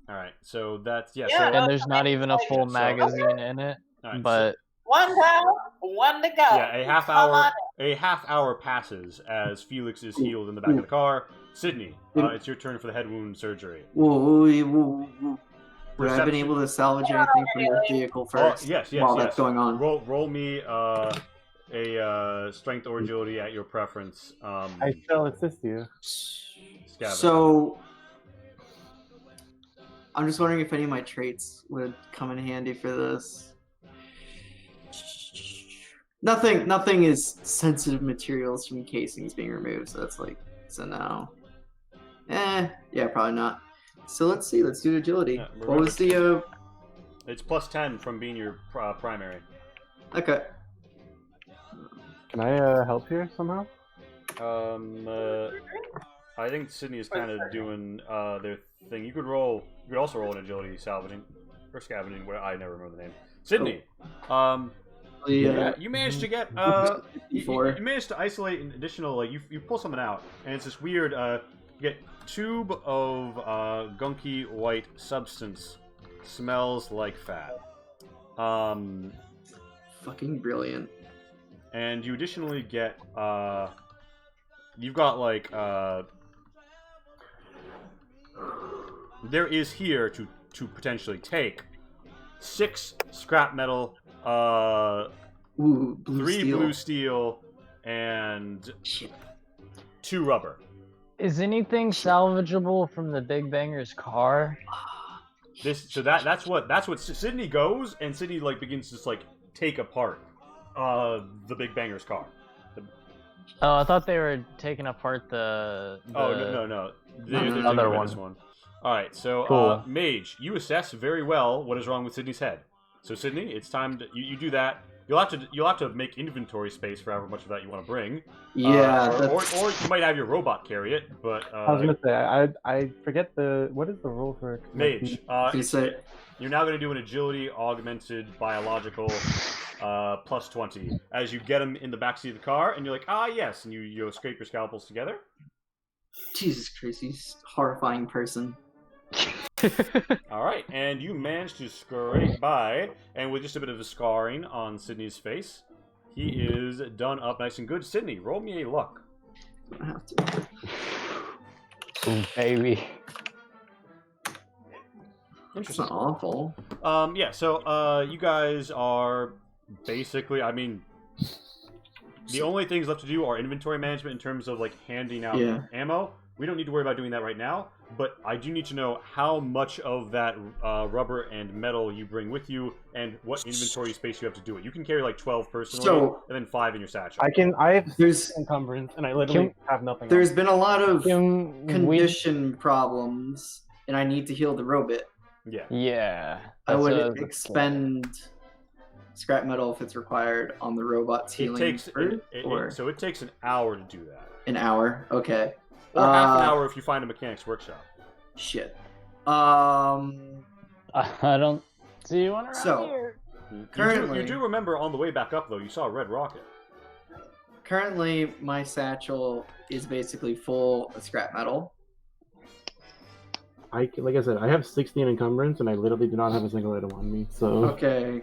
All right, so that's Yeah, So, no, and there's not even a full so- magazine in it. all right, But One down, one to go. yeah, a half Come hour. on a half hour passes as Felix is healed in the back of the car. Sydney, it's your turn for the head wound surgery. Whoa. Would I have been Perception. able to salvage anything from the vehicle first Yes, while that's going on? Roll me a strength or agility at your preference. I shall assist you. Scavenge. So, I'm just wondering if any of my traits would come in handy for this. Nothing is sensitive materials from casings being removed, so that's like, so no. Yeah, probably not. So let's see, let's do agility. Yeah, What was the, It's plus 10 from being your primary. Okay. Can I help here somehow? I think Sydney is kind of doing their thing. You could also roll an agility salvaging or scavenging. Where I never remember the name. Sydney. Yeah, you managed to get you managed to isolate an additional, like, you pull something out, and it's this weird you get tube of gunky white substance, smells like fat. Fucking brilliant. And you additionally get you've got like there is here to potentially take 6 scrap metal, blue 3 steel. blue steel, and 2 rubber. Is anything salvageable from the Big Banger's car? That's what Sydney goes, and Sydney like begins to just like take apart the Big Banger's car. Oh, I thought they were taking apart the Oh no. They're other taking this one. All right, so Cool. Mage, you assess very well what is wrong with Sydney's head. So Sydney, it's time to you do that. You'll have to make inventory space for however much of that you want to bring. Yeah, or you might have your robot carry it, but I was gonna say I forget what is the rule for Mage. Say, You're now going to do an agility augmented biological plus 20 as you get them in the backseat of the car, and you're like, yes, and you scrape your scalpels together. Jesus Christ, he's a horrifying person. All right, and you manage to scrape by, and with just a bit of a scarring on Sydney's face, he is done up nice and good. Sydney, roll me a luck. I have to. Ooh, baby. It's not awful. Yeah, so you guys are basically, I mean, the only things left to do are inventory management in terms of like handing out ammo. We don't need to worry about doing that right now, but I do need to know how much of that rubber and metal you bring with you, and what inventory space you have to do it. You can carry like 12 personally, and then 5 in your satchel. I have encumbrance, and I literally have nothing. There's been a lot of condition problems, and I need to heal the robot. Yeah. I would expend scrap metal if it's required on the robot's healing. So it takes an hour to do that. An hour, okay. Or half an hour if you find a mechanic's workshop. Shit. I don't see one around here. Currently, you do remember on the way back up though, you saw a red rocket. Currently, my satchel is basically full of scrap metal. Like I said, I have 16 encumbrance, and I literally do not have a single item on me. So okay,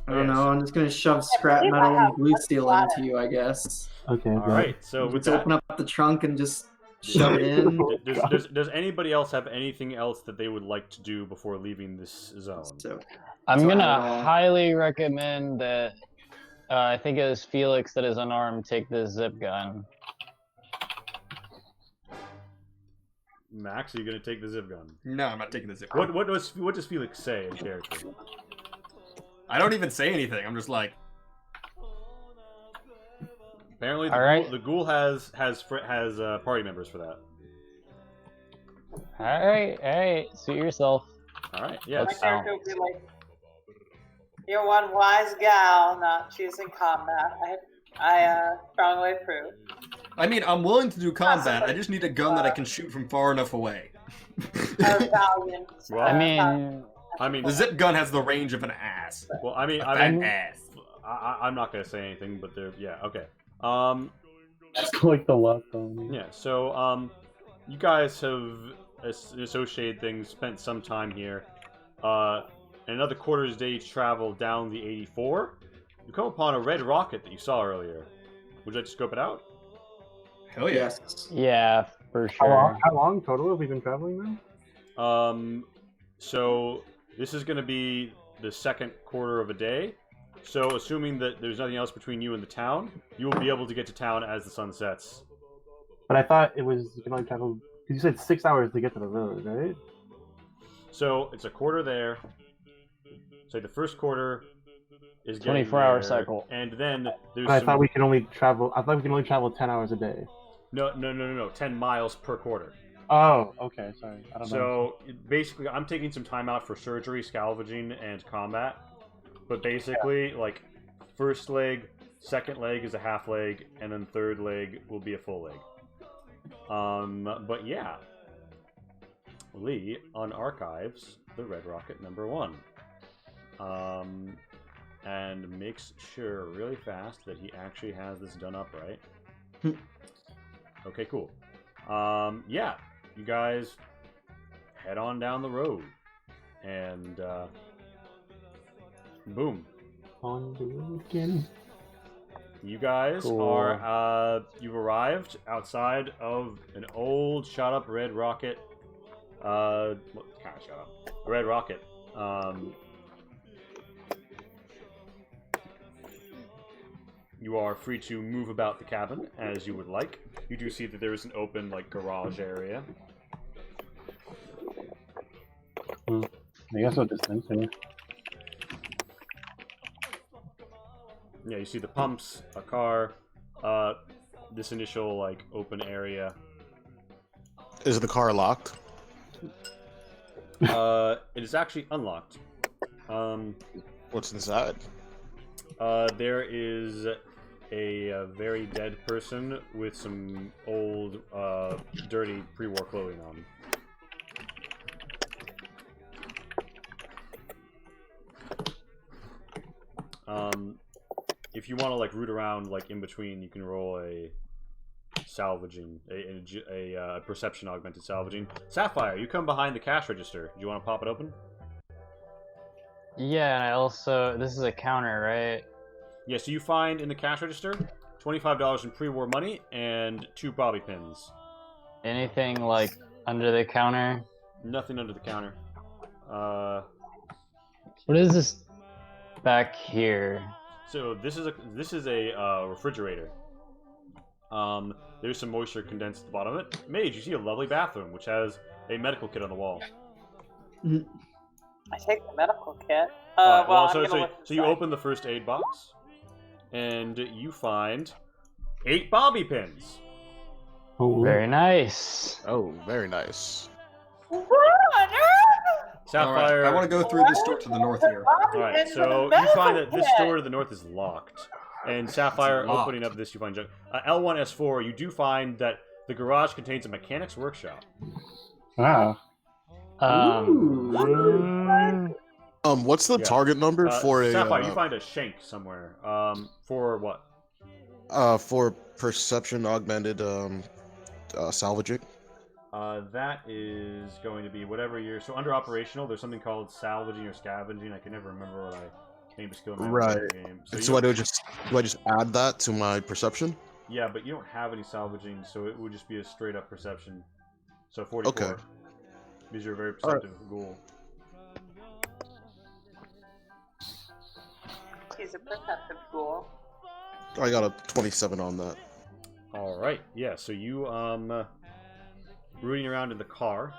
I don't know. I'm just gonna shove scrap metal and blue steel into you, I guess. Okay. All right. So let's open up the trunk and just shove it in. Does anybody else have anything else that they would like to do before leaving this zone? I'm gonna highly recommend that. I think it was Felix that is unarmed. Take this zip gun. Max, are you gonna take the zip gun? No, I'm not taking the zip gun. What does Felix say in character? I don't even say anything. I'm just like. Apparently, the ghoul has party members for that. All right, suit yourself. All right, yeah. My character would be like, "You're one wise gal, not choosing combat. I strongly approve." I mean, I'm willing to do combat. I just need a gun that I can shoot from far enough away. Valiant. Well, I mean, the zip gun has the range of an ass. Well, I mean, ass. I'm not gonna say anything, but yeah, okay. Just like the last one. Yeah. So, you guys have associated things, spent some time here. Another quarter's day's travel down the 84. You come upon a red rocket that you saw earlier. Would you like to scope it out? Hell yeah. Yes. Yeah, for sure. How long total have we been traveling then? So this is going to be the second quarter of a day. So assuming that there's nothing else between you and the town, you will be able to get to town as the sun sets. But I thought it was you can only travel because you said 6 hours to get to the village, right? So it's a quarter there. So the first quarter is getting 24-hour there, cycle. and then there's. I some... thought we could only travel. I thought we could only travel 10 hours a day. No. 10 miles per quarter. Oh, okay. Sorry, I don't know. So basically, I'm taking some time out for surgery, scavenging, and combat. But basically, like, first leg, second leg is a half leg, and then third leg will be a full leg. But yeah, Lee on archives the Red Rocket #1, and makes sure really fast that he actually has this done up right. Okay, cool. Yeah, you guys head on down the road, and boom. On the road again. You guys Cool. are, you've arrived outside of an old shot-up Red Rocket, what kind of shot-up? A Red Rocket. You are free to move about the cabin as you would like. You do see that there is an open, like, garage area. I guess I'll just continue. Yeah, you see the pumps, a car, this initial, like, open area. Is the car locked? It is actually unlocked. What's inside? There is a very dead person with some old, dirty pre-war clothing on. If you want to, like, root around, like, in between, you can roll a salvaging, a perception augmented salvaging. Sapphire, you come behind the cash register. Do you want to pop it open? Yeah, and I also this is a counter, right? Yeah, so you find in the cash register $25 in pre-war money and 2 bobby pins. Anything like under the counter? Nothing under the counter. What is this back here? So this is a refrigerator. There's some moisture condensed at the bottom of it. Mage, you see a lovely bathroom which has a medical kit on the wall. I take the medical kit. So you open the first aid box, and you find 8 bobby pins. Very nice. Oh, very nice. Sapphire. Right, I want to go through this door to the north here. Alright, so you find that this door to the north is locked. And Sapphire, opening up this, you find junk. L1, S4, you do find that the garage contains a mechanic's workshop. Wow. What's the target number for a... Sapphire, you find a shank somewhere. For what? For perception augmented salvaging. That is going to be whatever you're... So under operational, there's something called salvaging or scavenging. I can never remember what I named a skill in the game. So do I just add that to my perception? Yeah, but you don't have any salvaging, so it would just be a straight up perception. So 44. Okay. Because you're a very perceptive ghoul. He's a perceptive ghoul. I got a 27 on that. Alright, yeah, so you, rooting around in the car,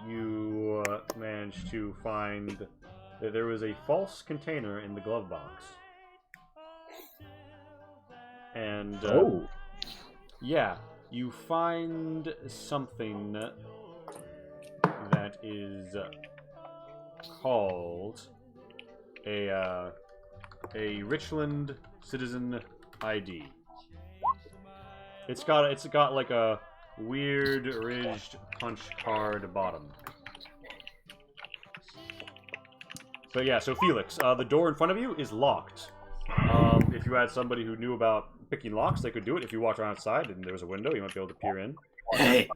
you managed to find that there was a false container in the glove box. And, yeah, you find something that is called a Richland Citizen ID. It's got like a weird ridged punch card bottom. So yeah, so Felix, the door in front of you is locked. If you had somebody who knew about picking locks, they could do it. If you walked around outside and there was a window, you might be able to peer in. Hey,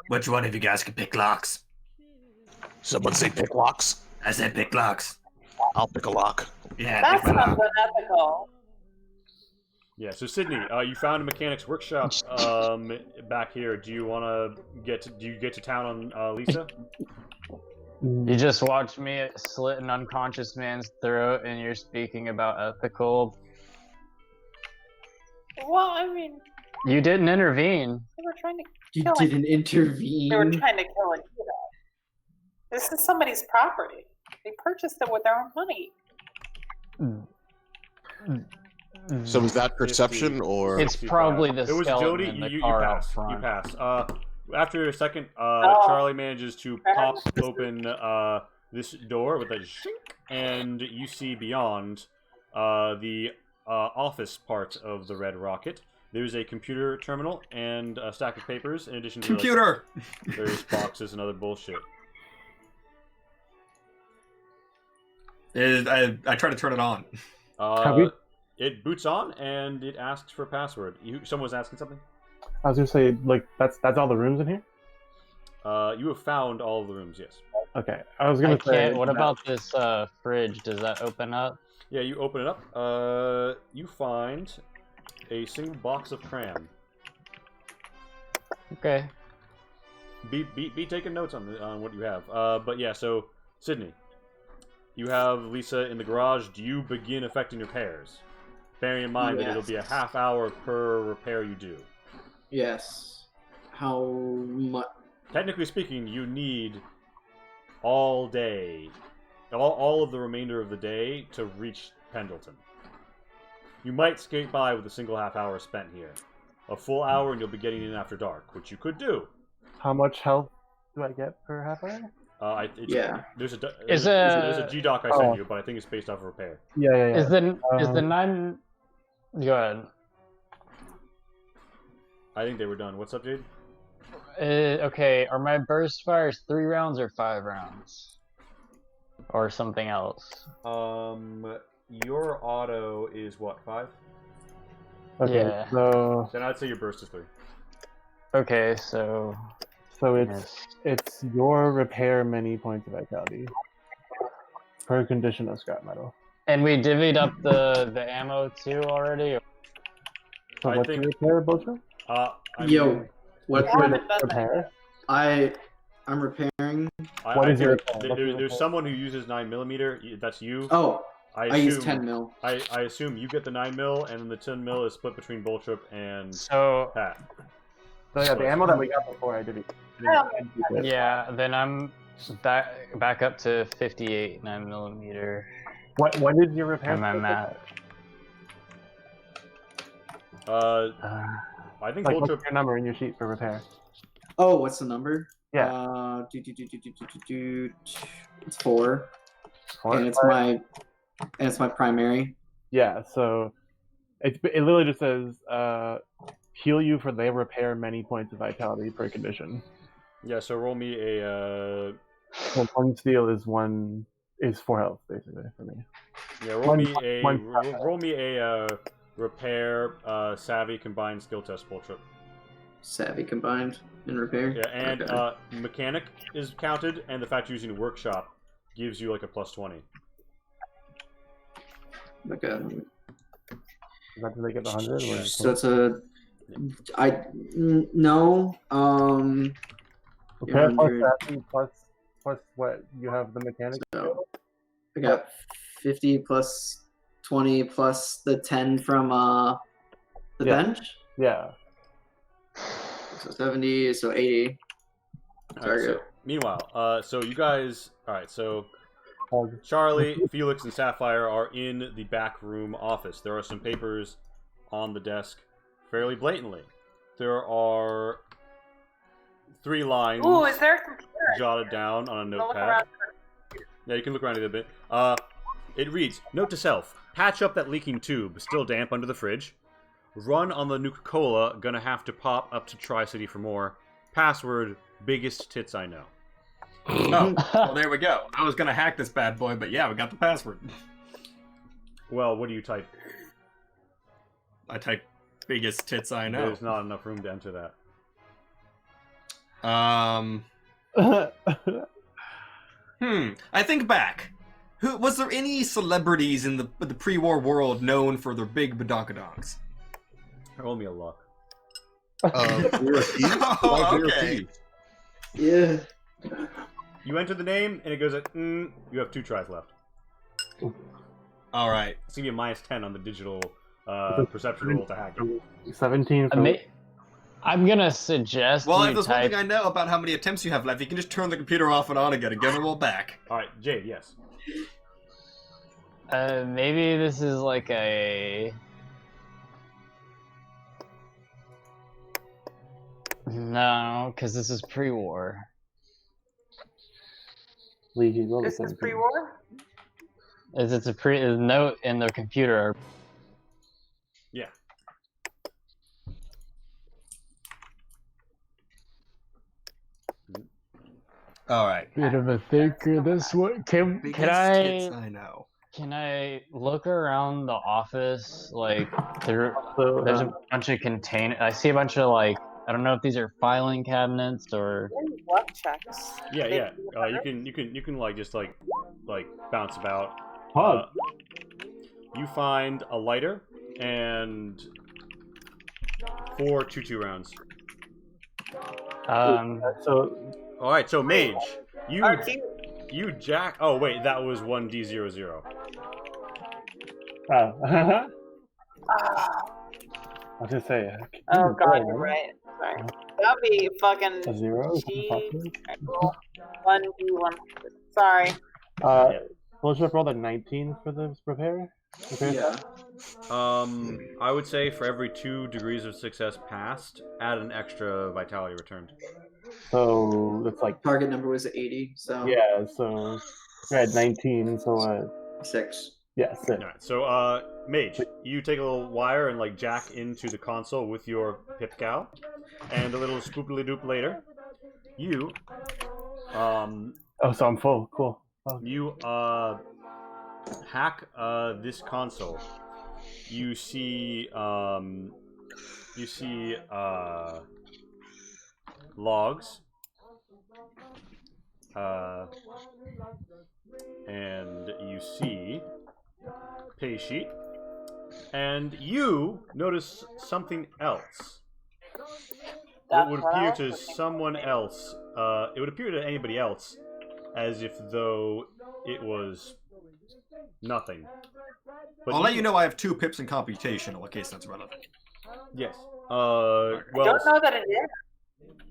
which one of you guys can pick locks? Someone say pick locks. I said pick locks. I'll pick a lock. Yeah, That pick my sounds lock. unethical. Yeah. So Sydney, you found a mechanic's workshop back here. Do you want to get to town on Lisa? You just watched me slit an unconscious man's throat, and you're speaking about ethical. Well, I mean, You didn't intervene. they were trying to You kill didn't intervene. They were trying to kill a kiddo. This is somebody's property. They purchased it with their own money. So was that perception or? It's probably the It was skeleton Jody. in the You car out pass. You front. pass. After a second, Charlie manages to pop open this door with a shink, and you see beyond the office part of the Red Rocket. There's a computer terminal and a stack of papers, in addition to Computer! various boxes and other bullshit. I try to turn it on. It boots on and it asks for a password. Someone was asking something? I was gonna say, like, that's all the rooms in here. You have found all of the rooms, yes. Okay, I was gonna say. What about this fridge? Does that open up? Yeah, you open it up. You find a single box of cram. Okay. Be taking notes on what you have. But yeah, so Sydney, you have Lisa in the garage. Do you begin effecting repairs? Bearing in mind that it'll be a half hour per repair you do. Yes. How much? Technically speaking, you need all day, all of the remainder of the day to reach Pendleton. You might skate by with a single half hour spent here. A full hour and you'll be getting in after dark, which you could do. How much health do I get per half hour? Yeah. There's a G doc I sent you, but I think it's based off of repair. Yeah. Is the 9? Go ahead. I think they were done. What's up, Jade? Okay, are my burst fires 3 rounds or 5 rounds? Or something else? Your auto is what, 5? Okay, Yeah. so Then I'd say your burst is 3. Okay, so it's your repair many points of vitality per condition of scrap metal. And we divvied up the ammo too already? So I what's think- your repair, Bocho? What I haven't done that. Repair? I'm repairing. What is your repair? There's someone who uses 9mm. That's you. Oh, I use assume- 10 mil. I assume you get the 9mm, and then the 10mm is split between Boltrip and So, Pat. So yeah, the ammo that we got before I did it. yeah, then I'm back up to 58 9mm. What is your repair? And I'm at... I think Like, Boltrip. what's your number in your sheet for repair? Oh, what's the number? Yeah. It's 4. And it's my primary. Yeah, so it literally just says heal you for they repair many points of vitality per condition. Yeah, so roll me a. Well, 1 steel is 4 health basically for me. Yeah, roll me a. one- Roll me a repair savvy combined skill test, Boltrip. Savvy combined in repair. Yeah, and Okay. mechanic is counted, and the fact you're using workshop gives you like a +20. Okay. Is that to make it 100? Or So it's a. No. repair plus 100. savvy plus what you have the mechanic. So I got 50 plus 20 plus the 10 from the Yeah. bench. Yeah. So 70, so 80. All right, so, Target. meanwhile, so you guys, all right, so Charlie, Felix, and Sapphire are in the back room office. There are some papers on the desk, fairly blatantly. There are 3 lines Ooh, is there a computer? jotted down on a I'll look notepad. around. Yeah, you can look around a little bit. It reads, note to self, patch up that leaking tube, still damp under the fridge. Run on the Nuka-Cola, gonna have to pop up to Tri-City for more. Password, biggest tits I know. Oh, well, there we go. I was gonna hack this bad boy, but yeah, we got the password. Well, what do you type? I type biggest tits I know. There's not enough room to enter that. I think back. Was there any celebrities in the pre-war world known for their big badonkadonks? Roll me a luck. You're a thief? Why Oh, you're a okay. thief? Yeah. You enter the name, and it goes at, you have 2 tries left. All right. It's going to be a -10 on the digital perception roll to hack it. 17. I'm gonna suggest Well, you if there's one type. thing I know about how many attempts you have left, you can just turn the computer off and on again and get them all back. Alright, Jade, yes. Maybe this is like a. No, because this is pre-war. Legion, roll This is 17. pre-war? Is it's a note in the computer. Yeah. All right. Bit of a thinker. This one can Biggest I tits I know. can I look around the office like there's So, a bunch of I see a bunch of like I don't know if these are filing cabinets or Luck checks. Yeah, yeah. You can like just like bounce about. Pog. You find a lighter and 4 2-2 rounds. So, All right, so Mage, RT. you jack. Oh wait, that was 1d00. I Ah, was gonna say. oh god, you're right. Sorry. That'd be fucking A 0? Is G. that possible? 1d1. Sorry. Well, should I roll the 19 for the repair? Okay. Yeah. I would say for every 2 degrees of success passed, add an extra vitality returned. So that's like Target number was 80, so yeah. So I had 19. So 6. yeah, 6. Alright, so Mage, you take a little wire and like jack into the console with your pip cow, and a little spoopily doop later, you Oh, so I'm full. Cool. Oh. you hack this console. You see logs, and you see pay sheet, and you notice something else. It would appear to someone else. It would appear to anybody else as if though it was nothing. But I'll let you know I have 2 pips in computational in case that's relevant. Yes. I Well. don't know that it is.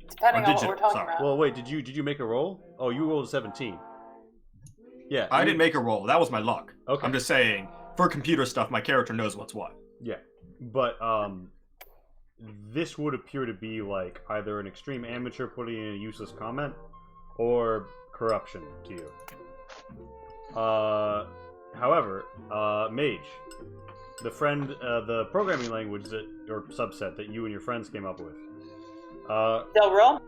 Depending on what digital, we're talking sorry. about. Well, wait. Did you make a roll? Oh, you rolled a 17. Yeah. I didn't make a roll. That was my luck. Okay. I'm just saying, for computer stuff, my character knows what's what. Yeah, but this would appear to be like either an extreme amateur putting in a useless comment, or corruption to you. However, Mage, the programming language or subset that you and your friends came up with, Del Rome,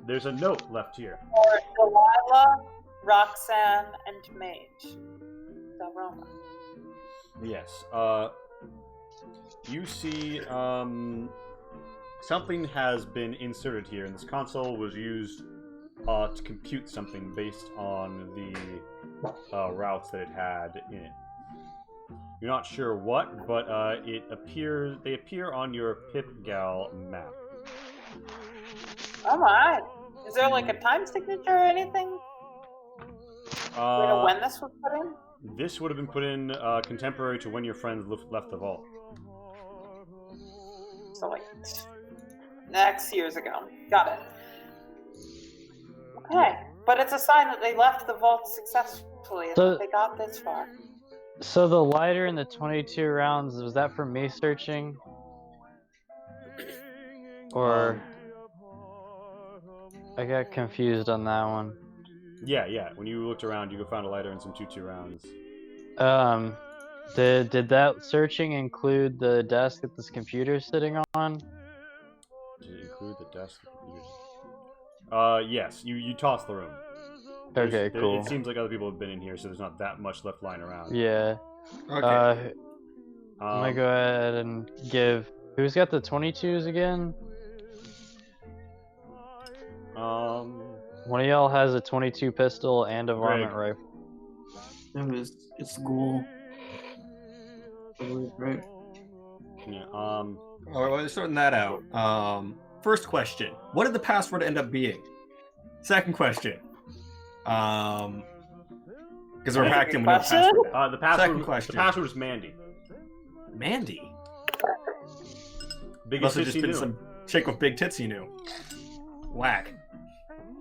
there's a note left here. or Delilah, Roxanne, and Mage. Del Roma. Yes. You see, something has been inserted here, and this console was used to compute something based on the routes that it had in it. You're not sure what, but they appear on your PipGal map. Oh my. Is there like a time signature or anything? Do we know when this was put in? This would have been put in contemporary to when your friends left the vault. So like X years ago. Got it. Okay. But it's a sign that they left the vault successfully and So- that they got this far. so the lighter and the 22 rounds was that for me searching, or I got confused on that one. Yeah. When you looked around, you found a lighter and some 2-2 rounds. Did that searching include the desk that this computer's sitting on? Did it include the desk? Yes. You tossed the room. Okay, cool. It seems like other people have been in here, so there's not that much left lying around. Yeah. Okay. I'm gonna go ahead and give. Who's got the 22s again? One of y'all has a 22 pistol and a varmint rifle. It's ghoul. Right. Yeah. All right, well, sorting that out. First question: what did the password end up being? Second question. Because we're That's a hacked good in with no question. password. The password. Second question. The password is Mandy. Mandy. Biggest Must have tits just you been knew. some chick with big tits you knew. Whack.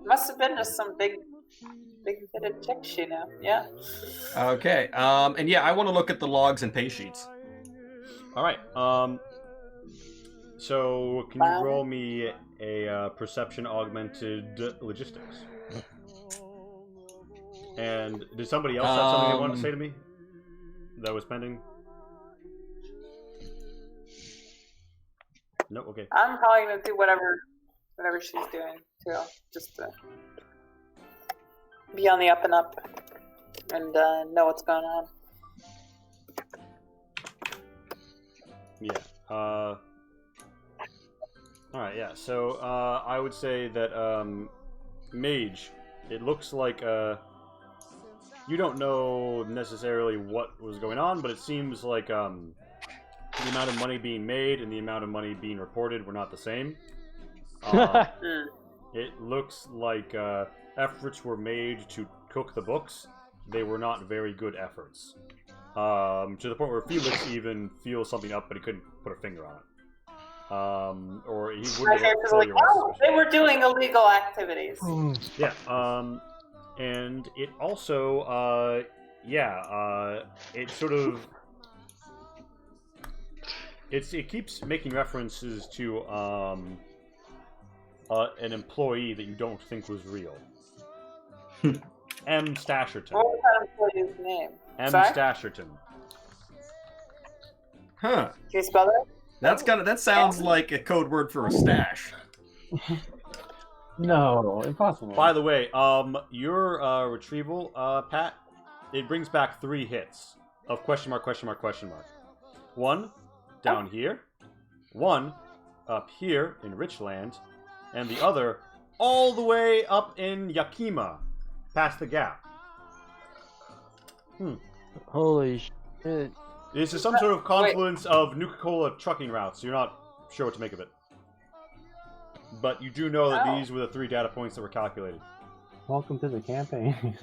Must have been just some big fitted chick she knew. Yeah. Okay. And yeah, I want to look at the logs and pay sheets. All right. So can you roll me a perception augmented logistics? And did somebody else have something they wanted to say to me that was pending? No. Okay. I'm probably gonna do whatever she's doing too, just to be on the up and up and know what's going on. Yeah. All right. Yeah. So I would say that Mage. It looks like you don't know necessarily what was going on, but it seems like the amount of money being made and the amount of money being reported were not the same. It looks like efforts were made to cook the books. They were not very good efforts. To the point where Felix even feels something up, but he couldn't put a finger on it. Or he wouldn't tell you what. They were doing illegal activities. Yeah. And it also, it sort of... It keeps making references to an employee that you don't think was real. M. Stasherton. What was that employee's name? M. Sorry? Stasherton. Huh. Can you spell that? That sounds like a code word for a stash. No, impossible. By the way, your retrieval, Pat, it brings back 3 hits of question mark, question mark, question mark. 1 down here, 1 up here in Richland, and the other all the way up in Yakima, past the gap. Holy shit. This is some sort of confluence of Nuka-Cola trucking routes, so you're not sure what to make of it. But you do know that these were the 3 data points that were calculated. Welcome to the campaign.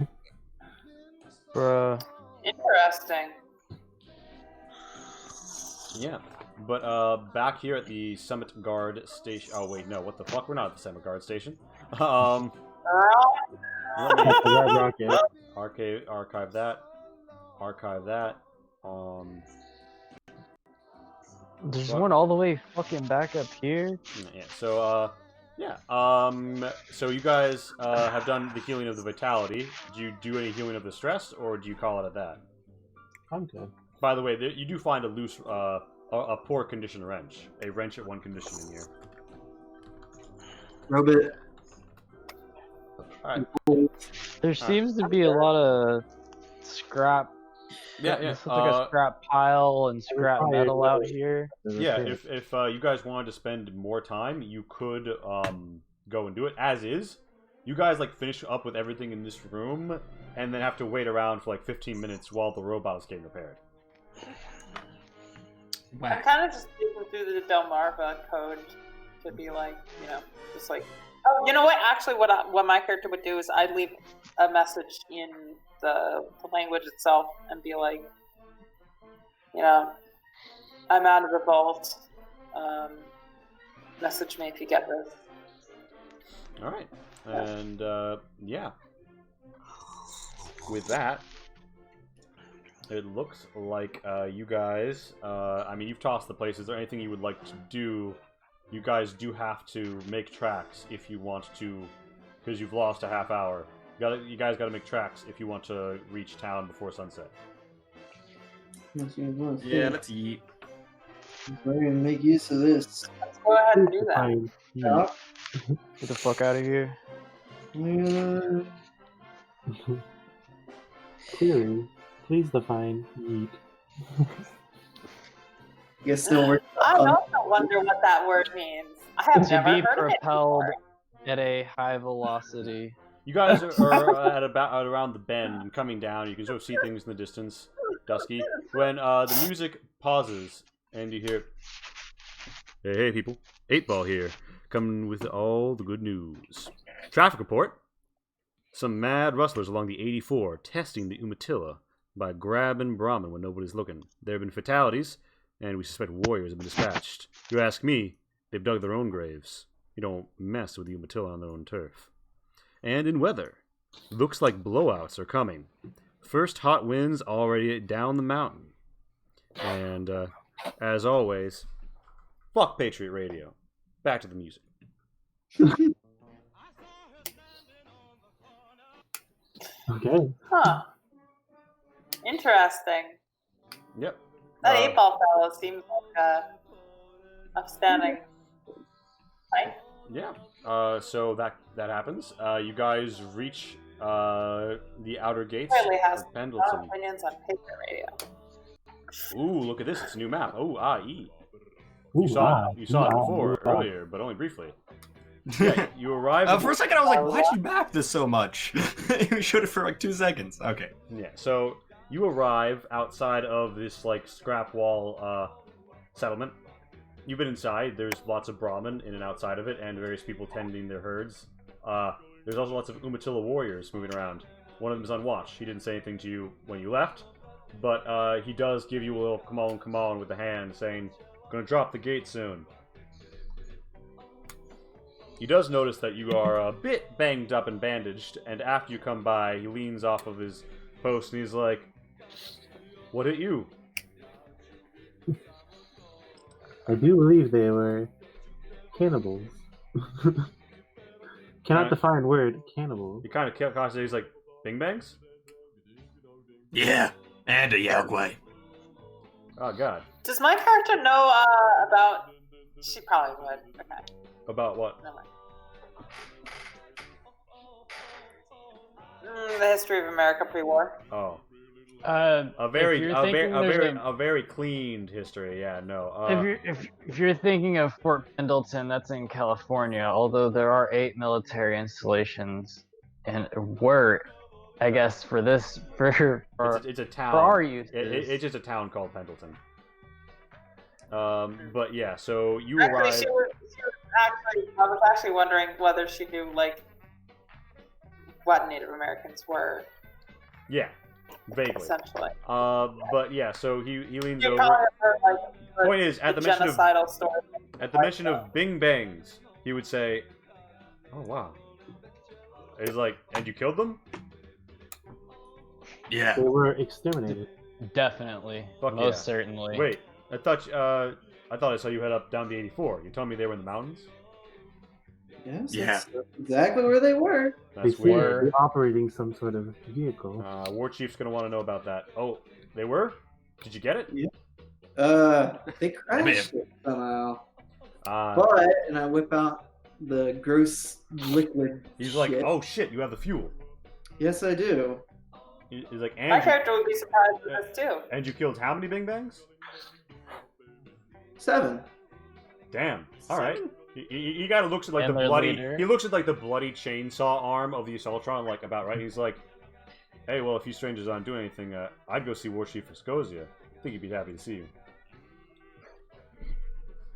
Bruh. Interesting. Yeah. But back here at the Summit Guard Station... Oh, wait, no. What the fuck? We're not at the Summit Guard Station. Let me archive that. Archive that. There's one all the way fucking back up here. Yeah, so, so you guys have done the healing of the vitality. Do you do any healing of the stress, or do you call it at that? I'm good. By the way, you do find a loose, a poor condition wrench. A wrench at 1 condition in here. Rub it. Alright. There seems to be a lot of scrap. Yeah. This looks like a scrap pile and scrap metal out here. Yeah, if you guys wanted to spend more time, you could go and do it. As is, you guys finish up with everything in this room, and then have to wait around for 15 minutes while the robot is getting repaired. I'm kind of just digging through the Delmarva code to be oh, you know what? Actually, what my character would do is I'd leave a message in the language itself and be like, I'm out of the vault. Message me if you get this. All right, and yeah. With that, it looks like you guys. You've tossed the place. Is there anything you would like to do? You guys do have to make tracks if you want to, because you've lost a half hour. You guys got to make tracks if you want to reach town before sunset. Yeah, let's eat. We're gonna make use of this. Let's go ahead and do that. Yeah. Get the fuck out of here. Query, please define yeet. Guess no word. I also wonder what that word means. I have To never be heard propelled of it before. at a high velocity. You guys are at around the bend and coming down. You can sort of see things in the distance, dusky. When the music pauses and you hear, hey people, 8-Ball here, coming with all the good news. Traffic report. Some mad rustlers along the 84 testing the Umatilla by grabbing Brahmin when nobody's looking. There have been fatalities, and we suspect warriors have been dispatched. You ask me, they've dug their own graves. You don't mess with the Umatilla on their own turf. And in weather, looks like blowouts are coming. First hot winds already down the mountain. And, as always, fuck Patriot Radio. Back to the music. Okay. Huh. Interesting. Yep. That 8-Ball fellow seems like upstanding. Right? Yeah. So that happens. You guys reach the outer gates Clearly has of no Pendleton. opinions on Patriot Radio. Ooh, look at this! It's a new map. Oh, E. Ooh, You saw it ooh, before ooh, earlier, but only briefly. Yeah, you arrive. For a second, I was like, why'd you map this so much? You showed it for like 2 seconds. Okay. Yeah. So you arrive outside of this like scrap wall settlement. You've been inside. There's lots of Brahmin in and outside of it, and various people tending their herds. There's also lots of Umatilla warriors moving around. One of them is on watch. He didn't say anything to you when you left, but he does give you a little come on with the hand, saying, "Gonna drop the gate soon." He does notice that you are a bit banged up and bandaged, and after you come by, he leans off of his post and he's like, "What hit you?" I do believe they were cannibals. Cannot define word cannibal. He kind of kept cautious. He's like, "Bing bangs?" Yeah, and a Yogway. Oh God. Does my character know about? She probably would. Okay. About what? Never mind. The history of America pre-war. Oh. A A very cleaned history. Yeah, no. if you're thinking of Fort Pendleton, that's in California. Although there are 8 military installations, and were, I guess, for it's a town. for our use. It's just a town called Pendleton. But yeah, so you Actually, arrive. she was actually. I was actually wondering whether she knew like what Native Americans were. Yeah, vaguely. Essentially. But yeah, so he leans You over. probably heard, like, Point is, at the mention of genocidal story. mention of Bing Bangs, he would say, "Oh wow." He's like, "And you killed them?" Yeah. They were exterminated. Definitely, Fuck most yeah. certainly. Wait, I thought I saw you head up down the 84. You told me they were in the mountains. Yes, Yeah. that's exactly where they were. They That's seem weird. to be operating some sort of vehicle. War Chief's gonna want to know about that. Oh, they were? Did you get it? They crashed it somehow. Uh, But, and I whip out the gross liquid. he's like, shit. "Oh shit, you have the fuel." Yes, I do. He's like, My "And you, character would be surprised with this too. and you killed how many Bing Bangs?" 7. Damn. All right. He kind of looks at like And the their bloody. leader. He looks at like the bloody chainsaw arm of the Assaultron, like about right. He's like, "Hey, well, if you strangers aren't doing anything, I'd go see War Chief Viscosia. I think he'd be happy to see you.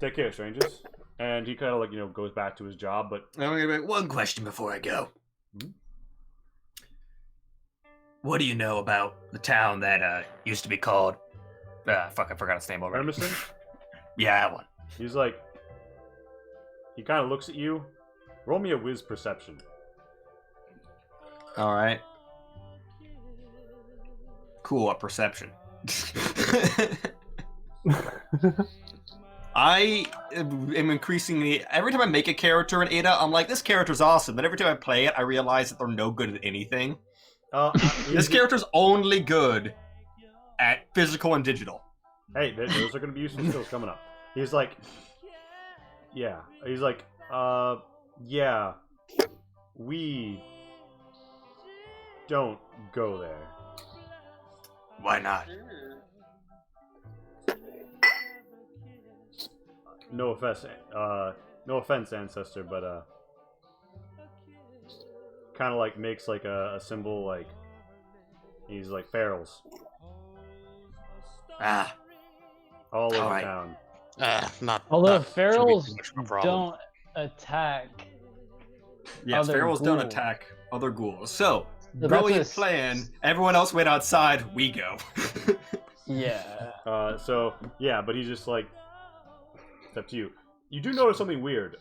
Take care, strangers." And he kind of like goes back to his job, but I'm gonna make one question before I go. Hmm? What do you know about the town that used to be called? Fuck, I forgot its name already. Hermiston, Yeah, that one. he's like, he kind of looks at you. Roll me a whiz perception. All right. Cool, a perception. I am increasingly every time I make a character in Ada, I'm like, this character's awesome. Then every time I play it, I realize that they're no good at anything. This character's only good at physical and digital. Hey, those are going to be useful skills coming up. He's like, yeah. He's like, yeah. We don't go there. Why not? No offense, ancestor, but kind of like makes like a symbol, like he's like ferals. Ah, all over Alright. town. Not. Although not shouldn't be ferals too much of a problem. don't attack. Yes, Other ferals don't ghouls. attack other ghouls. So, So brilliant that's a plan. Everyone else wait outside. We go. Yeah. So yeah, but he's just like, it's up to you. You do notice something weird.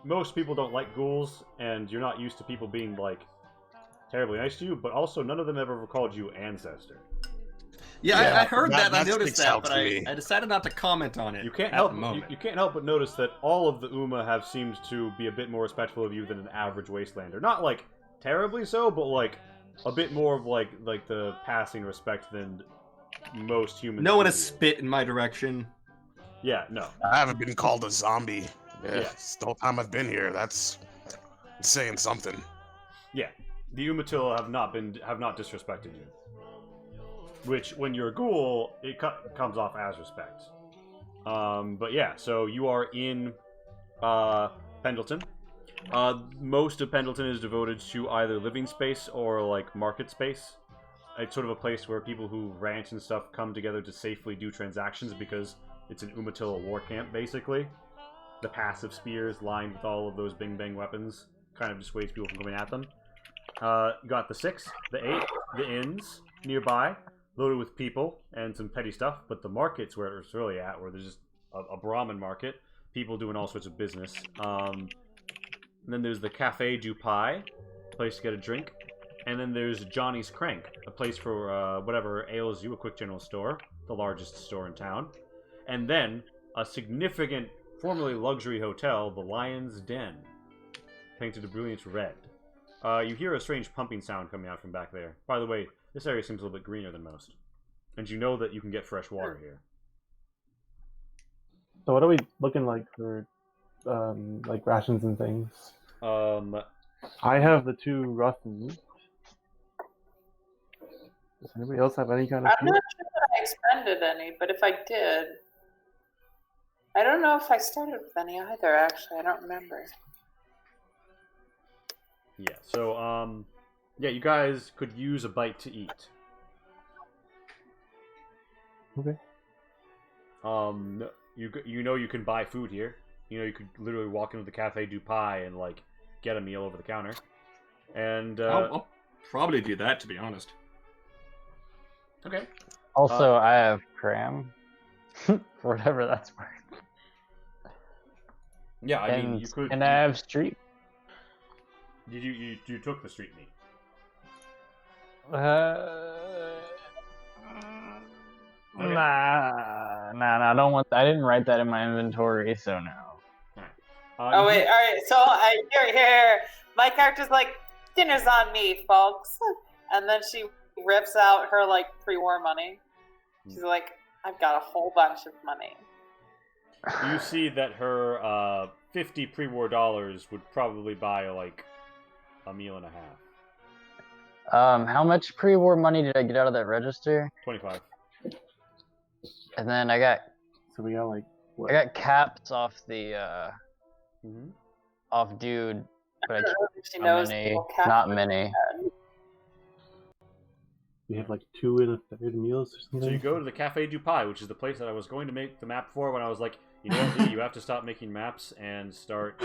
Most people don't like ghouls, and you're not used to people being like terribly nice to you. But also, none of them ever called you ancestor. Yeah, I heard that. And I that noticed sticks that, out but to me. I decided not to comment on it. You can't at help the moment. you can't help but notice that all of the Uma have seemed to be a bit more respectful of you than an average wastelander. Not like terribly so, but like a bit more of like the passing respect than most humans. No one do has to you. spit in my direction. Yeah, no. I haven't been called a zombie. Yeah, Yeah. it's the whole time I've been here. That's saying something. Yeah, the Umatilla have not disrespected you. Which, when you're a ghoul, it comes off as respect. But yeah, so you are in Pendleton. Most of Pendleton is devoted to either living space or like market space. It's sort of a place where people who ranch and stuff come together to safely do transactions because it's an Umatilla war camp, basically. The passive spears lined with all of those bing bang weapons kind of dissuades people from coming at them. You got the 6, the 8, the inns nearby, loaded with people and some petty stuff, but the market's where it's really at, where there's just a Brahmin market, people doing all sorts of business. And then there's the Cafe du Pie, place to get a drink. And then there's Johnny's Crank, a place for whatever ails you, a quick general store, the largest store in town. And then a significant, formerly luxury hotel, the Lion's Den, painted a brilliant red. You hear a strange pumping sound coming out from back there. By the way, this area seems a little bit greener than most. And you know that you can get fresh water here. So what are we looking like for, like rations and things? I have the 2 rough meat. Does anybody else have any kind of I'm food? not sure that I expended any, but if I did, I don't know if I started with any either, actually. I don't remember. Yeah, so, yeah, you guys could use a bite to eat. Okay. You know you can buy food here. You know you could literally walk into the Cafe du Pie and, like, get a meal over the counter. And, I'll probably do that, to be honest. Okay. Also, I have cram. For whatever that's worth. Yeah, I mean, you could... And I have street. You took the street meat. Okay. Nah, I don't want. I didn't write that in my inventory, so no. Oh wait, all right. So here. My character's like, dinner's on me, folks. And then she rips out her like pre-war money. She's like, I've got a whole bunch of money. You see that her 50 pre-war dollars would probably buy like a meal and a half. How much pre-war money did I get out of that register? 25. And then I got So we got like what? I got caps off the off dude, but I She not knows many. little cat Not food. many. We have like 2 1/3 meals or something. So you go to the Cafe du Pie, which is the place that I was going to make the map for when I was like, you know what, Lee, you have to stop making maps and start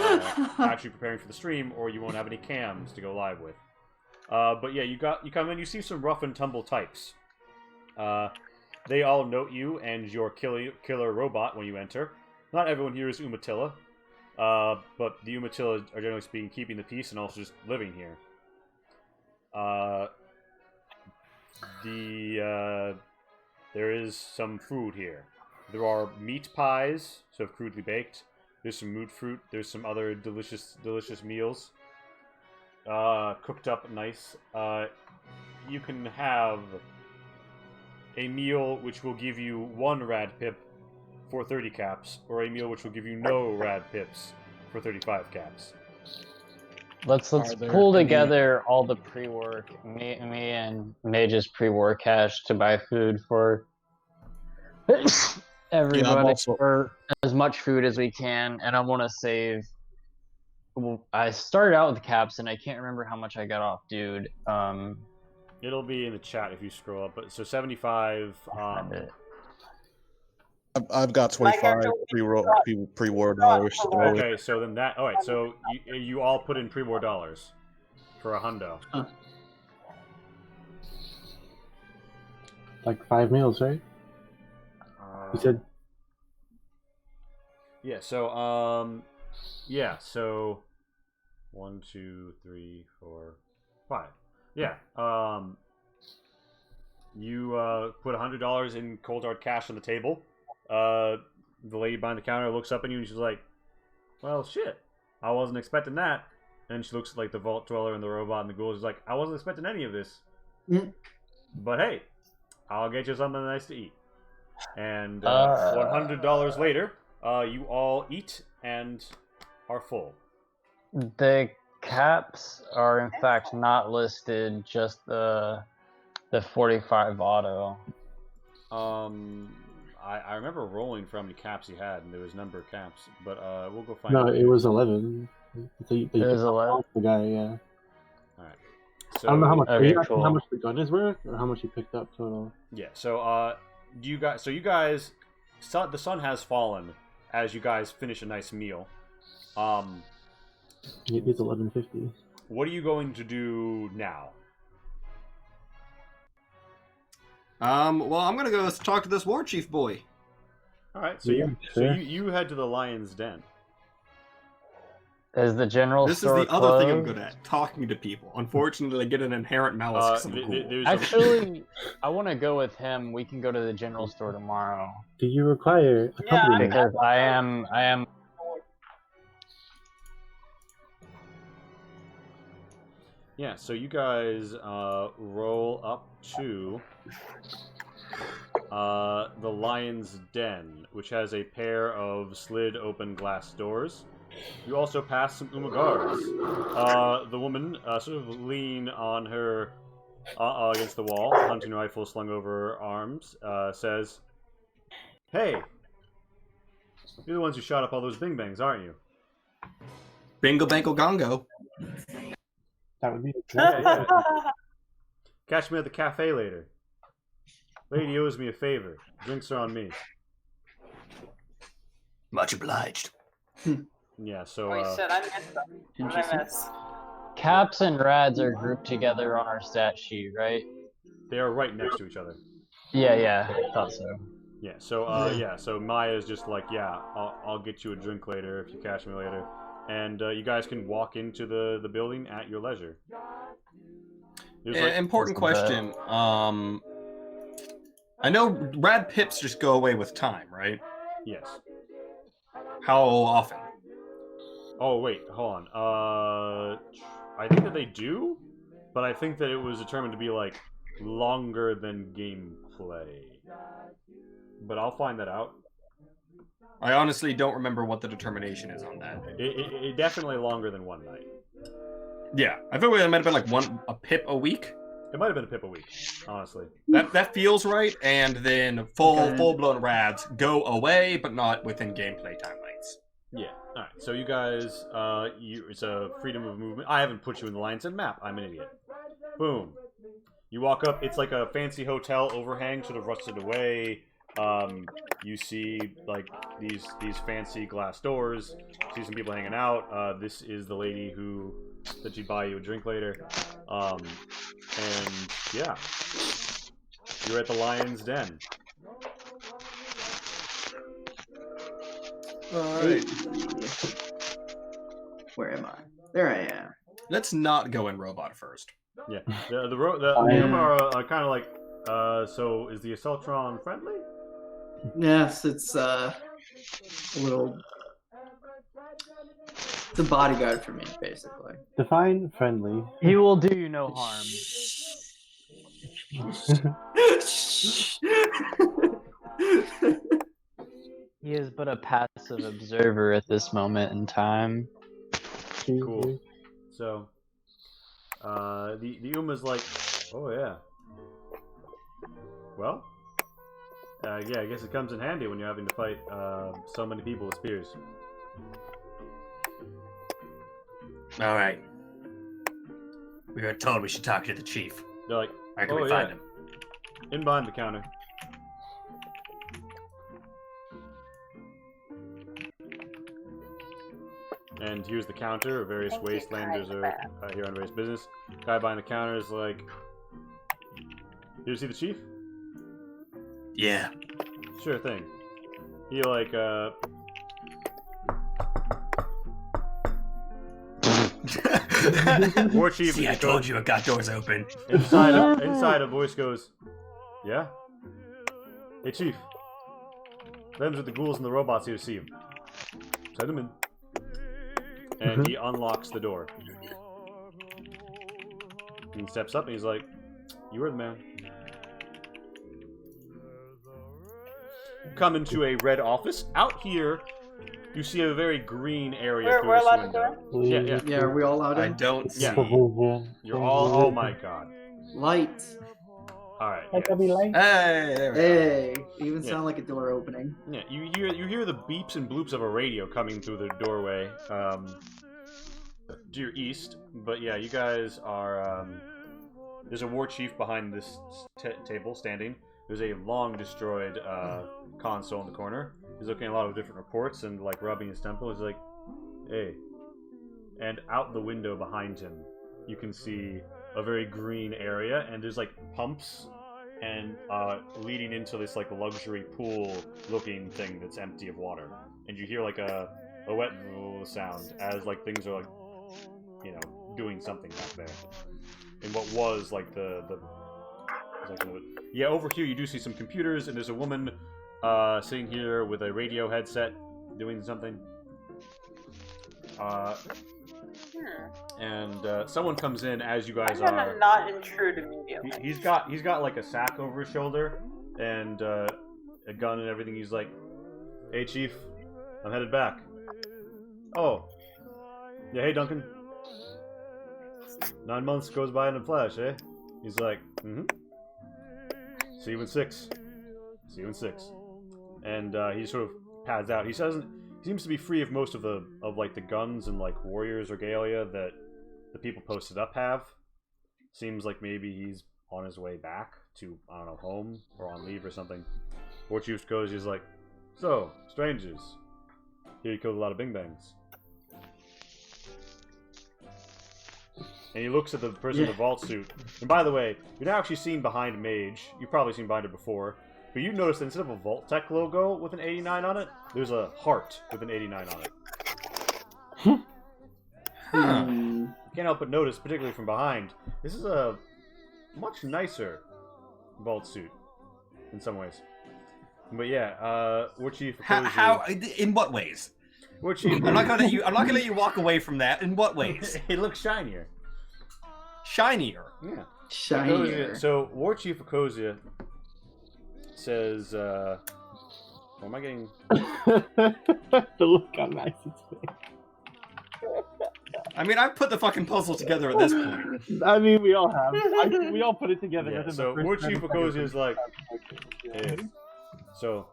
actually preparing for the stream, or you won't have any cams to go live with. But yeah, you come in, you see some rough and tumble types. They all note you and your killer robot when you enter. Not everyone here is Umatilla, but the Umatilla are generally speaking keeping the peace and also just living here. There is some food here. There are meat pies, so crudely baked. There's some moot fruit. There's some other delicious meals. Cooked up nice. You can have a meal which will give you 1 rad pip for 30 caps, or a meal which will give you no rad pips for 35 caps. Let's Are there pull any- together all the pre-work, me and Mage's pre-war cash to buy food for everybody, also- for as much food as we can, and I want to save. Well, I started out with caps, and I can't remember how much I got off, dude. It'll be in the chat if you scroll up. But so 75. I've got My 25 character pre-war dollars. to throw in. Okay, so then that. All right, so you all put in pre-war dollars for a hundo. Like 5 meals, right? You said. Yeah. So yeah. So 1, 2, 3, 4, 5. Yeah. You put $100 in cold hard cash on the table. The lady behind the counter looks up at you and she's like, "Well, shit, I wasn't expecting that." And she looks like the vault dweller and the robot and the ghoul. She's like, "I wasn't expecting any of this, but hey, I'll get you something nice to eat." And $100 later, you all eat and are full. The caps are in fact not listed, just the 45 auto. I remember rolling for how many caps he had, and there was a number of caps, but we'll go find. No, out. it was 11. It was 11? The guy, yeah. All right. So I don't know how much. Are Okay, you asking how cool. much the gun is worth, or how much you picked up total? Yeah. So you guys. The sun has fallen as you guys finish a nice meal. It's 11.50. What are you going to do now? Well, I'm gonna go talk to this war chief boy. All right. So Yeah, sure. you head to the lion's den. Is the general This is store the other thing I'm closed? good at, talking to people. Unfortunately, I get an inherent malice. 'cause I'm a ghoul. There's Actually, I want to go with him. We can go to the general store tomorrow Do you require a Yeah, company? because I am. Yeah, so you guys roll up to the Lion's Den, which has a pair of slid open glass doors. You also pass some Umagars. The woman sort of lean on her against the wall, hunting rifle slung over her arms, says, "Hey, you're the ones who shot up all those bing bangs, aren't you?" Bingo bango gongo. That would be. Yeah. Catch me at the cafe later. Lady owes me a favor. Drinks are on me. Much obliged. Yeah, so Holy shit, I missed them. What did I miss? Caps and rads are grouped together on our stat sheet, right? they are right next to each other. Yeah, I thought so. Yeah, so so Maya's just like, yeah, I'll get you a drink later if you catch me later. And you guys can walk into the building at your leisure. There's, like, Important question. I know rad pips just go away with time, right? Yes. How often? Oh, wait, hold on. I think that they do, but I think that it was determined to be, like, longer than gameplay. But I'll find that out. I honestly don't remember what the determination is on that. It definitely longer than one night. Yeah, I feel like it might have been like a pip a week. It might have been a pip a week, honestly. That feels right, and then full-blown rads go away, but not within gameplay time lengths. Yeah. All right. So you guys, it's a freedom of movement. I haven't put you in the Lion's Den map. I'm an idiot. Boom. You walk up. It's like a fancy hotel overhang, sort of rusted away. You see like these fancy glass doors. See some people hanging out. This is the lady who said she'd buy you a drink later. And yeah, you're at the Lion's Den. Alright. Where am I? There I am. Let's not go in robot first. Yeah, the Umar are kind of like. So is the Assaultron friendly? Yes, it's a little. It's a bodyguard for me, basically. Define friendly. He will do you no harm. He is but a passive observer at this moment in time. Cool. So, the Uma's like, oh yeah. Well, yeah, I guess it comes in handy when you're having to fight so many people with spears. All right. We were told we should talk to the chief. They're like, Where can oh we find yeah, him? in behind the counter. And here's the counter. Various wastelanders are here on various business. Guy behind the counter is like, "Did you see the chief?" Yeah. Sure thing. He like War chief. See, I told you it got doors open. Inside a voice goes, "Yeah? Hey chief. Them's with the ghouls and the robots here to see him. Send him in." And he unlocks the door. He steps up and he's like, "You are the man." Come into a red office. Out here, you see a very green area through We're this allowed window. to Yeah. Yeah, are we all out I in? don't see. Yeah. You're all. Oh my god. Light. All right. Like I'll be late. Hey, there we go. Hey, even Yeah. sound like a door opening. Yeah, you hear the beeps and bloops of a radio coming through the doorway to your east. But yeah, you guys are. There's a war chief behind this table standing. There's a long destroyed console in the corner. He's looking at a lot of different reports and like rubbing his temple. He's like, "Hey." And out the window behind him, you can see a very green area, and there's like pumps and leading into this like luxury pool looking thing that's empty of water. And you hear like a wet sound as like things are like, you know, doing something back there. In what was like yeah, over here you do see some computers, and there's a woman sitting here with a radio headset doing something. And someone comes in as you guys I'm are. gonna not intrude immediately. He's got like a sack over his shoulder and a gun and everything. He's like, "Hey chief, I'm headed back." "Oh, yeah. Hey Duncan. 9 months goes by in a flash, eh?" He's like, "Mm-hmm. See you in 6. See you in 6." And he sort of pads out. He seems to be free of most of the guns and like warriors regalia that the people posted up have. Seems like maybe he's on his way back to, I don't know, home or on leave or something. War chief goes, he's like, "So, strangers, here you killed a lot of bing bangs." And he looks at the person in the vault suit. And by the way, you're now actually seen behind Mage. You've probably seen behind her before. But you notice that instead of a Vault Tech logo with an 89 on it, there's a heart with an 89 on it. You can't help but notice, particularly from behind, this is a much nicer vault suit in some ways. But yeah, War Chief. How? In what ways? War Chief. I'm not gonna let you walk away from that. In what ways? It looks shinier. Shinier. Yeah. Shinier. So War Chief Ecosia says, what am I getting? The look on Max's face. I mean, I've put the fucking puzzle together at this point. I mean, we all have. We all put it together. Yeah, within so the first War Chief 10 Ecosia seconds. is like, hey. So,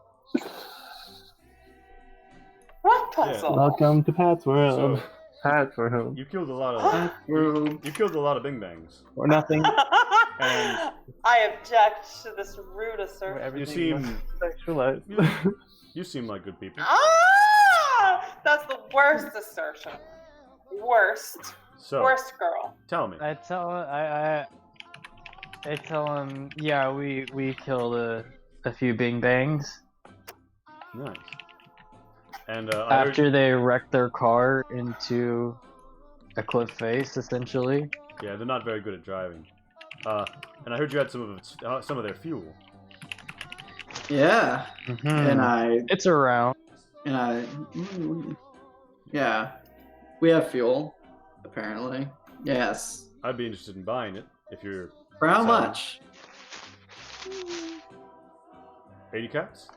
What puzzle? Welcome to Pat's World. So- Pat's World. you killed a lot of you killed a lot of bing bangs. Or nothing. I object to this rude Where assertion. everything seem- was sexualized. You seem like good people. Ah! That's the worst assertion. Worst. So, Worst girl. tell me. I tell him, yeah, we killed a few bing bangs Nice. And I heard, after they wrecked their car into a cliff face, essentially. yeah, they're not very good at driving. And I heard you had some of their fuel. Yeah, and It's around. yeah, we have fuel, apparently. Yes. I'd be interested in buying it if you're For how selling. much? 80 caps.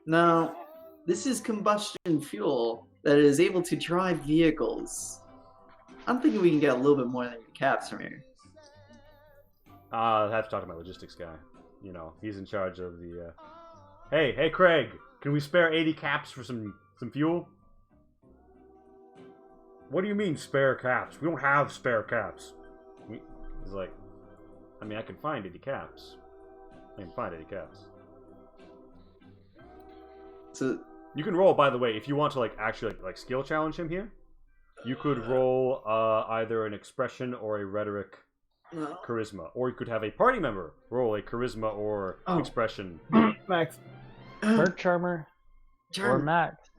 No, this is combustion fuel that is able to drive vehicles. I'm thinking we can get a little bit more than caps from here. I'll have to talk to my logistics guy. You know, he's in charge of the. Hey, Craig, can we spare 80 caps for some fuel? What do you mean spare caps? We don't have spare caps. He's like, I mean, I can find 80 caps. I can find 80 caps. So You can roll, by the way, if you want to like actually like skill challenge him here. You could roll either an expression or a rhetoric charisma, or you could have a party member roll a charisma or expression. Max. Bird Charmer or Max.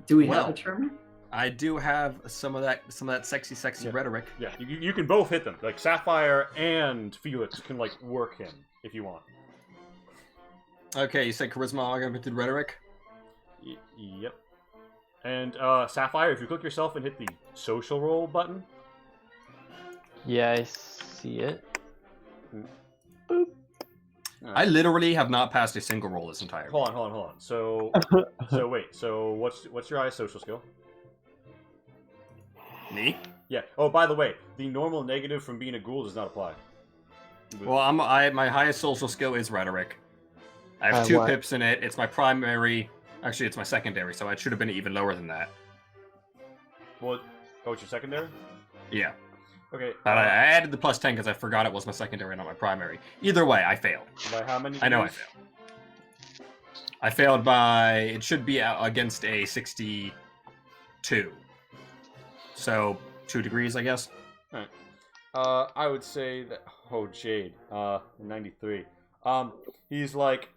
Do we have a charmer? I do have some of that sexy rhetoric. Yeah, you can both hit them. Like Sapphire and Felix can like work him if you want. Okay, you said charisma augmented rhetoric. Yep. And Sapphire, if you click yourself and hit the social roll button. Yeah, I see it. Boop. I literally have not passed a single roll this entire. Hold on. So wait. So what's your highest social skill? Me? Yeah. Oh, by the way, the normal negative from being a ghoul does not apply. Well, my highest social skill is rhetoric. I have 2 pips in it. It's my primary. Actually, it's my secondary, so it should have been even lower than that. Well, it's your secondary? Yeah. Okay. But I added the +10 because I forgot it was my secondary, not my primary. Either way, I failed. By how many? I know I failed. I failed by. It should be against a 62. So 2 degrees, I guess. All right. I would say that. Oh, Jade. 93. He's like.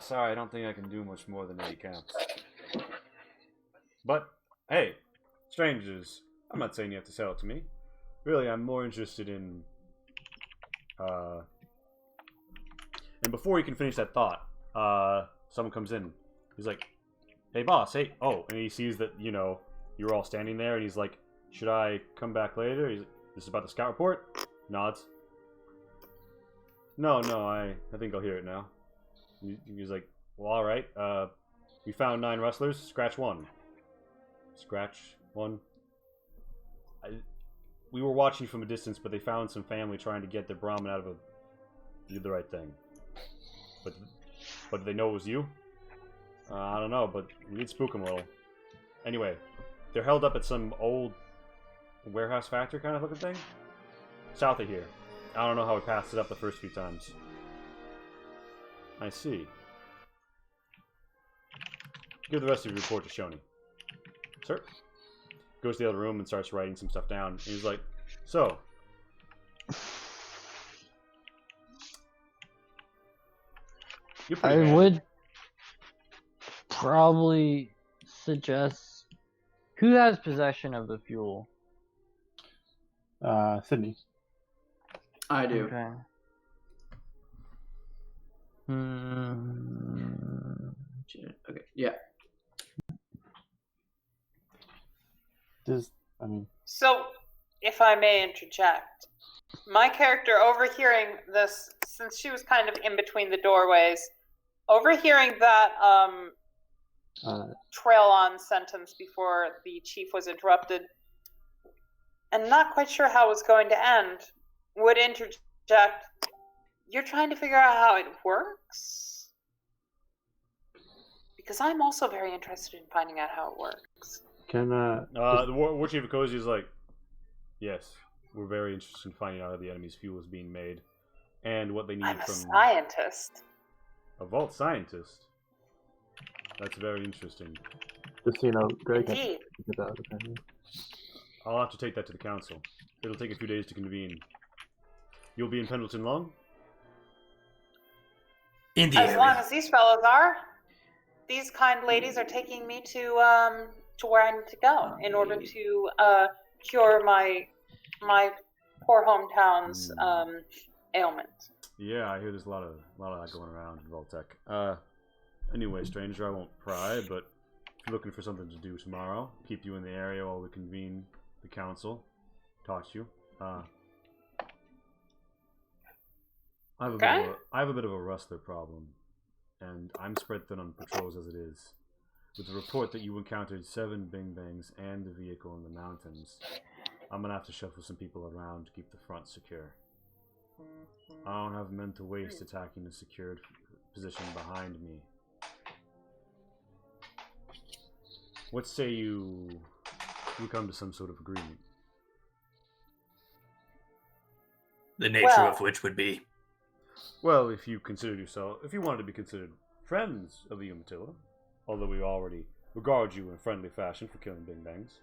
Sorry, I don't think I can do much more than 80 counts. But, hey, strangers, I'm not saying you have to sell it to me. Really, I'm more interested in, And before you can finish that thought, someone comes in. He's like, hey, boss, hey. Oh, and he sees that, you're all standing there, and he's like, should I come back later? This is about the scout report? Nods. No, I think I'll hear it now. He's like, well, all right. We found 9 rustlers. Scratch 1. Scratch 1. We were watching from a distance, but they found some family trying to get their Brahmin out of You did the right thing. But did they know it was you? I don't know, but we did spook them a little. Anyway, they're held up at some old warehouse factory kind of looking thing. South of here. I don't know how we passed it up the first few times. I see. Give the rest of your report to Shoni. Sir? Goes to the other room and starts writing some stuff down. And he's like, so. I would probably suggest... Who has possession of the fuel? Sydney. I do. Okay. Okay, yeah. So, if I may interject, my character overhearing this, since she was kind of in between the doorways, overhearing that trail on sentence before the chief was interrupted, and not quite sure how it was going to end, would interject, you're trying to figure out how it works? Because I'm also very interested in finding out how it works. The war chief of Cozy is like, yes, we're very interested in finding out how the enemy's fuel is being made, and what they need I'm a from scientist. A vault scientist. That's very interesting. Just so you know, Greg. Indeed. I'll have to take that to the council. It'll take a few days to convene. You'll be in Pendleton long? In the As area. long as these fellows are. These kind ladies are taking me to where I need to go in order to cure my poor hometown's ailment. Yeah, I hear there's a lot of that going around in Vault-Tec. Anyway, stranger, I won't pry, but if you're looking for something to do tomorrow, keep you in the area while we convene the council. Talk to you. I have a bit of a rustler problem, and I'm spread thin on patrols as it is. With the report that you encountered 7 Bing Bangs and the vehicle in the mountains, I'm gonna have to shuffle some people around to keep the front secure. I don't have men to waste attacking a secured position behind me. What say you come to some sort of agreement? The nature of which would be? Well, if you wanted to be considered friends of the Umatilla, although we already regard you in friendly fashion for killing Bing Bangs.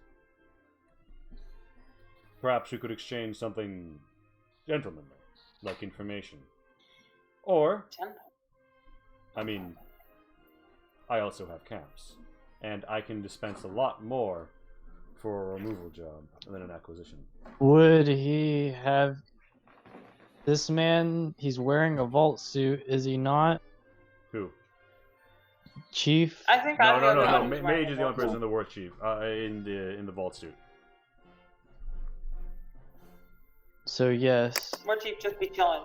Perhaps we could exchange something gentlemanly, like information. Or, I mean, I also have camps, and I can dispense a lot more for a removal job than an acquisition. Would he have... This man, he's wearing a vault suit, is he not? Who? Chief? I think No, I'm the no, only no, one no. who's Mage wearing is a the only vault person in the war chief, in the vault suit. So yes. War chief just be chilling.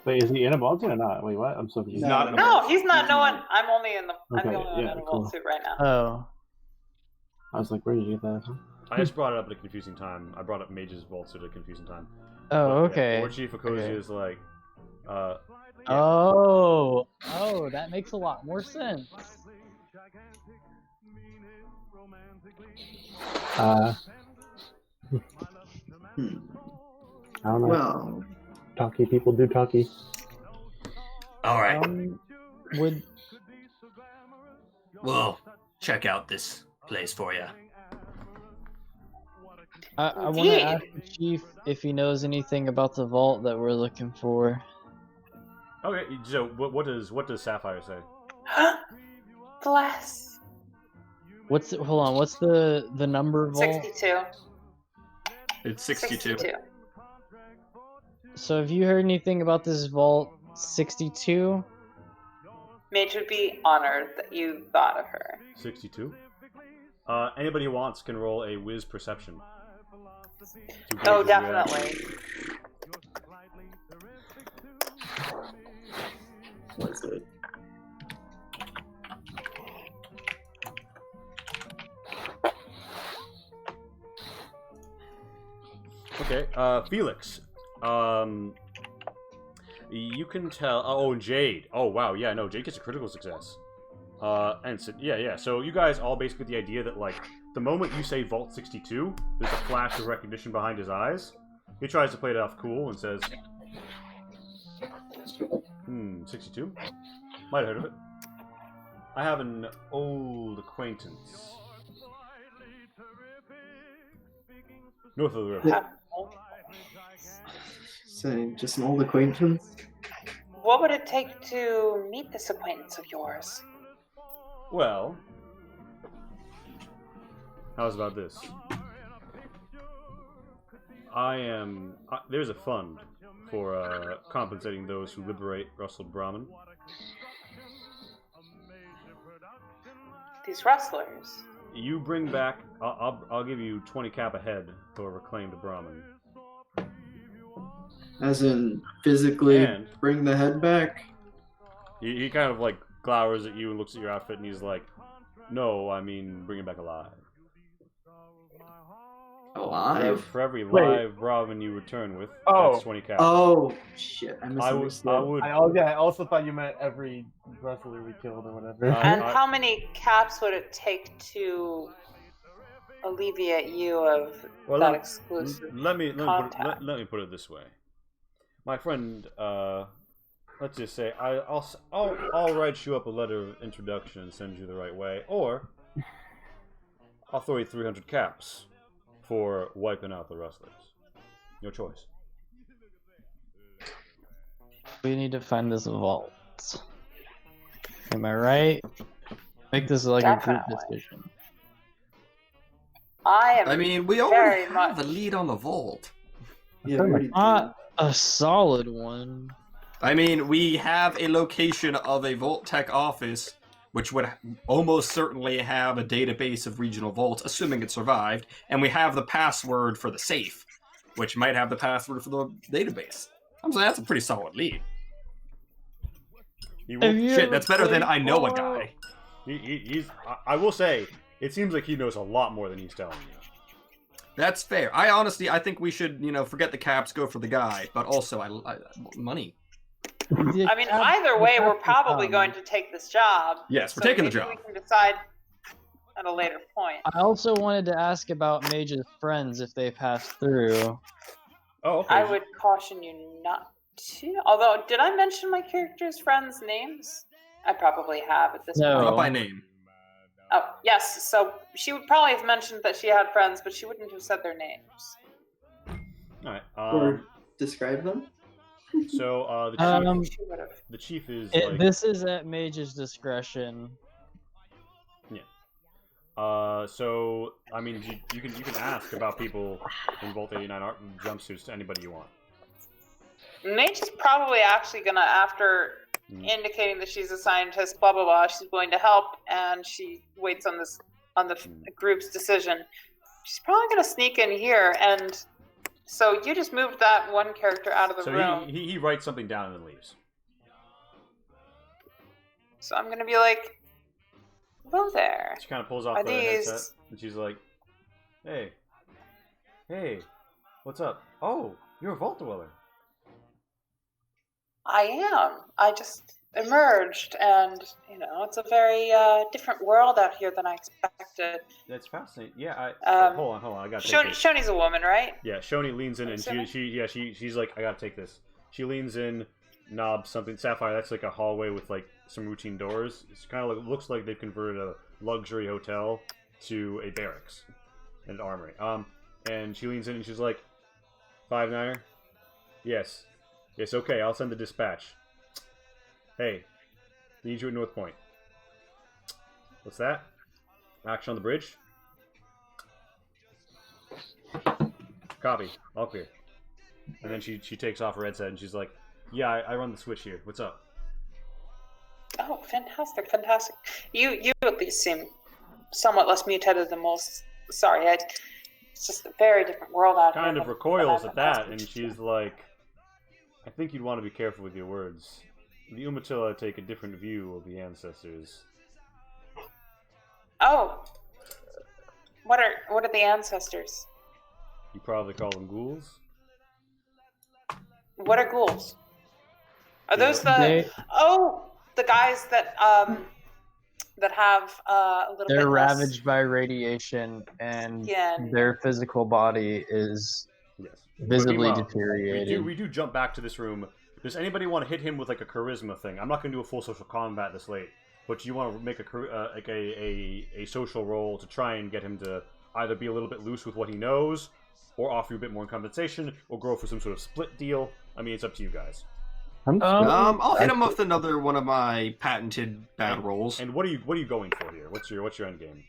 Wait, is he in a vault suit or not? Wait, what? I'm so confused. He's not in a No, he's not. No one. I'm only in the. I'm Okay, the only one yeah, in a cool. vault suit right now. Oh. I was like, where did you get that from? I just brought it up at a confusing time. I brought up Mage's vault suit at a confusing time. Oh, But, okay. Yeah, war chief Okoji Okay. is like, yeah. Oh, that makes a lot more sense. I don't know. Well, Talky people do talky. All right. Would We'll check out this place for you. I want to Indeed. ask the chief if he knows anything about the vault that we're looking for. Okay, so what does Sapphire say? Glass. Hold on, what's the number vault? 62. It's 62. So have you heard anything about this vault 62? Mage would be honored that you thought of her. 62. Anybody who wants can roll a whiz perception. Oh, definitely. what's it? Okay, Felix. You can tell. Oh, and Jade. Oh, wow. Yeah, no, Jade gets a critical success. And so, yeah. So you guys all basically get the idea that, like, the moment you say Vault 62, there's a flash of recognition behind his eyes. He tries to play it off cool and says, 62? Might have heard of it. I have an old acquaintance. North of the river. So, just an old acquaintance? What would it take to meet this acquaintance of yours? Well, how's about this? There's a fund for compensating those who liberate Russell Brahmin. These rustlers. You bring back. I'll give you 20 cap a head for reclaimed Brahmin. As in, physically And- bring the head back? He kind of like glowers at you and looks at your outfit and he's like, "No, I mean bring it back alive. Alive? For every Wait. live Brahmin you return with, Oh. that's 20 cap." Oh, shit. I I misunderstood. would. I also thought you meant every wrestler we killed or whatever. And how many caps would it take to alleviate you of Well, that exclusive let me contact? let me put it this way. My friend, let's just say I'll write you up a letter of introduction and send you the right way, or I'll throw you 300 caps for wiping out the rustlers. Your choice. We need to find this vault. Am I right? Make this like a group Definitely. decision. I mean, we very already much- have a lead on the vault. Yeah, we already Not a solid one. I mean, we have a location of a Vault Tech office, which would almost certainly have a database of regional vaults, assuming it survived, and we have the password for the safe, which might have the password for the database. I'm saying that's a pretty solid lead. He Have will, you Shit, ever that's better than played I know a Fallout? guy. he's. I will say, it seems like he knows a lot more than he's telling you. That's fair. I think we should, forget the caps, go for the guy, but also I money. I mean, either way, we're probably going to take this job. Yes, we're so taking the maybe job. We can decide at a later point. I also wanted to ask about Mage's friends if they passed through. Oh, okay. I would caution you not to. Although, did I mention my character's friends' names? I probably have at this No. point. Not by name. Oh, yes. So she would probably have mentioned that she had friends, but she wouldn't have said their names. All right. Or describe them. So She would have. the chief is This is at Mage's discretion. So I mean, you can ask about people in Volt 89 art jumpsuits to anybody you want. Mage is probably actually gonna, after indicating that she's a scientist, blah blah blah, she's willing to help, and she waits on the group's decision. She's probably gonna sneak in here, and so you just moved that one character out of the room. So he writes something down and then leaves. So I'm gonna be like, hello there. She kind of pulls off Are the these- headset, and she's like, hey, what's up? Oh, you're a Vault Dweller. I am. I just emerged, and it's a very different world out here than I expected. That's fascinating. Yeah, hold on. I got to take Shoni, this. Shoni's a woman, right? Yeah, Shoni leans in, and Assuming? she's like, I gotta take this. She leans in, knobs something. Sapphire, that's like a hallway with like some routine doors. It's kind of like, looks like they've converted a luxury hotel to a barracks and an armory. And she leans in and she's like, 5-9er? Yes, okay, I'll send the dispatch. Hey, need you at North Point. What's that? Action on the bridge? Copy. All clear. And then she takes off her headset and she's like, yeah, I run the switch here. What's up? Oh, fantastic. You at least seem somewhat less mutated than most. Sorry, it's just a very different world out here. Kind of than recoils I've at that, been and she's like, I think you'd want to be careful with your words. The Umatilla take a different view of the ancestors. Oh, what are the ancestors? You probably call them ghouls? What are ghouls? Are those They- the guys that have a little bit They're less ravaged by radiation, and skin? their physical body is Yes. visibly But meanwhile, deteriorated. We do jump back to this room. Does anybody want to hit him with like a charisma thing? I'm not going to do a full social combat this late, but you want to make a social roll to try and get him to either be a little bit loose with what he knows, or offer you a bit more in compensation, or go for some sort of split deal. I mean, it's up to you guys. I'll hit him with another one of my patented bad rolls. And what are you going for here? What's your end game?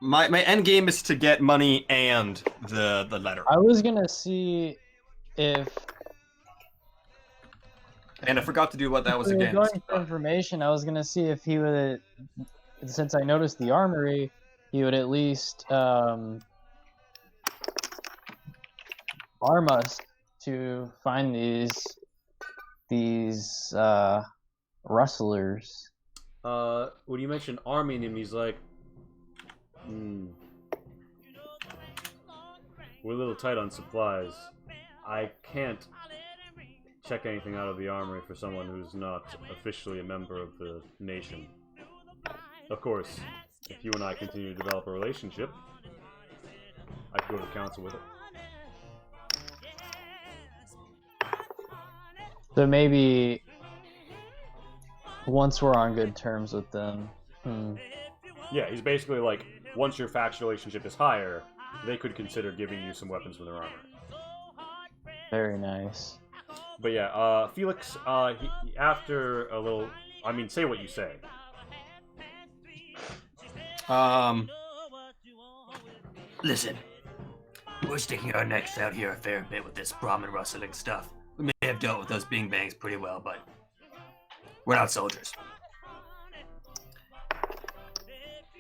My end game is to get money and the letter. I was gonna see if And I forgot to do what that was we were again. going for information. I was gonna see if he would, since I noticed the armory, he would at least arm us to find these rustlers. When you mention arming him, he's like, we're a little tight on supplies. I can't check anything out of the armory for someone who's not officially a member of the nation. Of course, if you and I continue to develop a relationship, I could go to council with it. So maybe once we're on good terms with them. Yeah, he's basically like, once your factual relationship is higher, they could consider giving you some weapons from their armor. Very nice. But yeah, Felix, after a little, I mean, say what you say. Listen, we're sticking our necks out here a fair bit with this Brahmin rustling stuff. We may have dealt with those bing bangs pretty well, but we're not soldiers.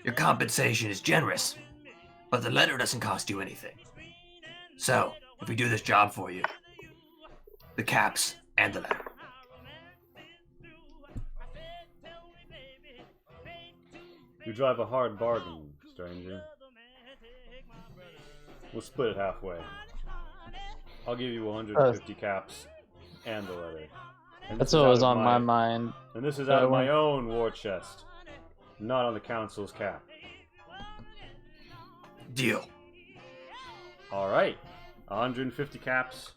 Your compensation is generous, but the letter doesn't cost you anything. So, if we do this job for you, the caps and the letter. You drive a hard bargain, stranger. We'll split it halfway. I'll give you 150 caps and the letter. And That's this is what out was of on my mind. And this is So out of I my own war chest, not on the council's cap. Deal. All right, 150 caps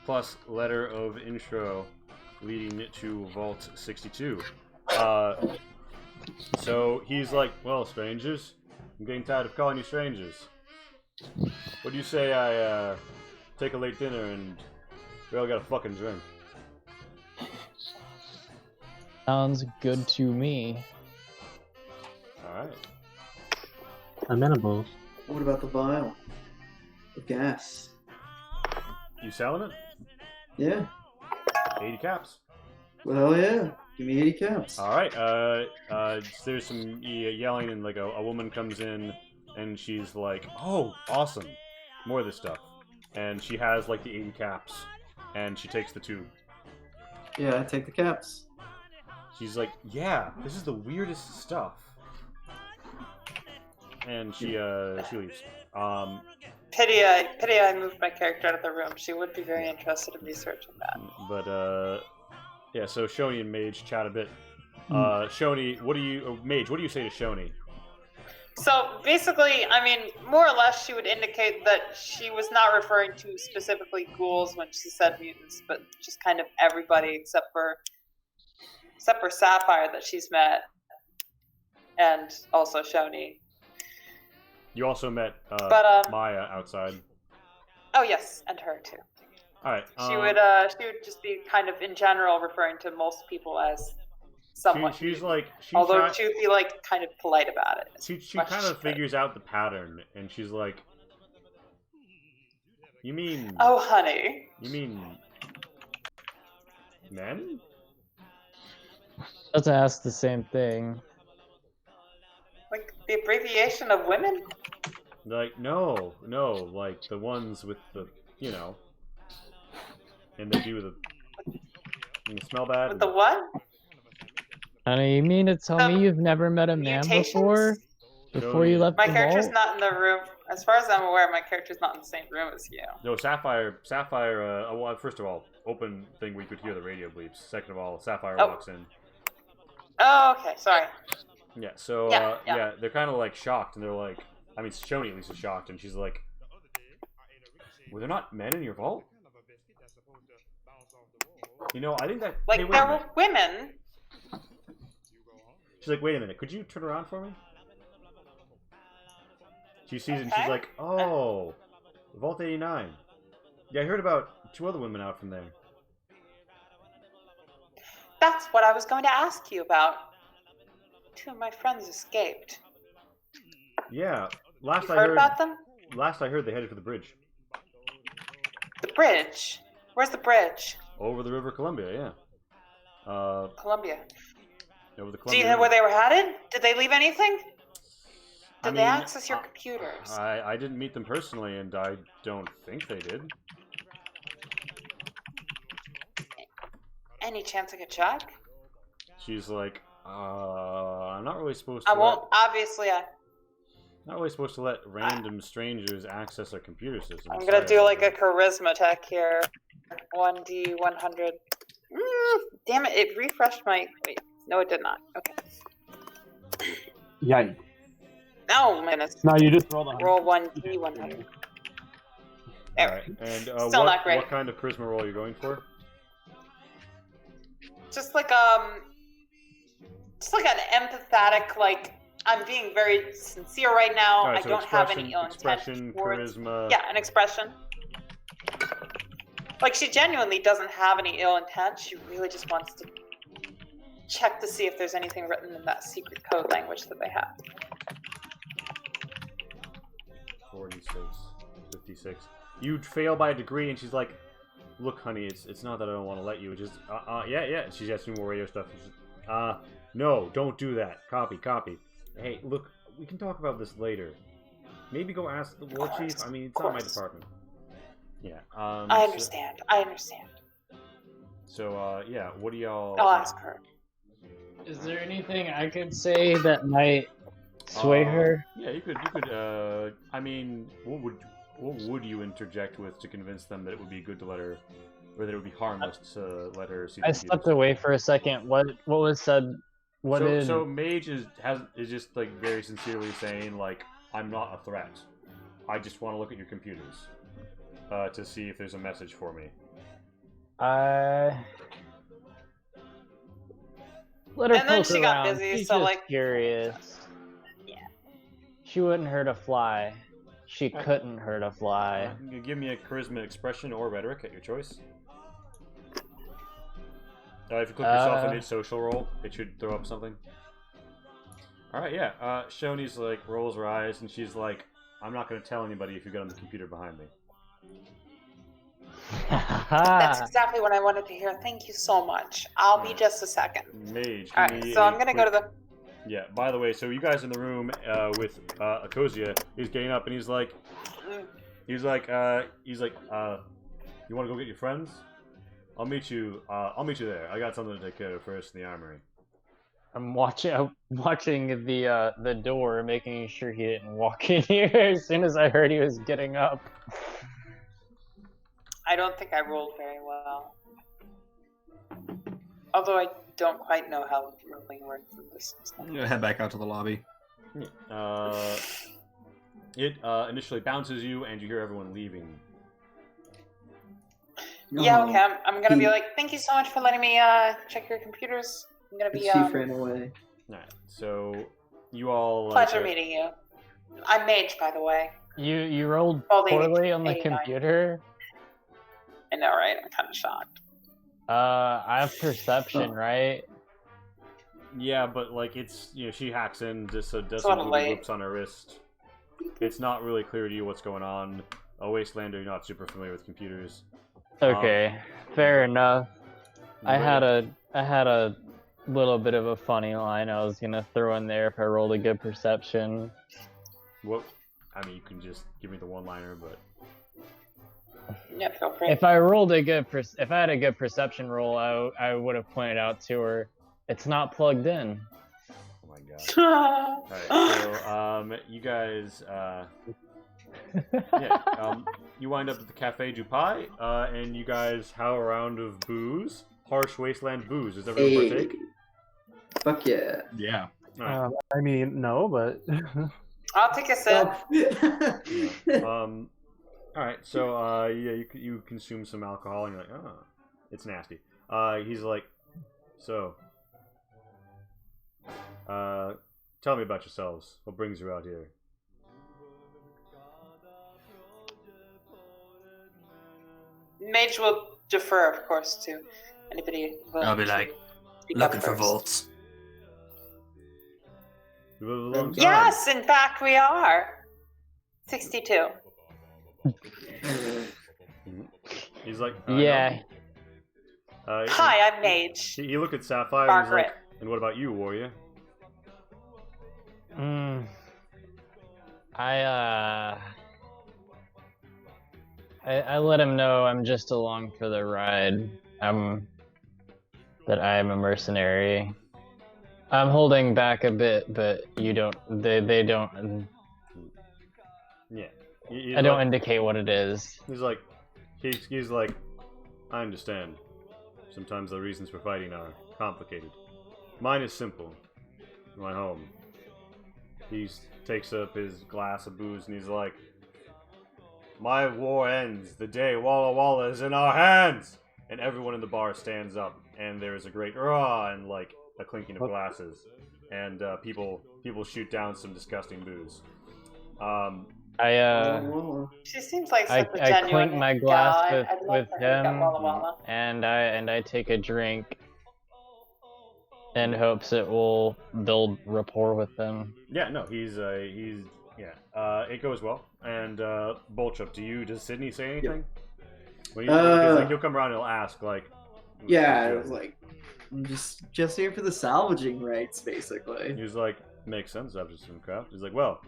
plus letter of intro, leading to Vault 62. So he's like, well, strangers, I'm getting tired of calling you strangers. What do you say I take a late dinner and we all got a fucking drink? Sounds good to me. Alright. Amenable. What about the vial of gas? You selling it? Yeah. 80 caps. Well, yeah. Give me 80 caps. Alright, there's some yelling and like a woman comes in and she's like, oh, awesome. More of this stuff. And she has like the 80 caps and she takes the tube. Yeah, I take the caps. She's like, yeah, this is the weirdest stuff. And she leaves. Pity I moved my character out of the room. She would be very interested in researching that. But yeah, so Shoni and Mage chat a bit. Shoni, Mage, what do you say to Shoni? So basically, I mean, more or less, she would indicate that she was not referring to specifically ghouls when she said mutants, but just kind of everybody except for Sapphire that she's met, and also Shoni. You also met Maya outside. Oh yes, and her too. All right. She would just be kind of in general referring to most people as someone. She's like, although she would be like kind of polite about it. She kind of figures out the pattern, and she's like, "You mean? Oh, honey. You mean men?" Let's ask the same thing. Like the abbreviation of women? Like, no, like the ones with the, and they do the, and they smell bad. With the what? Honey, you mean to tell me you've never met a man before you left My the character's vault? not in the room. As far as I'm aware, my character's not in the same room as you. No, Sapphire, well, first of all, open thing we could hear the radio bleeps. Second of all, Sapphire walks in. Oh, okay, sorry. Yeah, so, yeah, they're kind of, like, shocked, and they're like, I mean, Shoni at least is shocked, and she's like, were there not men in your vault? I think that... Like, hey, there were women. She's like, wait a minute, could you turn around for me? She sees it, and she's like, oh, Vault 89. Yeah, I heard about 2 other women out from there. That's what I was going to ask you about. 2 of my friends escaped. Yeah, You heard about them? Last I heard, they headed for the bridge. The bridge? Where's the bridge? Over the River Columbia, yeah. Columbia. Over the Columbia. Do you know where they were headed? Did they leave anything? Did they access your computers? I didn't meet them personally, and I don't think they did. Any chance I could check? She's like, I'm not really supposed I to. won't. Obviously, Not really supposed to let random strangers access our computer system. I'm gonna do like a charisma check here. 1d 100. Damn it! It refreshed my. Wait, no, it did not. Okay. Yikes. No, man, it's No, you just rolled roll 1d 100. There. Alright, and Still not great. what kind of charisma roll are you going for? Just like an empathetic, like I'm being very sincere right now. Right, I so don't have any ill expression, intent towards. charisma. Yeah, an expression. Like she genuinely doesn't have any ill intent. She really just wants to check to see if there's anything written in that secret code language that they have. 46, 56. You'd fail by a degree, and she's like, "Look, honey, it's not that I don't want to let you. It's just, yeah." She's got some more radio stuff. She's just, no, don't do that. Copy. Hey, look, we can talk about this later. Maybe go ask the war chief. I mean, it's not my department. Yeah. I understand. So, yeah, what do y'all... I'll ask her. Is there anything I could say that might sway her? Yeah, you could, I mean, what would you interject with to convince them that it would be good to let her, or that it would be harmless to let her see the I stepped away for a second. What was said? So Mage is just like very sincerely saying, like, I'm not a threat. I just want to look at your computers to see if there's a message for me. Let her And then poke she got around. busy, She's so, just like- curious. Yeah. She wouldn't hurt a fly. She couldn't hurt a fly. You give me a charisma expression or rhetoric at your choice. If you click yourself in its social roll, it should throw up something. Alright, yeah. Shoni's like rolls her eyes and she's like, I'm not going to tell anybody if you get on the computer behind me. That's exactly what I wanted to hear. Thank you so much. I'll be just a second. Mage. Alright, so I'm gonna go to the. Yeah, by the way, so you guys in the room with Akosia, he's getting up and he's like, you want to go get your friends? I'll meet you there. I got something to take care of first in the armory. I'm watching the door, making sure he didn't walk in here as soon as I heard he was getting up. I don't think I rolled very well. Although I don't quite know how rolling works in this system. I'm gonna head back out to the lobby. It initially bounces you, and you hear everyone leaving. Yeah, okay. I'm gonna be like, thank you so much for letting me check your computers. I'm gonna be. She ran away. Alright, so you all. Pleasure meeting you. I'm Mage, by the way. You rolled Holding poorly on the 89. computer. I know, right? I'm kind of shocked. I have perception, right? Yeah, but like it's she hacks in just so does Sort some of booby late. whoops on her wrist. It's not really clear to you what's going on. A Wastelander, you're not super familiar with computers. Okay, fair enough. I had a little bit of a funny line I was gonna throw in there if I rolled a good perception. What? I mean, you can just give me the one-liner, but Yeah, feel free. If I rolled a good if I had a good perception roll, I would have pointed out to her, it's not plugged in. oh my god. Alright, so you guys, you wind up at the Cafe du Pai, and you guys have a round of booze, harsh wasteland booze. Does everyone partake? Fuck yeah. Yeah. Alright. I mean, no, but I'll take a sip. Alright, so you consume some alcohol and you're like, oh, it's nasty. He's like, so, tell me about yourselves. What brings you out here? Mage will defer, of course, to anybody. I'll be like, looking for volts. You live a long time. Yes, in fact, we are. 62. He's like, Yeah. Hi, I'm Mage. He look at Sapphire and he's like, Margaret. and what about you, warrior? I let him know I'm just along for the ride. That I am a mercenary. I'm holding back a bit, but you don't. They don't. Yeah. I don't indicate what it is. He's like, he's like, I understand. Sometimes the reasons for fighting are complicated. Mine is simple. My home. He takes up his glass of booze and he's like, my war ends the day Walla Walla is in our hands! And everyone in the bar stands up, and there is a great rah and like a clinking of glasses, and people shoot down some disgusting booze. She seems like I such a genuine clink my glass gal. I'd love with for her to get him, Walla Walla. and I take a drink in hopes it will build rapport with them. Yeah, no, he's it goes well. And Bolchup, does Sydney say anything? When because, like, he'll come around and he'll ask, like, Yeah, it was like, I'm just here for the salvaging rights, basically. He was like, makes sense after some craft. He's like, well,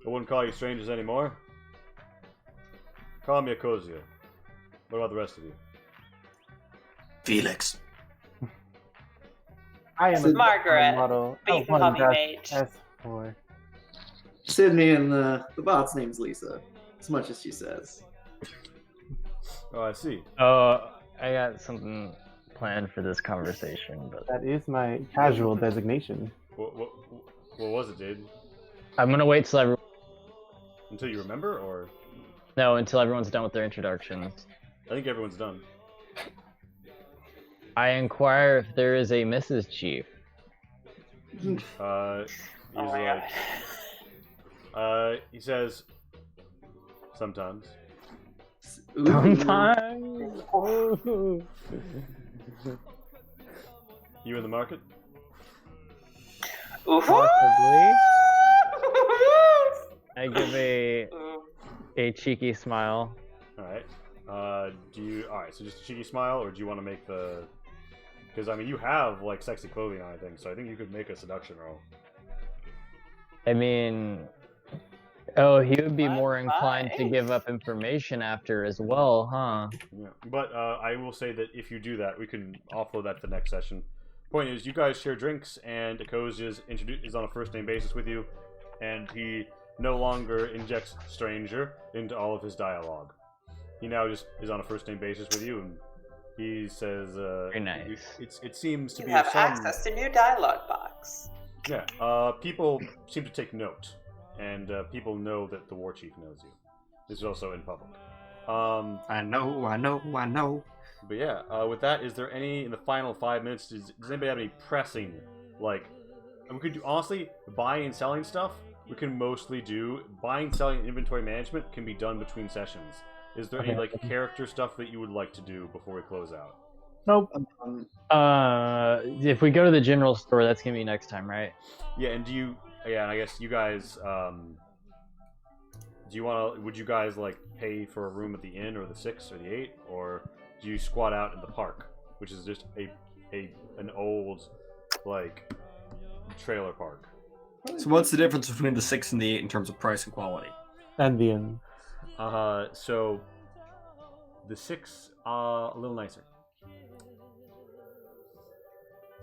I wouldn't call you strangers anymore. Call me Akosia. What about the rest of you? Felix. I am Margaret, model. but you can call me Mage. S4. Sydney and the bot's name's Lisa, as much as she says. Oh, I see. Oh, I got something planned for this conversation, but That is my casual designation. What was it, dude? I'm gonna wait till Until you remember, or? until everyone's done with their introductions. I think everyone's done. I inquire if there is a Mrs. Chief. He's Oh my like, he says, sometimes. Ooh. Sometimes. Ooh. You in the market? Ooh. Possibly. I give a cheeky smile. All right. All right, so just a cheeky smile, or do you want to make the? Because I mean, you have like sexy clothing on, I think, so I think you could make a seduction roll. I mean, oh, he would be My, more inclined to my. give up information after as well, huh? Yeah. But I will say that if you do that, we can offload that to the next session. Point is, you guys share drinks, and Akos is on a first name basis with you, and he no longer injects stranger into all of his dialogue. He now just is on a first name basis with you, and he says, Very nice. It seems to You be have of some... access to new dialogue box. Yeah, people seem to take note, and people know that the war chief knows you. This is also in public. I know. But yeah, with that, is there any, in the final 5 minutes, does anybody have any pressing, like, we could do, honestly, buying and selling stuff, we can mostly do, buying, selling, and inventory management can be done between sessions. Is there any, like, character stuff that you would like to do before we close out? Nope. If we go to the general store, that's gonna be next time, right? Yeah, and I guess you guys, would you guys, like, pay for a room at the inn, or the 6, or the 8, or do you squat out in the park, which is just an old, like, trailer park? So what's the difference between the 6 and the 8 in terms of price and quality? And the end. So the 6 a little nicer.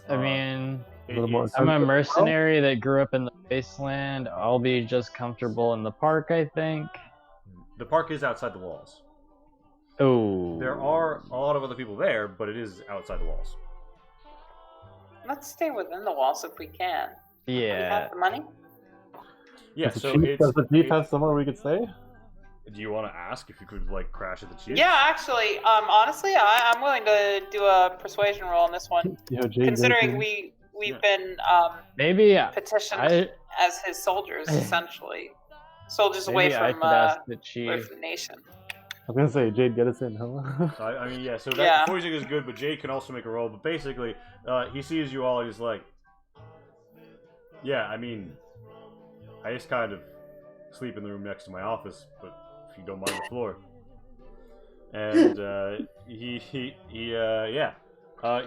I mean, A little more I'm a expensive. mercenary that grew up in the wasteland. I'll be just comfortable in the park, I think. The park is outside the walls. Oh. There are a lot of other people there, but it is outside the walls. Let's stay within the walls if we can. We Yeah. have the money. Yeah, Does the so chief, does the chief have somewhere we could stay? Do you want to ask if you could, like, crash at the chief? Yeah, actually, honestly, I'm willing to do a persuasion roll on this one, Yo, Jade, considering anything? we've been Maybe petitioned I as his soldiers, essentially, soldiers away maybe I from could ask the away chief. from the nation. I was gonna say, Jade, get us in, huh? I mean, yeah, so that Yeah. poison is good, but Jade can also make a roll. But basically, he sees you all, he's like, yeah, I mean, I just kind of sleep in the room next to my office, but if you don't mind the floor. And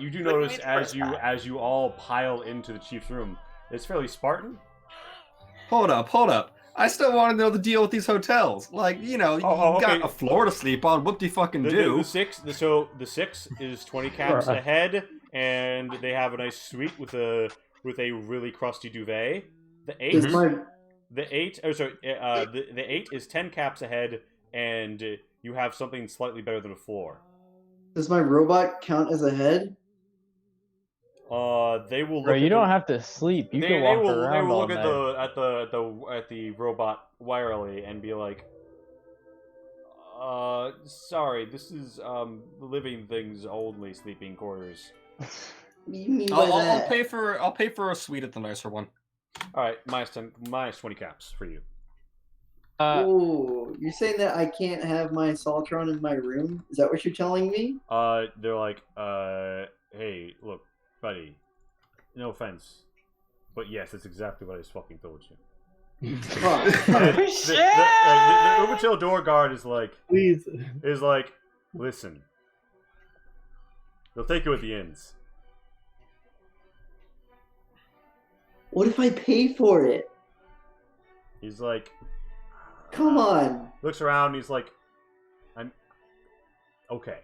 you do notice as you all pile into the chief's room, it's fairly Spartan. Hold up. I still want to know the deal with these hotels. Like, you know, you got a floor to sleep on. What do you fucking do? The 6 is 20 caps ahead, and they have a nice suite with a really crusty duvet. The 8 the 8 is 10 caps ahead, and you have something slightly better than a floor. Does my robot count as a head? They will. Bro, you don't have to sleep. You can walk around They will all look night. at the robot wirily and be like, sorry, this is living things only sleeping quarters. What do you mean by that? I'll pay for a suite at the nicer one. All right, minus 20 caps for you. Oh, you're saying that I can't have my Saltron in my room? Is that what you're telling me? They're like, hey, look, buddy, no offense, but yes, that's exactly what I just fucking told you. Fuck. The Ubertil door guard is like, Please. Listen, they'll take you at the inns. What if I pay for it? He's like, Come on. looks around, he's like, I'm okay,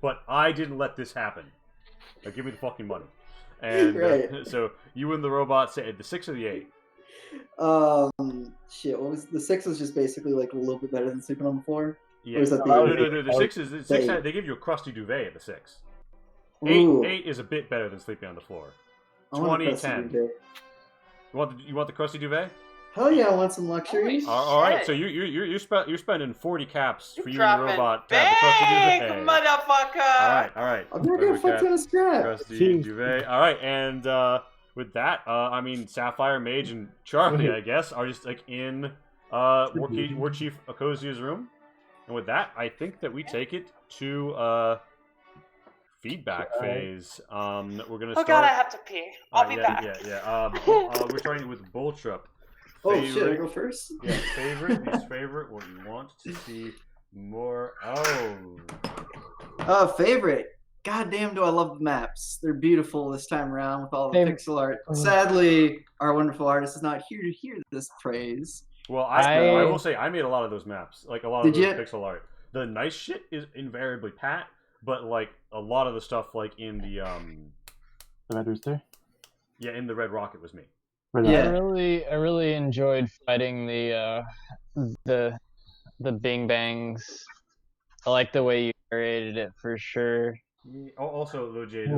but I didn't let this happen. Now give me the fucking money. And Right. So you and the robot say the 6 or the 8. Shit. What was the 6? Was just basically like a little bit better than sleeping on the floor. Yeah, Or is that no, the the 6 is the 6. Eight. They give you a crusty duvet at the 6. Ooh. 8 is a bit better than sleeping on the floor. I want a 20, crusty 10. duvet. You want the crusty duvet? Hell yeah, I want some luxuries. All right, Shit. so you're spending 40 caps for you and Dropping the robot to have the crusty big, duvet. motherfucker. All right. I'm not gonna fuck ton of scrap. Crusty Jeez. duvet. All right, and with that, I mean, Sapphire, Mage, and Charlie, I guess, are just like in War Chief Okozia's room. And with that, I think that we take it to feedback phase. We're gonna start. Oh god, I have to pee. I'll be back. We're starting with Bulltrup. Oh shit, I go first? Yeah, favorite, least favorite, what you want to see more. Favorite. God damn, do I love the maps. They're beautiful this time around with all the pixel art. Sadly, our wonderful artist is not here to hear this praise. Well, I will say I made a lot of those maps, like a lot of those pixel art. The nice shit is invariably Pat, but like a lot of the stuff, like in the Red Rooster. Yeah, in the Red Rocket was me. Yeah, I really enjoyed fighting the Bing Bangs. I like the way you narrated it for sure. Also, though, Jade,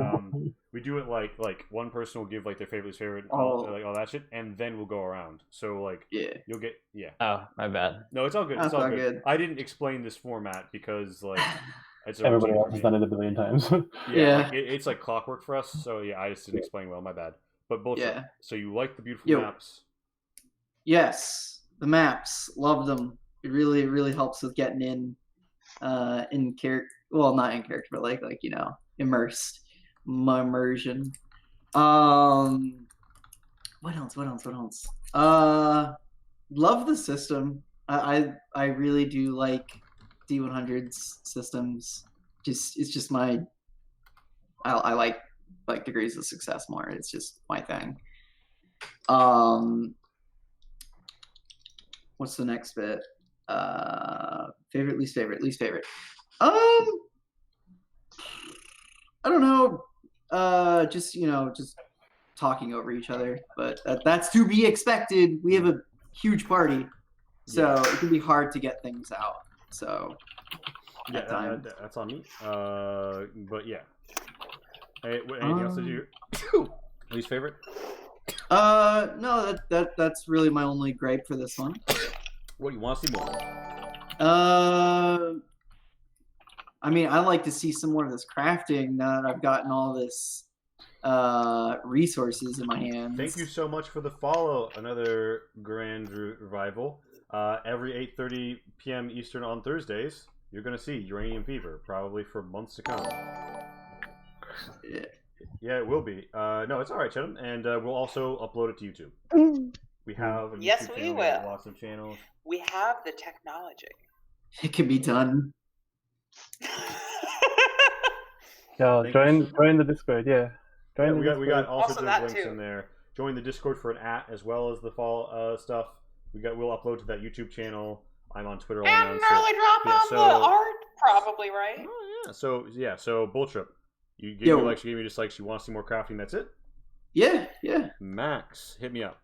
we do it like one person will give like their favorite, like all that shit, and then we'll go around. So like, you'll get Oh, my bad. No, it's all good. That's it's all all good. good. I didn't explain this format because like it's a Everybody routine else for has me. done it a billion times. Like, it's like clockwork for us. So yeah, I just didn't explain well. My bad. But both. Yeah. So you like the beautiful maps? Yes, the maps. Love them. It really, really helps with getting in character. Well, not in character, but like you know, immersed. My immersion. What else? Love the system. I really do like D100's systems. It's just my. I like degrees of success more. It's just my thing. What's the next bit? Favorite, least favorite, least favorite. I don't know. Just talking over each other, but that's to be expected. We have a huge party, so it can be hard to get things out. So that's on me. But yeah. Hey, anything else to do? Least favorite? No, that's really my only gripe for this one. What do you want to see more? I mean, I like to see some more of this crafting now that I've gotten all this resources in my hands. Thank you so much for the follow. Another grand revival. Every 8:30 p.m. Eastern on Thursdays, you're gonna see Uranium Fever, probably for months to come. Yeah, it will be. No, it's all right, Cheddar, and we'll also upload it to YouTube. We have a YouTube channel, we have lots of channels. We have the technology. It can be done. Join the Discord. Yeah, we got also those links in there. Join the Discord for an @ as well as the fall stuff. We'll upload to that YouTube channel. I'm on Twitter. And an early drop on the art, probably, right? Oh yeah. So Bulltrip, you gave me likes, you gave me dislikes. You want to see more crafting? That's it. Yeah. Max, hit me up.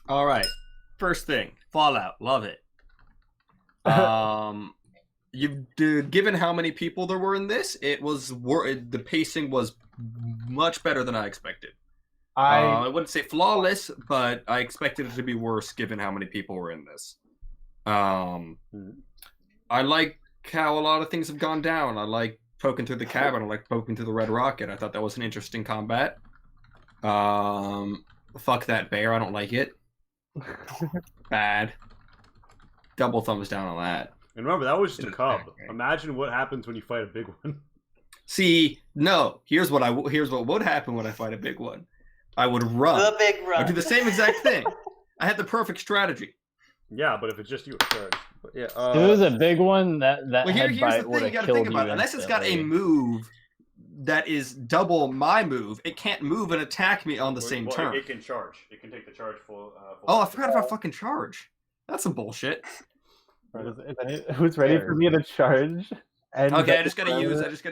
All right. First thing, Fallout, love it. Given how many people there were in this, the pacing was much better than I expected. I wouldn't say flawless, but I expected it to be worse given how many people were in this. I like how a lot of things have gone down. I like poking through the cabin. I like poking through the Red Rocket. I thought that was an interesting combat. Fuck that bear. I don't like it. Bad. Double thumbs down on that. And remember, that was just a cub. Imagine what happens when you fight a big one. See, no. Here's what would happen when I fight a big one. I would run. The big run. I'd do the same exact thing. I had the perfect strategy. Yeah, but if it's just you, it's hard. But yeah, if it was a big one, that head bite would have killed you. Unless it's got a move that is double my move, it can't move and attack me on the same turn. It can charge. It can take the charge full. Oh, I forgot about fucking charge. That's some bullshit. Who's ready for me to charge? Okay, I just gotta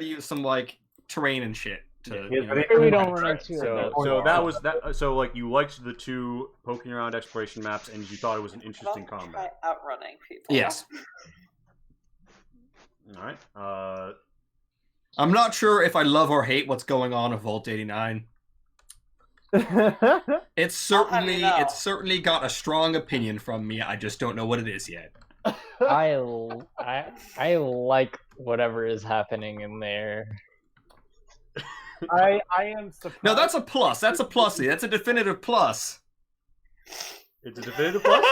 use some like terrain and shit. We don't run into it. So that was that. So like you liked the two poking around exploration maps, and you thought it was an interesting combat. Outrunning people. Yes. All right. I'm not sure if I love or hate what's going on in Vault 89. It's certainly got a strong opinion from me. I just don't know what it is yet. I like whatever is happening in there. I am surprised. No, that's a plus. That's a plussy. That's a definitive plus. It's a definitive plus?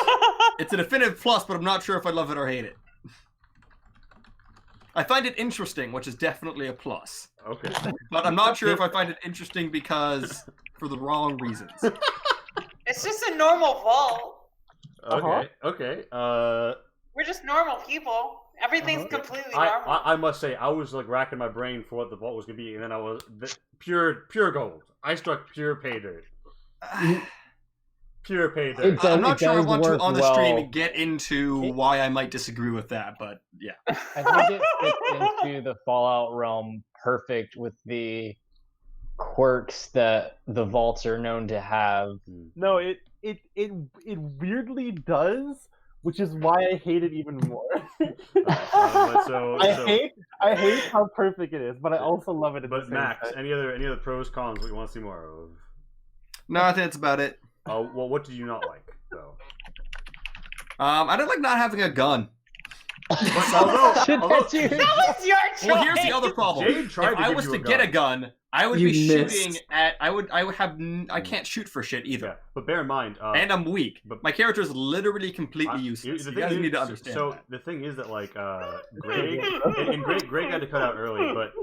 It's a definitive plus, but I'm not sure if I love it or hate it. I find it interesting, which is definitely a plus. Okay. But I'm not sure if I find it interesting because for the wrong reasons. It's just a normal vault. Okay. Okay. We're just normal people. Everything's completely normal. I must say, I was like racking my brain for what the vault was gonna be, and then I was pure gold. I struck pure pay dirt. Pure pay dirt. I'm not sure I want to on the stream get into why I might disagree with that, but yeah. I think it fits into the Fallout realm perfect with the quirks that the vaults are known to have. No, it weirdly does, which is why I hate it even more. I hate how perfect it is, but I also love it. But Max, any other pros cons that you want to see more of? No, I think that's about it. Oh, well, what did you not like though? I don't like not having a gun. Although, that was your choice. Well, here's the other problem. If I was to get a gun, I would be shooting at. I would have. I can't shoot for shit either. Yeah, but bear in mind, and I'm weak. But my character is literally completely useless. You guys need to understand. So the thing is that like Greg and Greg had to cut out early, but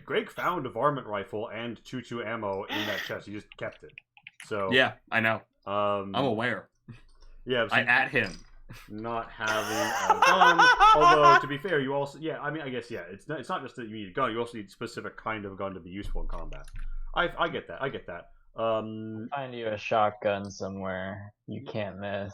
Greg found a varmint rifle and 2.2 ammo in that chest. He just kept it. So yeah, I know. I'm aware. Yeah, so I at him. Not having a gun. Although to be fair, you also I mean I guess it's not just that you need a gun. You also need a specific kind of gun to be useful in combat. I get that. I get that. Find you a shotgun somewhere. You can't miss.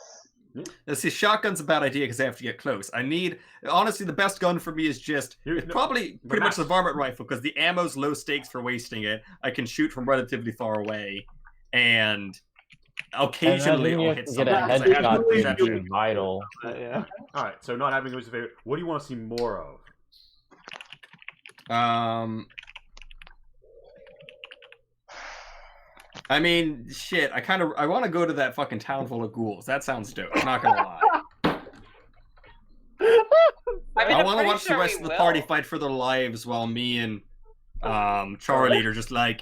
Now, see, shotgun's a bad idea because I have to get close. I need honestly the best gun for me is just probably pretty much the varmint rifle because the ammo's low stakes for wasting it. I can shoot from relatively far away, and occasionally I'll hit get a headshot to be vital. Yeah. All right, so not having was a favorite. What do you want to see more of? I mean, shit. I want to go to that fucking town full of ghouls. That sounds dope. I'm not gonna lie. I want to watch the rest of the party fight for their lives while me and Charlie are just like,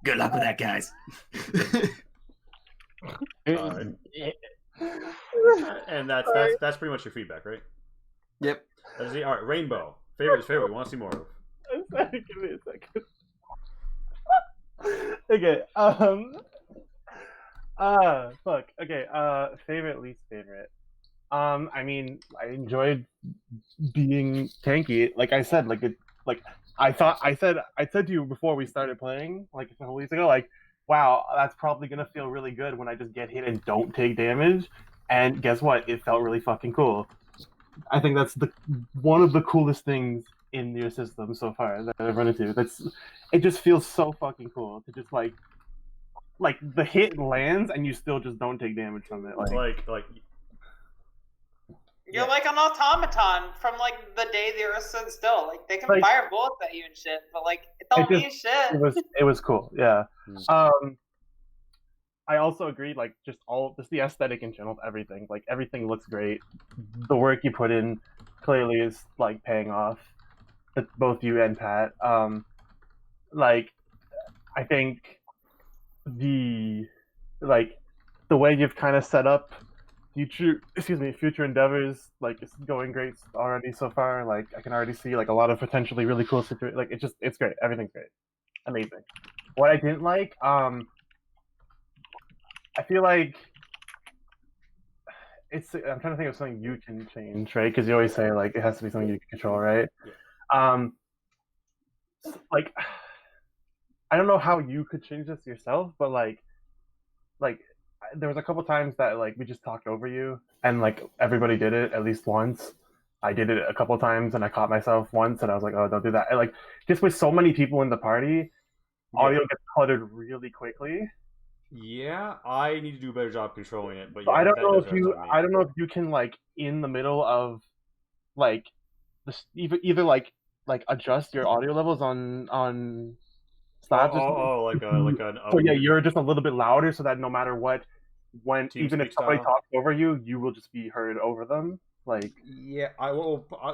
good luck with that, guys. And that's pretty much your feedback, right? Yep. All right, Rainbow. Favorite. We want to see more of. Give me a second. Okay. Fuck. Okay. Favorite, least favorite. I mean, I enjoyed being tanky. Like I said, I said to you before we started playing, like a couple weeks ago, like, wow, that's probably gonna feel really good when I just get hit and don't take damage. And guess what? It felt really fucking cool. I think that's one of the coolest things in your system so far that I've run into. It just feels so fucking cool to just like the hit lands and you still just don't take damage from it. You're like an automaton from like the day the earth stood still. Like they can fire bullets at you and shit, but like it don't mean shit. It was cool, yeah. I also agreed, like just the aesthetic in general of everything. Like everything looks great. The work you put in clearly is like paying off. Both you and Pat. Like I think the way you've kind of set up future endeavors, like it's going great already so far. Like I can already see like a lot of potentially really cool situations. Like it's great. Everything's great, amazing. What I didn't like, I feel like I'm trying to think of something you can change, right? Because you always say like it has to be something you can control, right? Like I don't know how you could change this yourself, but like there was a couple times that like we just talked over you, and like everybody did it at least once. I did it a couple times, and I caught myself once, and I was like, "Oh, don't do that." And, like just with so many people in the party, audio gets cluttered really quickly. Yeah, I need to do a better job controlling it. But So yeah, I don't know if you can like in the middle of like this either like adjust your audio levels on slabs. So yeah, you're just a little bit louder so that no matter what, even if somebody talks over you, you will just be heard over them. Like yeah,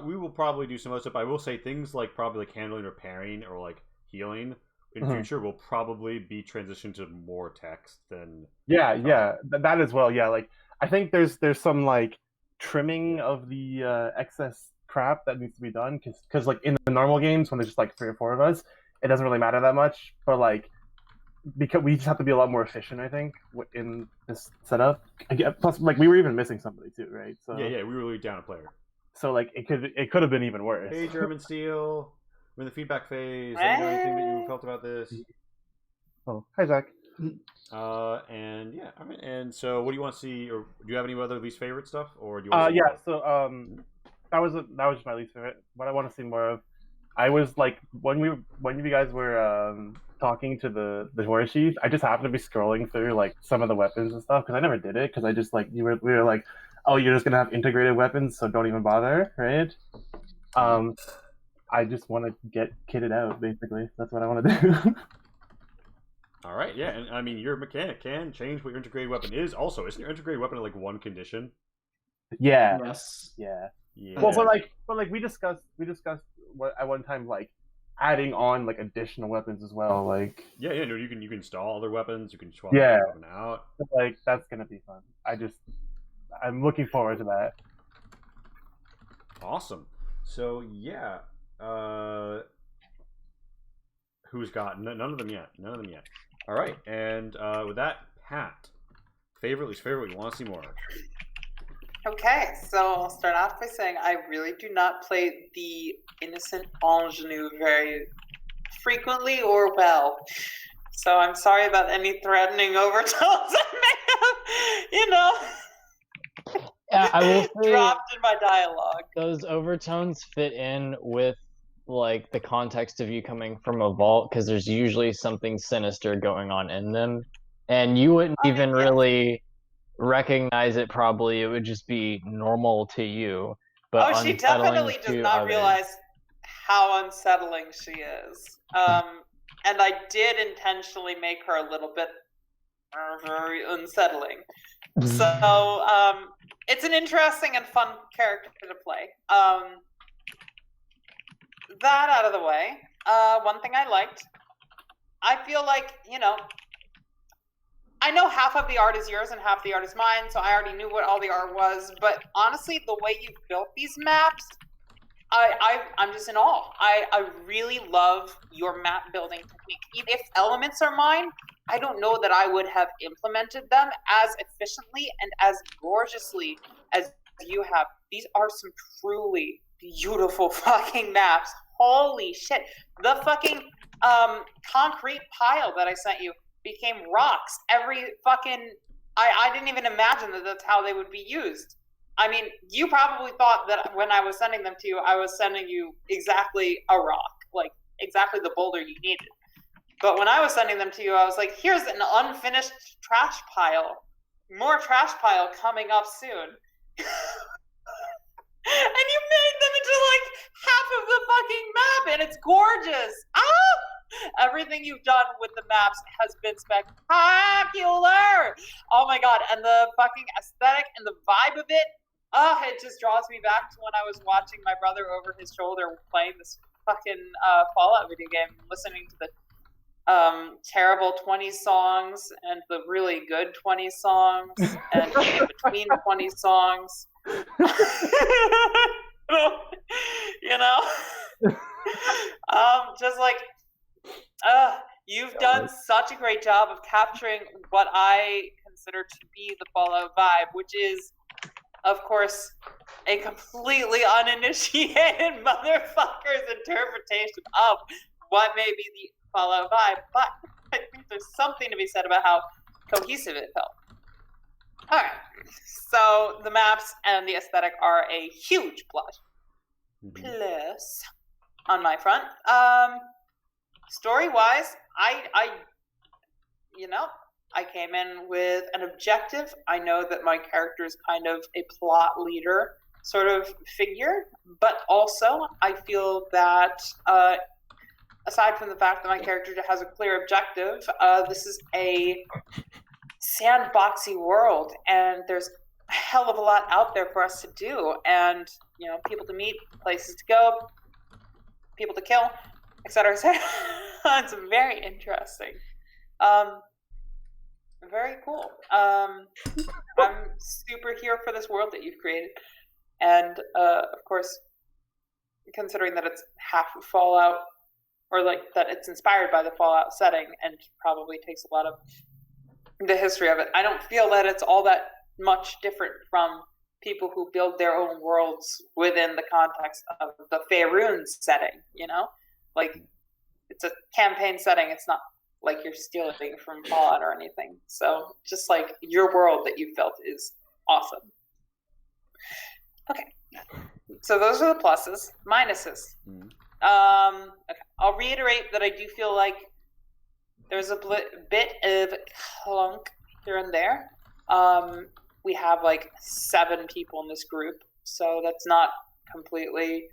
we will probably do some other stuff. I will say things like probably like handling repairing or like healing in future will probably be transitioned to more text than. That as well. Yeah, like I think there's some like trimming of the excess crap that needs to be done because like in the normal games when there's just like 3 or 4 of us, it doesn't really matter that much. But like because we just have to be a lot more efficient, I think, in this setup. Plus, like we were even missing somebody too, right? So yeah, we were really down a player. So like it could have been even worse. Hey, German Steel, we're in the feedback phase. Anything that you felt about this? Oh, hi Zach. And yeah, I mean, and so what do you want to see, or do you have any other least favorite stuff, or do you? Want to so that was just my least favorite. What I want to see more of, I was like when you guys were talking to the war chief, I just happened to be scrolling through like some of the weapons and stuff because I never did it because I just like we were like, oh, you're just gonna have integrated weapons, so don't even bother, right? I just want to get kitted out, basically. That's what I want to do. All right, yeah, and I mean, your mechanic can change what your integrated weapon is. Also, isn't your integrated weapon like 1 condition? Yeah. Yes. Yeah. Yeah. Well, but like we discussed what at one time like adding on like additional weapons as well. Like yeah, no, you can install other weapons. You can swap your weapon out. Like that's gonna be fun. I'm looking forward to that. Awesome. So yeah, who's got none of them yet? None of them yet. All right, and with that, Pat, least favorite. You want to see more? Okay, so I'll start off by saying I really do not play the innocent ingenue very frequently or well. So I'm sorry about any threatening overtones I may have, Yeah, I will say dropped in my dialogue. Those overtones fit in with like the context of you coming from a vault because there's usually something sinister going on in them, and you wouldn't even really recognize it. Probably it would just be normal to you, but she definitely does not realize how unsettling she is. And I did intentionally make her a little bit very unsettling. So it's an interesting and fun character to play. That out of the way, one thing I liked, I feel like, I know half of the art is yours and half the art is mine, so I already knew what all the art was, but honestly, the way you built these maps, I'm just in awe. I really love your map building technique. If elements are mine, I don't know that I would have implemented them as efficiently and as gorgeously as you have. These are some truly beautiful fucking maps. Holy shit. The fucking concrete pile that I sent you became rocks. Every fucking... I didn't even imagine that that's how they would be used. I mean, you probably thought that when I was sending them to you, I was sending you exactly a rock. Like, exactly the boulder you needed. But when I was sending them to you, I was like, here's an unfinished trash pile. More trash pile coming up soon. And you made them into like half of the fucking map, and it's gorgeous. Everything you've done with the maps has been spectacular. Oh my god, and the fucking aesthetic and the vibe of it, it just draws me back to when I was watching my brother over his shoulder playing this fucking Fallout video game, listening to the terrible 20 songs and the really good 20 songs and in between 20 songs. Just like you've done such a great job of capturing what I consider to be the Fallout vibe, which is, of course, a completely uninitiated motherfucker's interpretation of what may be the Fallout vibe, but I think there's something to be said about how cohesive it felt. Alright, so the maps and the aesthetic are a huge plus. Plus, on my front, story-wise, I came in with an objective. I know that my character is kind of a plot leader sort of figure, but also I feel that aside from the fact that my character has a clear objective, this is a sandboxy world, and there's a hell of a lot out there for us to do, and people to meet, places to go, people to kill, etc. etc. It's very interesting. Very cool. I'm super here for this world that you've created, and of course, considering that it's half of Fallout, or like that it's inspired by the Fallout setting, and probably takes a lot of the history of it. I don't feel that it's all that much different from people who build their own worlds within the context of the Faerun setting. You know, like it's a campaign setting. It's not like you're stealing from Fallout or anything. So just like your world that you built is awesome. Okay, so those are the pluses. Minuses. Okay. I'll reiterate that I do feel like there's a bit of clunk here and there. We have like 7 people in this group, so that's not completely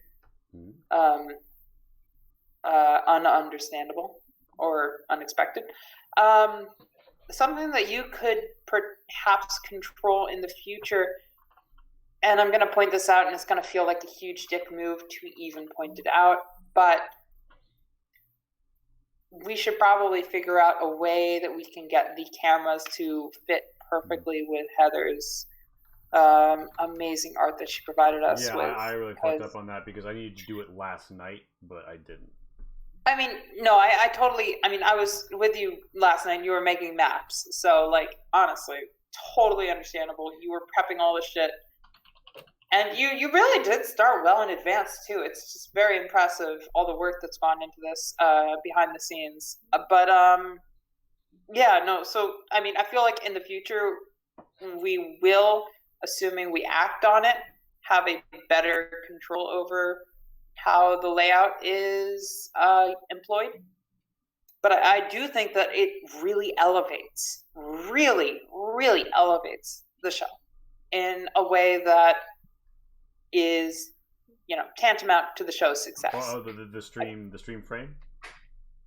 ununderstandable or unexpected. Something that you could perhaps control in the future, and I'm going to point this out, and it's going to feel like a huge dick move to even point it out, but we should probably figure out a way that we can get the cameras to fit perfectly with Heather's amazing art that she provided us with. Yeah, I really fucked up on that because I needed to do it last night, but I didn't. I mean, no, I totally, I mean, I was with you last night and you were making maps. So, like, honestly, totally understandable. You were prepping all this shit. And you really did start well in advance, too. It's just very impressive, all the work that's gone into this behind the scenes. But, yeah, no, so, I mean, I feel like in the future, we will, assuming we act on it, have a better control over how the layout is employed. But I do think that it really elevates, really elevates the show in a way that is, you know, tantamount to the show's success. Oh, the stream frame?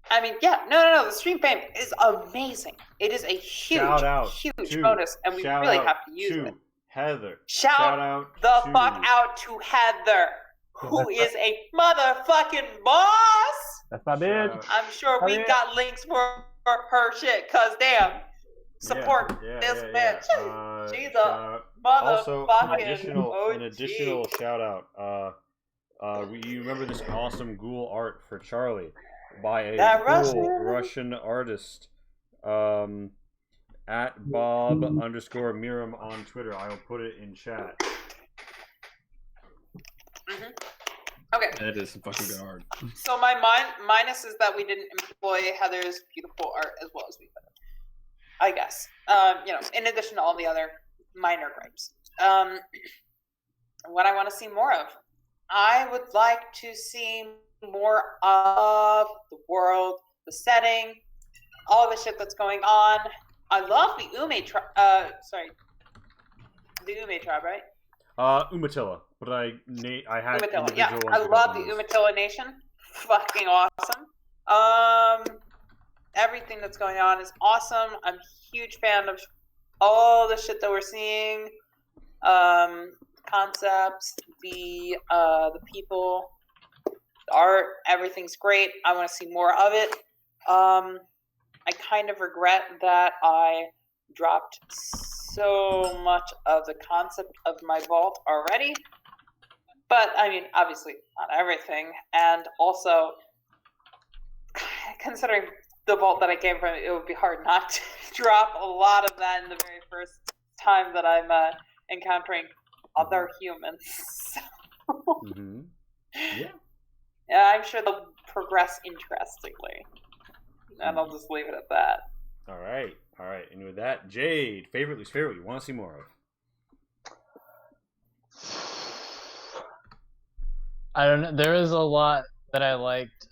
I mean, yeah, no, the stream frame is amazing. It is a huge bonus, and we really have to use it. Heather. Shout out the fuck out to Heather, who is a motherfucking boss. That's my bitch. I'm sure we got links for her shit, cause damn, support this bitch. She's a motherfucking also, an additional shout out. You remember this awesome ghoul art for Charlie by a cool Russian artist. At Bob_Miram on Twitter. I'll put it in chat. Okay. That is some fucking good art. So my minus is that we didn't employ Heather's beautiful art as well as we could, I guess. You know, in addition to all the other minor gripes. What I want to see more of. I would like to see more of the world, the setting, all the shit that's going on. I love the Ume tribe. The Ume tribe, right? Umatilla, but I had Umatilla. Yeah, I love the Umatilla Nation. Fucking awesome. Everything that's going on is awesome. I'm a huge fan of all the shit that we're seeing. Concepts, the people, the art, everything's great. I want to see more of it. I kind of regret that I dropped so much of the concept of my vault already. But, I mean, obviously not everything. And also, considering the vault that I came from, it would be hard not to drop a lot of that in the very first time that I'm encountering other humans. Yeah, I'm sure they'll progress interestingly. And I'll just leave it at that. All right. And with that, Jade, favorite, least favorite, you want to see more of? I don't know. There was a lot that I liked.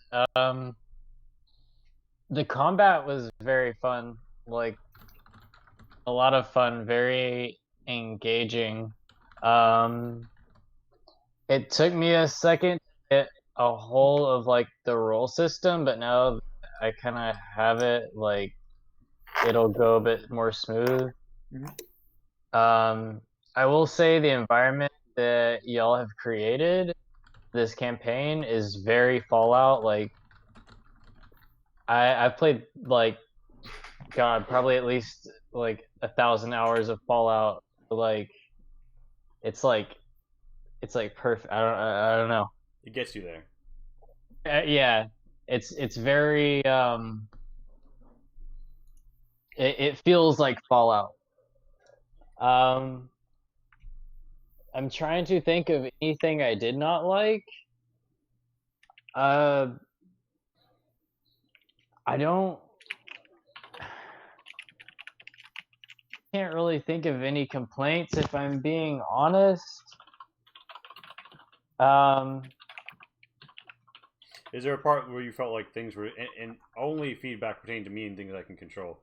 The combat was very fun. Like, a lot of fun, very engaging. It took me a second to get a hold of, like, the roll system, but now I kind of have it, like, it'll go a bit more smooth. I will say the environment that y'all have created this campaign is very Fallout. Like, I've played like, God, probably at least like 1,000 hours of Fallout. Like, it's like perfect. I don't know. It gets you there. Yeah, it's very it feels like Fallout. I'm trying to think of anything I did not like. I can't really think of any complaints if I'm being honest. Is there a part where you felt like things were, and only feedback pertaining to me and things I can control,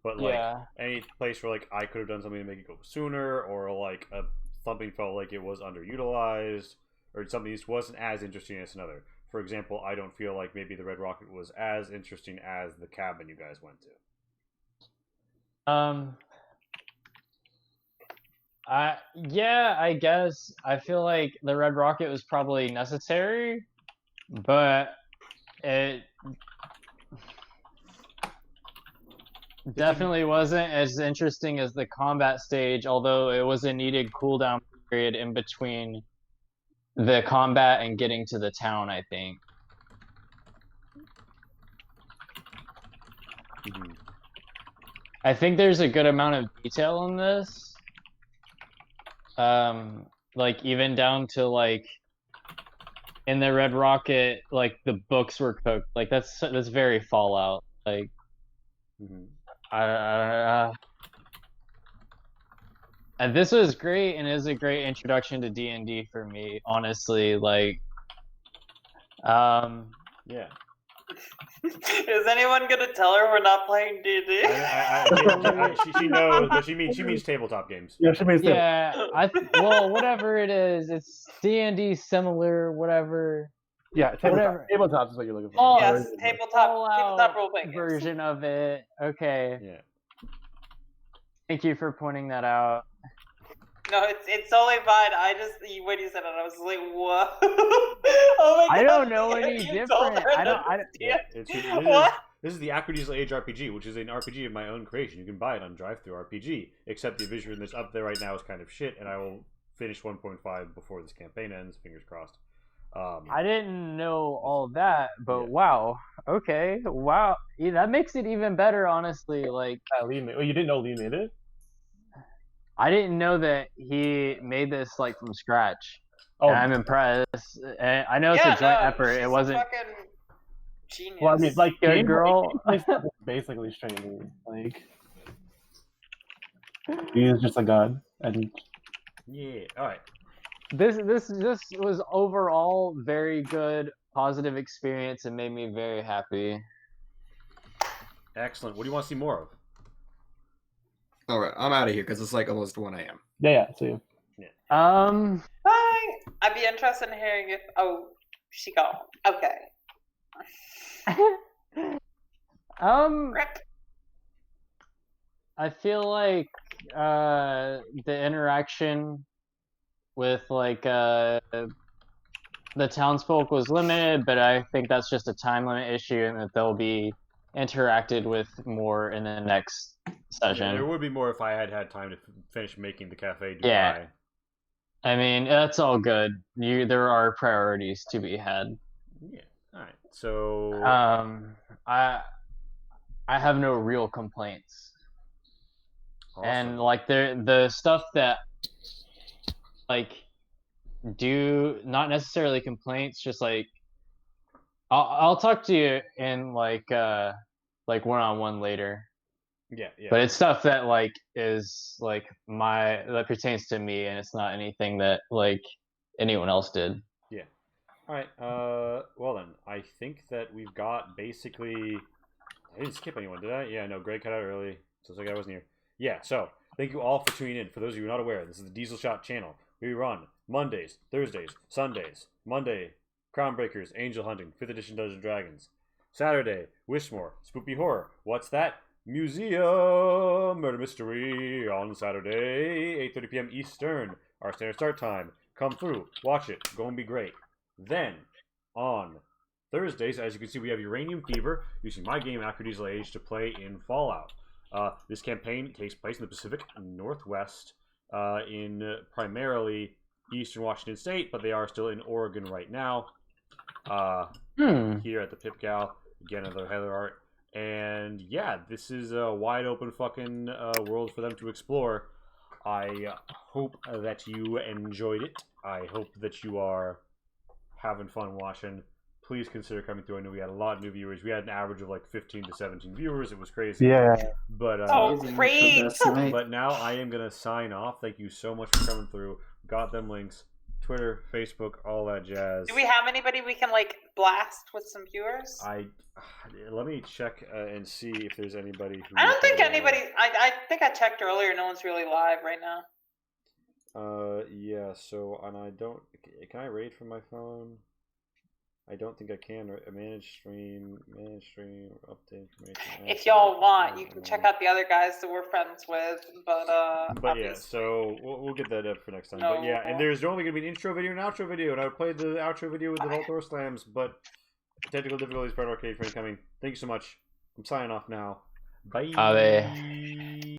but like any place where like I could have done something to make it go sooner, or like something felt like it was underutilized, or something just wasn't as interesting as another? For example, I don't feel like maybe the Red Rocket was as interesting as the cabin you guys went to. I guess I feel like the Red Rocket was probably necessary, but it definitely wasn't as interesting as the combat stage, although it was a needed cooldown period in between the combat and getting to the town, I think. Mm-hmm. I think there's a good amount of detail in this. Like even down to like in the Red Rocket, like the books were cooked. Like that's very Fallout. Like, and this was great, and it was a great introduction to D&D for me. Honestly, like, yeah. Is anyone gonna tell her we're not playing D&D? She knows, but she means tabletop games. Yeah, she means well, whatever it is, it's D&D similar, whatever. Yeah, tabletop is what you're looking for. Oh, yes, tabletop role playing version of it. Okay. Yeah. Thank you for pointing that out. No, it's totally fine. I just when you said it, I was like, whoa. Oh my god! I don't know any different. This is the Acro-Diesel Age RPG, which is an RPG of my own creation. You can buy it on Drive-Thru RPG, except the vision that's up there right now is kind of shit, and I will finish 1.5 before this campaign ends. Fingers crossed. I didn't know all that, but wow. Okay, wow. Yeah, that makes it even better, honestly. Like, you didn't know Lee made it? I didn't know that he made this like from scratch. Oh, and I'm impressed. And I know it's a joint effort. It wasn't. Fucking genius. Well, I mean, like, good girl. Basically straight Lee. Like, he is just a god, and yeah. All right. This was overall very good, positive experience, and made me very happy. Excellent. What do you want to see more of? All right, I'm out of here because it's like almost 1 a.m. Yeah. See you. Yeah. Bye. I'd be interested in hearing if. Oh, she gone. Okay. I feel like the interaction with like the townsfolk was limited, but I think that's just a time limit issue, and that they'll be interacted with more in the next session. Yeah, there would be more if I had time to finish making the Cafe Dubai. Yeah. I mean, that's all good. There are priorities to be had. Yeah. All right. So I have no real complaints. Awesome. And like the stuff that like do not necessarily complaints, just like I'll talk to you in like one-on-one later. Yeah. But it's stuff that like is like that pertains to me, and it's not anything that like anyone else did. Yeah. All right. Well then, I think that we've got basically. I didn't skip anyone, did I? Yeah. No. Greg cut out early, so it's like I wasn't here. Yeah. So thank you all for tuning in. For those of you who are not aware, this is the Diesel Shot channel. We run Mondays, Thursdays, Sundays. Monday, Crown Breakers, Angel Hunting, 5th Edition Dungeons and Dragons. Saturday, Wishmore, Spooky Horror. What's that? Museum Murder Mystery on Saturday, 8:30 p.m. Eastern. Our standard start time. Come through, watch it, go and be great. Then, on Thursdays. As you can see, we have Uranium Fever using my game Acro Diesel Age to play in Fallout. This campaign takes place in the Pacific Northwest, in primarily Eastern Washington State, but they are still in Oregon right now. Here at the PipGal, again, another Heather art. And yeah, this is a wide open fucking world for them to explore. I hope that you enjoyed it. I hope that you are having fun watching. Please consider coming through. I know we had a lot of new viewers. We had an average of like 15 to 17 viewers. It was crazy. Yeah. But Oh, great! but now I am gonna sign off. Thank you so much for coming through. Got them links. Twitter, Facebook, all that jazz. Do we have anybody we can like blast with some viewers? Let me check and see if there's anybody. Who I don't think anybody. I think I checked earlier. No one's really live right now. Yeah. So, and I don't. Can I raid from my phone? I don't think I can. Manage stream, update information. If y'all want, you can check out the other guys that we're friends with. But yeah, so we'll get that up for next time. No. But yeah, and there's only gonna be an intro video and outro video, and I would play the outro video with the Vault Door Slams, but technical difficulties, part arcade for incoming. Thank you so much. I'm signing off now. Bye. Bye.